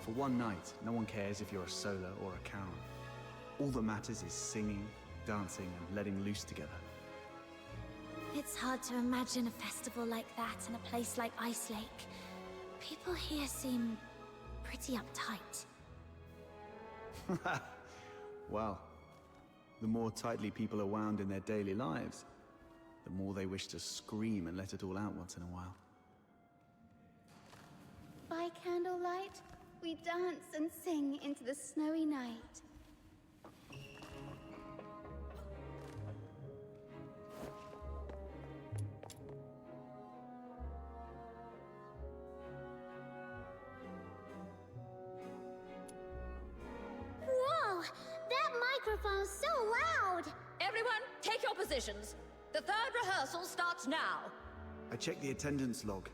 For one night, no one cares if you're a Solar or a Charon. All that matters is singing, dancing, and letting loose together.
It's hard to imagine a festival like that in a place like Ice Lake. People here seem pretty uptight.
Well, the more tightly people are wound in their daily lives, the more they wish to scream and let it all out once in a while.
By candlelight, we dance and sing into the snowy night. Whoa! That microphone's so loud!
Everyone, take your
positions. The third rehearsal starts now.
I checked the attendance log.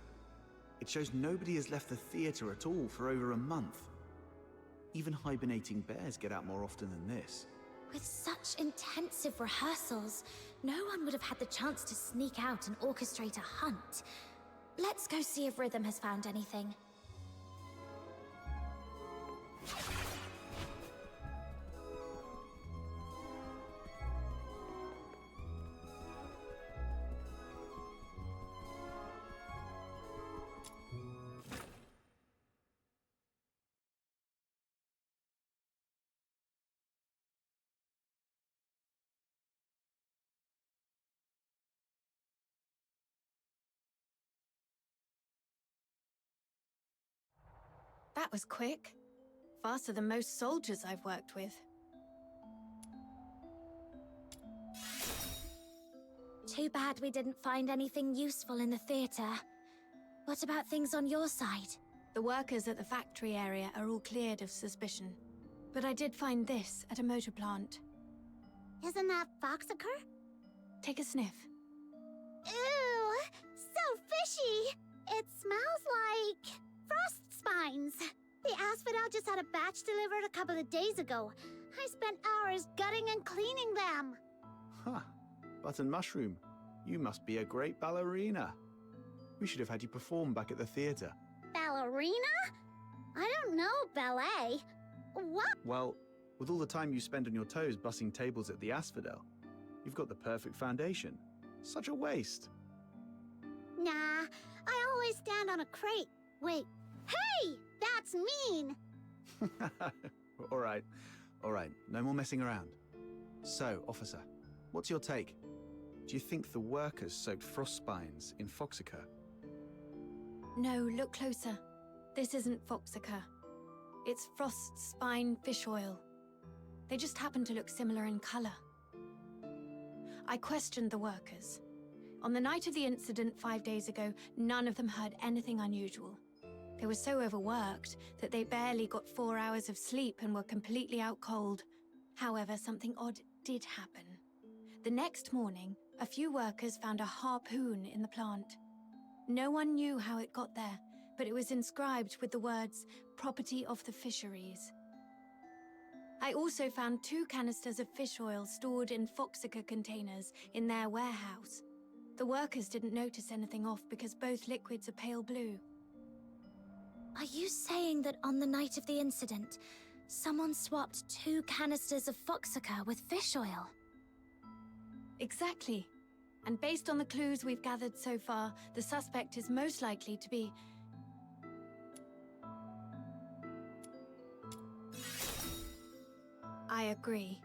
It shows nobody has left the theatre at all for over a month. Even hibernating bears get out more often than this.
With such intensive rehearsals, no one would have had the chance to sneak out and orchestrate a hunt. Let's go see if Rhythm has found anything.
That was quick. Faster than most soldiers I've worked with.
Too bad we didn't find anything useful in the theatre. What about things on your side?
The workers at the factory area are all cleared of suspicion. But I did find this at a motor plant.
Isn't that Foxacre?
Take a sniff.
Ew! So fishy! It smells like frost spines. The asphodel just had a batch delivered a couple of days ago. I spent hours gutting and cleaning them.
Huh. Button Mushroom, you must be a great ballerina. We should have had you perform back at the theatre.
Ballerina? I don't know ballet. What?
Well, with all the time you spend on your toes bussing tables at the Asphodel, you've got the perfect foundation. Such a waste.
Nah, I always stand on a crate. Wait, hey! That's mean!
All right, no more messing around. So, officer, what's your take? Do you think the workers soaked frost spines in Foxacre?
No, look closer. This isn't Foxacre. It's frost spine fish oil. They just happen to look similar in color. I questioned the workers. On the night of the incident 5 days ago, none of them heard anything unusual. They were so overworked that they barely got 4 hours of sleep and were completely out cold. However, something odd did happen. The next morning, a few workers found a harpoon in the plant. No one knew how it got there, but it was inscribed with the words, "Property of the Fisheries." I also found 2 canisters of fish oil stored in Foxacre containers in their warehouse. The workers didn't notice anything off because both liquids are pale blue.
Are you saying that on the night of the incident, someone swapped 2 canisters of Foxacre with fish oil?
Exactly. And based on the clues we've gathered so far, the suspect is most likely to be... I agree.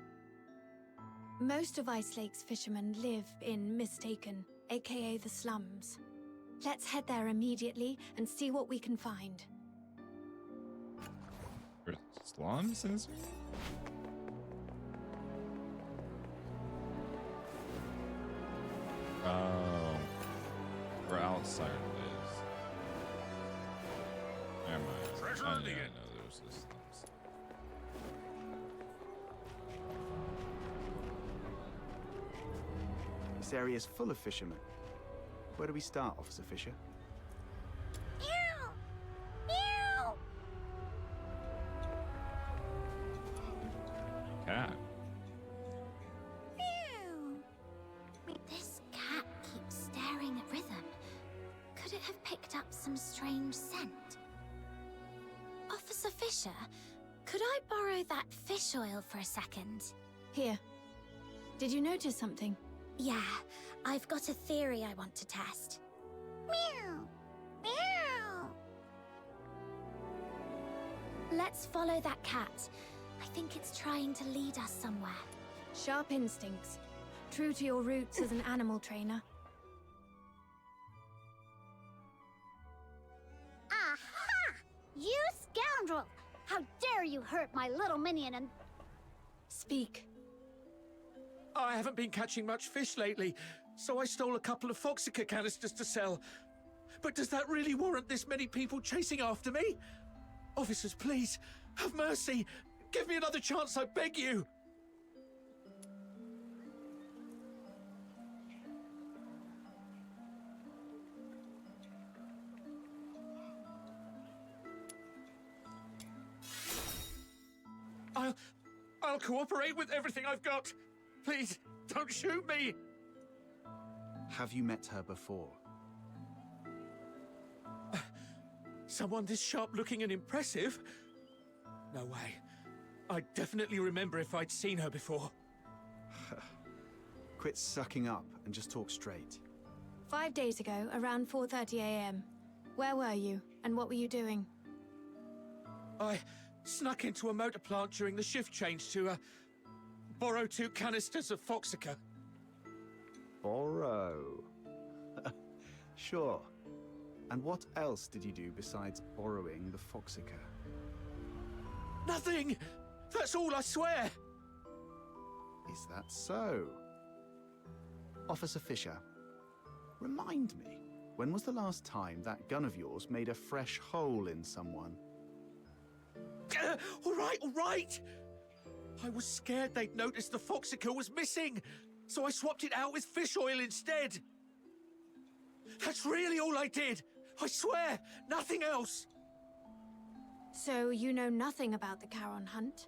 Most of Ice Lake's fishermen live in Mistaken, aka the slums. Let's head there immediately and see what we can find.
Slums in this? Oh, we're outside of this. Never mind.
Treasure
I
in the
didn't
end.
know there was this slums.
This area's full of fishermen. Where do we start, Officer Fisher?
Ew! Ew!
Cat.
Ew! This cat keeps staring at Rhythm. Could it have picked up some strange scent? Officer Fisher, could I borrow that fish oil for a second?
Here. Did you notice something?
Yeah, I've got a theory I want to test. Meow! Meow! Let's follow that cat. I think it's trying to lead us somewhere.
Sharp instincts. True to your roots as an animal trainer.
Aha! You scoundrel! How dare you hurt my little minion and...
Speak.
I haven't been catching much fish lately, so I stole a couple of Foxacre canisters to sell. But does that really warrant this many people chasing after me? Officers, please, have mercy. Give me another chance, I beg you. I'll cooperate with everything I've got. Please, don't shoot me.
Have you met her before?
Someone this sharp-looking and impressive? No way. I'd definitely remember if I'd seen her before.
Quit sucking up and just talk straight.
5 days ago, around 4:30 a.m. Where were you, and what were you doing?
I snuck into a motor plant during the shift change to, borrow 2 canisters of Foxica.
Borrow? Sure. And what else did you do besides borrowing the Foxica?
Nothing! That's all, I swear!
Is that so? Officer Fisher, remind me, when was the last time that gun of yours made a fresh hole in someone?
All right! I was scared they'd noticed the Foxica was missing, so I swapped it out with fish oil instead. That's really all I did! I swear, nothing else!
So you know nothing about the Charon hunt?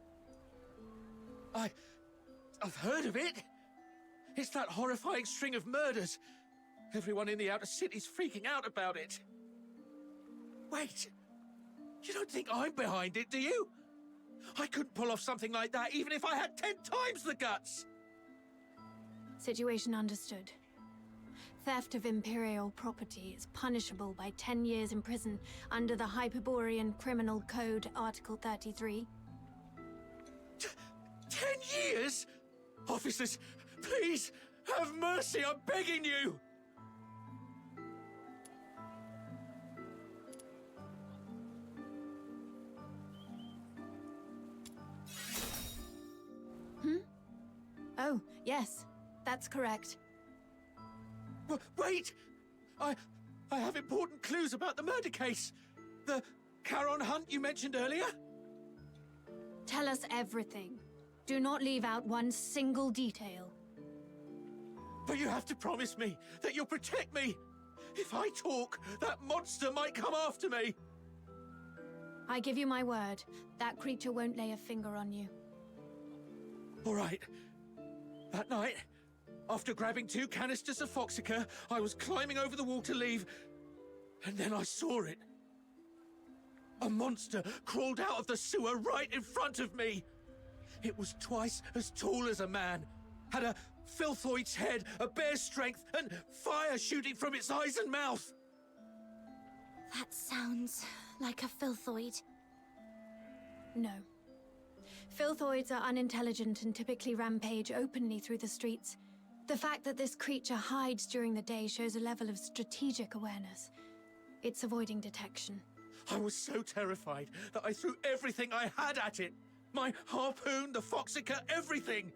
I've heard of it. It's that horrifying string of murders. Everyone in the outer city's freaking out about it. Wait, you don't think I'm behind it, do you? I couldn't pull off something like that even if I had 10 times the guts!
Situation understood. Theft of Imperial property is punishable by 10 years in prison under the Hyperborean Criminal Code, Article 33.
10 years? Officers, please, have mercy, I'm begging you!
Oh, yes, that's correct.
Wait! I have important clues about the murder case. The Charon hunt you mentioned earlier?
Tell us everything. Do not leave out one single detail.
But you have to promise me that you'll protect me. If I talk, that monster might come after me.
I give you my word, that creature won't lay a finger on you.
All right. That night, after grabbing 2 canisters of Foxica, I was climbing over the wall to leave, and then I saw it. A monster crawled out of the sewer right in front of me. It was twice as tall as a man, had a filthoid's head, a bear's strength, and fire shooting from its eyes and mouth.
That sounds like a filthoid. No. Filthoids are unintelligent and typically rampage openly through the streets. The fact that this creature hides during the day shows a level of strategic awareness. It's avoiding detection.
I was so terrified that I threw everything I had at it. My harpoon, the Foxica, everything.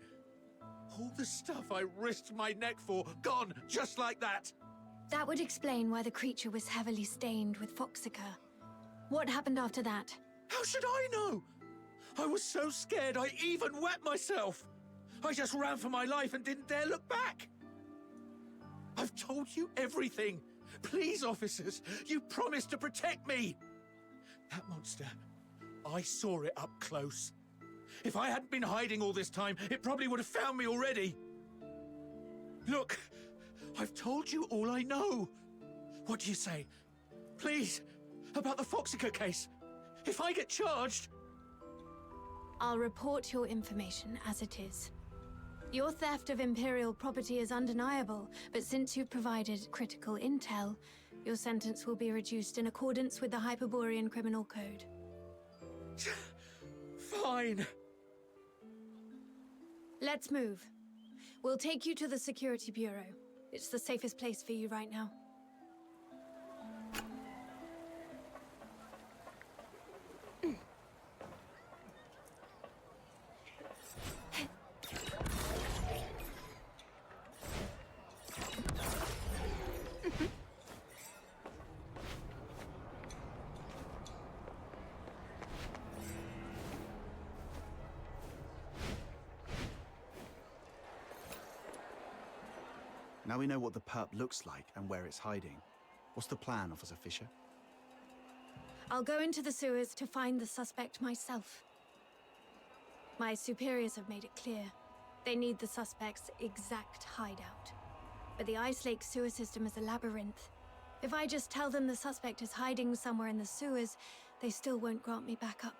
All the stuff I risked my neck for, gone just like that.
That would explain why the creature was heavily stained with Foxica. What happened after that?
How should I know? I was so scared I even wet myself. I just ran for my life and didn't dare look back. I've told you everything. Please, officers, you promised to protect me. That monster, I saw it up close. If I hadn't been hiding all this time, it probably would have found me already. Look, I've told you all I know. What do you say? Please, about the Foxica case. If I get charged...
I'll report your information as it is. Your theft of Imperial property is undeniable, but since you've provided critical intel, your sentence will be reduced in accordance with the Hyperborean Criminal Code.
Fine.
Let's move. We'll take you to the Security Bureau. It's the safest place for you right now.
Now we know what the perp looks like and where it's hiding. What's the plan, Officer Fisher?
I'll go into the sewers to find the suspect myself. My superiors have made it clear. They need the suspect's exact hideout. But the Ice Lake sewer system is a labyrinth. If I just tell them the suspect is hiding somewhere in the sewers, they still won't grant me backup.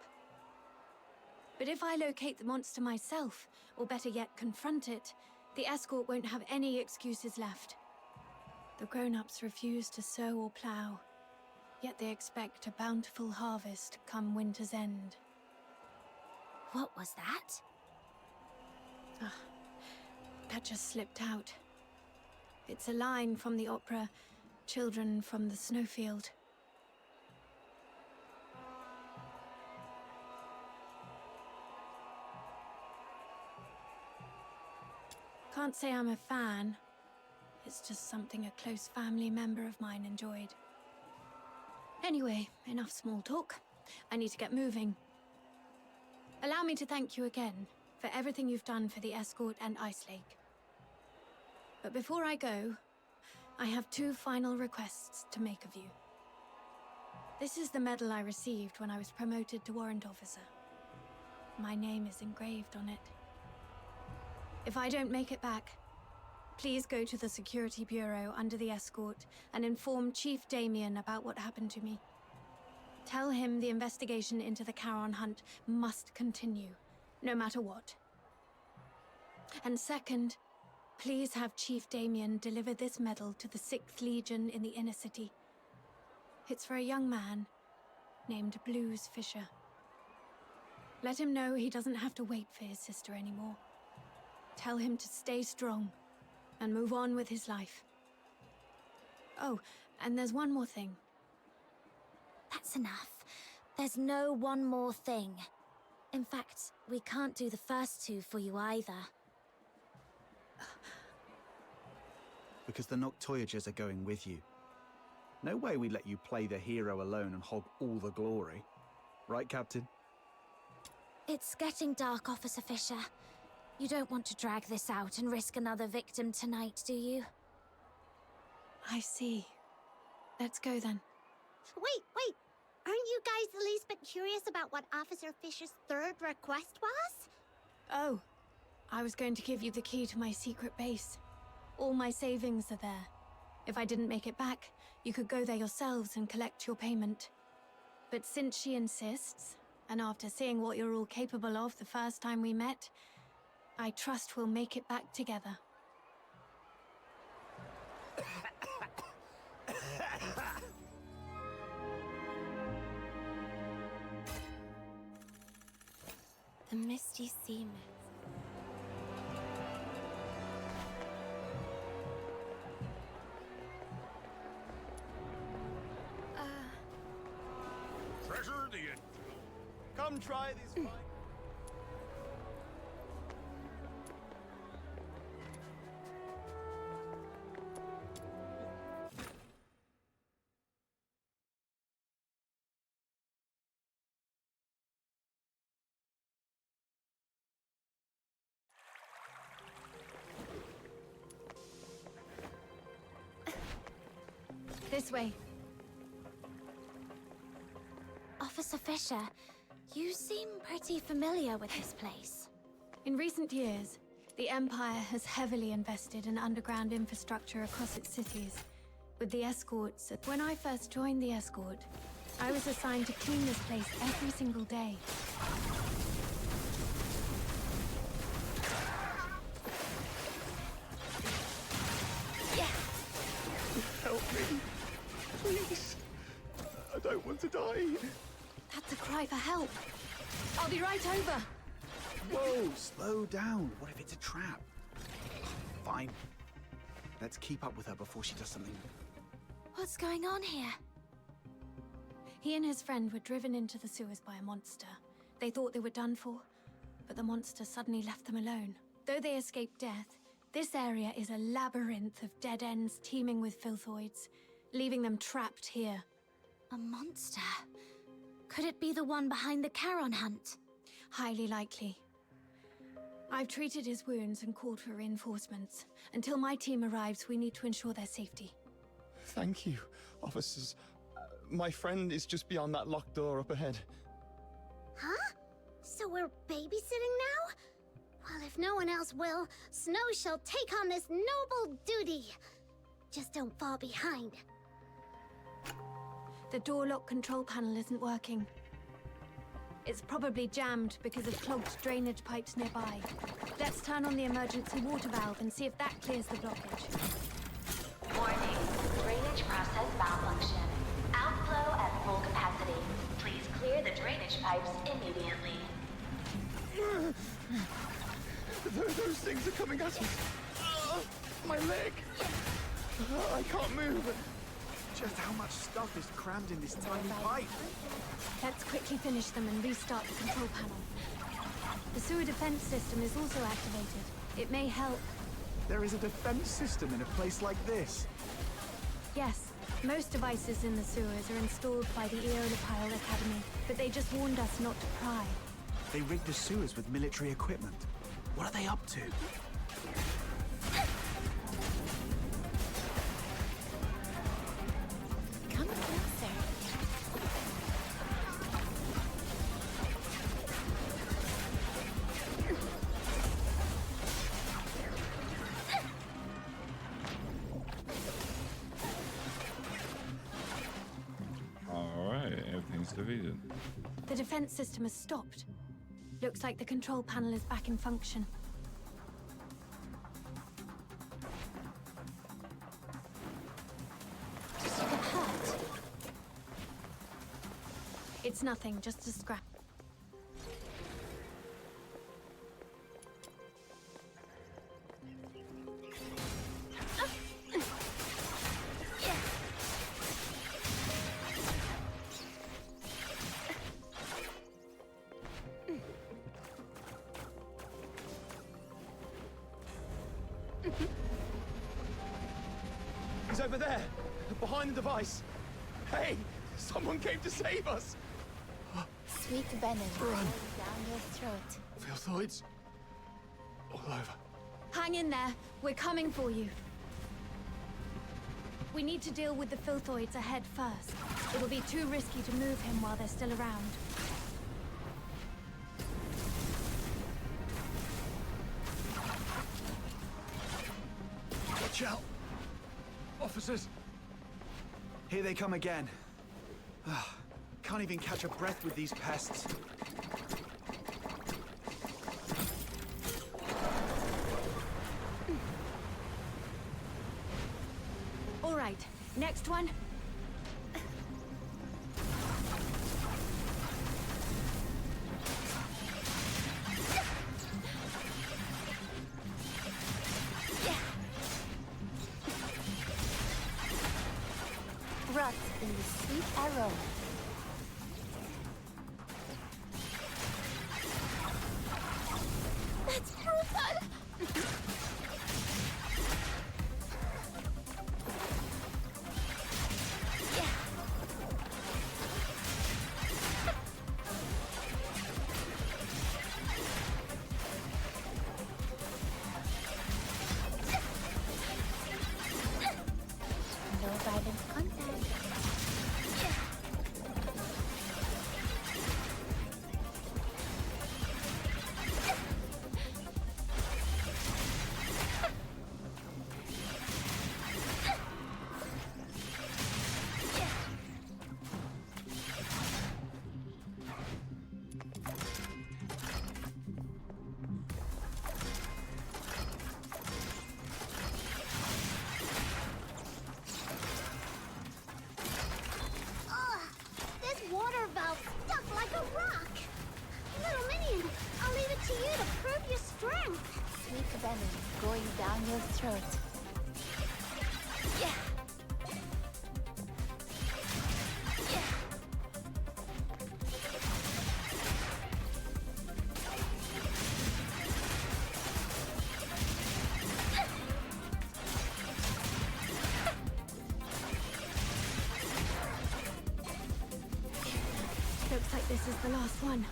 But if I locate the monster myself, or better yet, confront it, the escort won't have any excuses left. The grown-ups refuse to sow or plow, yet they expect a bountiful harvest come winter's end.
What was that?
That just slipped out. It's a line from the opera, Children from the Snowfield. Can't say I'm a fan. It's just something a close family member of mine enjoyed. Anyway, enough small talk. I need to get moving. Allow me to thank you again for everything you've done for the escort and Ice Lake. But before I go, I have 2 final requests to make of you. This is the medal I received when I was promoted to warrant officer. My name is engraved on it. If I don't make it back, please go to the Security Bureau under the escort and inform Chief Damien about what happened to me. Tell him the investigation into the Charon hunt must continue, no matter what. And second, please have Chief Damien deliver this medal to the 6th Legion in the inner city. It's for a young man named Blues Fisher. Let him know he doesn't have to wait for his sister anymore. Tell him to stay strong and move on with his life. Oh, and there's one more thing.
That's enough. There's no one more thing. In fact, we can't do the first 2 for you either.
Because the Noctoyagers are going with you. No way we let you play the hero alone and hog all the glory. Right, Captain?
It's getting dark, Officer Fisher. You don't want to drag this out and risk another victim tonight, do you?
I see. Let's go then.
Wait! Aren't you guys the least bit curious about what Officer Fisher's 3rd request was?
Oh, I was going to give you the key to my secret base. All my savings are there. If I didn't make it back, you could go there yourselves and collect your payment. But since she insists, and after seeing what you're all capable of the first time we met, I trust we'll make it back together. The Misty Sea Myth.
Treasure the infill.
Come try these fine...
This way.
Officer Fisher, you seem pretty familiar with this place.
In recent years, the Empire has heavily invested in underground infrastructure across its cities. With the escorts, when I first joined the escort, I was assigned to clean this place every single day.
Help me. Please. I don't want to die.
That's a cry for help. I'll be right over.
Whoa, slow down. What if it's a trap? Fine. Let's keep up with her before she does something.
What's going on here?
He and his friend were driven into the sewers by a monster. They thought they were done for, but the monster suddenly left them alone. Though they escaped death, this area is a labyrinth of dead ends teeming with filthoids, leaving them trapped here.
A monster? Could it be the one behind the Charon hunt?
Highly likely. I've treated his wounds and called for reinforcements. Until my team arrives, we need to ensure their safety.
Thank you, officers. My friend is just beyond that locked door up ahead.
Huh? So we're babysitting now? Well, if no one else will, Snow shall take on this noble duty. Just don't fall behind.
The door lock control panel isn't working. It's probably jammed because of clogged drainage pipes nearby. Let's turn on the emergency water valve and see if that clears the blockage.
Warning. Drainage process malfunction. Outflow at full capacity. Please clear the drainage pipes immediately.
Those things are coming at us. My leg. I can't move.
Just how much stuff is crammed in this tiny pipe?
Let's quickly finish them and restart the control panel. The sewer defense system is also activated. It may help.
There is a defense system in a place like this.
Yes, most devices in the sewers are installed by the Eolipile Academy, but they just warned us not to pry.
They rigged the sewers with military equipment. What are they up to?
Come closer.
Alright, everything's defeated.
The defense system has stopped. Looks like the control panel is back in function. Did you get hurt? It's nothing, just a scrap.
He's over there, behind the device. Hey, someone came to save us.
Sweet venom
Run.
down your throat.
Filthoids all over.
Hang in there. We're coming for you. We need to deal with the filthoids ahead first. It'll be too risky to move him while they're still around.
Watch out! Officers! Here they come again. Can't even catch a breath with these pests.
All right, next one.
Rot in the sweet aroma. That's brutal! No violent contact. This water valve's stuck like a rock. Little minion, I'll leave it to you to prove your strength. Sweet venom going down your throat. Yeah.
Looks like this is the last one.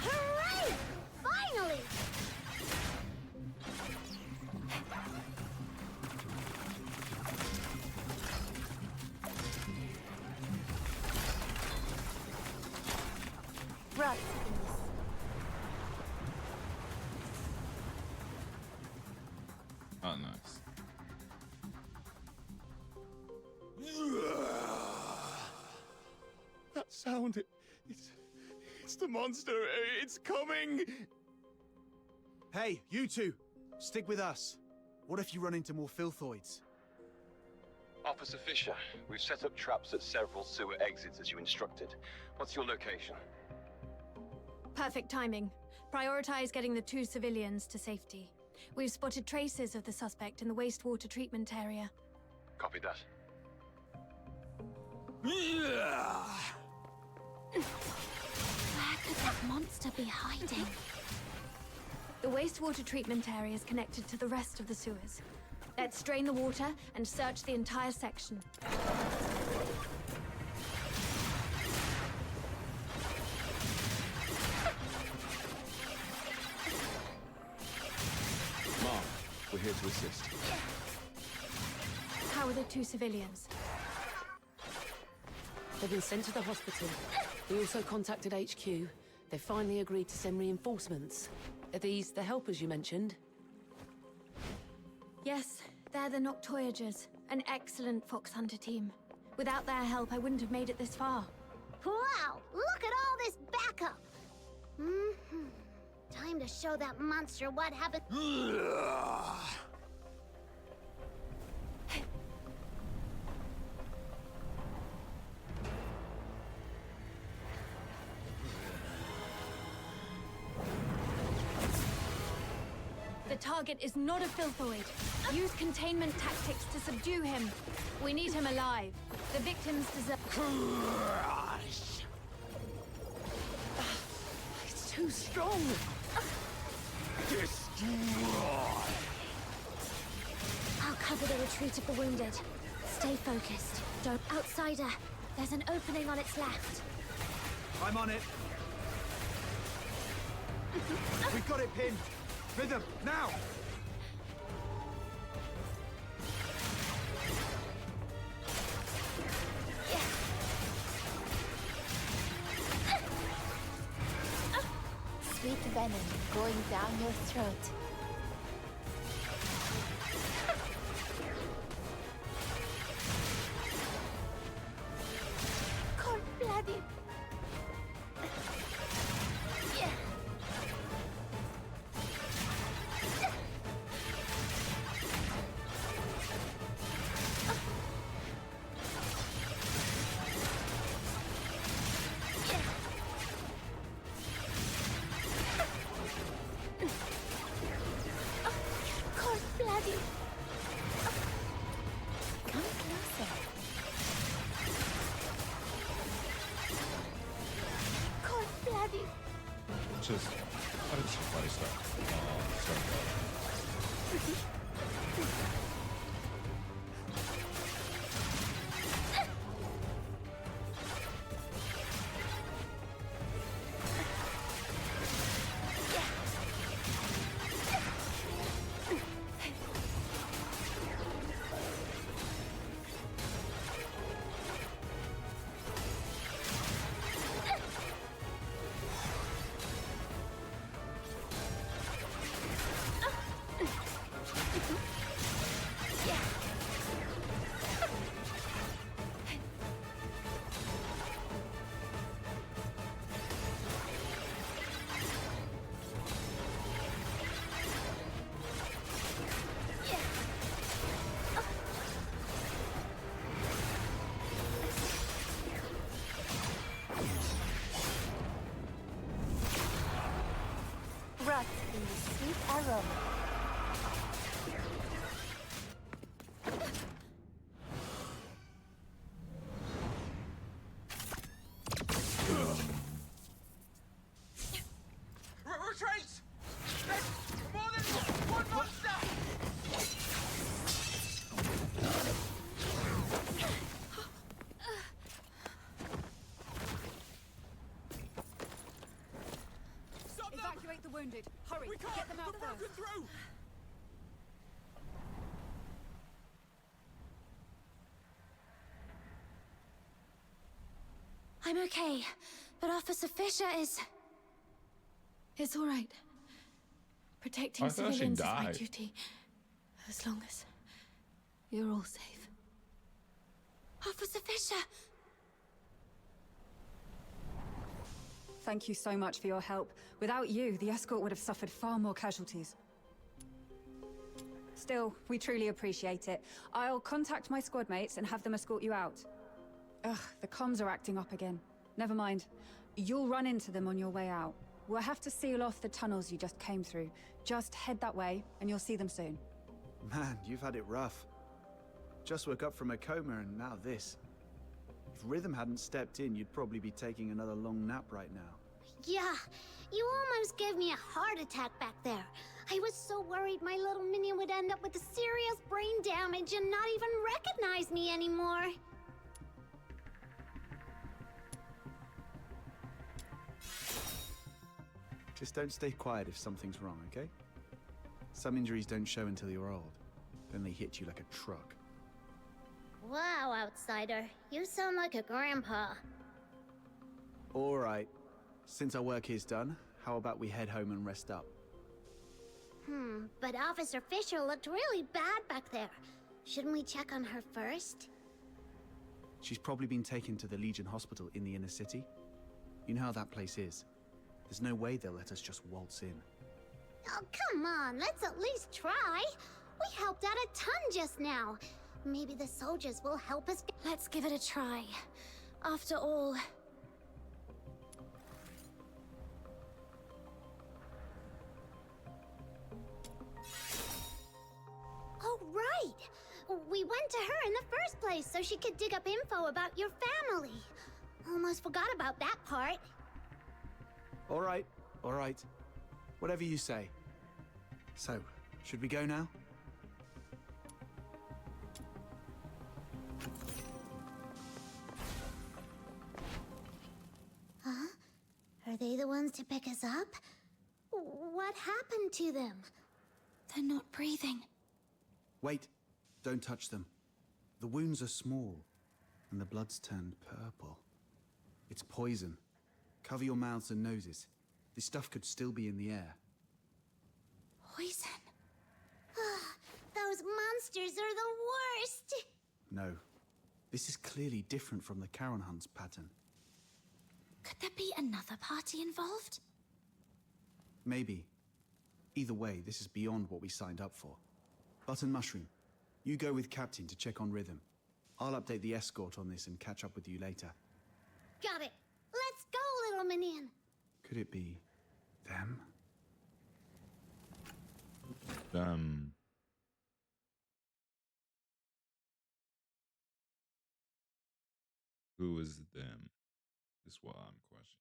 Hooray! Finally! Right.
Oh, nice.
That sound, it's the monster. It's coming.
Hey, you two, stick with us. What if you run into more filthoids?
Officer Fisher, we've set up traps at several sewer exits as you instructed. What's your location?
Perfect timing. Prioritize getting the 2 civilians to safety. We've spotted traces of the suspect in the wastewater treatment area.
Copy that.
Where could that monster be hiding?
The wastewater treatment area is connected to the rest of the sewers. Let's drain the water and search the entire section.
Mark, we're here to assist.
How are the 2 civilians?
They've been sent to the hospital. We also contacted HQ. They finally agreed to send reinforcements. Are these the helpers you mentioned?
Yes, they're the Noctoyagers, an excellent fox hunter team. Without their help, I wouldn't have made it this far.
Wow, look at all this backup! Time to show that monster what happened.
The target is not a filthoid. Use containment tactics to subdue him. We need him alive. The victims deserve...
It's too strong!
I'll cover the retreat of the wounded. Stay focused. Don't... Outsider, there's an opening on its left.
I'm on it. We've got it pinned. Rhythm, now!
Sweet venom going down your throat. Cold-blooded. Cold-blooded. Come closer. Cold-blooded.
Just, how did she play stuff?
Rot in the sweet aroma.
Retreat! There's more than one monster!
Evacuate the wounded. Hurry,
We can't!
get them out
We're broken
first.
through!
I'm okay, but Officer Fisher is...
It's all right. Protecting
I thought she
civilians is my
died.
duty. As long as you're all safe. Officer Fisher!
Thank you so much for your help. Without you, the escort would have suffered far more casualties. Still, we truly appreciate it. I'll contact my squad mates and have them escort you out. Ugh, the comms are acting up again. Never mind. You'll run into them on your way out. We'll have to seal off the tunnels you just came through. Just head that way, and you'll see them soon.
Man, you've had it rough. Just woke up from a coma and now this. If Rhythm hadn't stepped in, you'd probably be taking another long nap right now.
Yeah, you almost gave me a heart attack back there. I was so worried my little minion would end up with serious brain damage and not even recognize me anymore.
Just don't stay quiet if something's wrong, okay? Some injuries don't show until you're old. Then they hit you like a truck.
Wow, outsider. You sound like a grandpa.
All right. Since our work here's done, how about we head home and rest up?
But Officer Fisher looked really bad back there. Shouldn't we check on her first?
She's probably been taken to the Legion Hospital in the inner city. You know how that place is. There's no way they'll let us just waltz in.
Oh, come on, let's at least try. We helped out a ton just now. Maybe the soldiers will help us.
Let's give it a try. After all...
Oh, right! We went to her in the first place so she could dig up info about your family. Almost forgot about that part.
All right. Whatever you say. So, should we go now?
Huh? Are they the ones to pick us up? What happened to them?
They're not breathing.
Wait, don't touch them. The wounds are small, and the blood's turned purple. It's poison. Cover your mouths and noses. This stuff could still be in the air.
Poison.
Those monsters are the worst!
No. This is clearly different from the Charon Hunt's pattern.
Could there be another party involved?
Maybe. Either way, this is beyond what we signed up for. Button Mushroom, you go with Captain to check on Rhythm. I'll update the escort on this and catch up with you later.
Got it! Let's go, little minion!
Could it be... them?
Who is them? Is what I'm questioning.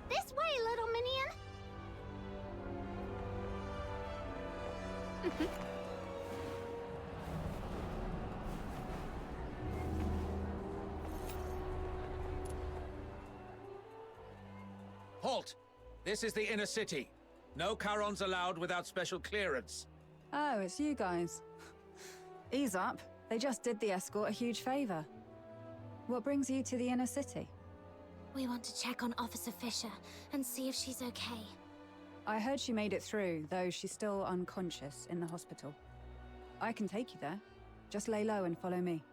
This way, little minion!
Halt! This is the inner city. No Charons allowed without special clearance.
Oh, it's you guys. Ease up. They just did the escort a huge favor. What brings you to the inner city?
We want to check on Officer Fisher and see if she's okay.
I heard she made it through, though she's still unconscious in the hospital. I can take you there. Just lay low and follow me.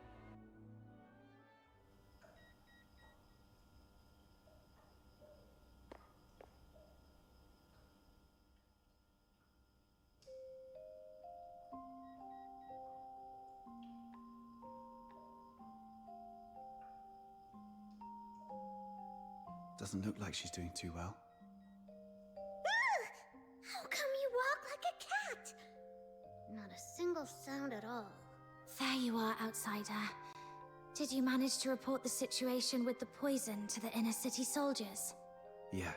Doesn't look like she's doing too well.
How come you walk like a cat? Not a single sound at all.
There you are, outsider. Did you manage to report the situation with the poison to the inner city soldiers?
Yeah.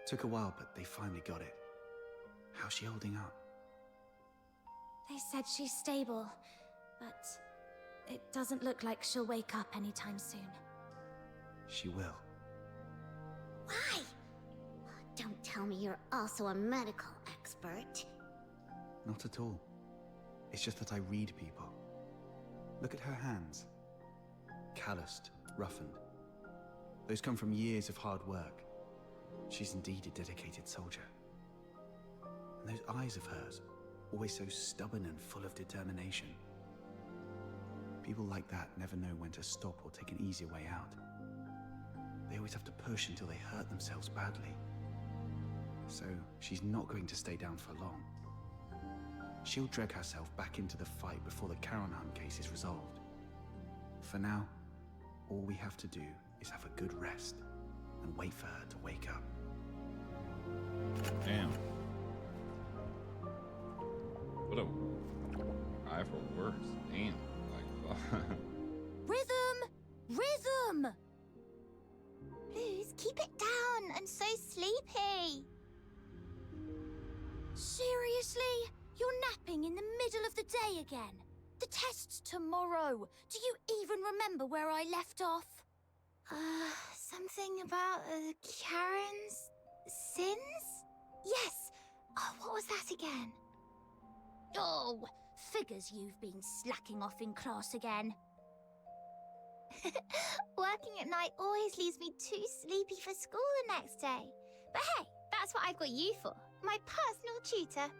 Took a while, but they finally got it. How's she holding up?
They said she's stable, but it doesn't look like she'll wake up anytime soon.
She will.
Why? tell me you're also a medical expert.
Not at all. It's just that I read people. Look at her hands. Calloused, roughened. Those come from years of hard work. She's indeed a dedicated soldier. And those eyes of hers, always so stubborn and full of determination. People like that never know when to stop or take an easier way out. They always have to push until they hurt themselves badly. So she's not going to stay down for long. She'll drag herself back into the fight before the Charon Hunt case is resolved. For now, all we have to do is have a good rest and wait for her to wake up.
Damn. What a eye for worse. Damn. Like,
Rhythm! Rhythm! Luz, keep it down. I'm so sleepy. Seriously? You're napping in the middle of the day again? The test's tomorrow. Do you even remember where I left off? Something about Karen's sins? Yes. Oh, what was that again? Oh, figures you've been slacking off in class again. Working at night always leaves me too sleepy for school the next day. But hey, that's what I've got you for, my personal tutor.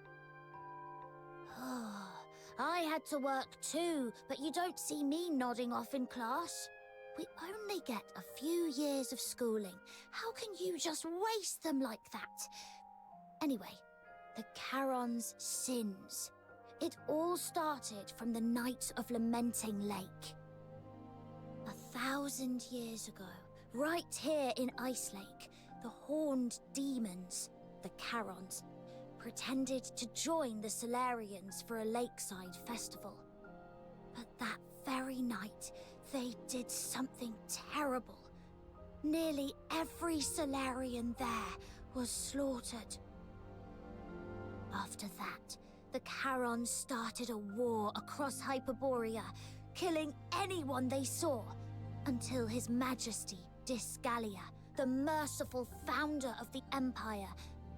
I had to work too, but you don't see me nodding off in class. We only get a few years of schooling. How can you just waste them like that? Anyway, the Charon's sins. It all started from the night of Lamenting Lake. 1,000 years ago, right here in Ice Lake, the horned demons, the Charons, pretended to join the Solarians for a lakeside festival. But that very night, they did something terrible. Nearly every Solarian there was slaughtered. After that, the Charons started a war across Hyperborea, killing anyone they saw, until His Majesty Disgalia, the merciful founder of the Empire,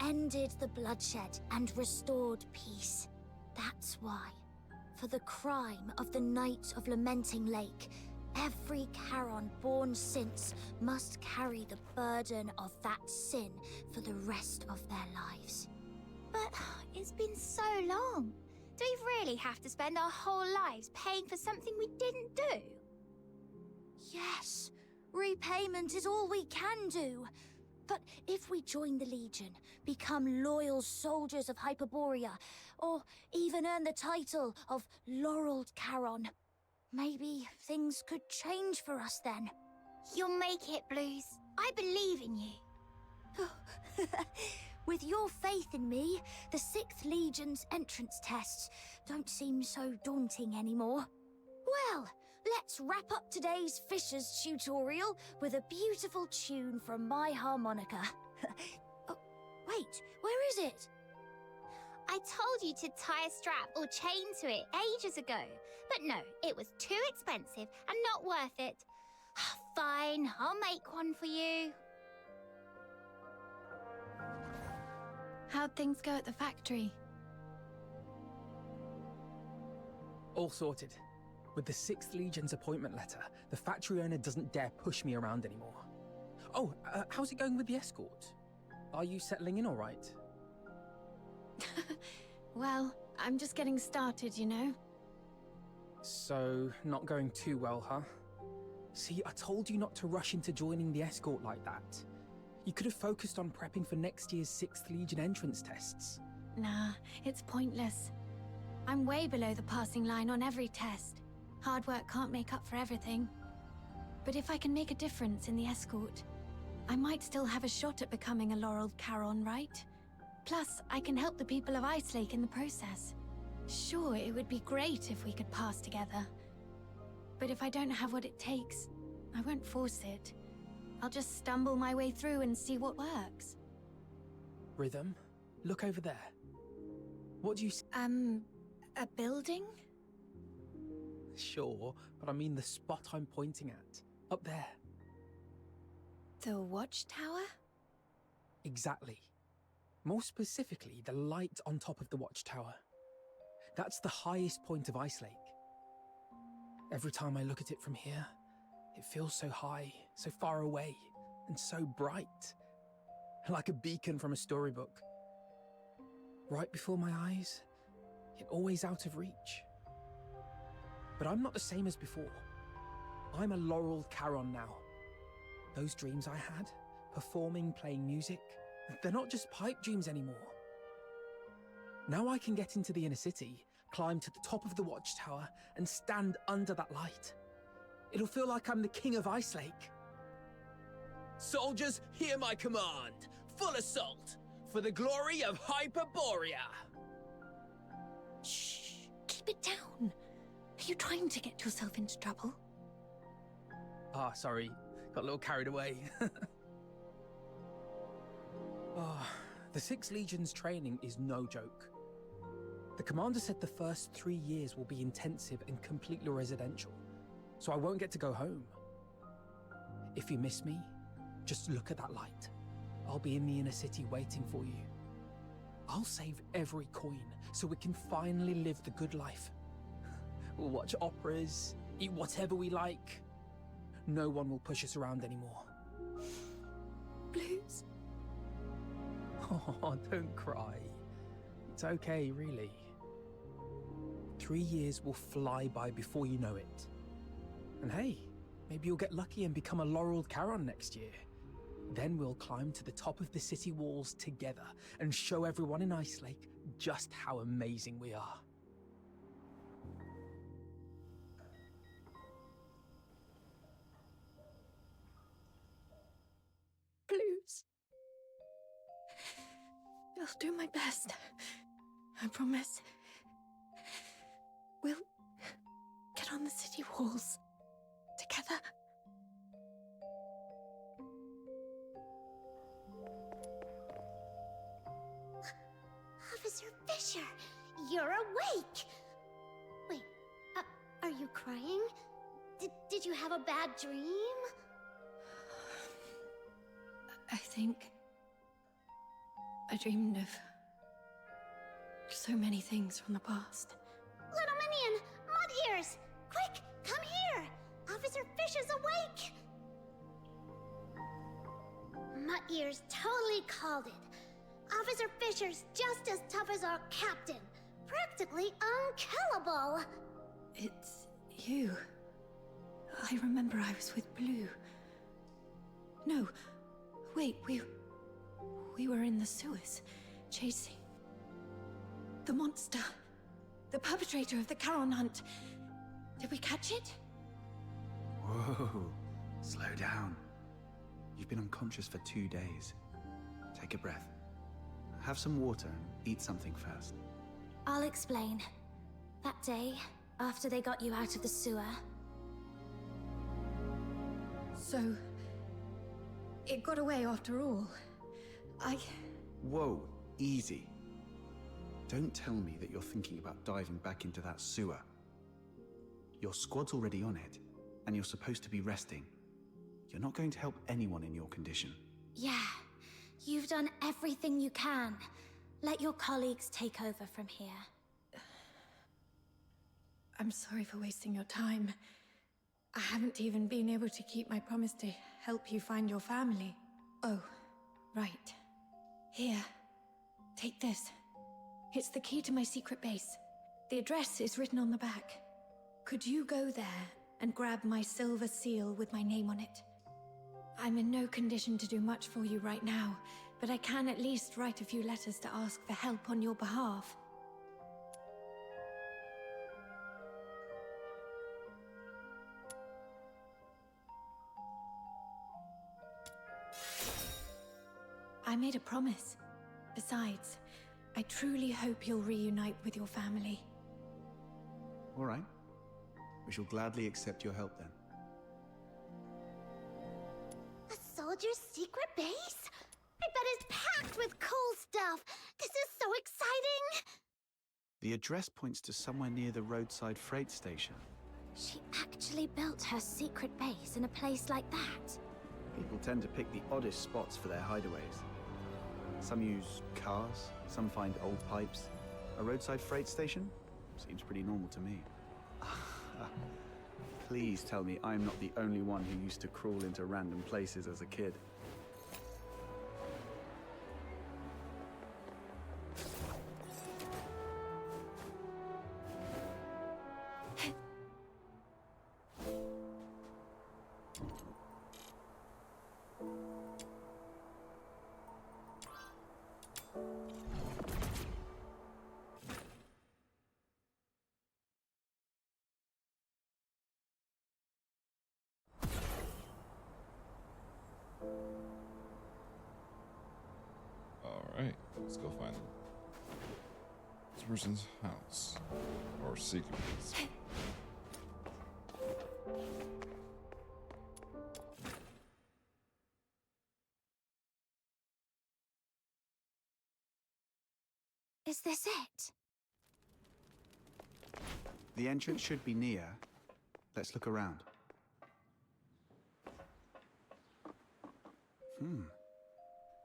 ended the bloodshed and restored peace. That's why, for the crime of the Night of Lamenting Lake, every Charon born since must carry the burden of that sin for the rest of their lives. But it's been so long. Do we really have to spend our whole lives paying for something we didn't do? Yes, repayment is all we can do. But if we join the Legion, become loyal soldiers of Hyperborea, or even earn the title of Laureled Charon, maybe things could change for us then. You'll make it, Blues. I believe in you. With your faith in me, the 6th Legion's entrance tests don't seem so daunting anymore. Well, let's wrap up today's Fisher's tutorial with a beautiful tune from my harmonica. Oh, wait, where is it? I told you to tie a strap or chain to it ages ago. But no, it was too expensive and not worth it. Fine, I'll make one for you. How'd things go at the factory?
All sorted. With the 6th Legion's appointment letter, the factory owner doesn't dare push me around anymore. Oh, how's it going with the escort? Are you settling in all right?
Well, I'm just getting started, you know.
So, not going too well, huh? See, I told you not to rush into joining the escort like that. You could have focused on prepping for next year's 6th Legion entrance tests.
Nah, it's pointless. I'm way below the passing line on every test. Hard work can't make up for everything. But if I can make a difference in the escort, I might still have a shot at becoming a Laureled Charon, right? Plus, I can help the people of Ice Lake in the process. Sure, it would be great if we could pass together. But if I don't have what it takes, I won't force it. I'll just stumble my way through and see what works.
Rhythm, look over there. What do you see?
A building?
Sure, but I mean the spot I'm pointing at. Up there.
The watchtower?
Exactly. More specifically, the light on top of the watchtower. That's the highest point of Ice Lake. Every time I look at it from here, it feels so high, so far away, and so bright. Like a beacon from a storybook. Right before my eyes, yet always out of reach. But I'm not the same as before. I'm a laureled Charon now. Those dreams I had, performing, playing music, they're not just pipe dreams anymore. Now I can get into the inner city, climb to the top of the watchtower, and stand under that light. It'll feel like I'm the king of Ice Lake.
Soldiers, hear my command! Full assault! For the glory of Hyperborea!
Shh! Keep it down! Are you trying to get yourself into trouble?
Ah, sorry. Got a little carried away. The 6th Legion's training is no joke. The commander said the first 3 years will be intensive and completely residential, so I won't get to go home. If you miss me, just look at that light. I'll be in the inner city waiting for you. I'll save every coin so we can finally live the good life. We'll watch operas, eat whatever we like. No one will push us around anymore.
Blues?
Oh, don't cry. It's okay, really. 3 years will fly by before you know it. And hey, maybe you'll get lucky and become a laureled Charon next year. Then we'll climb to the top of the city walls together and show everyone in Ice Lake just how amazing we are.
Blues. I'll do my best. I promise. We'll get on the city walls together.
Officer Fisher, you're awake! Wait, are you crying? Did you have a bad dream?
I think I dreamed of so many things from the past.
Little Minion, Mud Ears! Quick, come here! Officer Fisher's awake! Mud Ears totally called it. Officer Fisher's just as tough as our captain. Practically unkillable.
It's you. I remember I was with Blue. No, wait, we were in the sewers, chasing the monster, the perpetrator of the Charon hunt. Did we catch it?
Whoa, slow down. You've been unconscious for 2 days. Take a breath. Have some water and eat something first.
I'll explain. That day, after they got you out of the sewer.
So, it got away after all.
Whoa, easy. Don't tell me that you're thinking about diving back into that sewer. Your squad's already on it, and you're supposed to be resting. You're not going to help anyone in your condition.
Yeah, you've done everything you can. Let your colleagues take over from here.
I'm sorry for wasting your time. I haven't even been able to keep my promise to help you find your family. Oh, right. Here, take this. It's the key to my secret base. The address is written on the back. Could you go there and grab my silver seal with my name on it? I'm in no condition to do much for you right now, but I can at least write a few letters to ask for help on your behalf. I made a promise. Besides, I truly hope you'll reunite with your family.
All right. We shall gladly accept your help then.
A soldier's secret base? I bet it's packed with cool stuff. This is so exciting!
The address points to somewhere near the roadside freight station.
She actually built her secret base in a place like that.
People tend to pick the oddest spots for their hideaways. Some use cars, some find old pipes. A roadside freight station? Seems pretty normal to me. Please tell me I'm not the only one who used to crawl into random places as a kid.
Alright, let's go find this person's house. Or secret base.
Is this it?
The entrance should be near. Let's look around.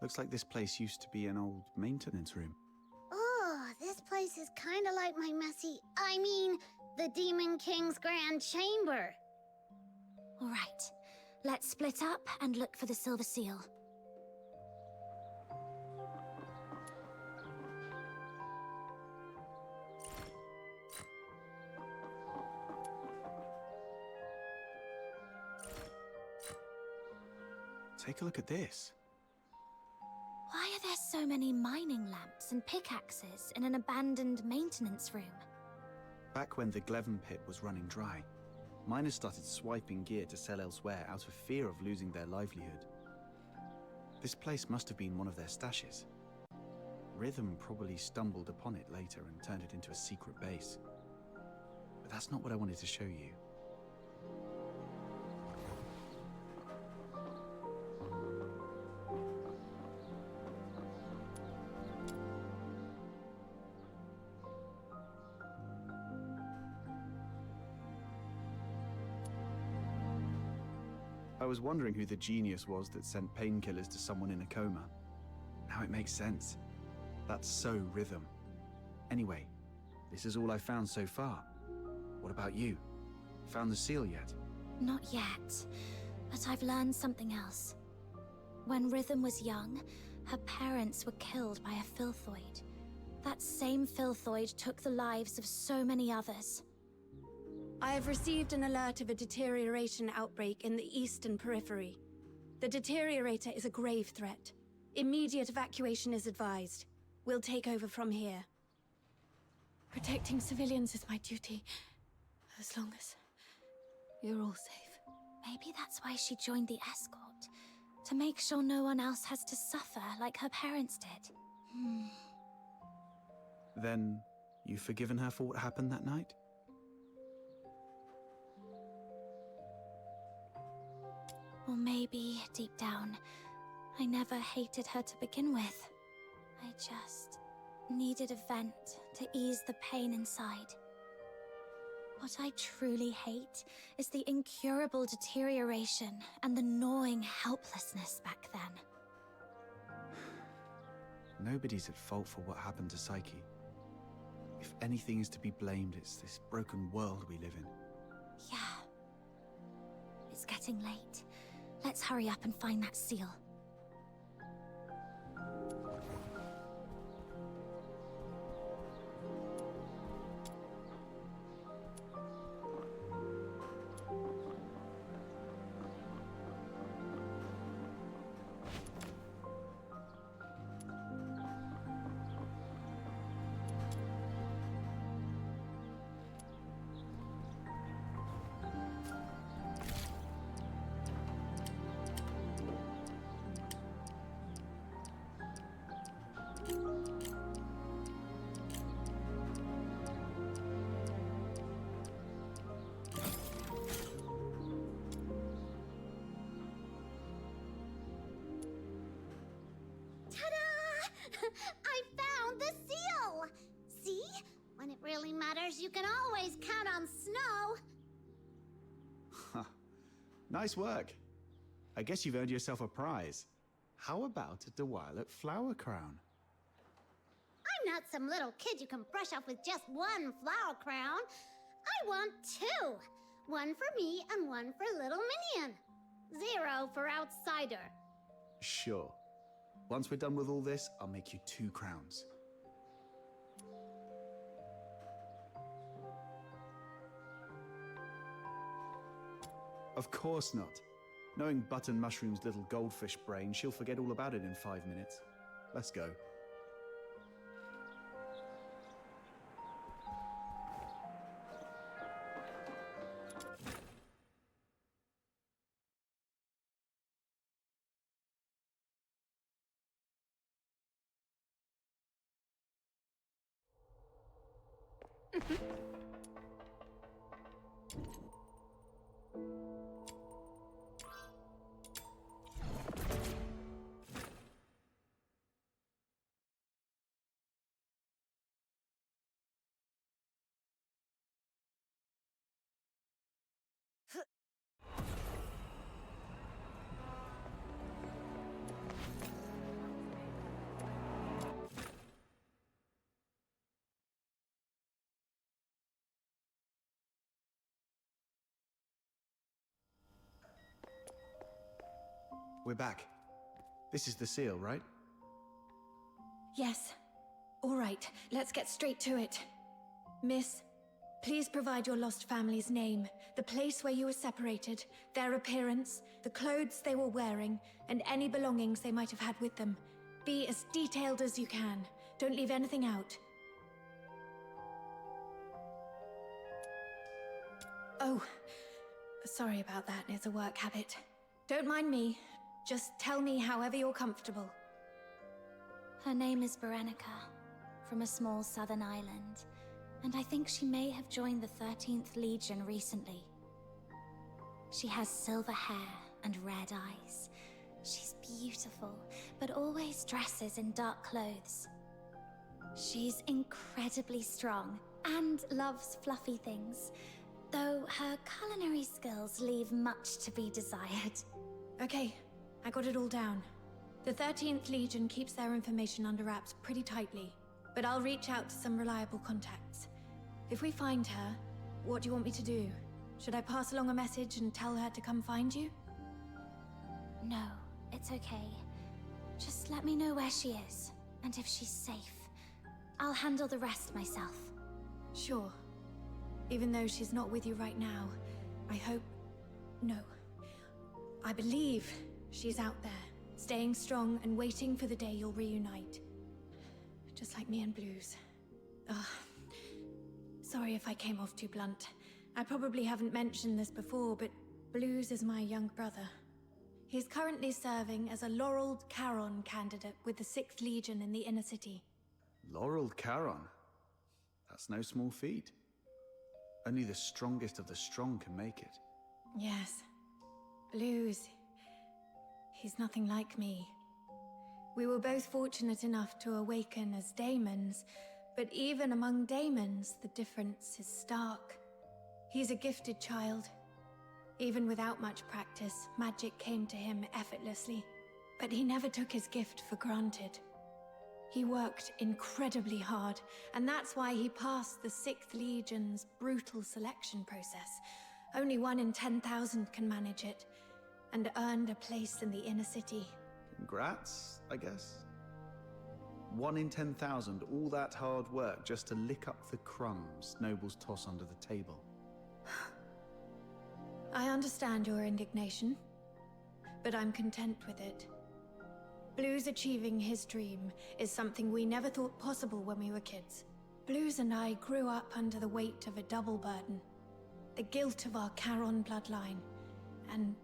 Looks like this place used to be an old maintenance room.
Oh, this place is kind of like my the Demon King's Grand Chamber.
All right, let's split up and look for the Silver Seal.
Take a look at this.
Why are there so many mining lamps and pickaxes in an abandoned maintenance room?
Back when the Gleven pit was running dry, miners started swiping gear to sell elsewhere out of fear of losing their livelihood. This place must have been one of their stashes. Rhythm probably stumbled upon it later and turned it into a secret base. But that's not what I wanted to show you. I was wondering who the genius was that sent painkillers to someone in a coma. Now it makes sense. That's so Rhythm. Anyway, this is all I found so far. What about you? Found the seal yet?
Not yet, but I've learned something else. When Rhythm was young, her parents were killed by a filthoid. That same filthoid took the lives of so many others.
I have received an alert of a deterioration outbreak in the eastern periphery. The deteriorator is a grave threat. Immediate evacuation is advised. We'll take over from here.
Protecting civilians is my duty, as long as you're all safe. Maybe that's why she joined the escort, to make sure no one else has to suffer like her parents did.
Then, you've forgiven her for what happened that night?
Or maybe, deep down, I never hated her to begin with. I just needed a vent to ease the pain inside. What I truly hate is the incurable deterioration and the gnawing helplessness back then.
Nobody's at fault for what happened to Psyche. If anything is to be blamed, it's this broken world we live in.
Yeah. It's getting late. Let's hurry up and find that seal.
I found the seal! See? When it really matters, you can always count on snow.
Nice work. I guess you've earned yourself a prize. How about a Duet flower crown?
I'm not some little kid you can brush off with just one flower crown. I want two. One for me and one for little minion. 0 for outsider.
Sure. Once we're done with all this, I'll make you 2 crowns. Of course not. Knowing Button Mushroom's little goldfish brain, she'll forget all about it in 5 minutes. Let's go. We're back. This is the seal, right?
Yes. All right, let's get straight to it. Miss, please provide your lost family's name, the place where you were separated, their appearance, the clothes they were wearing, and any belongings they might have had with them. Be as detailed as you can. Don't leave anything out. Oh, sorry about that. It's a work habit. Don't mind me. Just tell me however you're comfortable.
Her name is Berenica, from a small southern island, and I think she may have joined the 13th Legion recently. She has silver hair and red eyes. She's beautiful, but always dresses in dark clothes. She's incredibly strong and loves fluffy things, though her culinary skills leave much to be desired.
Okay, I got it all down. The 13th Legion keeps their information under wraps pretty tightly, but I'll reach out to some reliable contacts. If we find her, what do you want me to do? Should I pass along a message and tell her to come find you?
No, it's okay. Just let me know where she is, and if she's safe. I'll handle the rest myself.
Sure. Even though she's not with you right now, I hope... No. I believe she's out there, staying strong and waiting for the day you'll reunite. Just like me and Blues. Ugh. Sorry if I came off too blunt. I probably haven't mentioned this before, but Blues is my young brother. He's currently serving as a Laureled Charon candidate with the 6th Legion in the inner city.
Laureled Charon? That's no small feat. Only the strongest of the strong can make it.
Yes. Blues. He's nothing like me. We were both fortunate enough to awaken as daemons, but even among daemons, the difference is stark. He's a gifted child. Even without much practice, magic came to him effortlessly. But he never took his gift for granted. He worked incredibly hard, and that's why he passed the 6th Legion's brutal selection process. Only 1 in 10,000 can manage it, and earned a place in the inner city.
Congrats, I guess. 1 in 10,000, all that hard work just to lick up the crumbs nobles toss under the table.
I understand your indignation, but I'm content with it. Blues achieving his dream is something we never thought possible when we were kids. Blues and I grew up under the weight of a double burden. The guilt of our Charon bloodline, and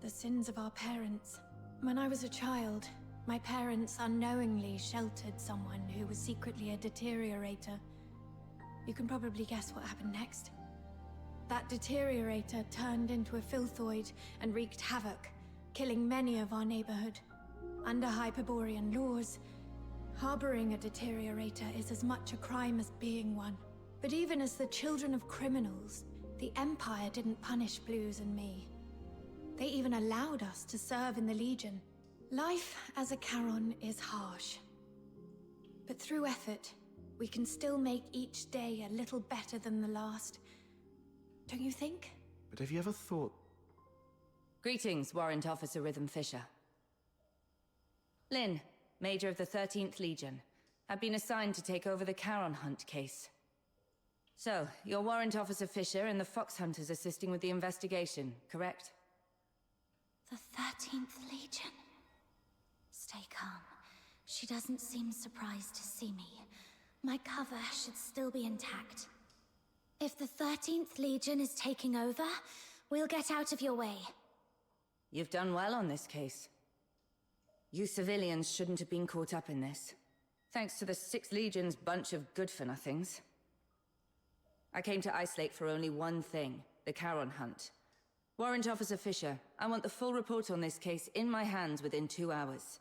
the sins of our parents. When I was a child, my parents unknowingly sheltered someone who was secretly a deteriorator. You can probably guess what happened next. That deteriorator turned into a filthoid and wreaked havoc, killing many of our neighborhood. Under Hyperborean laws, harboring a deteriorator is as much a crime as being one. But even as the children of criminals, the Empire didn't punish Blues and me. They even allowed us to serve in the Legion. Life as a Charon is harsh. But through effort, we can still make each day a little better than the last. Don't you think?
But have you ever thought...
Greetings, Warrant Officer Rhythm Fisher. Lynn, Major of the 13th Legion. I've been assigned to take over the Charon Hunt case. So, you're Warrant Officer Fisher and the Fox Hunters assisting with the investigation, correct?
The 13th Legion? Stay calm. She doesn't seem surprised to see me. My cover should still be intact. If the 13th Legion is taking over, we'll get out of your way.
You've done well on this case. You civilians shouldn't have been caught up in this. Thanks to the 6th Legion's bunch of good-for-nothings. I came to Ice Lake for only one thing, the Charon Hunt. Warrant Officer Fisher, I want the full report on this case in my hands within 2 hours.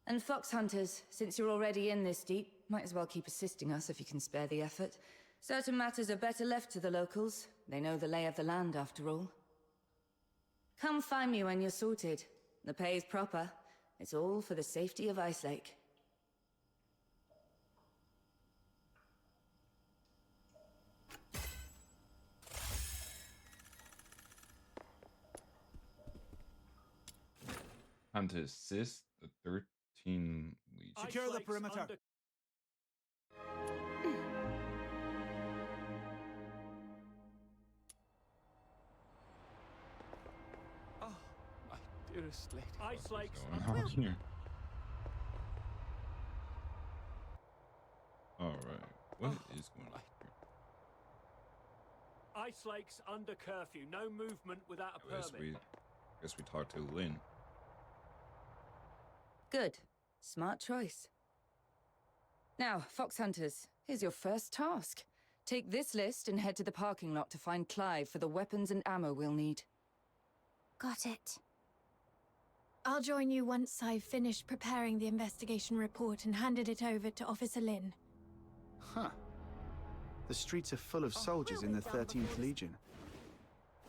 And Fox Hunters, since you're already in this deep, might as well keep assisting us if you can spare the effort. Certain matters are better left to the locals. They know the lay of the land, after all. Come find me when you're sorted. The pay's proper. It's all for the safety of Ice Lake.
Time to assist the 13 Legion.
Secure the perimeter.
Oh, my dearest lady.
Ice Lake's
What's going on here? Alright, what is going on here?
Ice Lake's under curfew. No movement without a permit.
I guess we talked to Lynn.
Good. Smart choice. Now, Fox Hunters, here's your first task. Take this list and head to the parking lot to find Clive for the weapons and ammo we'll need.
Got it.
I'll join you once I've finished preparing the investigation report and handed it over to Officer Lynn.
Huh. The streets are full of soldiers in the 13th Legion.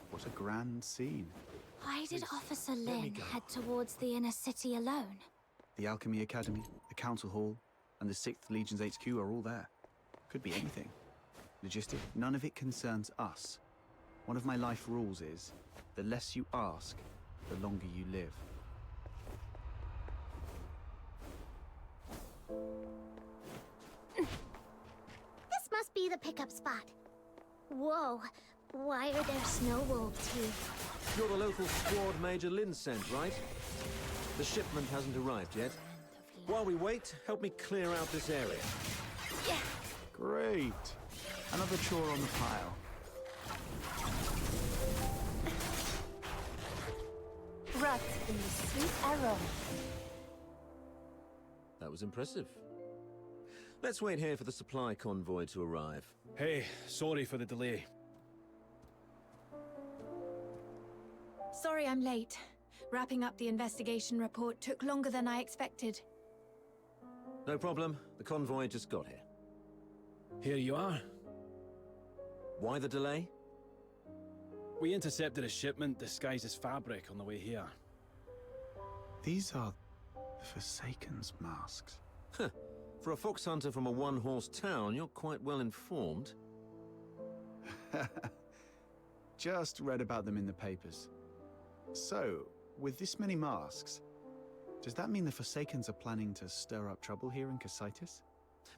What a grand scene.
Why did Officer Lynn head towards the inner city alone?
The Alchemy Academy, the Council Hall, and the 6th Legion's HQ are all there. Could be anything. Logistic, none of it concerns us. One of my life rules is, the less you ask, the longer you live.
This must be the pickup spot. Whoa, why are there snow wolves here?
You're the local squad Major Lynn sent, right? The shipment hasn't arrived yet. While we wait, help me clear out this area.
Yeah.
Great. Another chore on the pile.
Rot in the sweet aroma.
That was impressive. Let's wait here for the supply convoy to arrive.
Hey, sorry for the delay.
Sorry I'm late. Wrapping up the investigation report took longer than I expected.
No problem. The convoy just got here.
Here you are.
Why the delay?
We intercepted a shipment disguised as fabric on the way here.
These are the Forsaken's masks.
Huh. For a fox hunter from a one-horse town, you're quite well informed.
Just read about them in the papers. So, with this many masks, does that mean the Forsakens are planning to stir up trouble here in Cocytus?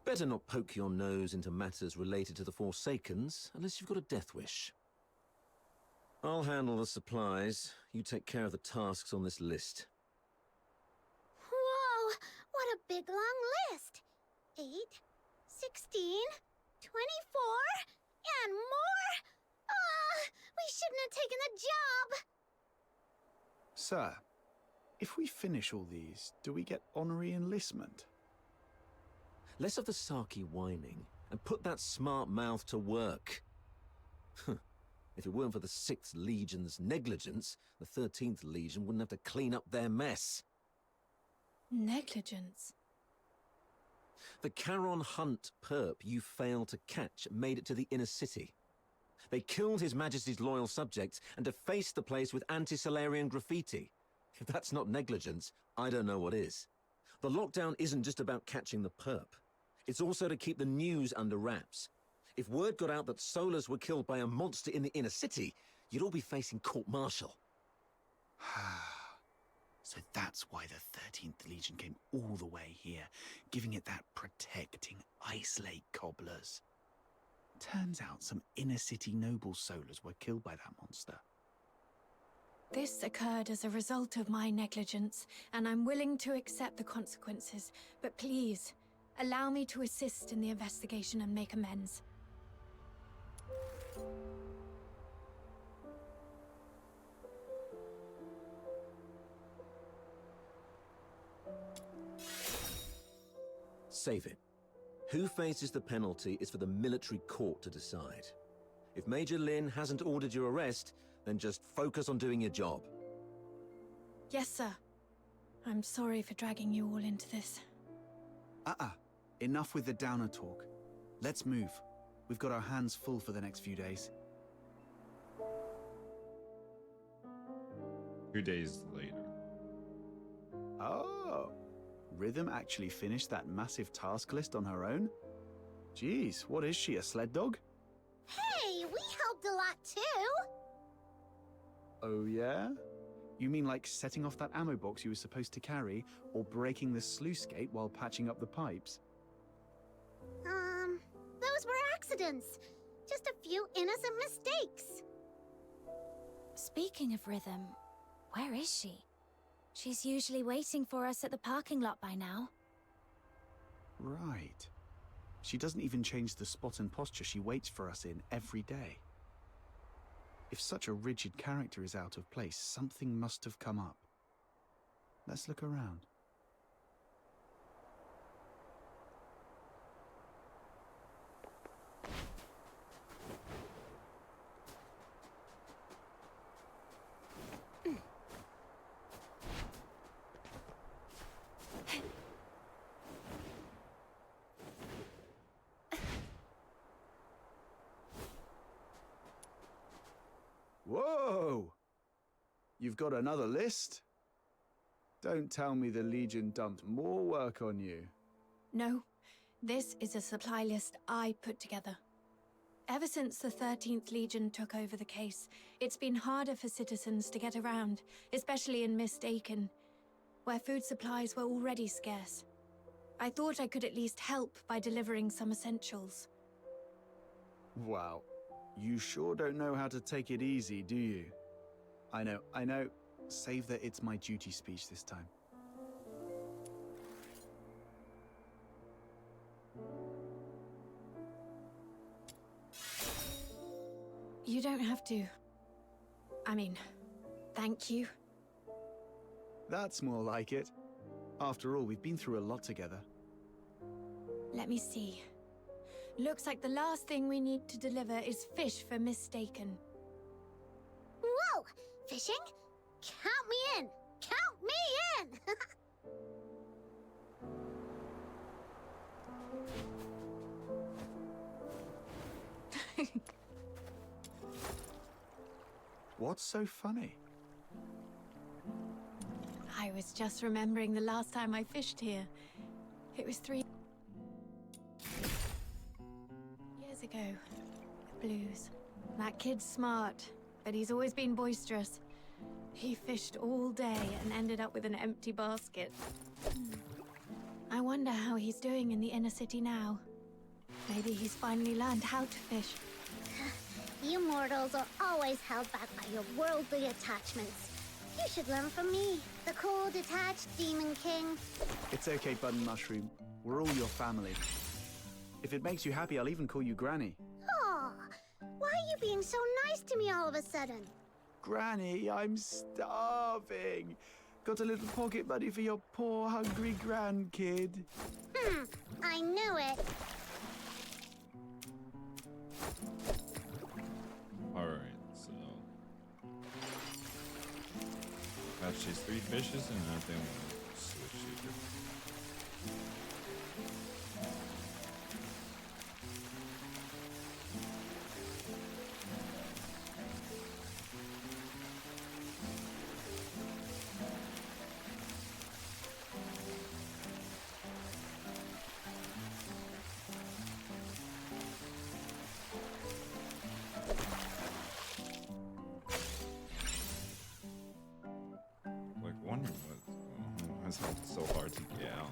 Better not poke your nose into matters related to the Forsakens, unless you've got a death wish. I'll handle the supplies. You take care of the tasks on this list.
Whoa, what a big long list. 8, 16, 24, and more? We shouldn't have taken the job.
Sir, if we finish all these, do we get honorary enlistment?
Less of the sarky whining, and put that smart mouth to work. If it weren't for the 6th Legion's negligence, the 13th Legion wouldn't have to clean up their mess.
Negligence?
The Charon Hunt perp you failed to catch made it to the inner city. They killed His Majesty's loyal subjects and defaced the place with anti-Solarian graffiti. If that's not negligence, I don't know what is. The lockdown isn't just about catching the perp. It's also to keep the news under wraps. If word got out that Solars were killed by a monster in the inner city, you'd all be facing court-martial.
So that's why the 13th Legion came all the way here, giving it that protecting Ice Lake cobblers. Turns out some inner city noble Solars were killed by that monster.
This occurred as a result of my negligence, and I'm willing to accept the consequences. But please, allow me to assist in the investigation and make amends.
Save it. Who faces the penalty is for the military court to decide. If Major Lin hasn't ordered your arrest, then just focus on doing your job.
Yes, sir. I'm sorry for dragging you all into this.
Enough with the downer talk. Let's move. We've got our hands full for the next few days.
2 days later.
Oh, Rhythm actually finished that massive task list on her own? Jeez, what is she, a sled dog?
Hey, we helped a lot too!
Oh yeah? You mean like setting off that ammo box you were supposed to carry, or breaking the sluice gate while patching up the pipes?
Those were accidents. Just a few innocent mistakes.
Speaking of Rhythm, where is she? She's usually waiting for us at the parking lot by now.
Right. She doesn't even change the spot and posture she waits for us in every day. If such a rigid character is out of place, something must have come up. Let's look around. Whoa! You've got another list? Don't tell me the Legion dumped more work on you.
No, this is a supply list I put together. Ever since the 13th Legion took over the case, it's been harder for citizens to get around, especially in Mistaken, where food supplies were already scarce. I thought I could at least help by delivering some essentials.
Wow. You sure don't know how to take it easy, do you? I know. Save that it's my duty speech this time.
You don't have to. I mean, thank you.
That's more like it. After all, we've been through a lot together.
Let me see. Looks like the last thing we need to deliver is fish for Mistaken.
Whoa! Fishing? Count me in! Count me in!
What's so funny?
I was just remembering the last time I fished here. It was 3 years ago. The Blues. That kid's smart, but he's always been boisterous. He fished all day and ended up with an empty basket. I wonder how he's doing in the inner city now. Maybe he's finally learned how to fish.
You mortals are always held back by your worldly attachments. You should learn from me, the cool, detached Demon King.
It's okay, Button Mushroom. We're all your family. If it makes you happy, I'll even call you Granny.
Aw, why are you being so nice to me all of a sudden?
Granny, I'm starving. Got a little pocket money for your poor, hungry grandkid.
I knew it.
Alright, so catch these 3 fishes and I think we'll switch it. so hard to get out.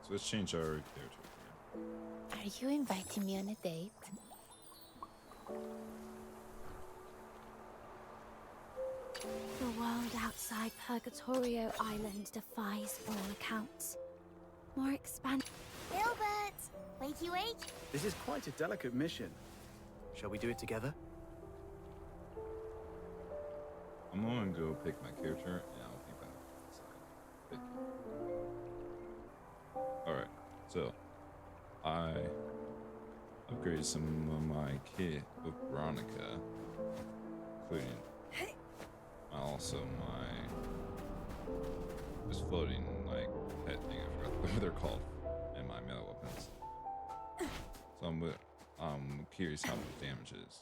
So let's change our character here.
Are you inviting me on a date? The world outside Purgatorio Island defies all accounts. More expansive.
Gilbert! Wakey wake!
This is quite a delicate mission. Shall we do it together?
I'm gonna go pick my character, and I'll be back. Alright, so I upgraded some of my kit with Veronica, including also my this floating like pet thing, I forgot what they're called, and my melee weapons. So I'm curious how much damage it is.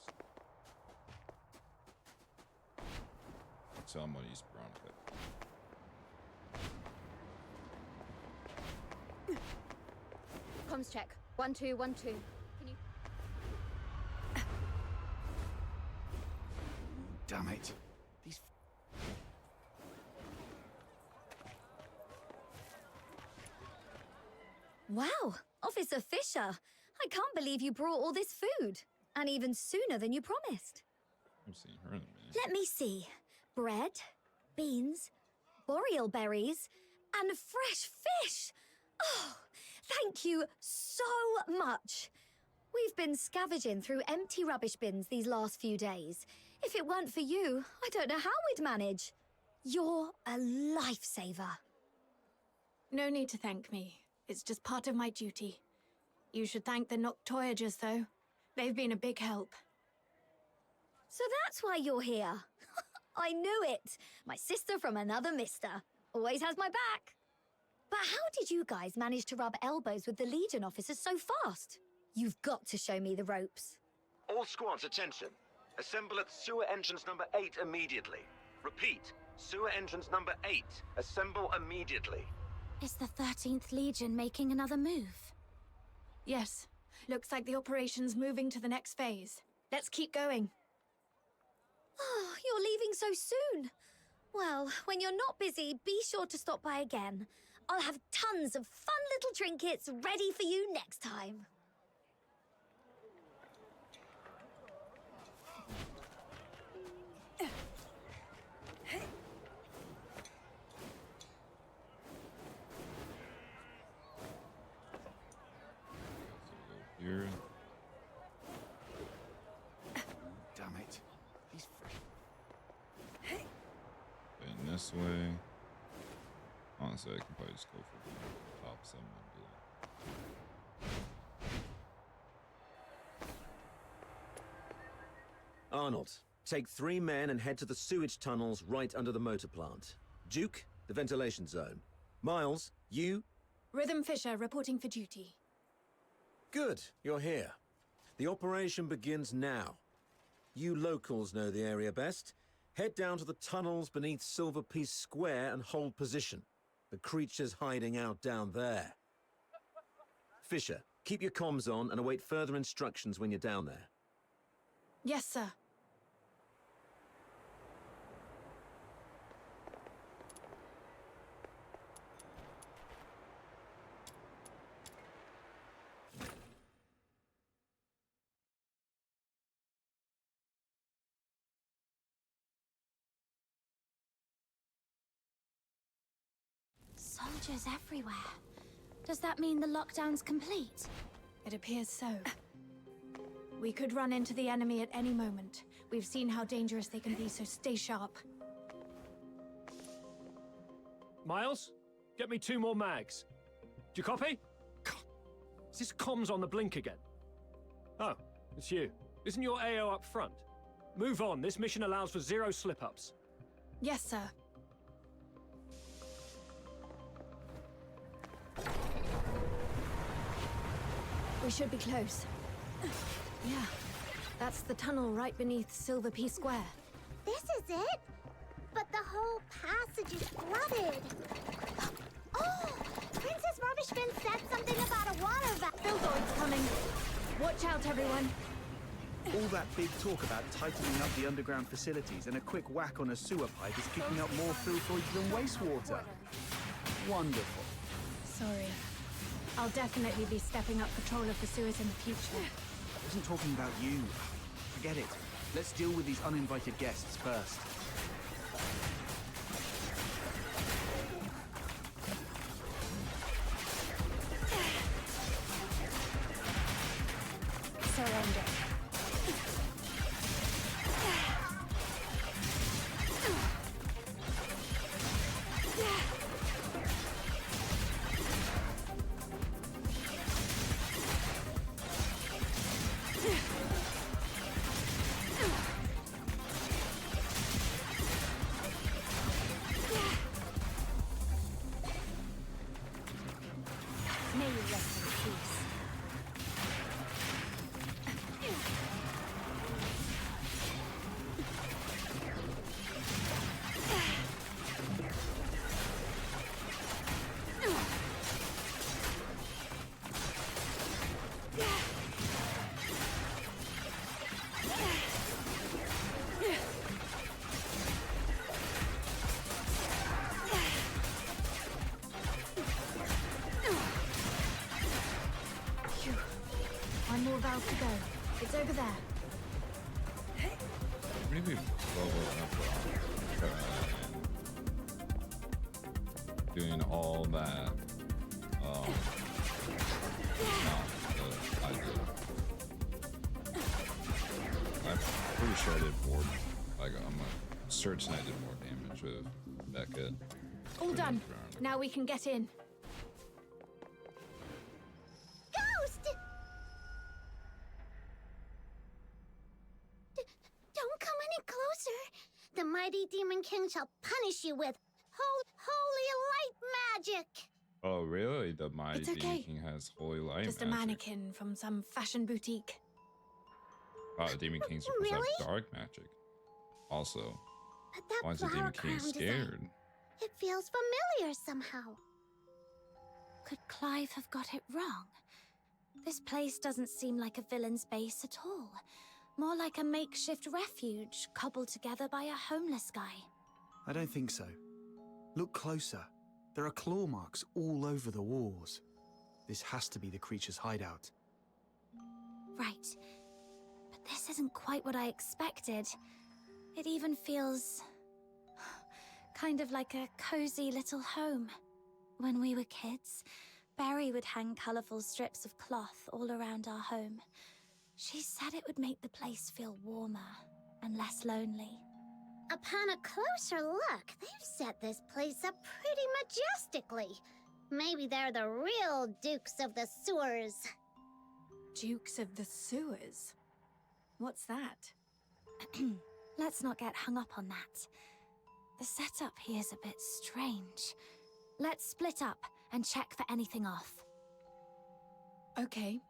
So I'm gonna use Veronica.
Comms check. 1 2 1 2. Can you?
Damn it. These.
Wow, Officer Fisher. I can't believe you brought all this food. And even sooner than you promised.
I'm seeing her in a minute.
Let me see. Bread, beans, boreal berries, and fresh fish. Oh, thank you so much. We've been scavenging through empty rubbish bins these last few days. If it weren't for you, I don't know how we'd manage. You're a lifesaver.
No need to thank me. It's just part of my duty. You should thank the Noctoyagers, though. They've been a big help.
So that's why you're here. I knew it. My sister from another mister. Always has my back. But how did you guys manage to rub elbows with the Legion officers so fast? You've got to show me the ropes.
All squads, attention. Assemble at sewer entrance number 8 immediately. Repeat, sewer entrance number 8. Assemble immediately.
Is the 13th Legion making another move?
Yes. Looks like the operation's moving to the next phase. Let's keep going.
Oh, you're leaving so soon. Well, when you're not busy, be sure to stop by again. I'll have tons of fun little trinkets ready for you next time.
Here.
Damn it. These
And this way. Honestly, I can probably just go for the top 7 and do it.
Arnold, take 3 men and head to the sewage tunnels right under the motor plant. Duke, the ventilation zone. Miles, you...
Rhythm Fisher reporting for duty.
Good, you're here. The operation begins now. You locals know the area best. Head down to the tunnels beneath Silver Piece Square and hold position. The creature's hiding out down there. Fisher, keep your comms on and await further instructions when you're down there.
Yes, sir.
Soldiers everywhere. Does that mean the lockdown's complete?
It appears so. We could run into the enemy at any moment. We've seen how dangerous they can be, so stay sharp.
Miles, get me 2 more mags. Do you copy? God, is this comms on the blink again? Oh, it's you. Isn't your AO up front? Move on. This mission allows for 0 slip-ups.
Yes, sir. We should be close. Yeah, that's the tunnel right beneath Silver Pea Square.
This is it? But the whole passage is flooded. Oh! Princess Rubbishbin said something about a water valve.
Filthoid's coming. Watch out, everyone.
All that big talk about tightening up the underground facilities and a quick whack on a sewer pipe is kicking up more filthoids than wastewater. Wonderful.
Sorry. I'll definitely be stepping up patrol of the sewers in the future.
I wasn't talking about you. Forget it. Let's deal with these uninvited guests first.
Surrender. May you rest in peace. Phew. One more valve to go. It's over there.
Maybe level up doing all that. Not I did. I'm pretty sure I did more. Like I'm certain I did more damage with Becca.
All done. Now we can get in.
Ghost! Don't come any closer. The mighty Demon King shall punish you with holy light magic.
Oh really? The mighty
It's okay.
Demon King has holy light
Just a
magic.
mannequin from some fashion boutique.
The Demon King's supposed to
Really?
have dark magic. Also,
But that
why is the
flower
Demon King
crown design,
scared?
it feels familiar somehow.
Could Clive have got it wrong? This place doesn't seem like a villain's base at all. More like a makeshift refuge cobbled together by a homeless guy.
I don't think so. Look closer. There are claw marks all over the walls. This has to be the creature's hideout.
Right. But this isn't quite what I expected. It even feels kind of like a cozy little home. When we were kids, Barry would hang colourful strips of cloth all around our home. She said it would make the place feel warmer and less lonely.
Upon a closer look, they've set this place up pretty majestically. Maybe they're the real Dukes of the Sewers.
Dukes of the Sewers? What's that?
Let's not get hung up on that. The setup here's a bit strange. Let's split up and check for anything off.
Okay.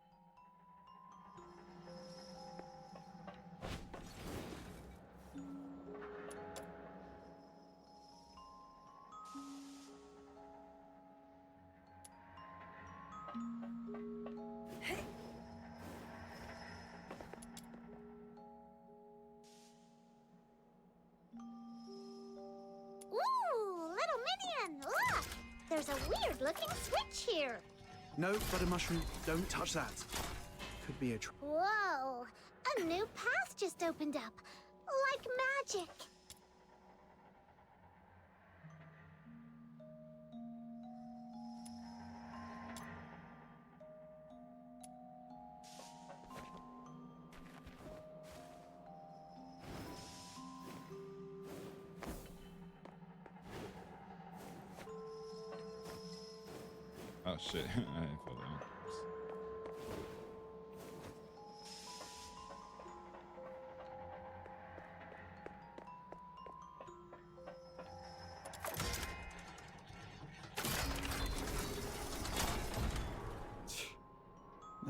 Ooh, little minion, look! There's a weird-looking switch here.
No, Butter Mushroom, don't touch that. Could be a
Whoa, a new path just opened up, like magic.
Oh shit, I didn't follow you.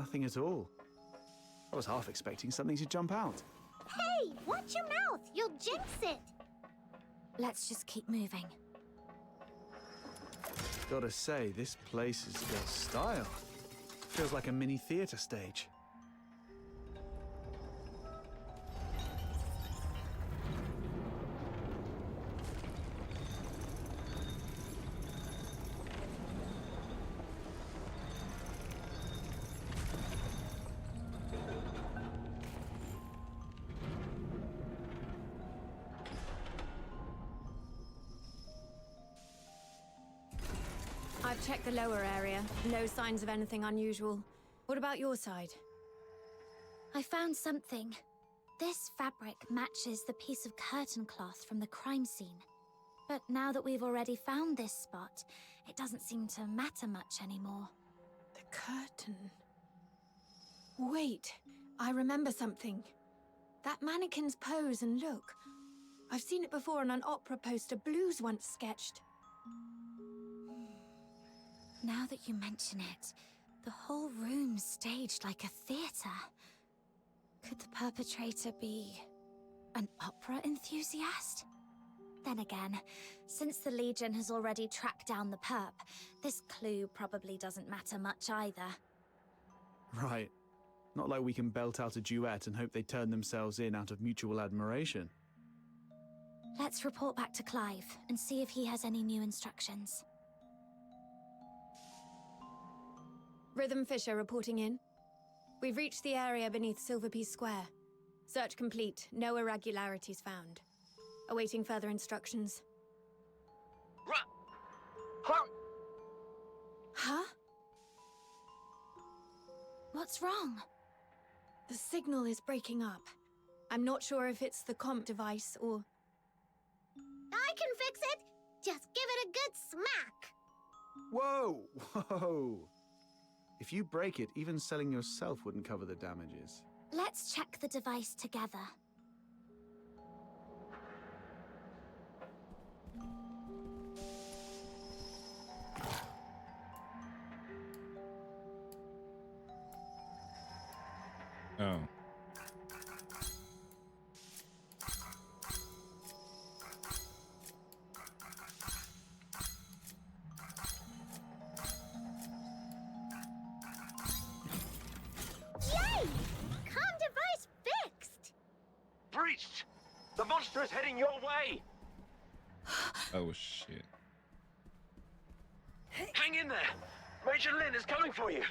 nothing at all. I was half expecting something to jump out.
Hey, watch your mouth! You'll jinx it!
Let's just keep moving.
Gotta say, this place has got style. Feels like a mini theatre stage.
I've checked the lower area. No signs of anything unusual. What about your side?
I found something. This fabric matches the piece of curtain cloth from the crime scene. But now that we've already found this spot, it doesn't seem to matter much anymore.
The curtain. Wait, I remember something. That mannequin's pose and look. I've seen it before on an opera poster Blues once sketched.
Now that you mention it, the whole room's staged like a theatre. Could the perpetrator be an opera enthusiast? Then again, since the Legion has already tracked down the perp, this clue probably doesn't matter much either.
Right. Not like we can belt out a duet and hope they turn themselves in out of mutual admiration.
Let's report back to Clive and see if he has any new instructions.
Rhythm Fisher reporting in. We've reached the area beneath Silverpiece Square. Search complete. No irregularities found. Awaiting further instructions. Huh?
What's wrong?
The signal is breaking up. I'm not sure if it's the comp device or...
I can fix it! Just give it a good smack!
Whoa! Whoa! If you break it, even selling yourself wouldn't cover the damages.
Let's check the device together.
Oh.
Yay! Comm device fixed!
Breached! The monster is heading your way!
Oh, shit.
Hang in there! Major Lin is coming for you!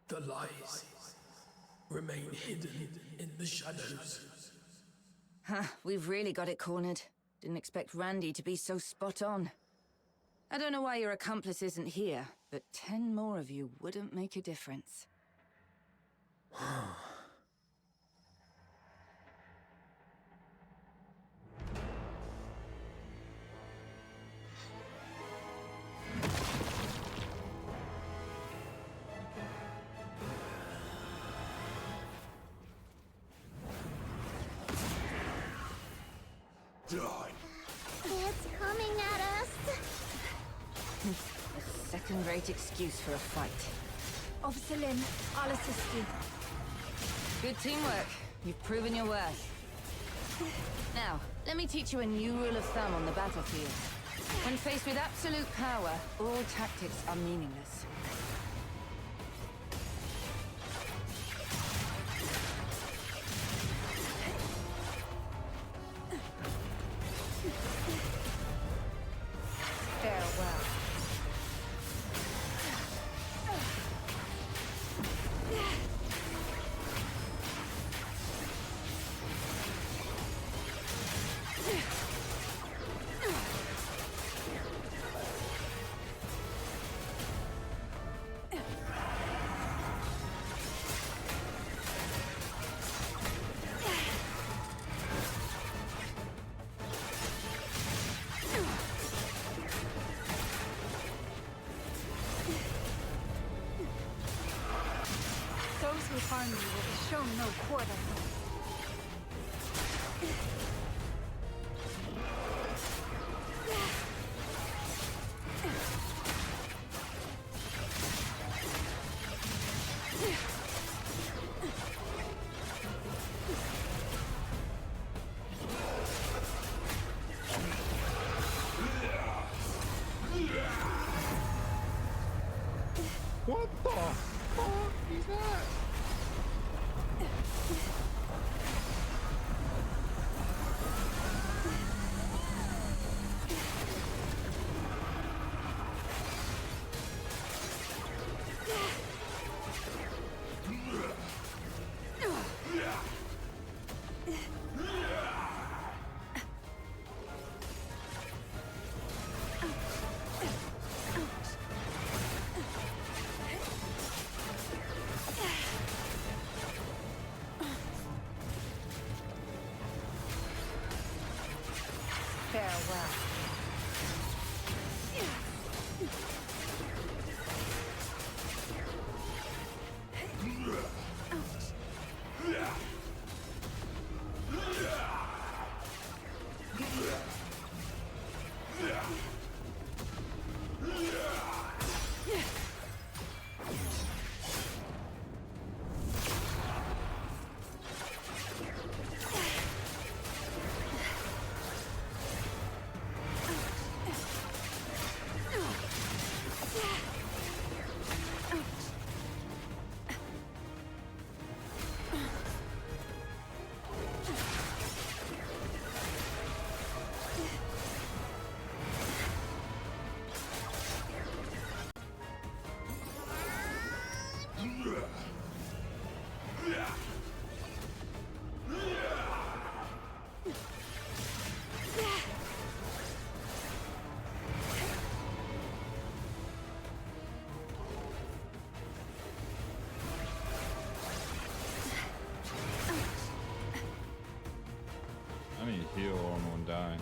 The lies remain hidden in the shadows.
Huh, we've really got it cornered. Didn't expect Randy to be so spot on. I don't know why your accomplice isn't here, but 10 more of you wouldn't make a difference.
Die!
It's coming at us!
A second-rate excuse for a fight.
Officer Lin, I'll assist you.
Good teamwork. You've proven your worth. Now, let me teach you a new rule of thumb on the battlefield. When faced with absolute power, all tactics are meaningless. Farewell.
Those who harm you will be shown no quarter.
What the fuck is that?
Farewell.
I need to heal or I'm gonna die.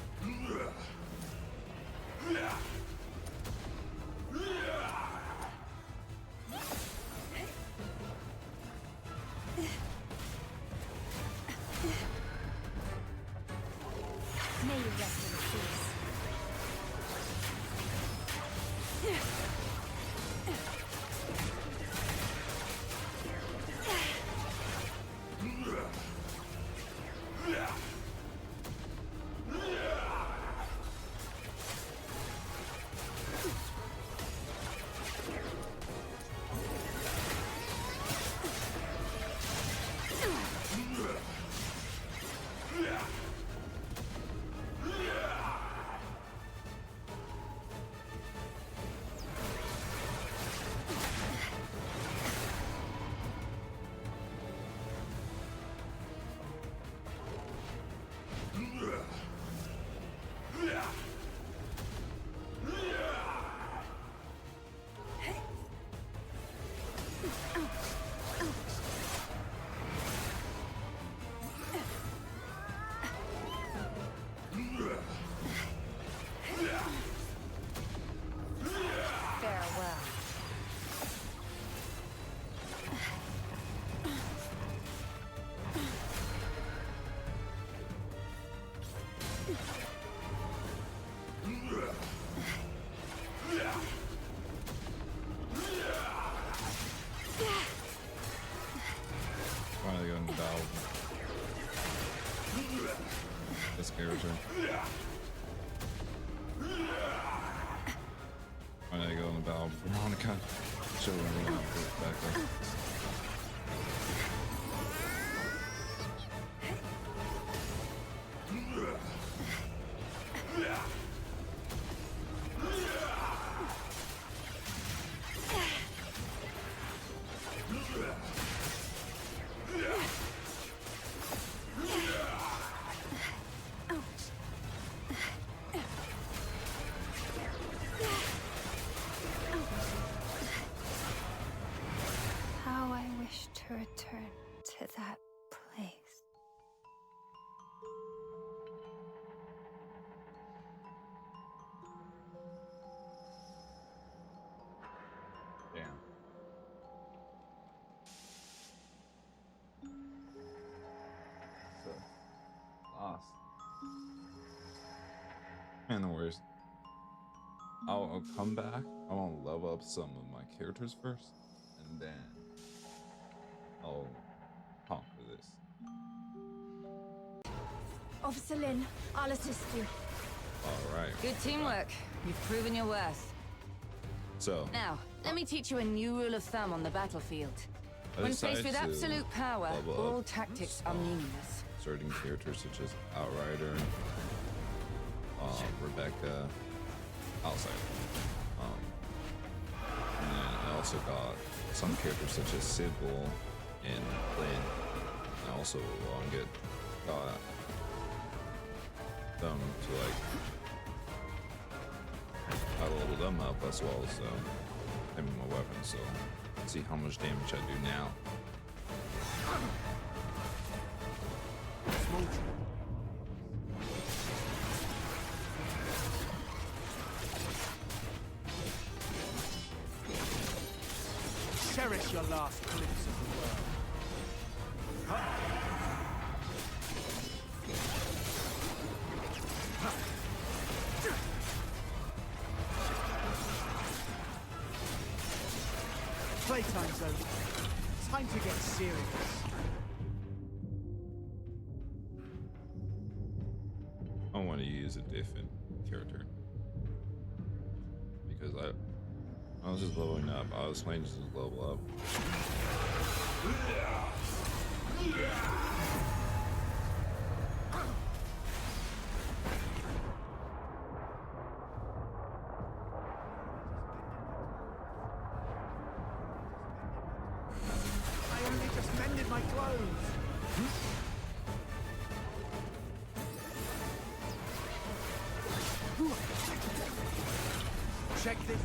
May you rest in peace. Farewell.
Finally got into battle. This character. Finally go in the battle. Veronica. Show everyone how to put it back there.
How I wish to return to that place.
Damn. So lost. Man, no worries. I'll come back. I want to level up some of my characters first, and then
Officer Lin, I'll assist you.
All right.
Good teamwork. You've proven your worth.
So
Now, let me teach you a new rule of thumb on the battlefield.
I
When faced with
decided to
absolute power,
level
all
up
tactics are meaningless.
certain characters such as Outrider, Rebecca, Outsider. And then I also got some characters such as Sybil and Lynn. I also got them to like I leveled them up as well as having my weapon, so let's see how much damage I do now.
Cherish your last glimpse of the world. Playtime's over. Time to get serious.
I want to use a different character because I was just leveling up. I was playing just to level up.
I only just mended my clothes. Check this.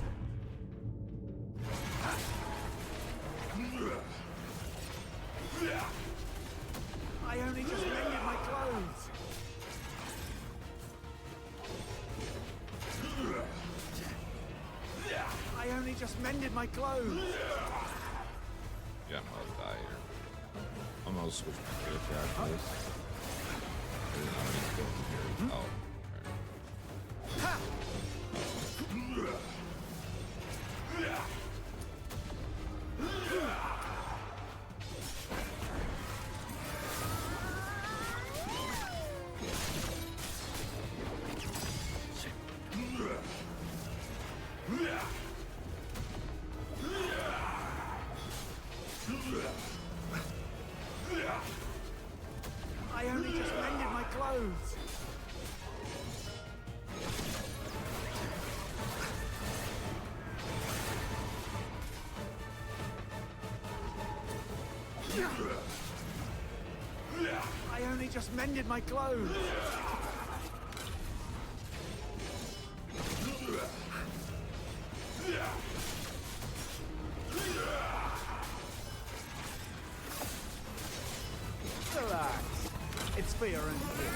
I only just mended my clothes. I only just mended my clothes.
Yeah, I'm about to die here. I'm gonna switch my character after this. And then I'm gonna go in here. Oh.
I only just mended my clothes. I only just mended my clothes. Relax. It's for your own good.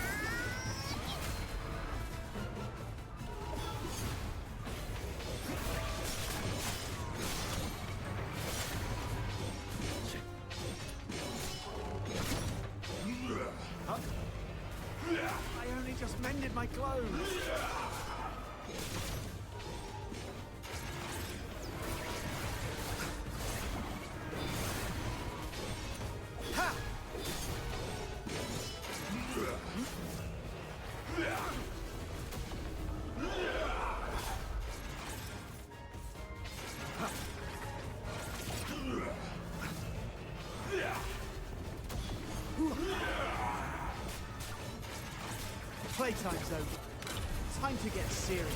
I only just mended my clothes. Ha! Playtime's over. Time to get serious.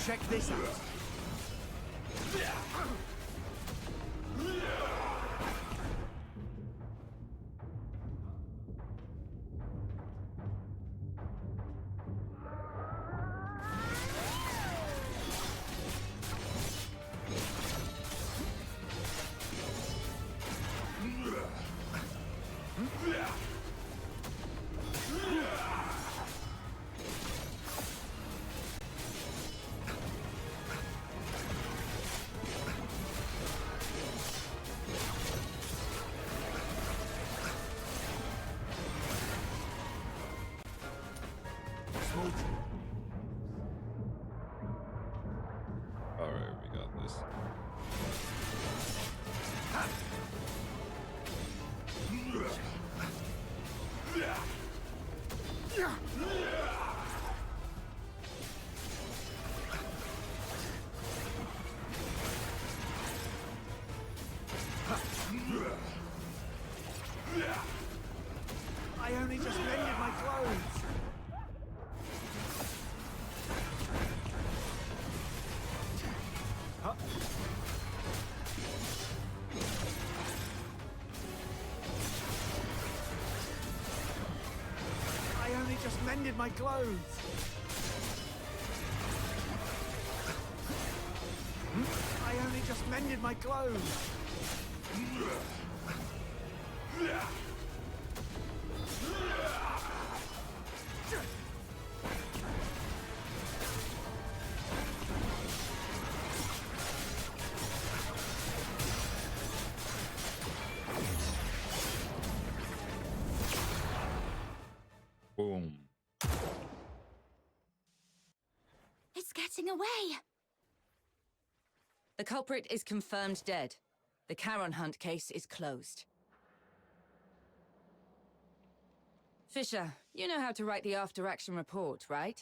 Check this out.
Alright, we got this.
I only just mended my clothes. Huh? I only just mended my clothes. I only just mended my clothes.
Boom.
It's getting away.
The culprit is confirmed dead. The Charon Hunt case is closed. Fisher, you know how to write the after-action report, right?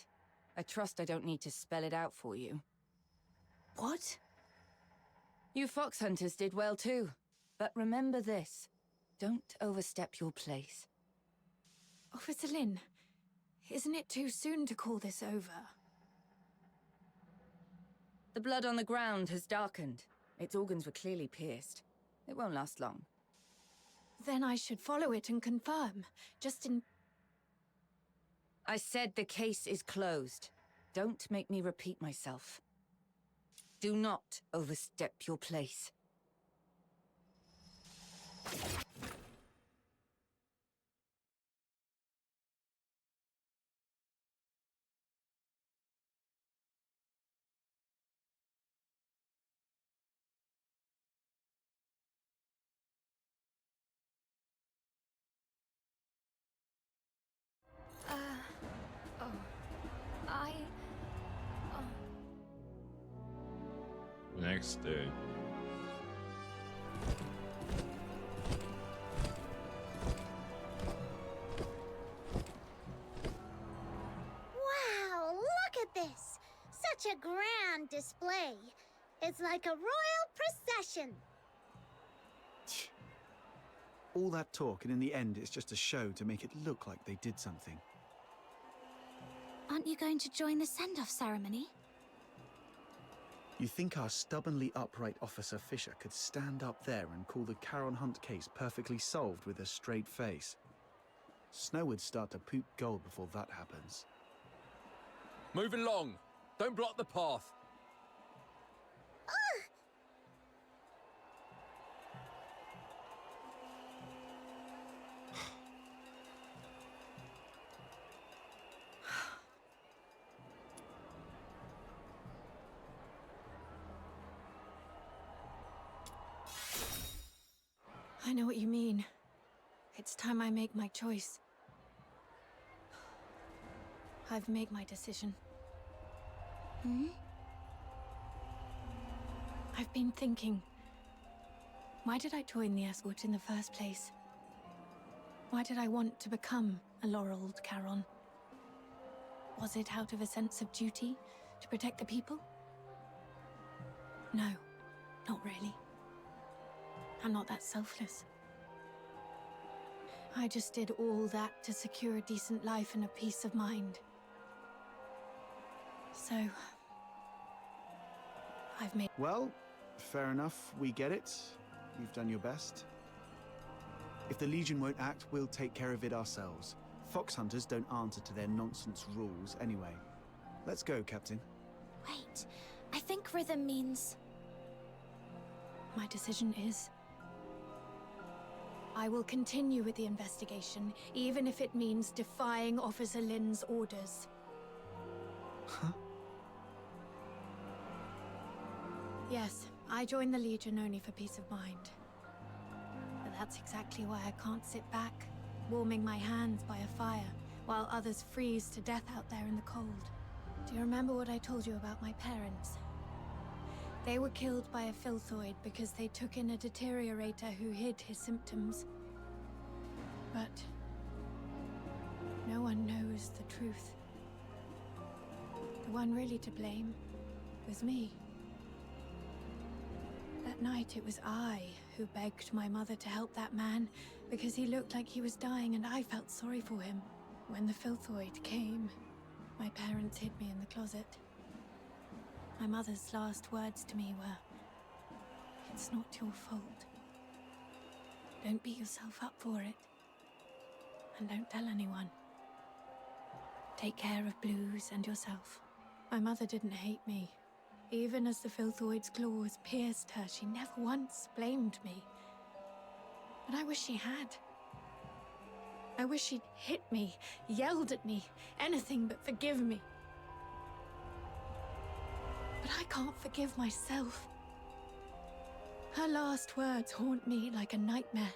I trust I don't need to spell it out for you.
What?
You fox hunters did well too. But remember this. Don't overstep your place.
Officer Lin, isn't it too soon to call this over?
The blood on the ground has darkened. Its organs were clearly pierced. It won't last long.
Then I should follow it and confirm, just in...
I said the case is closed. Don't make me repeat myself. Do not overstep your place.
The next day.
Wow, look at this! Such a grand display. It's like a royal procession.
All that talk, and in the end, it's just a show to make it look like they did something.
Aren't you going to join the send-off ceremony?
You think our stubbornly upright Officer Fisher could stand up there and call the Charon Hunt case perfectly solved with a straight face? Snow would start to poop gold before that happens.
Move along! Don't block the path!
I know what you mean. It's time I make my choice. I've made my decision.
Hmm?
I've been thinking, why did I join the escort in the first place? Why did I want to become a laureled Charon? Was it out of a sense of duty to protect the people? No, not really. I'm not that selfless. I just did all that to secure a decent life and a peace of mind. So, I've made...
Well, fair enough. We get it. You've done your best. If the Legion won't act, we'll take care of it ourselves. Fox hunters don't answer to their nonsense rules anyway. Let's go, Captain.
Wait, I think rhythm means...
My decision is... I will continue with the investigation, even if it means defying Officer Lin's orders.
Huh?
Yes, I joined the Legion only for peace of mind. But that's exactly why I can't sit back, warming my hands by a fire, while others freeze to death out there in the cold. Do you remember what I told you about my parents? They were killed by a filthoid because they took in a deteriorator who hid his symptoms. But no one knows the truth. The one really to blame was me. That night it was I who begged my mother to help that man because he looked like he was dying and I felt sorry for him. When the filthoid came, my parents hid me in the closet. My mother's last words to me were, "It's not your fault. Don't beat yourself up for it. And don't tell anyone. Take care of Blues and yourself." My mother didn't hate me. Even as the filthoid's claws pierced her, she never once blamed me. But I wish she had. I wish she'd hit me, yelled at me, anything but forgive me. But I can't forgive myself. Her last words haunt me like a nightmare.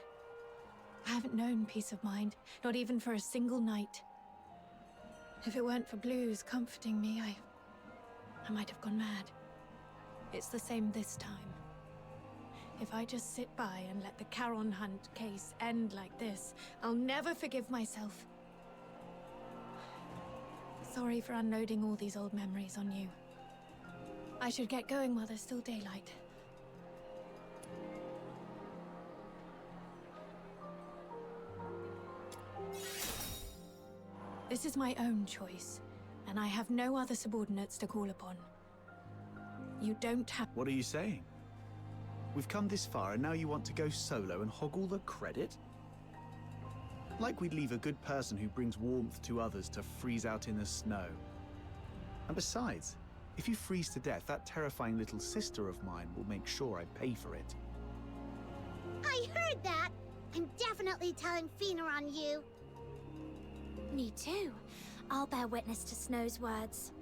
I haven't known peace of mind, not even for a single night. If it weren't for Blues comforting me, I might have gone mad. It's the same this time. If I just sit by and let the Charon Hunt case end like this, I'll never forgive myself. Sorry for unloading all these old memories on you. I should get going while there's still daylight. This is my own choice, and I have no other subordinates to call upon. You don't have...
What are you saying? We've come this far and now you want to go solo and hog all the credit? Like we'd leave a good person who brings warmth to others to freeze out in the snow. And besides, if you freeze to death, that terrifying little sister of mine will make sure I pay for it.
I heard that! I'm definitely telling Fina on you. Me too. I'll bear witness to Snow's words.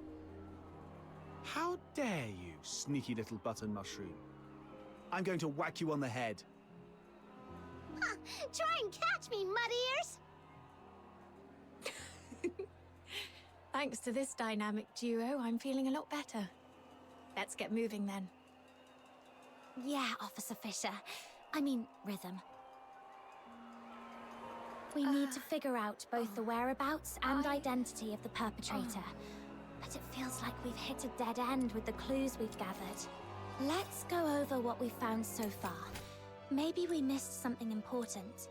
How dare you, sneaky little button mushroom? I'm going to whack you on the head.
Huh, try and catch me, mud ears!
Thanks to this dynamic duo, I'm feeling a lot better. Let's get moving then.
Yeah, Officer Fisher. I mean, Rhythm. We need to figure out both the whereabouts and identity of the perpetrator. But it feels like we've hit a dead end with the clues we've gathered. Let's go over what we've found so far. Maybe we missed something important.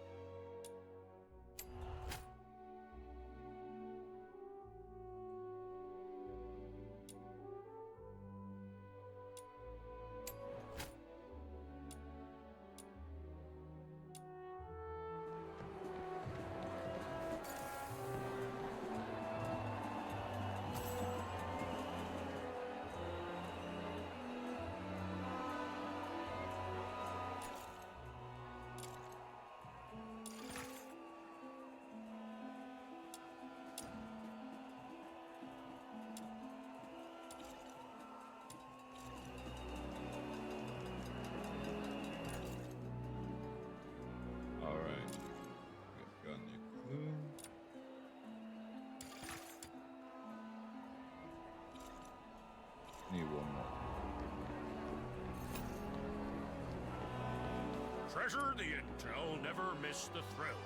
Need one more.
Treasure the intel, never miss the thrill.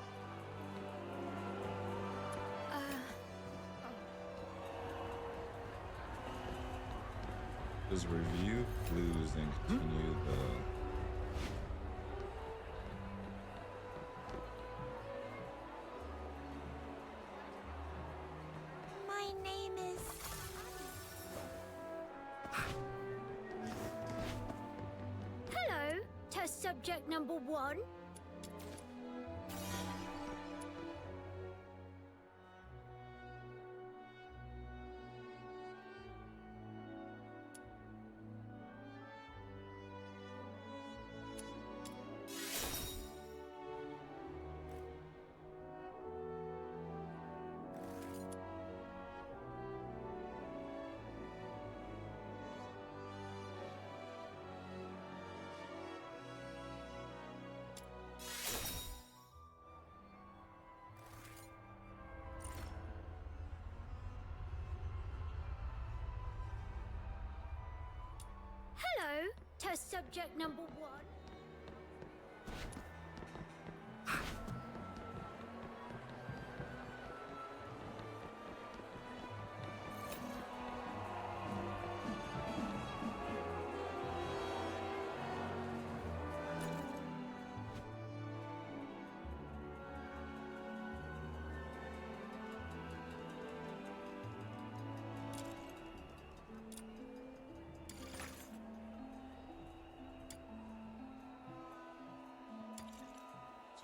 Does review clues and continue the...
subject number 1. Hello, test subject number 1.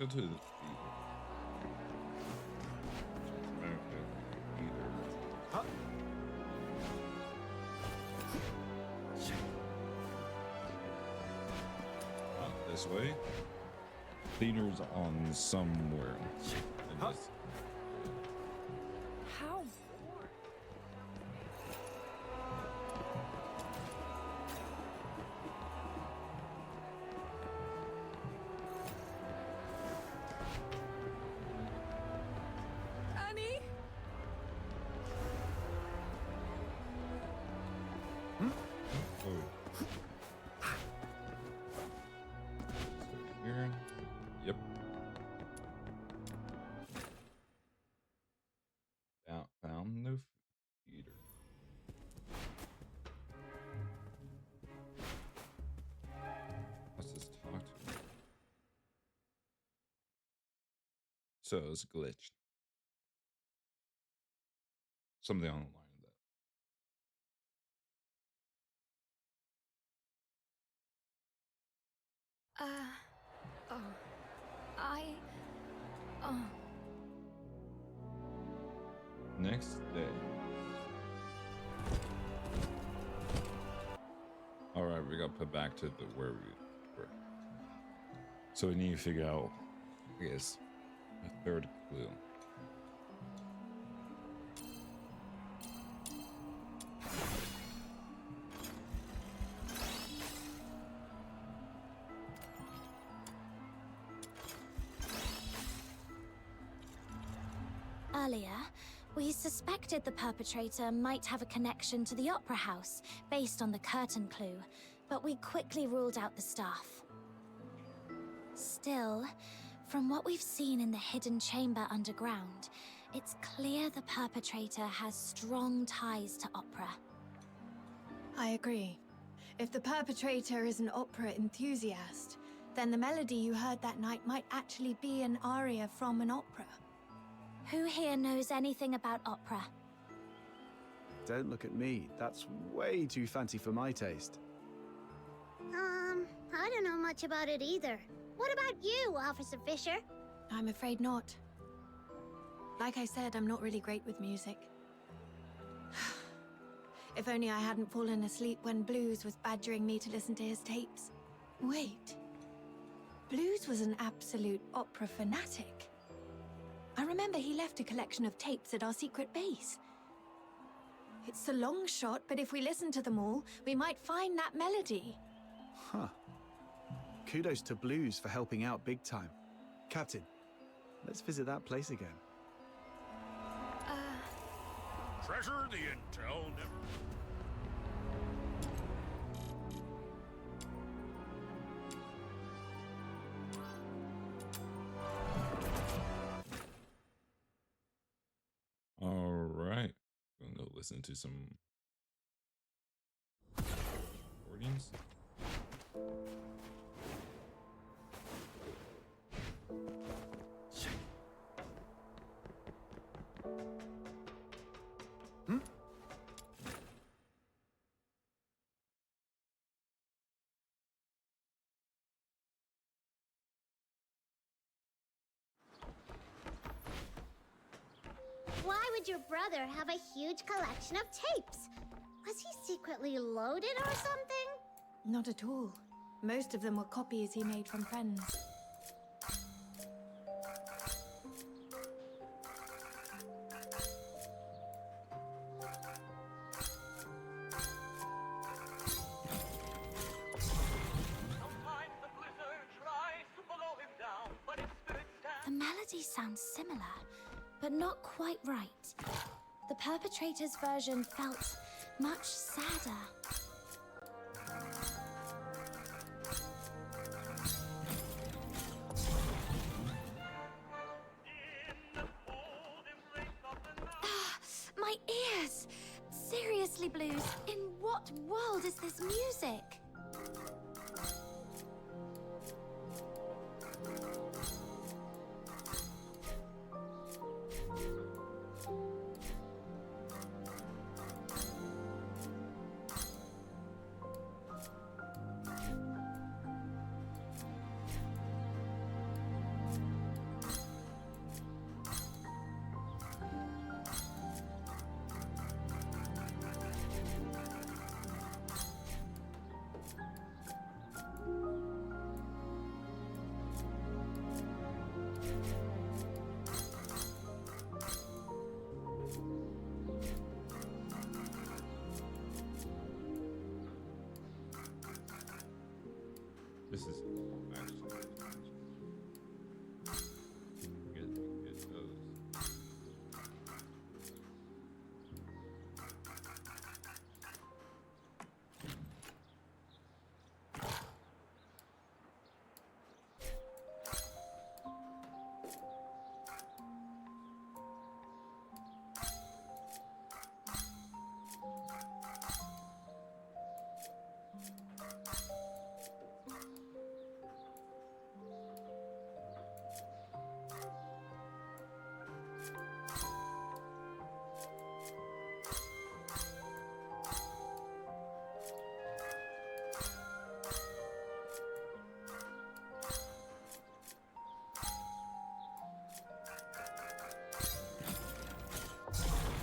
Let's go to the
Huh?
this way. Theater's on somewhere. In this.
How?
Annie?
Here. Yep. Found no feeder. Let's just talk to him. So it's glitched. Something on the line of that.
Oh.
Next day. All right, we got put back to the where we were. So we need to figure out, I guess, a third clue.
Earlier, we suspected the perpetrator might have a connection to the Opera House based on the curtain clue, but we quickly ruled out the staff. Still, from what we've seen in the hidden chamber underground, it's clear the perpetrator has strong ties to opera.
I agree. If the perpetrator is an opera enthusiast, then the melody you heard that night might actually be an aria from an opera.
Who here knows anything about opera?
Don't look at me. That's way too fancy for my taste.
I don't know much about it either. What about you, Officer Fisher?
I'm afraid not. Like I said, I'm not really great with music. If only I hadn't fallen asleep when Blues was badgering me to listen to his tapes. Wait. Blues was an absolute opera fanatic. I remember he left a collection of tapes at our secret base. It's a long shot, but if we listen to them all, we might find that melody.
Huh. Kudos to Blues for helping out big time. Captain, let's visit that place again.
Treasure the intel never...
All right. I'm gonna go listen to some recordings.
Why would your brother have a huge collection of tapes? Was he secretly loaded or something?
Not at all. Most of them were copies he made from friends.
The melody sounds similar, but not quite right. The perpetrator's version felt much sadder. My ears! Seriously, Blues, in what world is this music?
This is actually get those.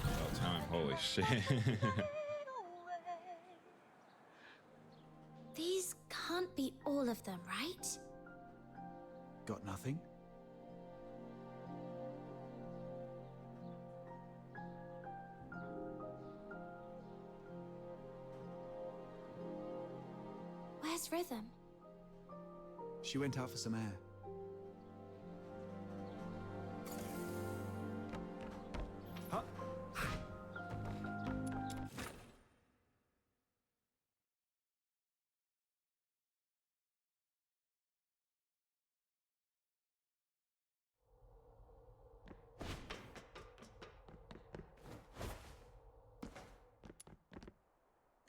About time, holy shit.
These can't be all of them, right?
Got nothing?
Where's Rhythm?
She went out for some air. Huh?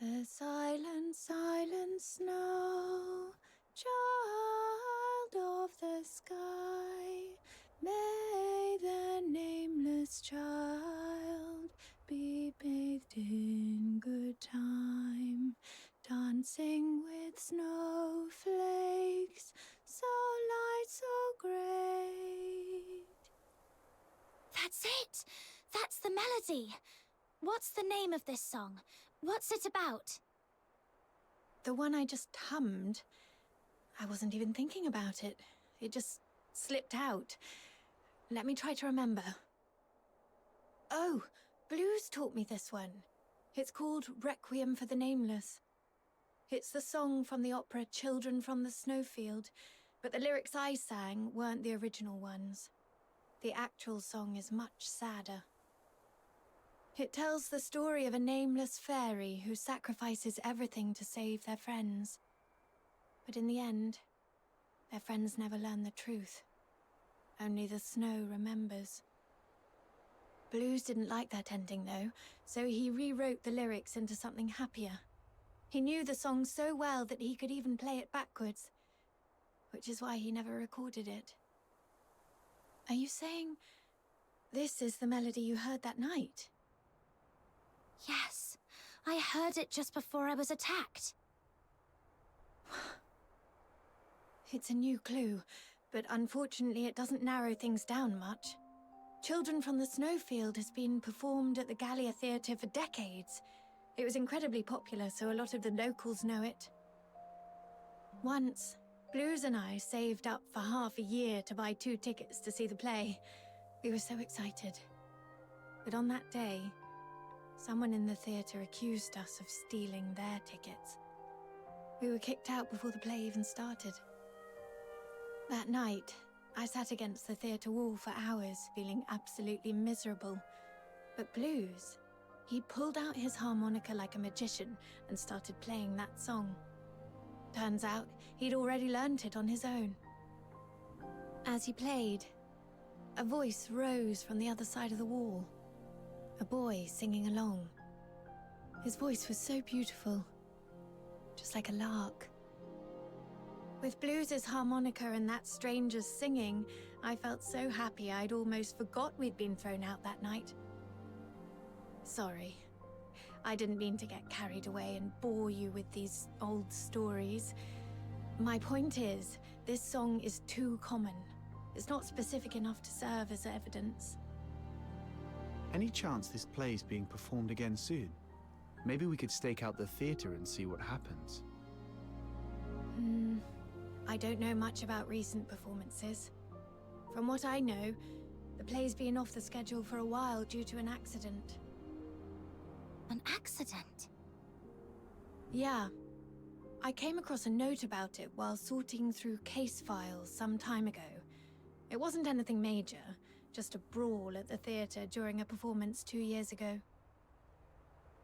The silent, silent snow, child of the sky, may the nameless child be bathed in good time, dancing with snowflakes, so light, so great.
That's it! That's the melody! What's the name of this song? What's it about?
The one I just hummed, I wasn't even thinking about it. It just slipped out. Let me try to remember. Oh, Blues taught me this one. It's called Requiem for the Nameless. It's the song from the opera Children from the Snowfield, but the lyrics I sang weren't the original ones. The actual song is much sadder. It tells the story of a nameless fairy who sacrifices everything to save their friends. But in the end, their friends never learn the truth. Only the snow remembers. Blues didn't like that ending, though, so he rewrote the lyrics into something happier. He knew the song so well that he could even play it backwards, which is why he never recorded it. Are you saying this is the melody you heard that night?
Yes, I heard it just before I was attacked.
It's a new clue, but unfortunately it doesn't narrow things down much. Children from the Snowfield has been performed at the Gallia Theatre for decades. It was incredibly popular, so a lot of the locals know it. Once, Blues and I saved up for half a year to buy 2 tickets to see the play. We were so excited. But on that day, someone in the theatre accused us of stealing their tickets. We were kicked out before the play even started. That night, I sat against the theatre wall for hours, feeling absolutely miserable. But Blues, he pulled out his harmonica like a magician and started playing that song. Turns out, he'd already learnt it on his own. As he played, a voice rose from the other side of the wall. A boy singing along. His voice was so beautiful, just like a lark. With Blues' harmonica and that stranger's singing, I felt so happy I'd almost forgot we'd been thrown out that night. Sorry. I didn't mean to get carried away and bore you with these old stories. My point is, this song is too common. It's not specific enough to serve as evidence.
Any chance this play's being performed again soon? Maybe we could stake out the theatre and see what happens.
I don't know much about recent performances. From what I know, the play's been off the schedule for a while due to an accident.
An accident?
Yeah. I came across a note about it while sorting through case files some time ago. It wasn't anything major, just a brawl at the theatre during a performance 2 years ago.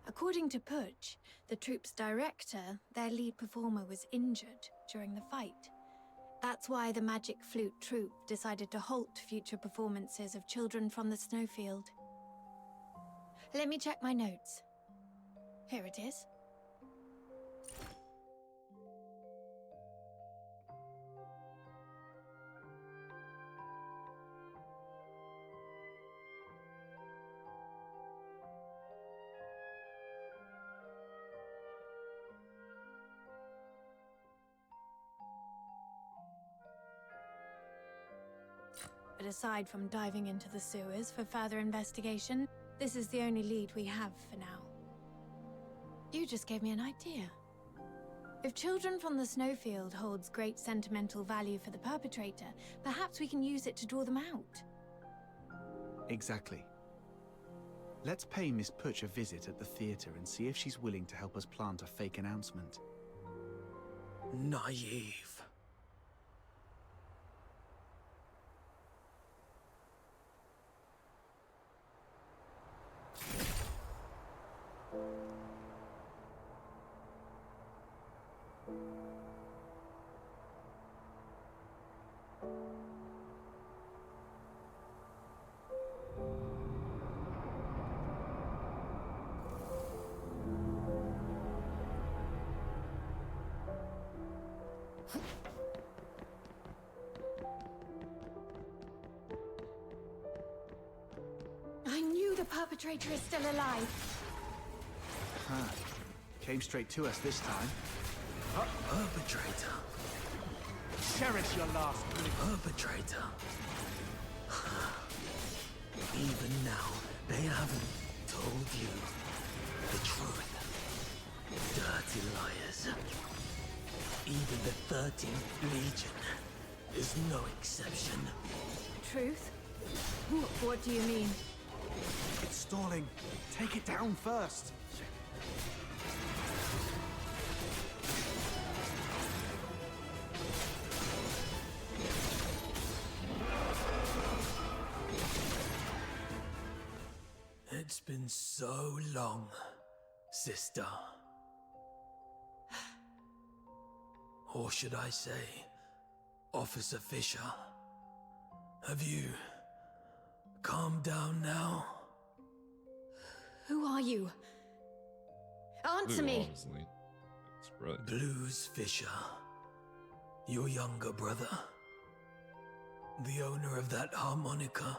According to Putsch, the troupe's director, their lead performer was injured during the fight. That's why the Magic Flute troupe decided to halt future performances of Children from the Snowfield. Let me check my notes. Here it is. But aside from diving into the sewers for further investigation, this is the only lead we have for now. You just gave me an idea. If Children from the Snowfield holds great sentimental value for the perpetrator, perhaps we can use it to draw them out.
Exactly. Let's pay Miss Putsch a visit at the theatre and see if she's willing to help us plant a fake announcement.
Naive.
I knew the perpetrator is still alive.
Huh. Came straight to us this time.
Perpetrator.
Cherish your last
perpetrator. Even now, they haven't told you the truth. Dirty liars. Even the 13th Legion is no exception.
Truth? What do you mean?
It's stalling. Take it down first.
It's been so long, sister. Or should I say, Officer Fisher? Have you calmed down now?
Who are you? Answer me!
Blues Fisher. Your younger brother. The owner of that harmonica.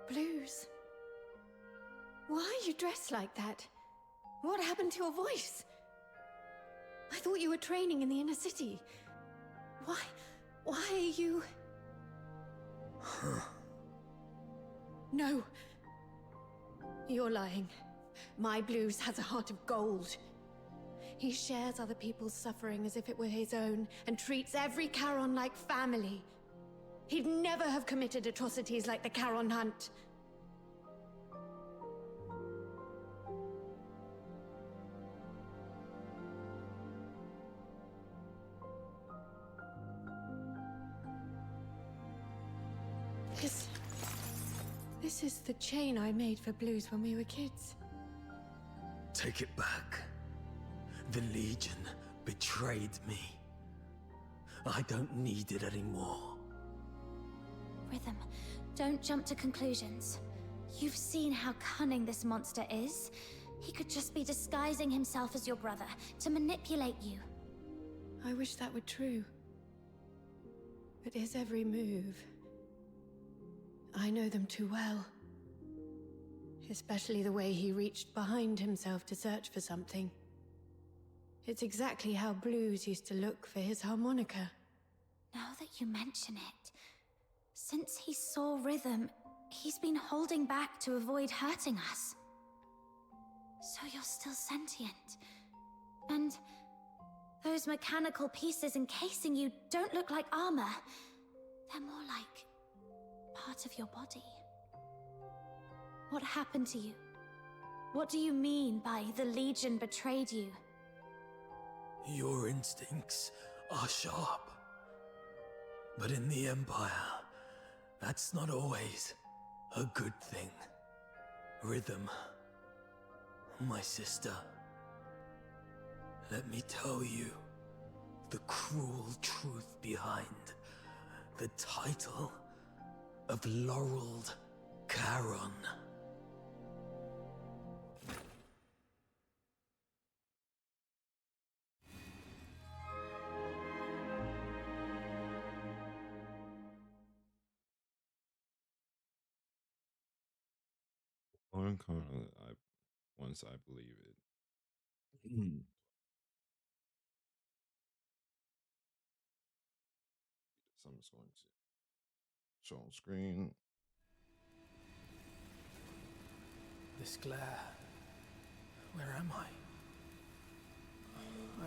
Blues. Why are you dressed like that? What happened to your voice? I thought you were training in the inner city. Why are you...
No. You're lying. My Blues has a heart of gold. He shares other people's suffering as if it were his own, and treats every Charon like family. He'd never have committed atrocities like the Charon Hunt. This is the chain I made for Blues when we were kids.
Take it back. The Legion betrayed me. I don't need it anymore.
Rhythm, don't jump to conclusions. You've seen how cunning this monster is. He could just be disguising himself as your brother to manipulate you.
I wish that were true. But his every move... I know them too well. Especially the way he reached behind himself to search for something. It's exactly how Blues used to look for his harmonica.
Now that you mention it, since he saw Rhythm, he's been holding back to avoid hurting us. So you're still sentient. And those mechanical pieces encasing you don't look like armor. They're more like part of your body. What happened to you? What do you mean by the Legion betrayed you?
Your instincts are sharp. But in the Empire, that's not always a good thing. Rhythm, my sister, let me tell you the cruel truth behind the title of Laureled Charon.
Once I believe it. So I'm just going to show on screen.
This glare. Where am I?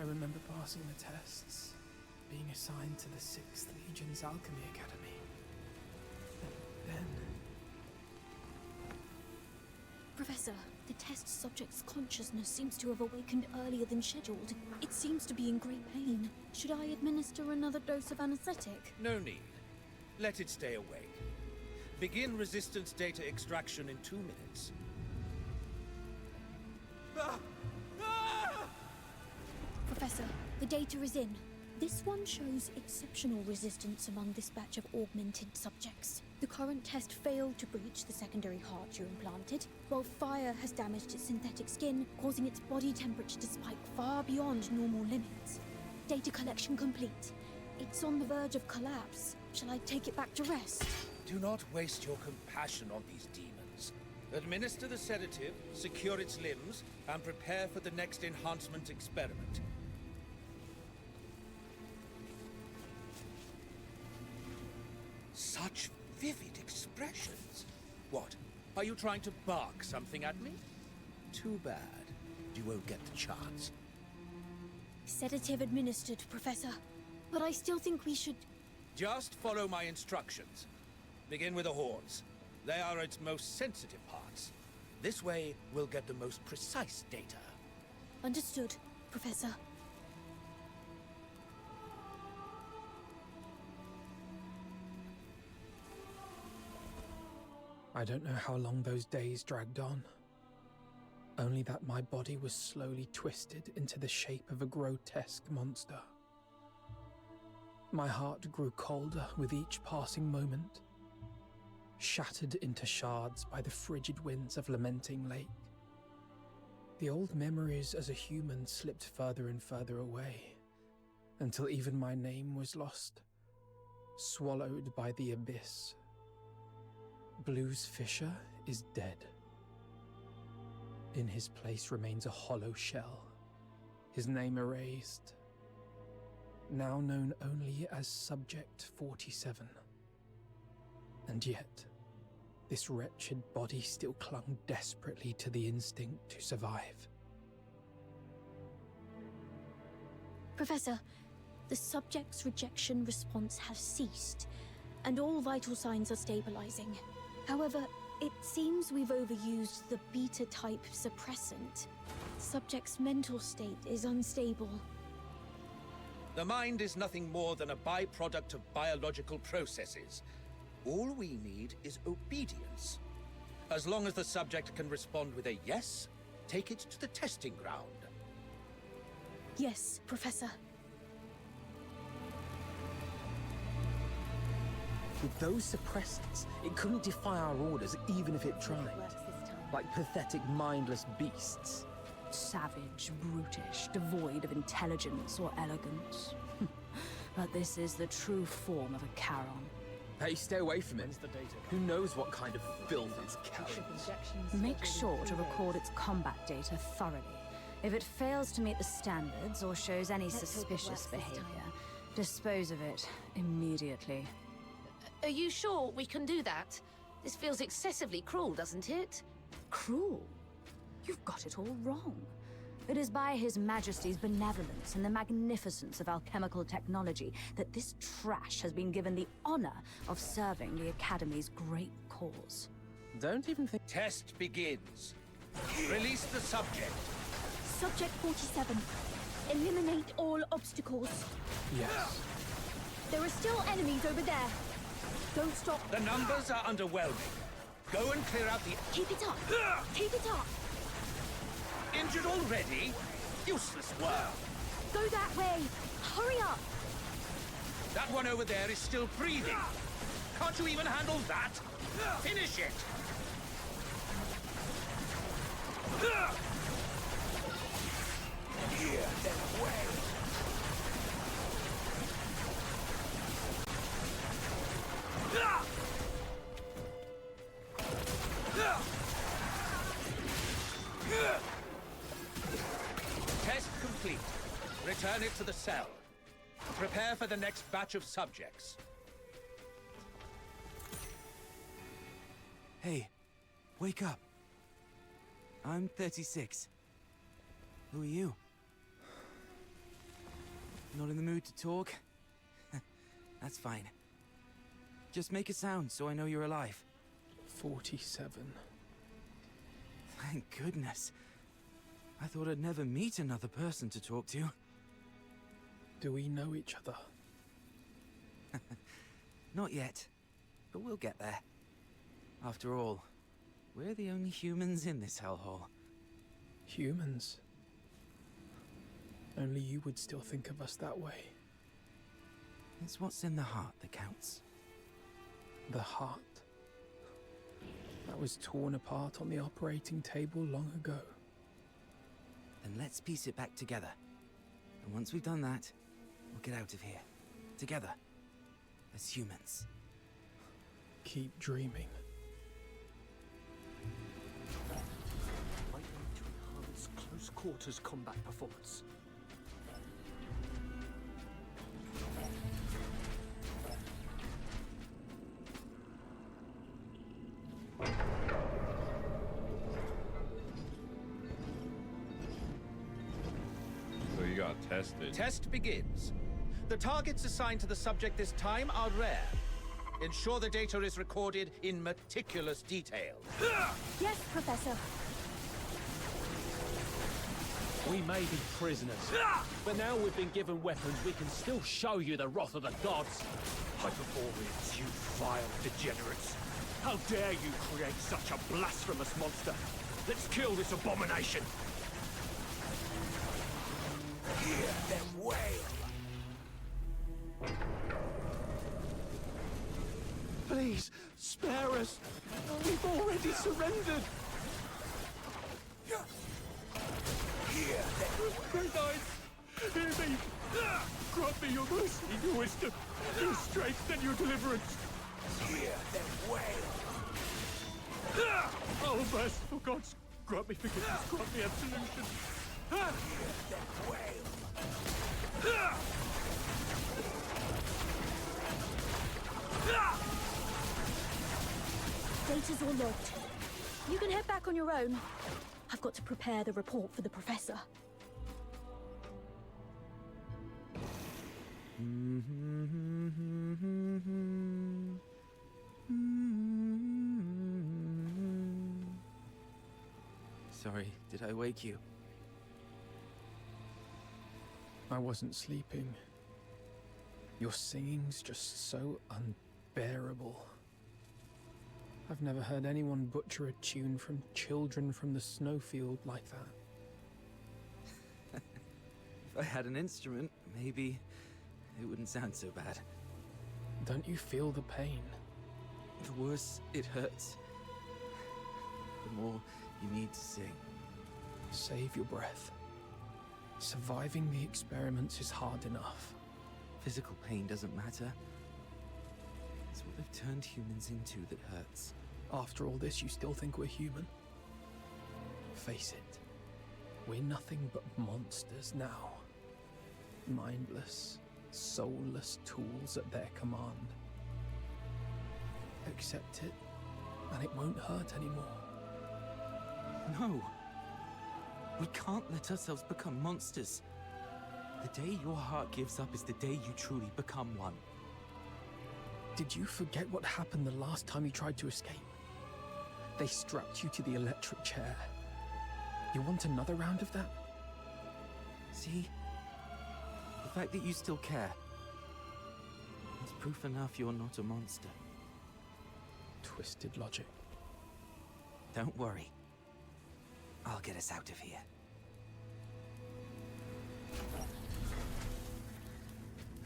I remember passing the tests, being assigned to the 6th Legion's Alchemy Academy. And then...
Professor, the test subject's consciousness seems to have awakened earlier than scheduled. It seems to be in great pain. Should I administer another dose of anesthetic?
No need. Let it stay awake. Begin resistance data extraction in 2 minutes.
Professor, the data is in. This one shows exceptional resistance among this batch of augmented subjects. The current test failed to breach the secondary heart you implanted, while fire has damaged its synthetic skin, causing its body temperature to spike far beyond normal limits. Data collection complete. It's on the verge of collapse. Shall I take it back to rest?
Do not waste your compassion on these demons. Administer the sedative, secure its limbs, and prepare for the next enhancement experiment. Such vivid expressions. What? Are you trying to bark something at me? Too bad. You won't get the chance.
Sedative administered, Professor. But I still think we should...
Just follow my instructions. Begin with the horns. They are its most sensitive parts. This way, we'll get the most precise data.
Understood, Professor.
I don't know how long those days dragged on. Only that my body was slowly twisted into the shape of a grotesque monster. My heart grew colder with each passing moment, shattered into shards by the frigid winds of Lamenting Lake. The old memories as a human slipped further and further away, until even my name was lost, swallowed by the abyss. Blues Fisher is dead. In his place remains a hollow shell, his name erased, now known only as Subject 47. And yet, This wretched body still clung desperately to the instinct to survive.
Professor, the subject's rejection response has ceased, and all vital signs are stabilizing. However, it seems we've overused the beta-type suppressant. Subject's mental state is unstable.
The mind is nothing more than a byproduct of biological processes. All we need is obedience. As long as the subject can respond with a yes, take it to the testing ground.
Yes, Professor.
With those suppressants, it couldn't defy our orders even if it tried. Like pathetic, mindless beasts.
Savage, brutish, devoid of intelligence or elegance. But this is the true form of a Charon.
Hey, stay away from it. Who knows what kind of filth it's carrying?
Make sure to record its combat data thoroughly. If it fails to meet the standards or shows any suspicious behavior, dispose of it immediately.
Are you sure we can do that? This feels excessively cruel, doesn't it?
Cruel? You've got it all wrong. It is by His Majesty's benevolence and the magnificence of alchemical technology that this trash has been given the honor of serving the Academy's great cause.
Don't even think...
Test begins. Release the subject.
Subject 47. Eliminate all obstacles.
Yes.
There are still enemies over there. Don't stop.
The numbers are underwhelming. Go and clear out the...
Keep it up. Keep it up.
Injured already? Useless work.
Go that way. Hurry up.
That one over there is still breathing. Can't you even handle that? Finish it. Hear them wail. Test complete. Return it to the cell. Prepare for the next batch of subjects.
Hey, wake up. I'm 36. Who are you? Not in the mood to talk? That's fine. Just make a sound so I know you're alive.
47.
Thank goodness. I thought I'd never meet another person to talk to.
Do we know each other?
Not yet, but we'll get there. After all, we're the only humans in this hellhole.
Humans? Only you would still think of us that way.
It's what's in the heart that counts.
The heart. That was torn apart on the operating table long ago.
Then let's piece it back together. And once we've done that, we'll get out of here. Together. As humans.
Keep dreaming.
Might need to enhance close quarters combat performance.
So you got tested.
Test begins. The targets assigned to the subject this time are rare. Ensure the data is recorded in meticulous detail.
Yes, Professor.
We may be prisoners, but now we've been given weapons, we can still show you the wrath of the gods.
Hyperboreans, you vile degenerates. How dare you create such a blasphemous monster? Let's kill this abomination.
Hear them wail.
Please, spare us. We've already surrendered.
Hear them.
Great eyes, hear me. Grant me your mercy, your wisdom, your strength, and your deliverance.
Hear them wail.
Oh, merciful gods, grant me forgiveness, grant me absolution.
Hear them wail.
They data's all logged. You can head back on your own. I've got to prepare the report for the professor.
Sorry, did I wake you?
I wasn't sleeping. Your singing's just so unbearable. I've never heard anyone butcher a tune from Children from the Snowfield like that.
If I had an instrument, maybe it wouldn't sound so bad.
Don't you feel the pain?
The worse it hurts, the more you need to sing.
Save your breath. Surviving the experiments is hard enough.
Physical pain doesn't matter. It's what they've turned humans into that hurts.
After all this, you still think we're human? Face it, we're nothing but monsters now. Mindless, soulless tools at their command. Accept it, and it won't hurt anymore.
No! We can't let ourselves become monsters. The day your heart gives up is the day you truly become one.
Did you forget what happened the last time you tried to escape? They strapped you to the electric chair. You want another round of that?
See? The fact that you still care is proof enough you're not a monster.
Twisted logic.
Don't worry. I'll get us out of here.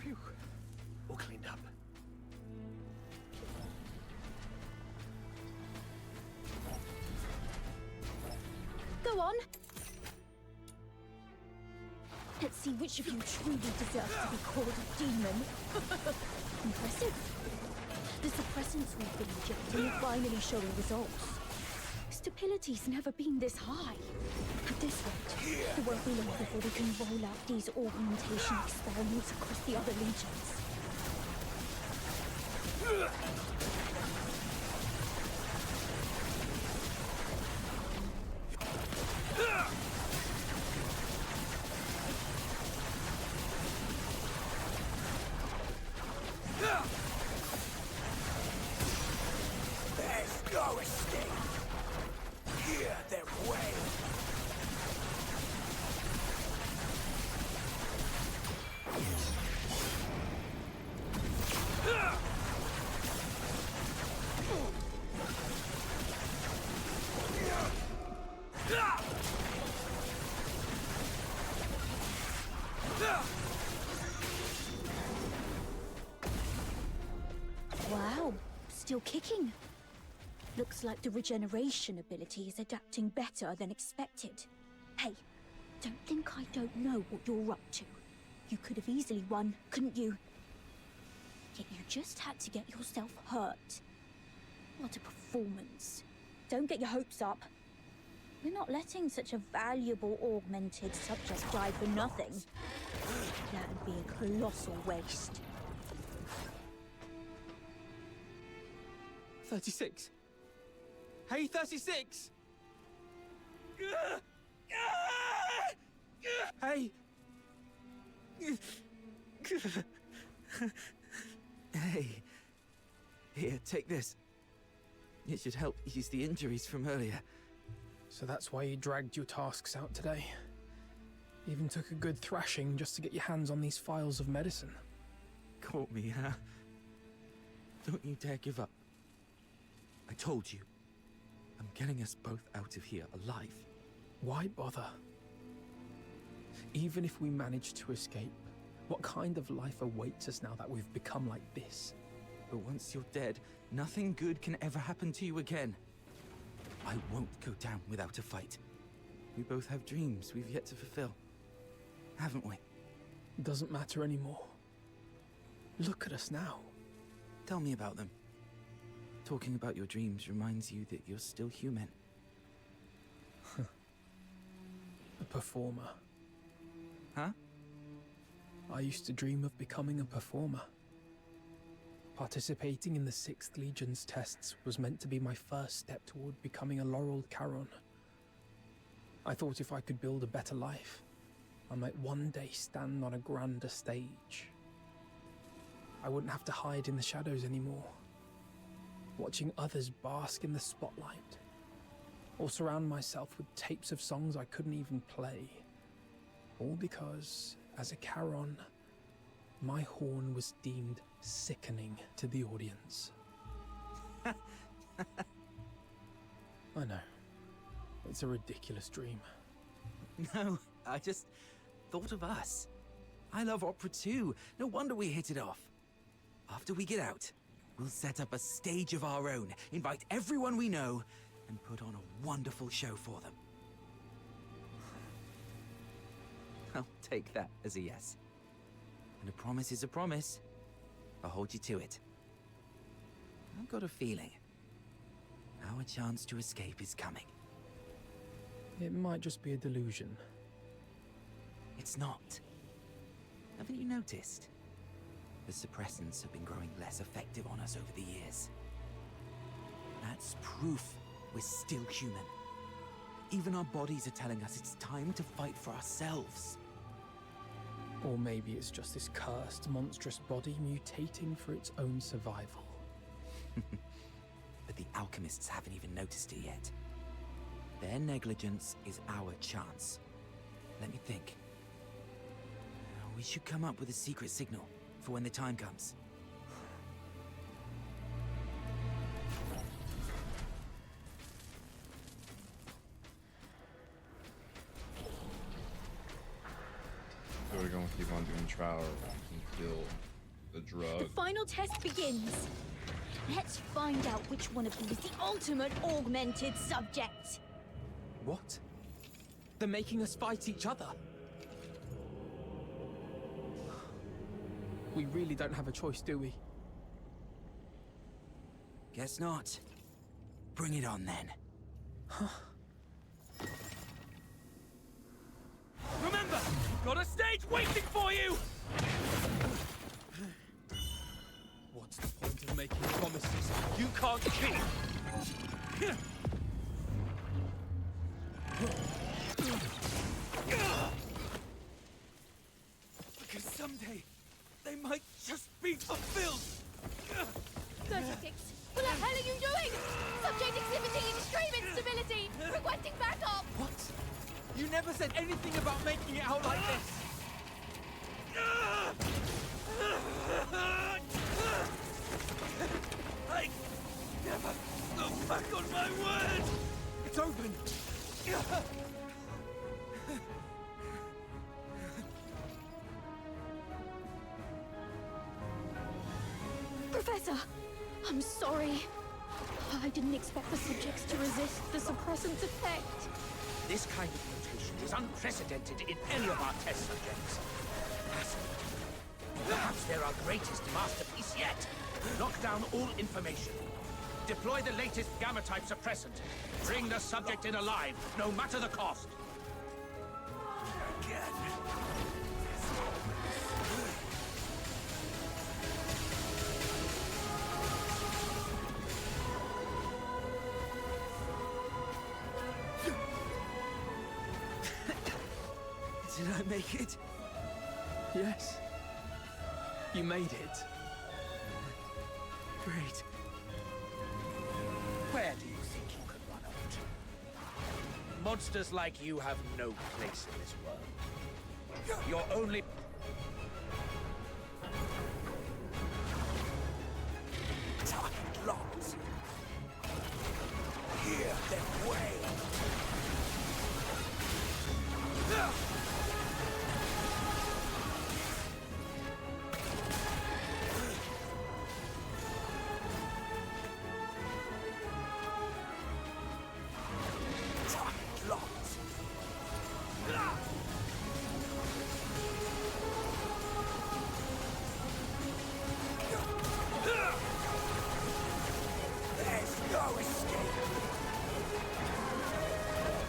Phew. All cleaned up.
Go on. Let's see which of you truly deserves to be called a demon. Impressive. The suppressants we've been injecting are finally showing results. Stability's never been this high. At this rate, it won't be long before we can roll out these augmentation experiments across the other legions.
There's no escape. Hear them wail.
Wow, still kicking. Looks like the regeneration ability is adapting better than expected. Hey, don't think I don't know what you're up to. You could have easily won, couldn't you? Yet you just had to get yourself hurt. What a performance. Don't get your hopes up. We're not letting such a valuable augmented subject die for nothing. That would be a colossal waste.
36. Hey, 36! Hey! Hey. Here, take this. It should help ease the injuries from earlier.
So that's why you dragged your tasks out today. Even took a good thrashing just to get your hands on these files of medicine.
Caught me, huh? Don't you dare give up. I told you. I'm getting us both out of here alive.
Why bother? Even if we manage to escape, what kind of life awaits us now that we've become like this?
But once you're dead, nothing good can ever happen to you again. I won't go down without a fight. We both have dreams we've yet to fulfill. Haven't we?
Doesn't matter anymore. Look at us now.
Tell me about them. Talking about your dreams reminds you that you're still human.
A performer.
Huh?
I used to dream of becoming a performer. Participating in the 6th Legion's tests was meant to be my first step toward becoming a laureled Charon. I thought if I could build a better life, I might one day stand on a grander stage. I wouldn't have to hide in the shadows anymore, watching others bask in the spotlight, or surround myself with tapes of songs I couldn't even play, all because, as a Charon, my horn was deemed sickening to the audience. I know. It's a ridiculous dream.
No, I just thought of us. I love opera too. No wonder we hit it off. After we get out, we'll set up a stage of our own, invite everyone we know, and put on a wonderful show for them. I'll take that as a yes. And a promise is a promise. I'll hold you to it. I've got a feeling our chance to escape is coming.
It might just be a delusion.
It's not. Haven't you noticed? The suppressants have been growing less effective on us over the years. That's proof we're still human. Even our bodies are telling us it's time to fight for ourselves.
Or maybe it's just this cursed, monstrous body mutating for its own survival.
But the alchemists haven't even noticed it yet. Their negligence is our chance. Let me think. We should come up with a secret signal for when the time comes.
So we're going to keep on doing trial until the drug.
The final test begins. Let's find out which one of them is the ultimate augmented subject.
What? They're making us fight each other? We really don't have a choice, do we?
Guess not. Bring it on then.
Remember, you've got a stage waiting for you!
What's the point of making promises
you can't keep?
Because someday, they might just be fulfilled!
36, what the hell are you doing? Subject exhibiting extreme instability! Requesting backup!
What? You never said anything about making it out like this!
I never go back on my word!
It's open!
Professor, I'm sorry. I didn't expect the subjects to resist the suppressant's effect.
This kind of mutation is unprecedented in any of our test subjects. Fascinating. Perhaps they're our greatest masterpiece yet. Lock down all information. Deploy the latest gamma-type suppressant. Bring the subject in alive, no matter the cost.
Did I make it?
Yes. You made it.
Great.
Where do you think you can run out? Monsters like you have no place in this world. Your only... Target locked. Hear them wail.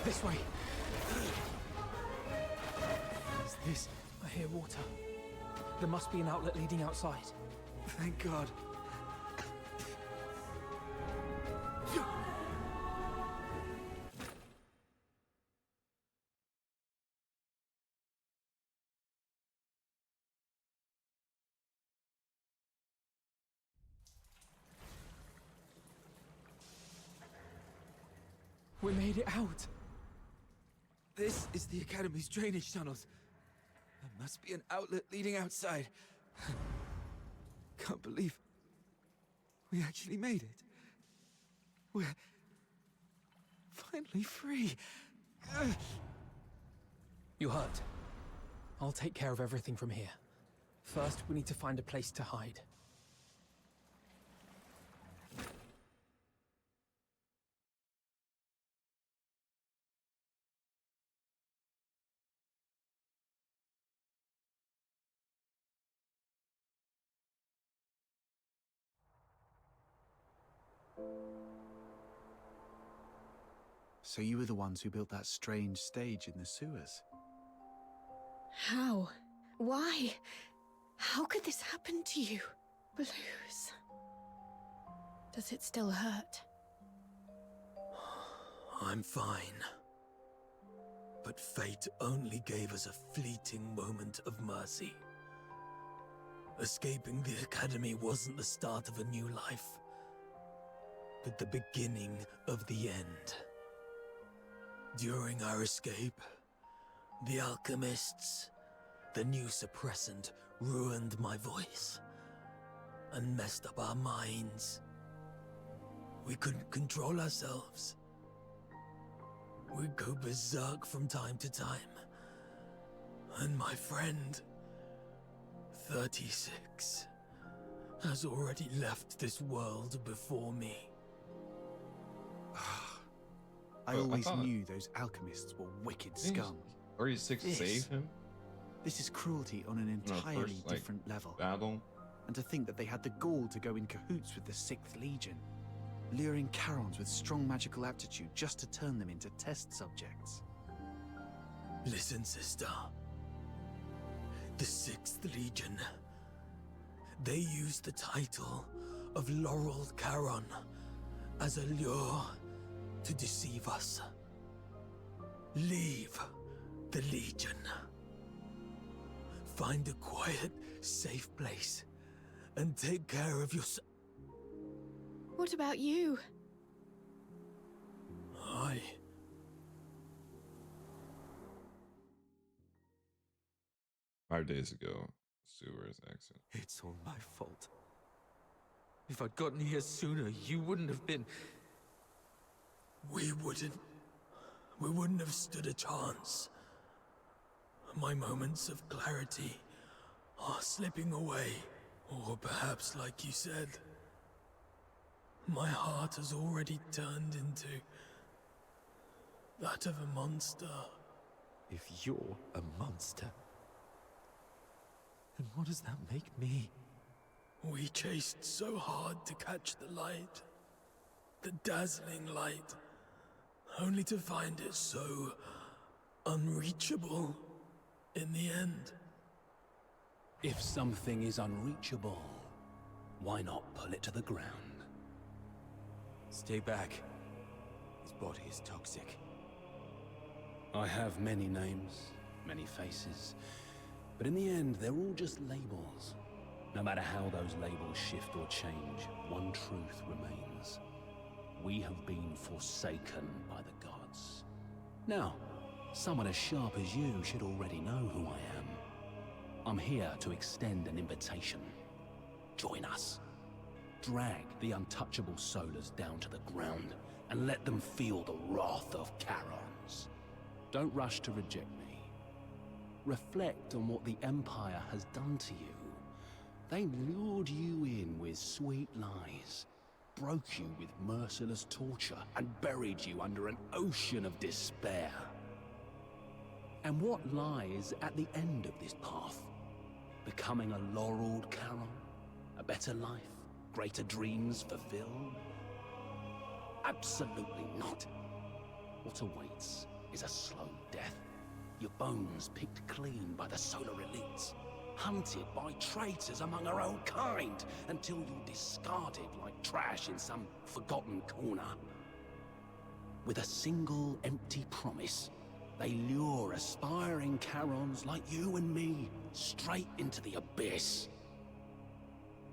This way. What's this? I hear water. There must be an outlet leading outside.
Thank God.
We made it out. This is the Academy's drainage tunnels. There must be an outlet leading outside. Can't believe we actually made it. We're finally free. You hurt. I'll take care of everything from here. First, we need to find a place to hide.
So you were the ones who built that strange stage in the sewers?
How? Why? How could this happen to you? Blues. Does it still hurt?
I'm fine. But fate only gave us a fleeting moment of mercy. Escaping the Academy wasn't the start of a new life, but the beginning of the end. During our escape, the alchemists, the new suppressant, ruined my voice and messed up our minds. We couldn't control ourselves. We'd go berserk from time to time. And my friend, 36, has already left this world before me.
I always knew those alchemists were wicked scum.
36 saved him?
This is cruelty on an entirely different level.
Battle.
And to think that they had the gall to go in cahoots with the 6th Legion, luring Charons with strong magical aptitude just to turn them into test subjects.
Listen, sister. The 6th Legion. They used the title of Laurel Charon as a lure to deceive us. Leave the Legion. Find a quiet, safe place and take care of yourself.
What about you?
5 days ago, Sewer's exit.
It's all my fault. If I'd gotten here sooner, you wouldn't have been... We wouldn't have stood a chance. My moments of clarity are slipping away. Or perhaps, like you said, my heart has already turned into that of a monster.
If you're a monster, then what does that make me?
We chased so hard to catch the light, the dazzling light, only to find it so unreachable in the end.
If something is unreachable, why not pull it to the ground?
Stay back. His body is toxic.
I have many names, many faces, but in the end, they're all just labels. No matter how those labels shift or change, one truth remains. We have been forsaken by the gods. Now, someone as sharp as you should already know who I am. I'm here to extend an invitation. Join us. Drag the untouchable Solars down to the ground and let them feel the wrath of Charons. Don't rush to reject me. Reflect on what the Empire has done to you. They lured you in with sweet lies, broke you with merciless torture, and buried you under an ocean of despair. And what lies at the end of this path? Becoming a laureled Charon? A better life? Greater dreams fulfilled? Absolutely not. What awaits is a slow death. Your bones picked clean by the solar elites, hunted by traitors among our own kind, until you're discarded like trash in some forgotten corner. With a single empty promise, they lure aspiring Charons like you and me straight into the abyss.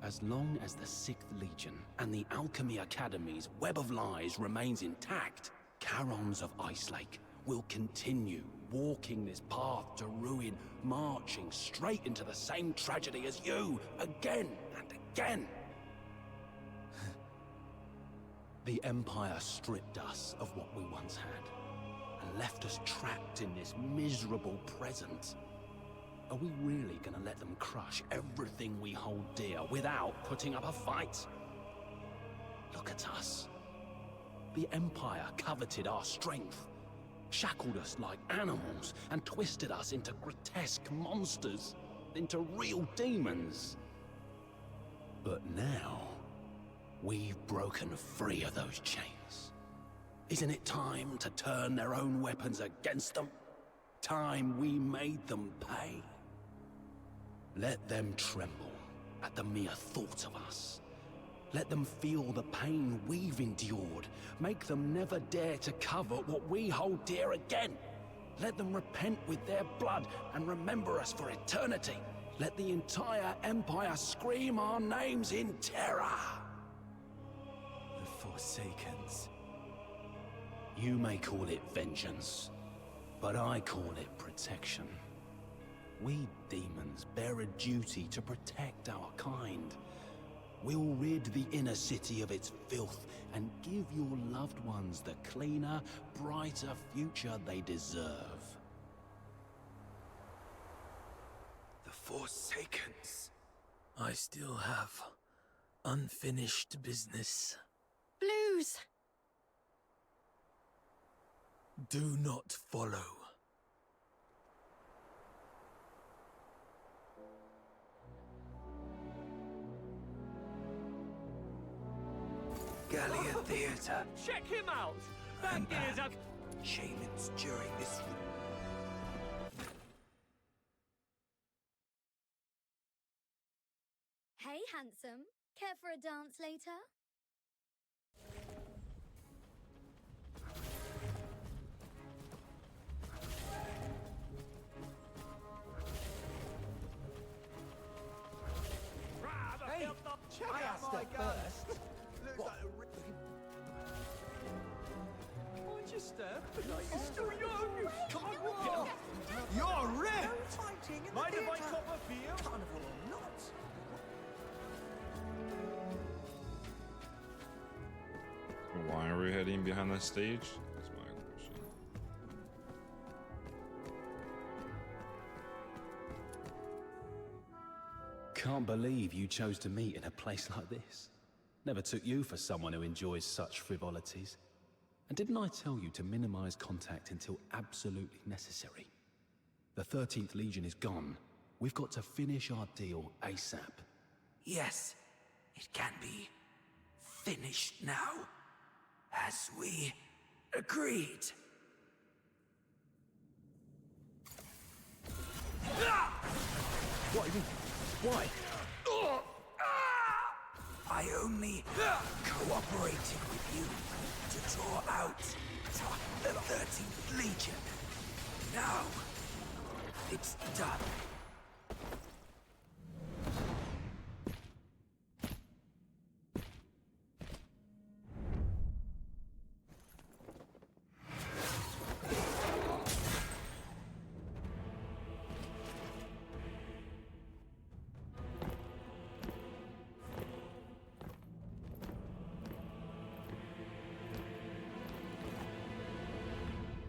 As long as the 6th Legion and the Alchemy Academy's web of lies remains intact, Charons of Ice Lake will continue walking this path to ruin, marching straight into the same tragedy as you, again and again. The Empire stripped us of what we once had, and left us trapped in this miserable present. Are we really gonna let them crush everything we hold dear without putting up a fight? Look at us. The Empire coveted our strength, shackled us like animals, and twisted us into grotesque monsters, into real demons. But now, we've broken free of those chains. Isn't it time to turn their own weapons against them? Time we made them pay? Let them tremble at the mere thought of us. Let them feel the pain we've endured. Make them never dare to cover what we hold dear again. Let them repent with their blood and remember us for eternity. Let the entire Empire scream our names in terror.
The Forsakens.
You may call it vengeance, but I call it protection. We demons bear a duty to protect our kind. We'll rid the inner city of its filth and give your loved ones the cleaner, brighter future they deserve.
The Forsakens. I still have unfinished business.
Blues!
Do not follow. Gallia Theatre.
Check him out! That is a...
Shamans during this...
Hey, handsome. Care for a dance later?
Hey,
check out my gun. Looks like a
Mind your step. You're still young. Come on, we'll get him.
You're ripped! Mind if I cop a feel?
Carnival or not?
Why are we heading behind the stage? That's my question.
Can't believe you chose to meet in a place like this. Never took you for someone who enjoys such frivolities. And didn't I tell you to minimize contact until absolutely necessary? The 13th Legion is gone. We've got to finish our deal ASAP.
Yes, it can be finished now, as we agreed.
What even? Why?
I only cooperated with you to draw out the 13th Legion. Now, it's done.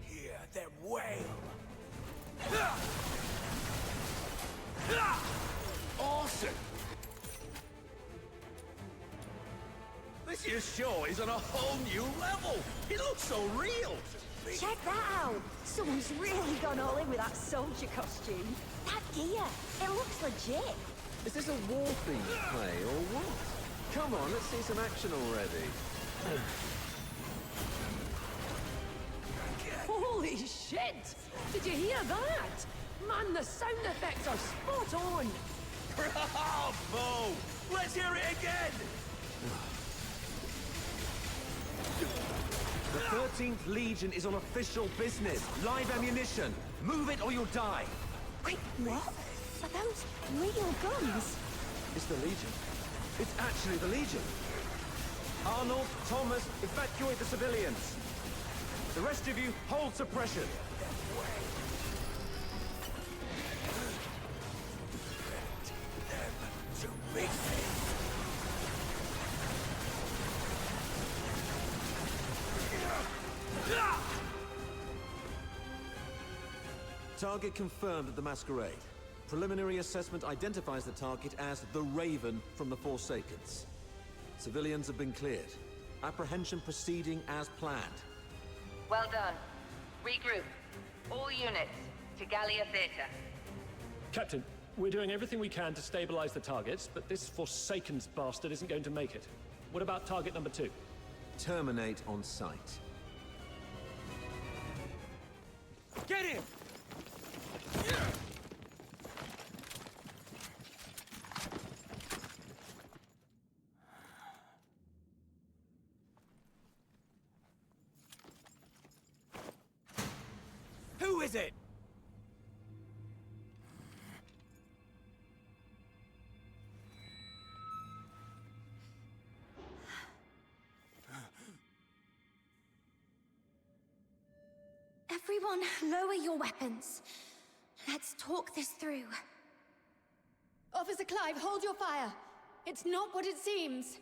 Hear them wail.
Awesome! This year's show is on a whole new level! It looks so real!
Check that out! Someone's really gone all in with that soldier costume. That gear, it looks legit.
Is this a war-themed play or what? Come on, let's see some action already.
Holy shit! Did you hear that? Man, the sound effects are spot on!
Bravo! Let's hear it again!
The 13th Legion is on official business. Live ammunition. Move it or you'll die.
Wait, what? Are those real guns?
It's the Legion. It's actually the Legion. Arnold, Thomas, evacuate the civilians.
The rest of you, hold suppression. Target confirmed at the Masquerade. Preliminary assessment identifies the target as the Raven from the Forsakens. Civilians have been cleared. Apprehension proceeding as planned.
Well done. Regroup. All units to Gallia Theatre.
Captain, we're doing everything we can to stabilize the targets, but this Forsaken's bastard isn't going to make it. What about target number 2?
Terminate on sight.
Get him! Who is it?
Everyone, lower your weapons. Let's talk this through.
Officer Clive, hold your fire. It's not what it seems.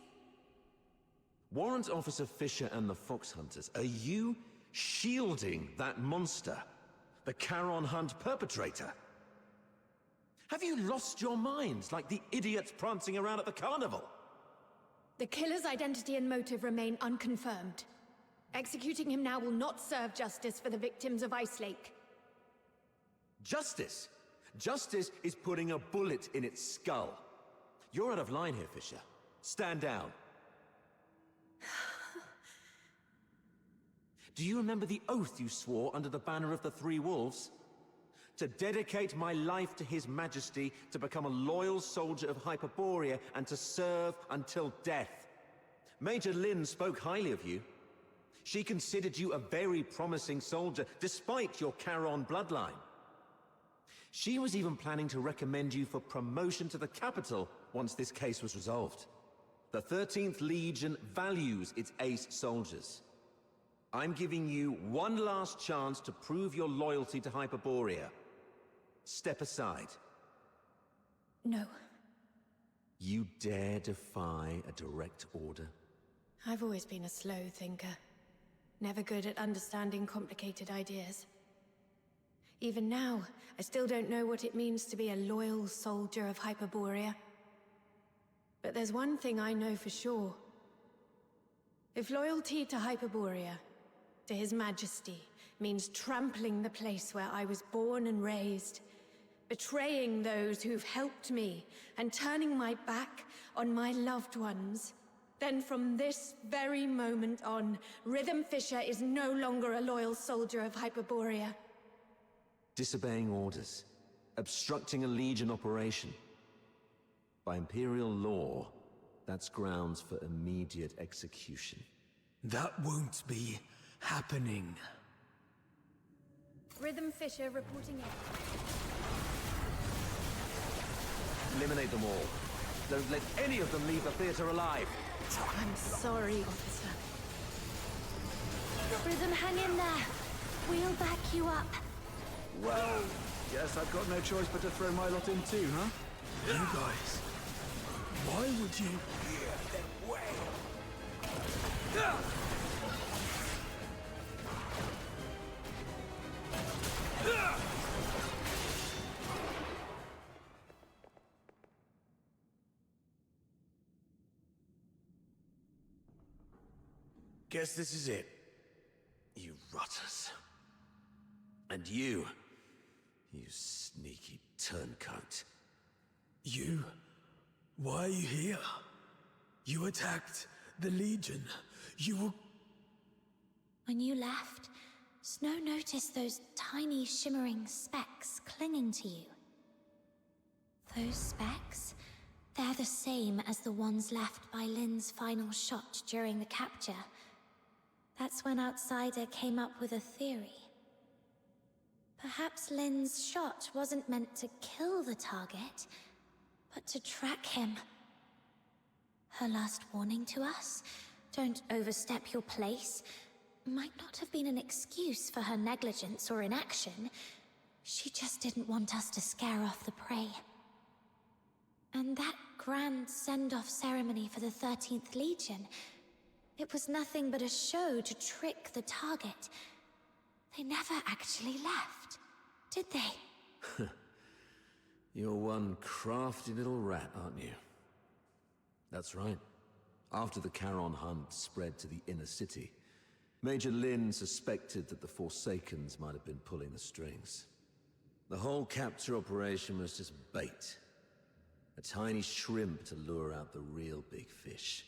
Warrant Officer Fisher and the Fox Hunters, are you shielding that monster? The Charon Hunt perpetrator? Have you lost your minds like the idiots prancing around at the carnival?
The killer's identity and motive remain unconfirmed. Executing him now will not serve justice for the victims of Ice Lake.
Justice? Justice is putting a bullet in its skull. You're out of line here, Fisher. Stand down. Do you remember the oath you swore under the banner of the Three Wolves? To dedicate my life to His Majesty, to become a loyal soldier of Hyperborea, and to serve until death. Major Lynn spoke highly of you. She considered you a very promising soldier, despite your Charon bloodline. She was even planning to recommend you for promotion to the capital once this case was resolved. The 13th Legion values its ace soldiers. I'm giving you one last chance to prove your loyalty to Hyperborea. Step aside.
No.
You dare defy a direct order?
I've always been a slow thinker. Never good at understanding complicated ideas. Even now, I still don't know what it means to be a loyal soldier of Hyperborea. But there's one thing I know for sure. If loyalty to Hyperborea, to His Majesty, means trampling the place where I was born and raised, betraying those who've helped me, and turning my back on my loved ones, then from this very moment on, Rhythm Fisher is no longer a loyal soldier of Hyperborea.
Disobeying orders. Obstructing a Legion operation. By Imperial law, that's grounds for immediate execution.
That won't be happening.
Rhythm Fisher reporting in.
Eliminate them all. Don't let any of them leave the theater alive.
I'm sorry, officer.
Rhythm, hang in there. We'll back you up.
Well, guess I've got no choice but to throw my lot in too, huh?
You guys, why would you...
Guess this is it. You rotters. And you sneaky turncoat.
You? Why are you here? You attacked the Legion. You were...
When you left, Snow noticed those tiny shimmering specks clinging to you. Those specks, they're the same as the ones left by Lynn's final shot during the capture. That's when Outsider came up with a theory. Perhaps Lynn's shot wasn't meant to kill the target, but to track him. Her last warning to us? Don't overstep your place.
might not have been an excuse for her negligence or inaction. She just didn't want us to scare off the prey. And that grand send-off ceremony for the 13th Legion, it was nothing but a show to trick the target. They never actually left, did they?
You're one crafty little rat, aren't you? That's right. After the Charon hunt spread to the inner city, Major Lin suspected that the Forsakens might have been pulling the strings. The whole capture operation was just bait. A tiny shrimp to lure out the real big fish.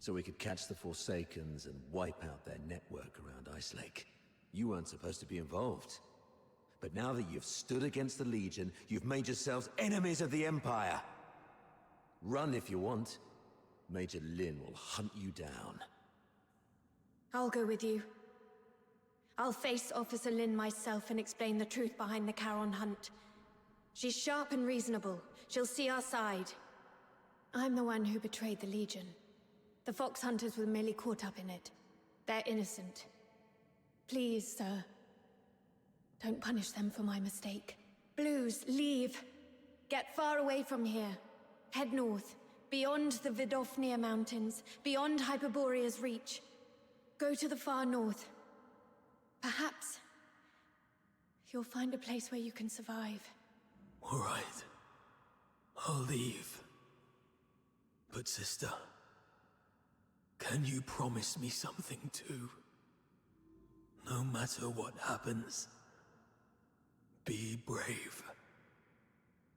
So we could catch the Forsakens and wipe out their network around Ice Lake. You weren't supposed to be involved. But now that you've stood against the Legion, you've made yourselves enemies of the Empire. Run if you want. Major Lin will hunt you down.
I'll go with you. I'll face Officer Lin myself and explain the truth behind the Charon hunt. She's sharp and reasonable. She'll see our side. I'm the one who betrayed the Legion. The Fox Hunters were merely caught up in it. They're innocent. Please, sir. Don't punish them for my mistake. Blues, leave. Get far away from here. Head north, beyond the Vidofnia Mountains, beyond Hyperborea's reach. Go to the far north. Perhaps you'll find a place where you can survive.
All right. I'll leave. But sister, can you promise me something too? No matter what happens, be brave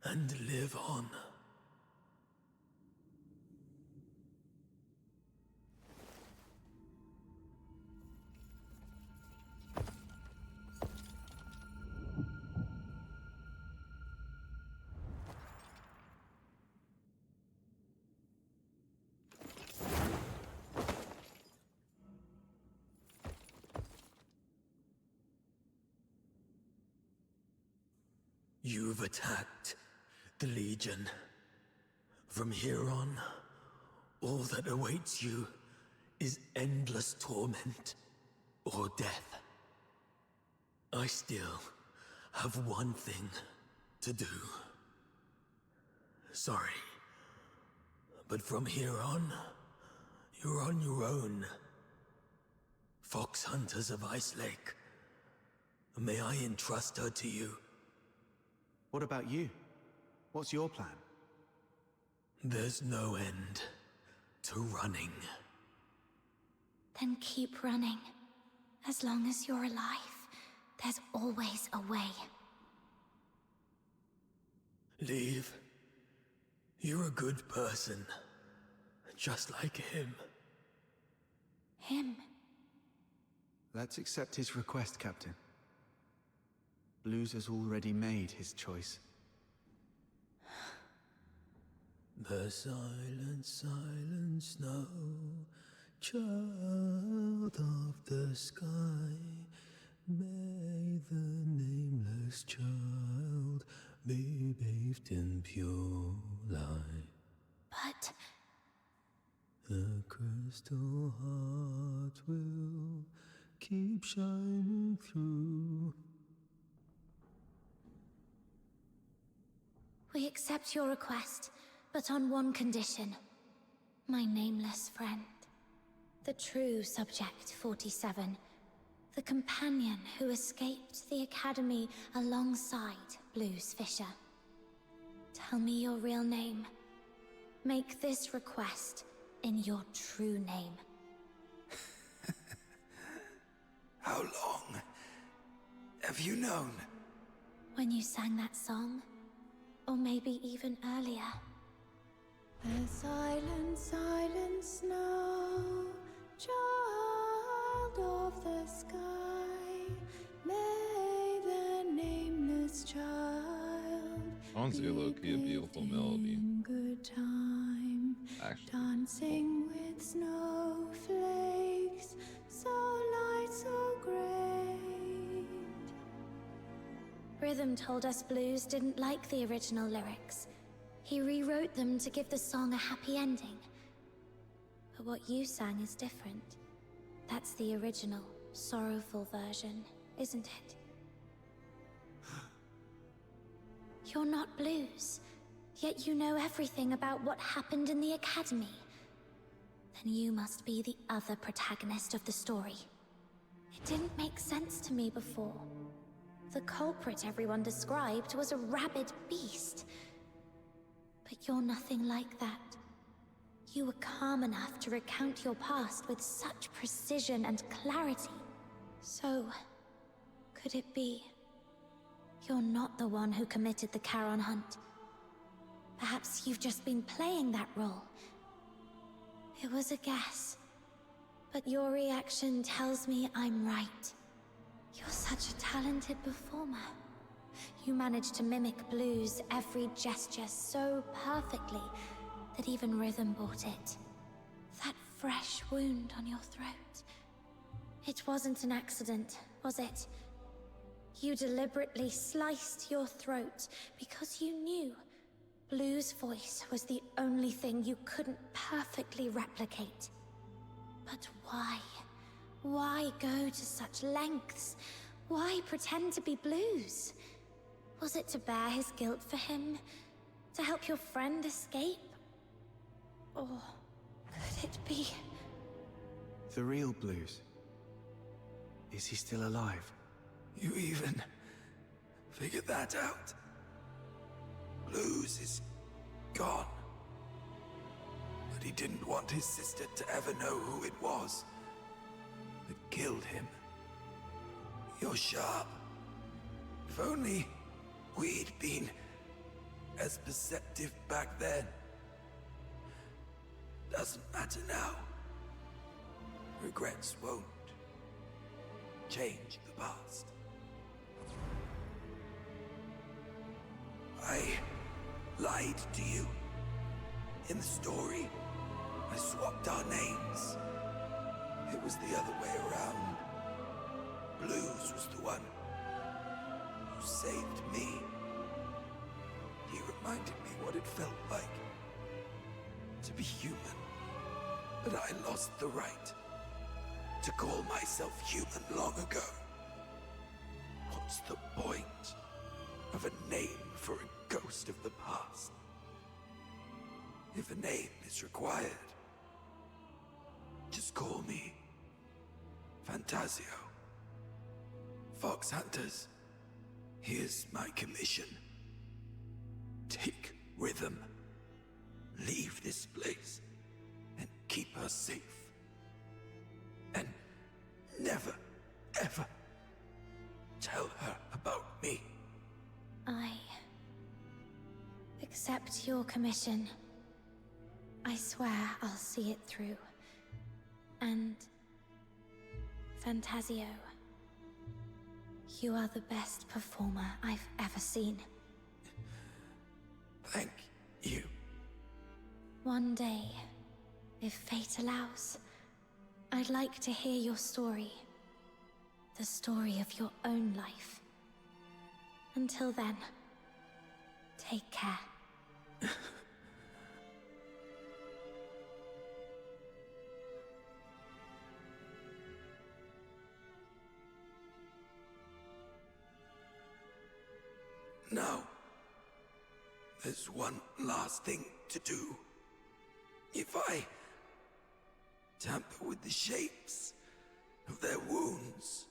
and live on. You've attacked the Legion. From here on, all that awaits you is endless torment or death. I still have one thing to do. Sorry, but from here on, you're on your own. Fox Hunters of Ice Lake. May I entrust her to you?
What about you? What's your plan?
There's no end to running.
Then keep running. As long as you're alive, there's always a way.
Leave. You're a good person. Just like him.
Him?
Let's accept his request, Captain. Blues has already made his choice.
The silent, silent snow, child of the sky, may the nameless child be bathed in pure light.
But
the crystal heart will keep shining through.
we accept your request, but on one condition. My nameless friend. The true Subject 47. The companion who escaped the Academy alongside Blues Fisher. Tell me your real name. Make this request in your true name.
How long have you known?
When you sang that song? Or maybe even earlier.
The silent, silent snow, child of the sky, may the nameless child
Song's a low-key a beautiful melody.
good time,
Actually,
dancing with snowflakes, so light, so great.
Rhythm told us Blues didn't like the original lyrics. He rewrote them to give the song a happy ending. But what you sang is different. That's the original. sorrowful version, isn't it? You're not Blues, yet you know everything about what happened in the Academy. Then you must be the other protagonist of the story. It didn't make sense to me before. The culprit everyone described was a rabid beast. But you're nothing like that. You were calm enough to recount your past with such precision and clarity. So, could it be you're not the one who committed the Charon hunt? Perhaps you've just been playing that role. It was a guess, but your reaction tells me I'm right. You're such a talented performer. You managed to mimic Blue's every gesture so perfectly that even rhythm bought it. That fresh wound on your throat. It wasn't an accident, was it? You deliberately sliced your throat because you knew Blue's voice was the only thing you couldn't perfectly replicate. But why? Why go to such lengths? Why pretend to be Blue's? Was it to bear his guilt for him? To help your friend escape? Or could it be...
The real Blues? Is he still alive?
You even figured that out? Blues is gone. But he didn't want his sister to ever know who it was that killed him. You're sharp. If only we'd been as perceptive back then. Doesn't matter now. Regrets won't change the past. I lied to you. In the story, I swapped our names. It was the other way around. Blues was the one who saved me. He reminded me what it felt like to be human. But I lost the right to call myself human long ago. What's the point of a name for a ghost of the past? If a name is required, just call me Fantasio. Fox Hunters, here's my commission. Take Rhythm, leave this place, and keep her safe. And never, ever tell her about me.
I accept your commission. I swear I'll see it through. And Fantasio, you are the best performer I've ever seen.
Thank you.
One day, if fate allows, I'd like to hear your story. The story of your own life. Until then, take care.
Now, there's one last thing to do. If I tamper with the shapes of their wounds,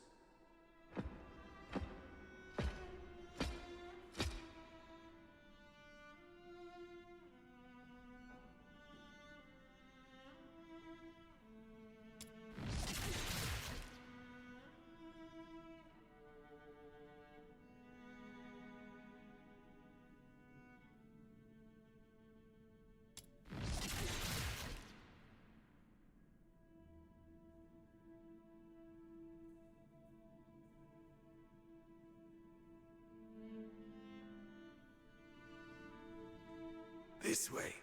this way,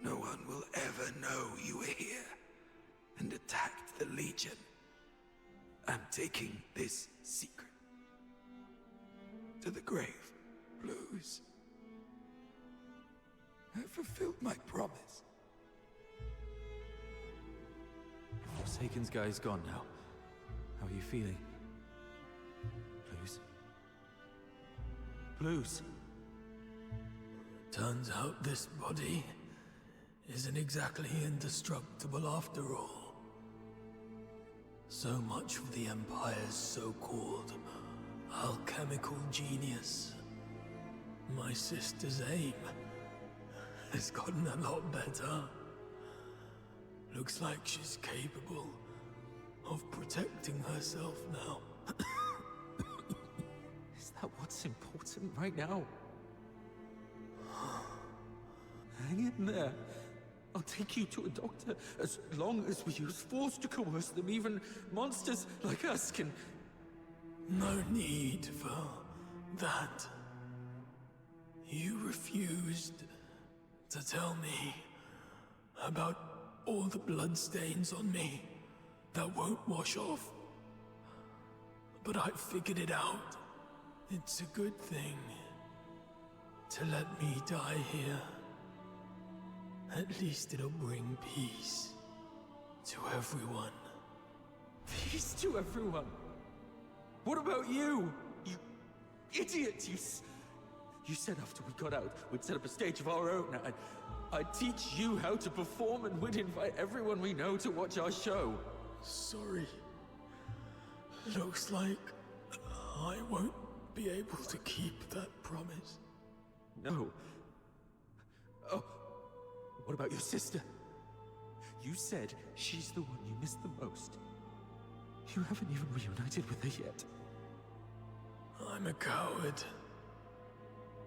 no one will ever know you were here and attacked the Legion. I'm taking this secret to the grave, Blues. I fulfilled my promise.
Forsaken's guy is gone now.
How are you feeling? Blues? Blues?
Turns out this body isn't exactly indestructible after all. So much of the Empire's so-called alchemical genius. My sister's aim has gotten a lot better. Looks like she's capable of protecting herself now.
Is that what's important right now? Hang in there. I'll take you to a doctor as long as we use force to coerce them. Even monsters like us can...
No need for that. You refused to tell me about all the bloodstains on me that won't wash off. But I figured it out. It's a good thing to let me die here. At least it'll bring peace to everyone.
Peace to everyone? What about you? You idiot! You said after we got out, we'd set up a stage of our own. I'd teach you how to perform, and we'd invite everyone we know to watch our show.
Sorry. Looks like I won't be able to keep that promise.
No. Oh, what about your sister? You said she's the one you miss the most. You haven't even reunited with her yet.
I'm a coward.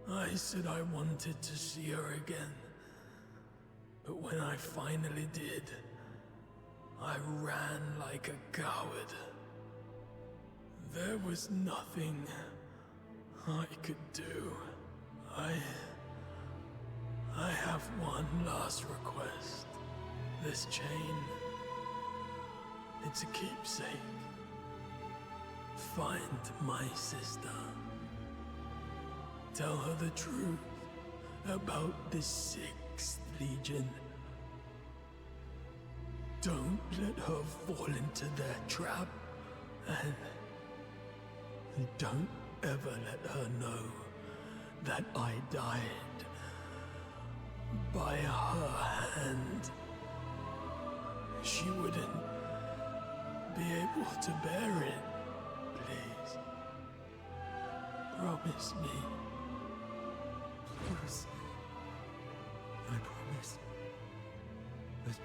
I said I wanted to see her again. But when I finally did, I ran like a coward. There was nothing I could do. I have one last request. This chain, it's a keepsake. Find my sister. Tell her the truth about the 6th Legion. Don't let her fall into their trap, and don't ever let her know that I died by her hand. She wouldn't be able to bear it. Please. Promise me.
Yes. I promise. But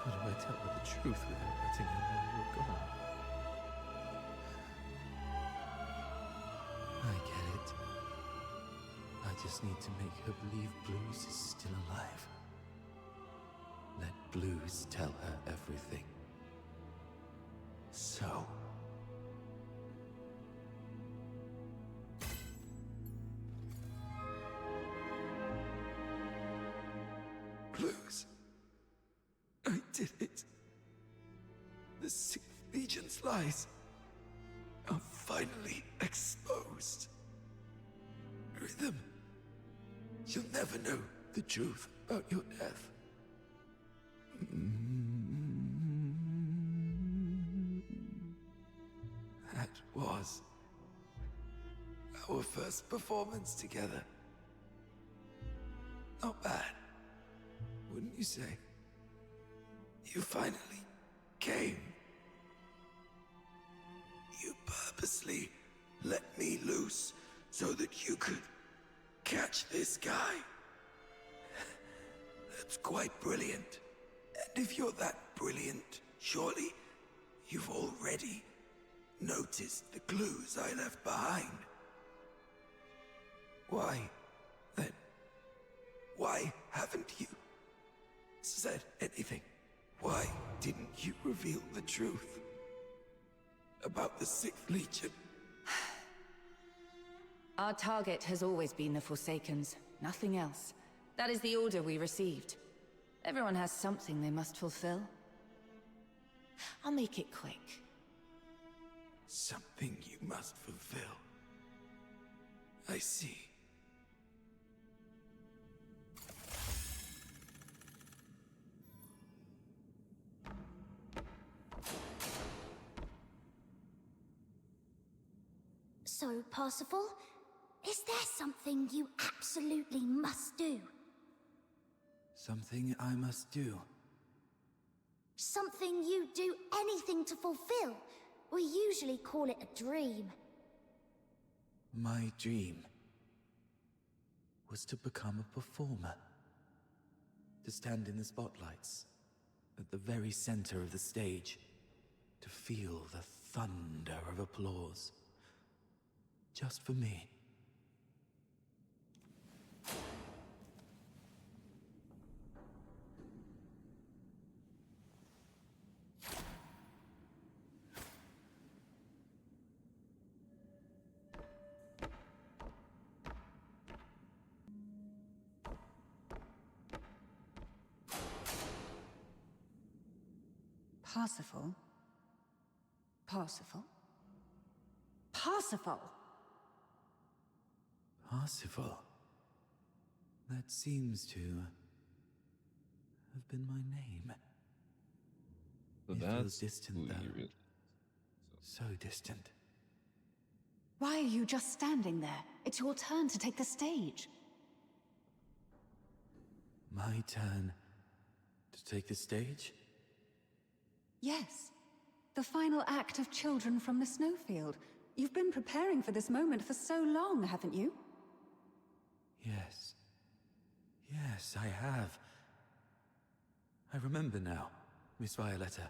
how do I tell her the truth without letting her know you're gone? I get it. I just need to make her believe Blues is still alive. Let Blues tell her everything. So...
Blues. I did it. The 6th Legion's lies are finally exposed. Rhythm, you'll never know the truth about your death. That was our first performance together. Not bad, wouldn't you say? You finally came. You purposely let me loose so that you could catch this guy. That's quite brilliant. And if you're that brilliant, surely you've already noticed the clues I left behind. Why, then? Why haven't you said anything? Why didn't you reveal the truth about the 6th Legion?
Our target has always been the Forsakens, nothing else. That is the order we received. Everyone has something they must fulfill. I'll make it quick.
Something you must fulfill. I see.
So, Parsifal, is there something you absolutely must do?
Something I must do.
Something you do anything to fulfill? We usually call it a dream.
My dream was to become a performer. To stand in the spotlights, at the very center of the stage. To feel the thunder of applause. Just for me.
Parsifal? Parsifal? Parsifal!
Parsifal. That seems to have been my name.
So
It
that's
feels distant,
who you
though.
really.
So distant.
Why are you just standing there? It's your turn to take the stage.
My turn to take the stage?
Yes. The final act of Children from the Snowfield. You've been preparing for this moment for so long, haven't you?
Yes. Yes, I have. I remember now, Miss Violetta.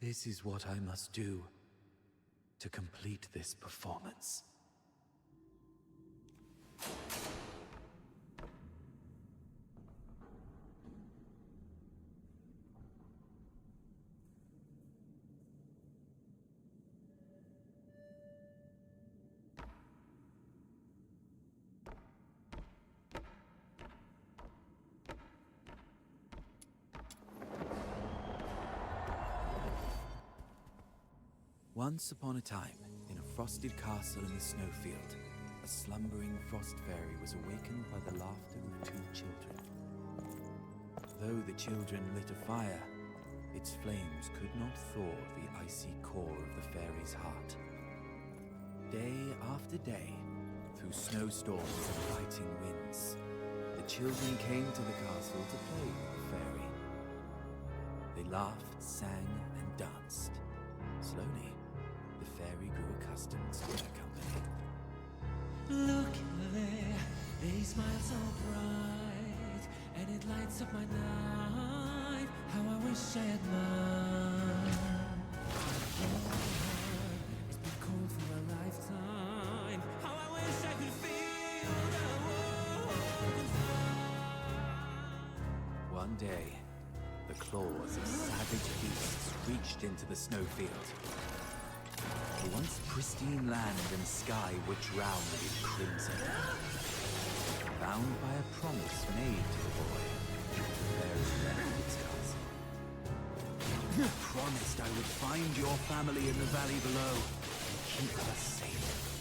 This is what I must do to complete this performance. Once upon a time, in a frosted castle in the snowfield, a slumbering frost fairy was awakened by the laughter of two children. Though the children lit a fire, its flames could not thaw the icy core of the fairy's heart. Day after day, through snowstorms and biting winds, the children came to the castle to play with the fairy. They laughed, sang, and danced. Slowly, the fairy grew accustomed to their company.
Look there, they smile so bright, and it lights up my night. How I wish I had mine. It's been cold for a lifetime. How I wish I could feel the world inside.
One day, the claws of savage beasts reached into the snowfield. The once pristine land and sky were drowned in crimson. Bound by a promise made to the boy, the fairy left its castle. Promised I would find your family in the valley below, keep her safe.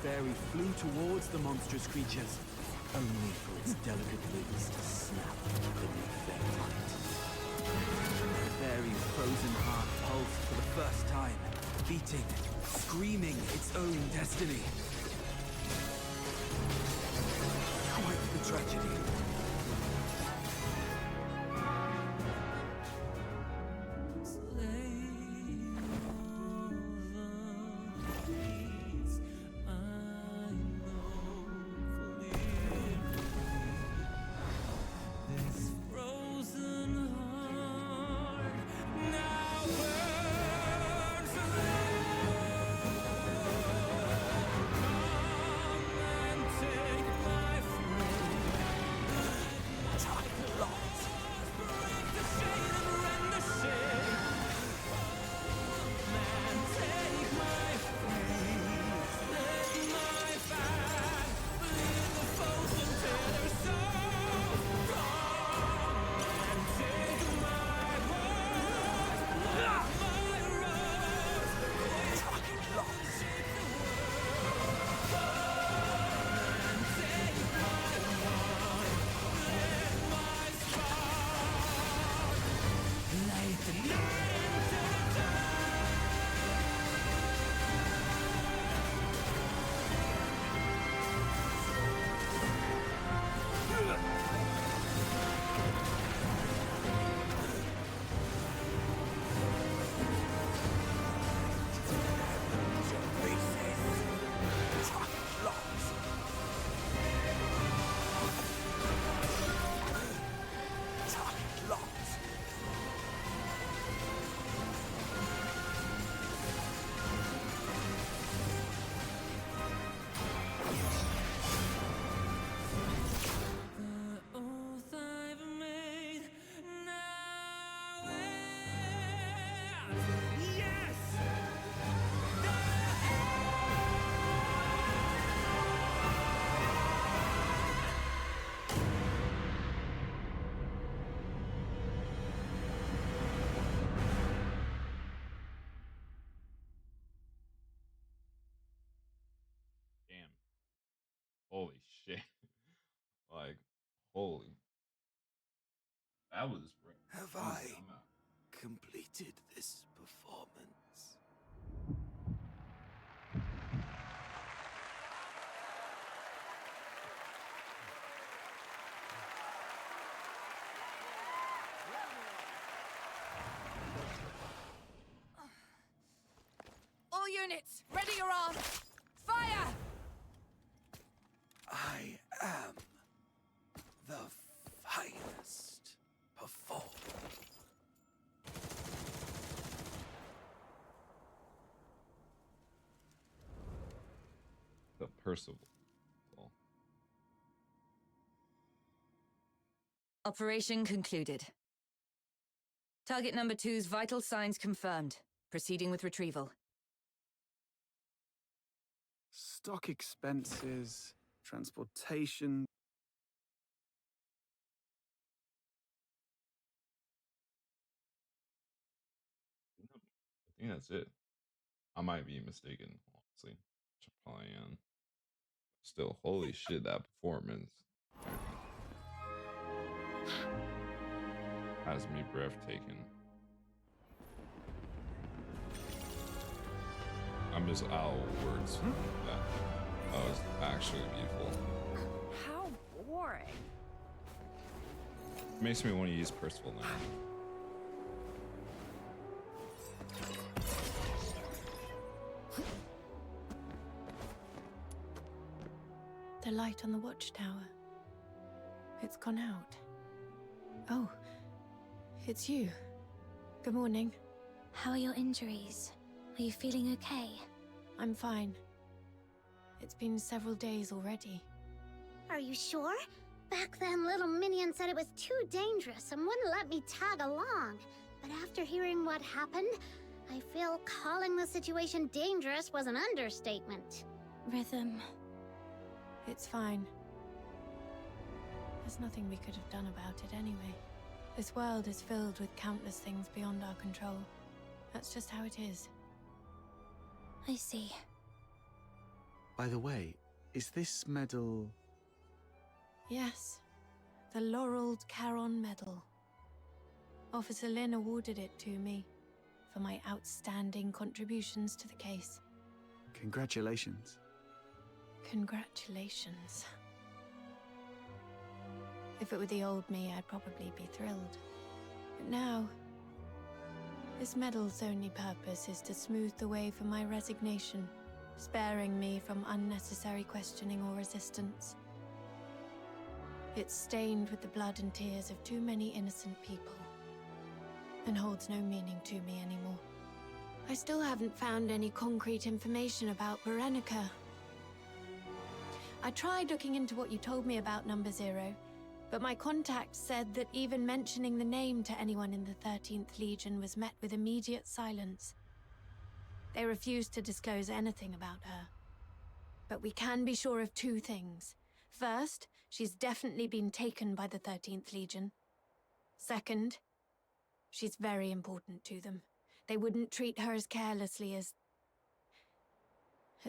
fairy flew towards the monstrous creatures, only for its delicate wings to snap beneath their might. The fairy's frozen heart pulsed for the first time, beating, screaming its own destiny. Quite the tragedy.
Damn. Holy shit. Like, holy. That was
Have I completed this performance?
All units, ready your arms! Fire!
I am the finest performer.
The Percival.
Operation concluded. Target number 2's vital signs confirmed. Proceeding with retrieval.
Stock expenses, transportation.
I think that's it. I might be mistaken, honestly. Probably am. Still, holy shit, that performance has me breathtaking. I'm just out of words. That was actually beautiful.
How boring.
Makes me want to use Percival now.
The light on the watchtower. It's gone out. Oh, it's you. Good morning.
How are your injuries? Are you feeling okay?
I'm fine. It's been several days already.
Are you sure? Back then, little Minion said it was too dangerous and wouldn't let me tag along. But after hearing what happened, I feel calling the situation dangerous was an understatement.
Rhythm. It's fine. There's nothing we could have done about it anyway. This world is filled with countless things beyond our control. That's just how it is.
I see.
By the way, is this medal...
Yes, the Laureled Charon Medal. Officer Lin awarded it to me for my outstanding contributions to the case.
Congratulations.
Congratulations. If it were the old me, I'd probably be thrilled. But now, this medal's only purpose is to smooth the way for my resignation, sparing me from unnecessary questioning or resistance. It's stained with the blood and tears of too many innocent people, and holds no meaning to me anymore. I still haven't found any concrete information about Berenica. I tried looking into what you told me about Number Zero, but my contact said that even mentioning the name to anyone in the 13th Legion was met with immediate silence. They refused to disclose anything about her. But we can be sure of two things. First, she's definitely been taken by the 13th Legion. Second, she's very important to them. They wouldn't treat her as carelessly as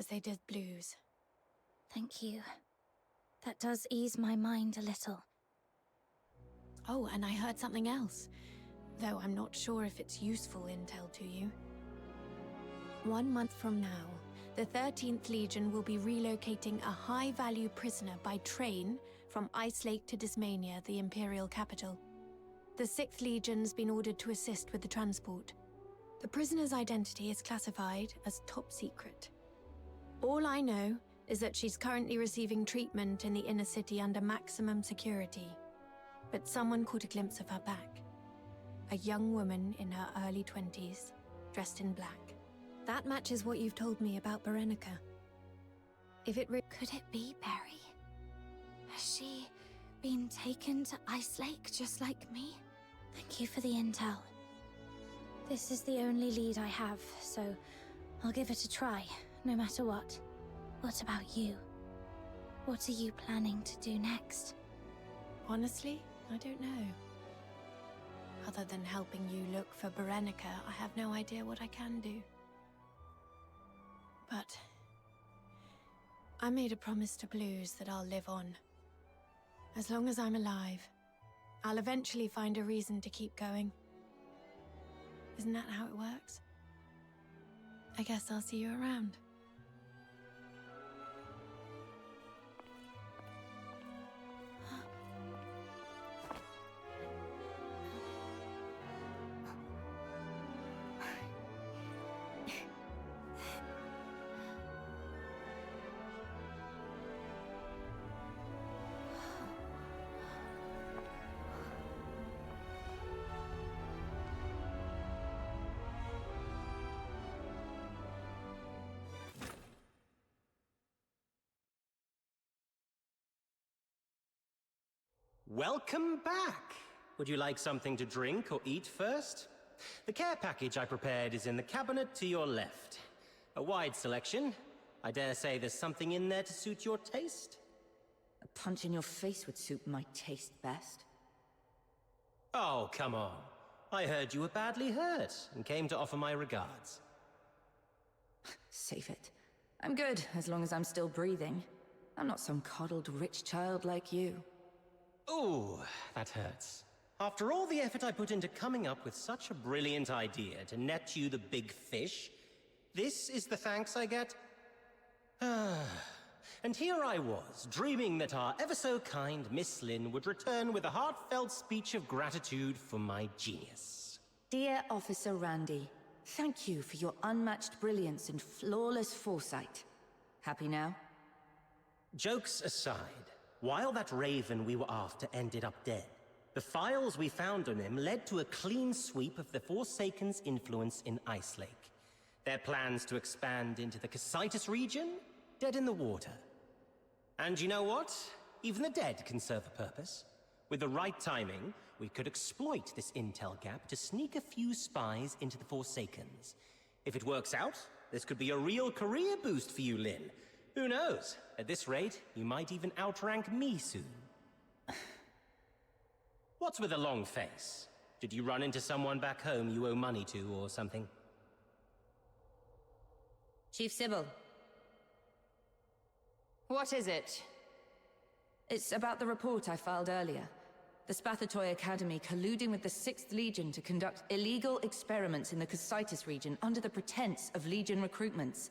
they did Blues.
Thank you. That does ease my mind a little.
Oh, and I heard something else, though I'm not sure if it's useful intel to you. 1 month from now, the 13th Legion will be relocating a high-value prisoner by train from Ice Lake to Dismania, the Imperial capital. The 6th Legion's been ordered to assist with the transport. The prisoner's identity is classified as top secret. All I know is that she's currently receiving treatment in the inner city under maximum security. But someone caught a glimpse of her back. A young woman in her early 20s, dressed in black. That matches what you've told me about Berenica. If it
Could it be Berry? Has she been taken to Ice Lake just like me? Thank you for the intel. This is the only lead I have, so I'll give it a try, no matter what. What about you? What are you planning to do next?
Honestly, I don't know. Other than helping you look for Berenica, I have no idea what I can do. But I made a promise to Blues that I'll live on. As long as I'm alive, I'll eventually find a reason to keep going. Isn't that how it works? I guess I'll see you around.
Welcome back! Would you like something to drink or eat first? The care package I prepared is in the cabinet to your left. A wide selection. I dare say there's something in there to suit your taste.
A punch in your face would suit my taste best.
Oh, come on. I heard you were badly hurt and came to offer my regards.
Save it. I'm good, as long as I'm still breathing. I'm not some coddled rich child like you.
Ooh, that hurts. After all the effort I put into coming up with such a brilliant idea to net you the big fish, this is the thanks I get? And here I was, dreaming that our ever-so-kind Miss Lin would return with a heartfelt speech of gratitude for my genius.
Dear Officer Randy, thank you for your unmatched brilliance and flawless foresight. Happy now?
Jokes aside, while that Raven we were after ended up dead, the files we found on him led to a clean sweep of the Forsaken's influence in Ice Lake. Their plans to expand into the Cassitus region? Dead in the water. And you know what? Even the dead can serve a purpose. With the right timing, we could exploit this intel gap to sneak a few spies into the Forsakens. If it works out, this could be a real career boost for you, Lin. Who knows? At this rate, you might even outrank me soon. What's with a long face? Did you run into someone back home you owe money to or something?
Chief Sybil. What is it? It's about the report I filed earlier. The Spathatoy Academy colluding with the 6th Legion to conduct illegal experiments in the Cocytus region under the pretense of Legion recruitments.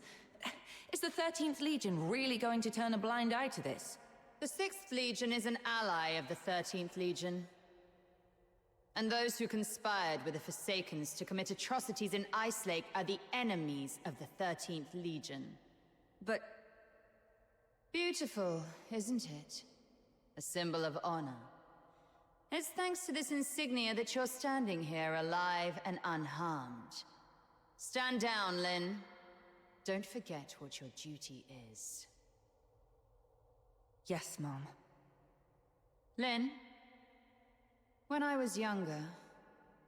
Is the 13th Legion really going to turn a blind eye to this?
The 6th Legion is an ally of the 13th Legion. And those who conspired with the Forsakens to commit atrocities in Ice Lake are the enemies of the 13th Legion.
But...
Beautiful, isn't it? A symbol of honor. It's thanks to this insignia that you're standing here alive and unharmed. Stand down, Lynn. Don't forget what your duty is.
Yes, Mom.
Lynn, when I was younger,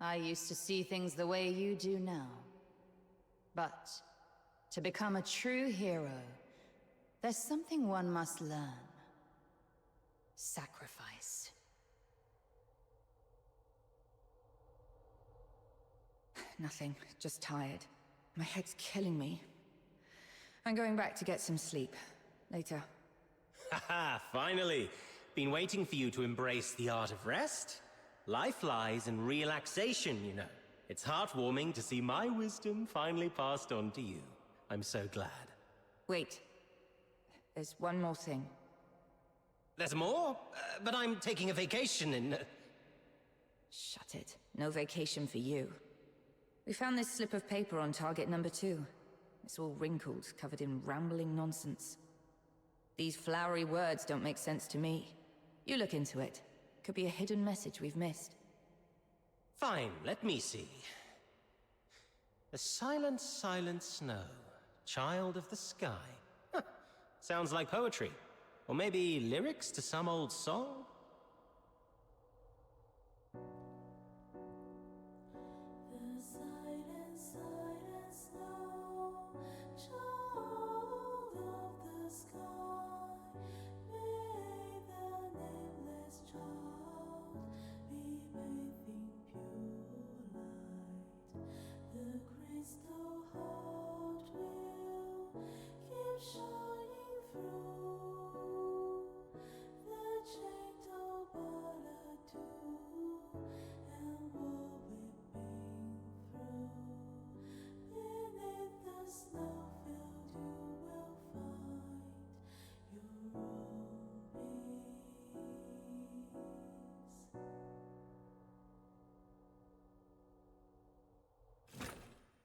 I used to see things the way you do now. But to become a true hero, there's something one must learn. Sacrifice.
Nothing, just tired. My head's killing me. I'm going back to get some sleep. Later.
Haha, finally! Been waiting for you to embrace the art of rest. Life lies in relaxation, you know. It's heartwarming to see my wisdom finally passed on to you. I'm so glad.
Wait. There's one more thing.
There's more? But I'm taking a vacation in...
Shut it. No vacation for you. We found this slip of paper on target number 2. It's all wrinkled, covered in rambling nonsense. These flowery words don't make sense to me. You look into it. Could be a hidden message we've missed.
Fine, let me see. The silent, silent snow. Child of the sky. Huh. Sounds like poetry. Or maybe lyrics to some old song?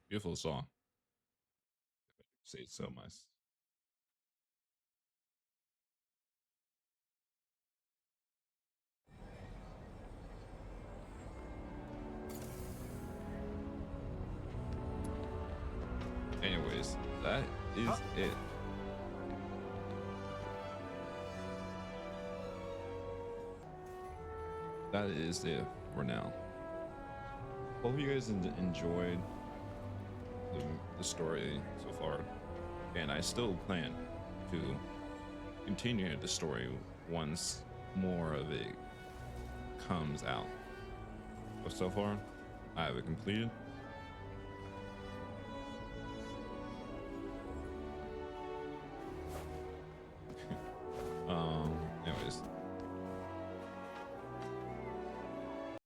Beautiful song. Say so much. Anyways, that is it. That is it for now. Hope you guys enjoyed the story so far, and I still plan to continue the story once more of it comes out. But so far, I have it completed.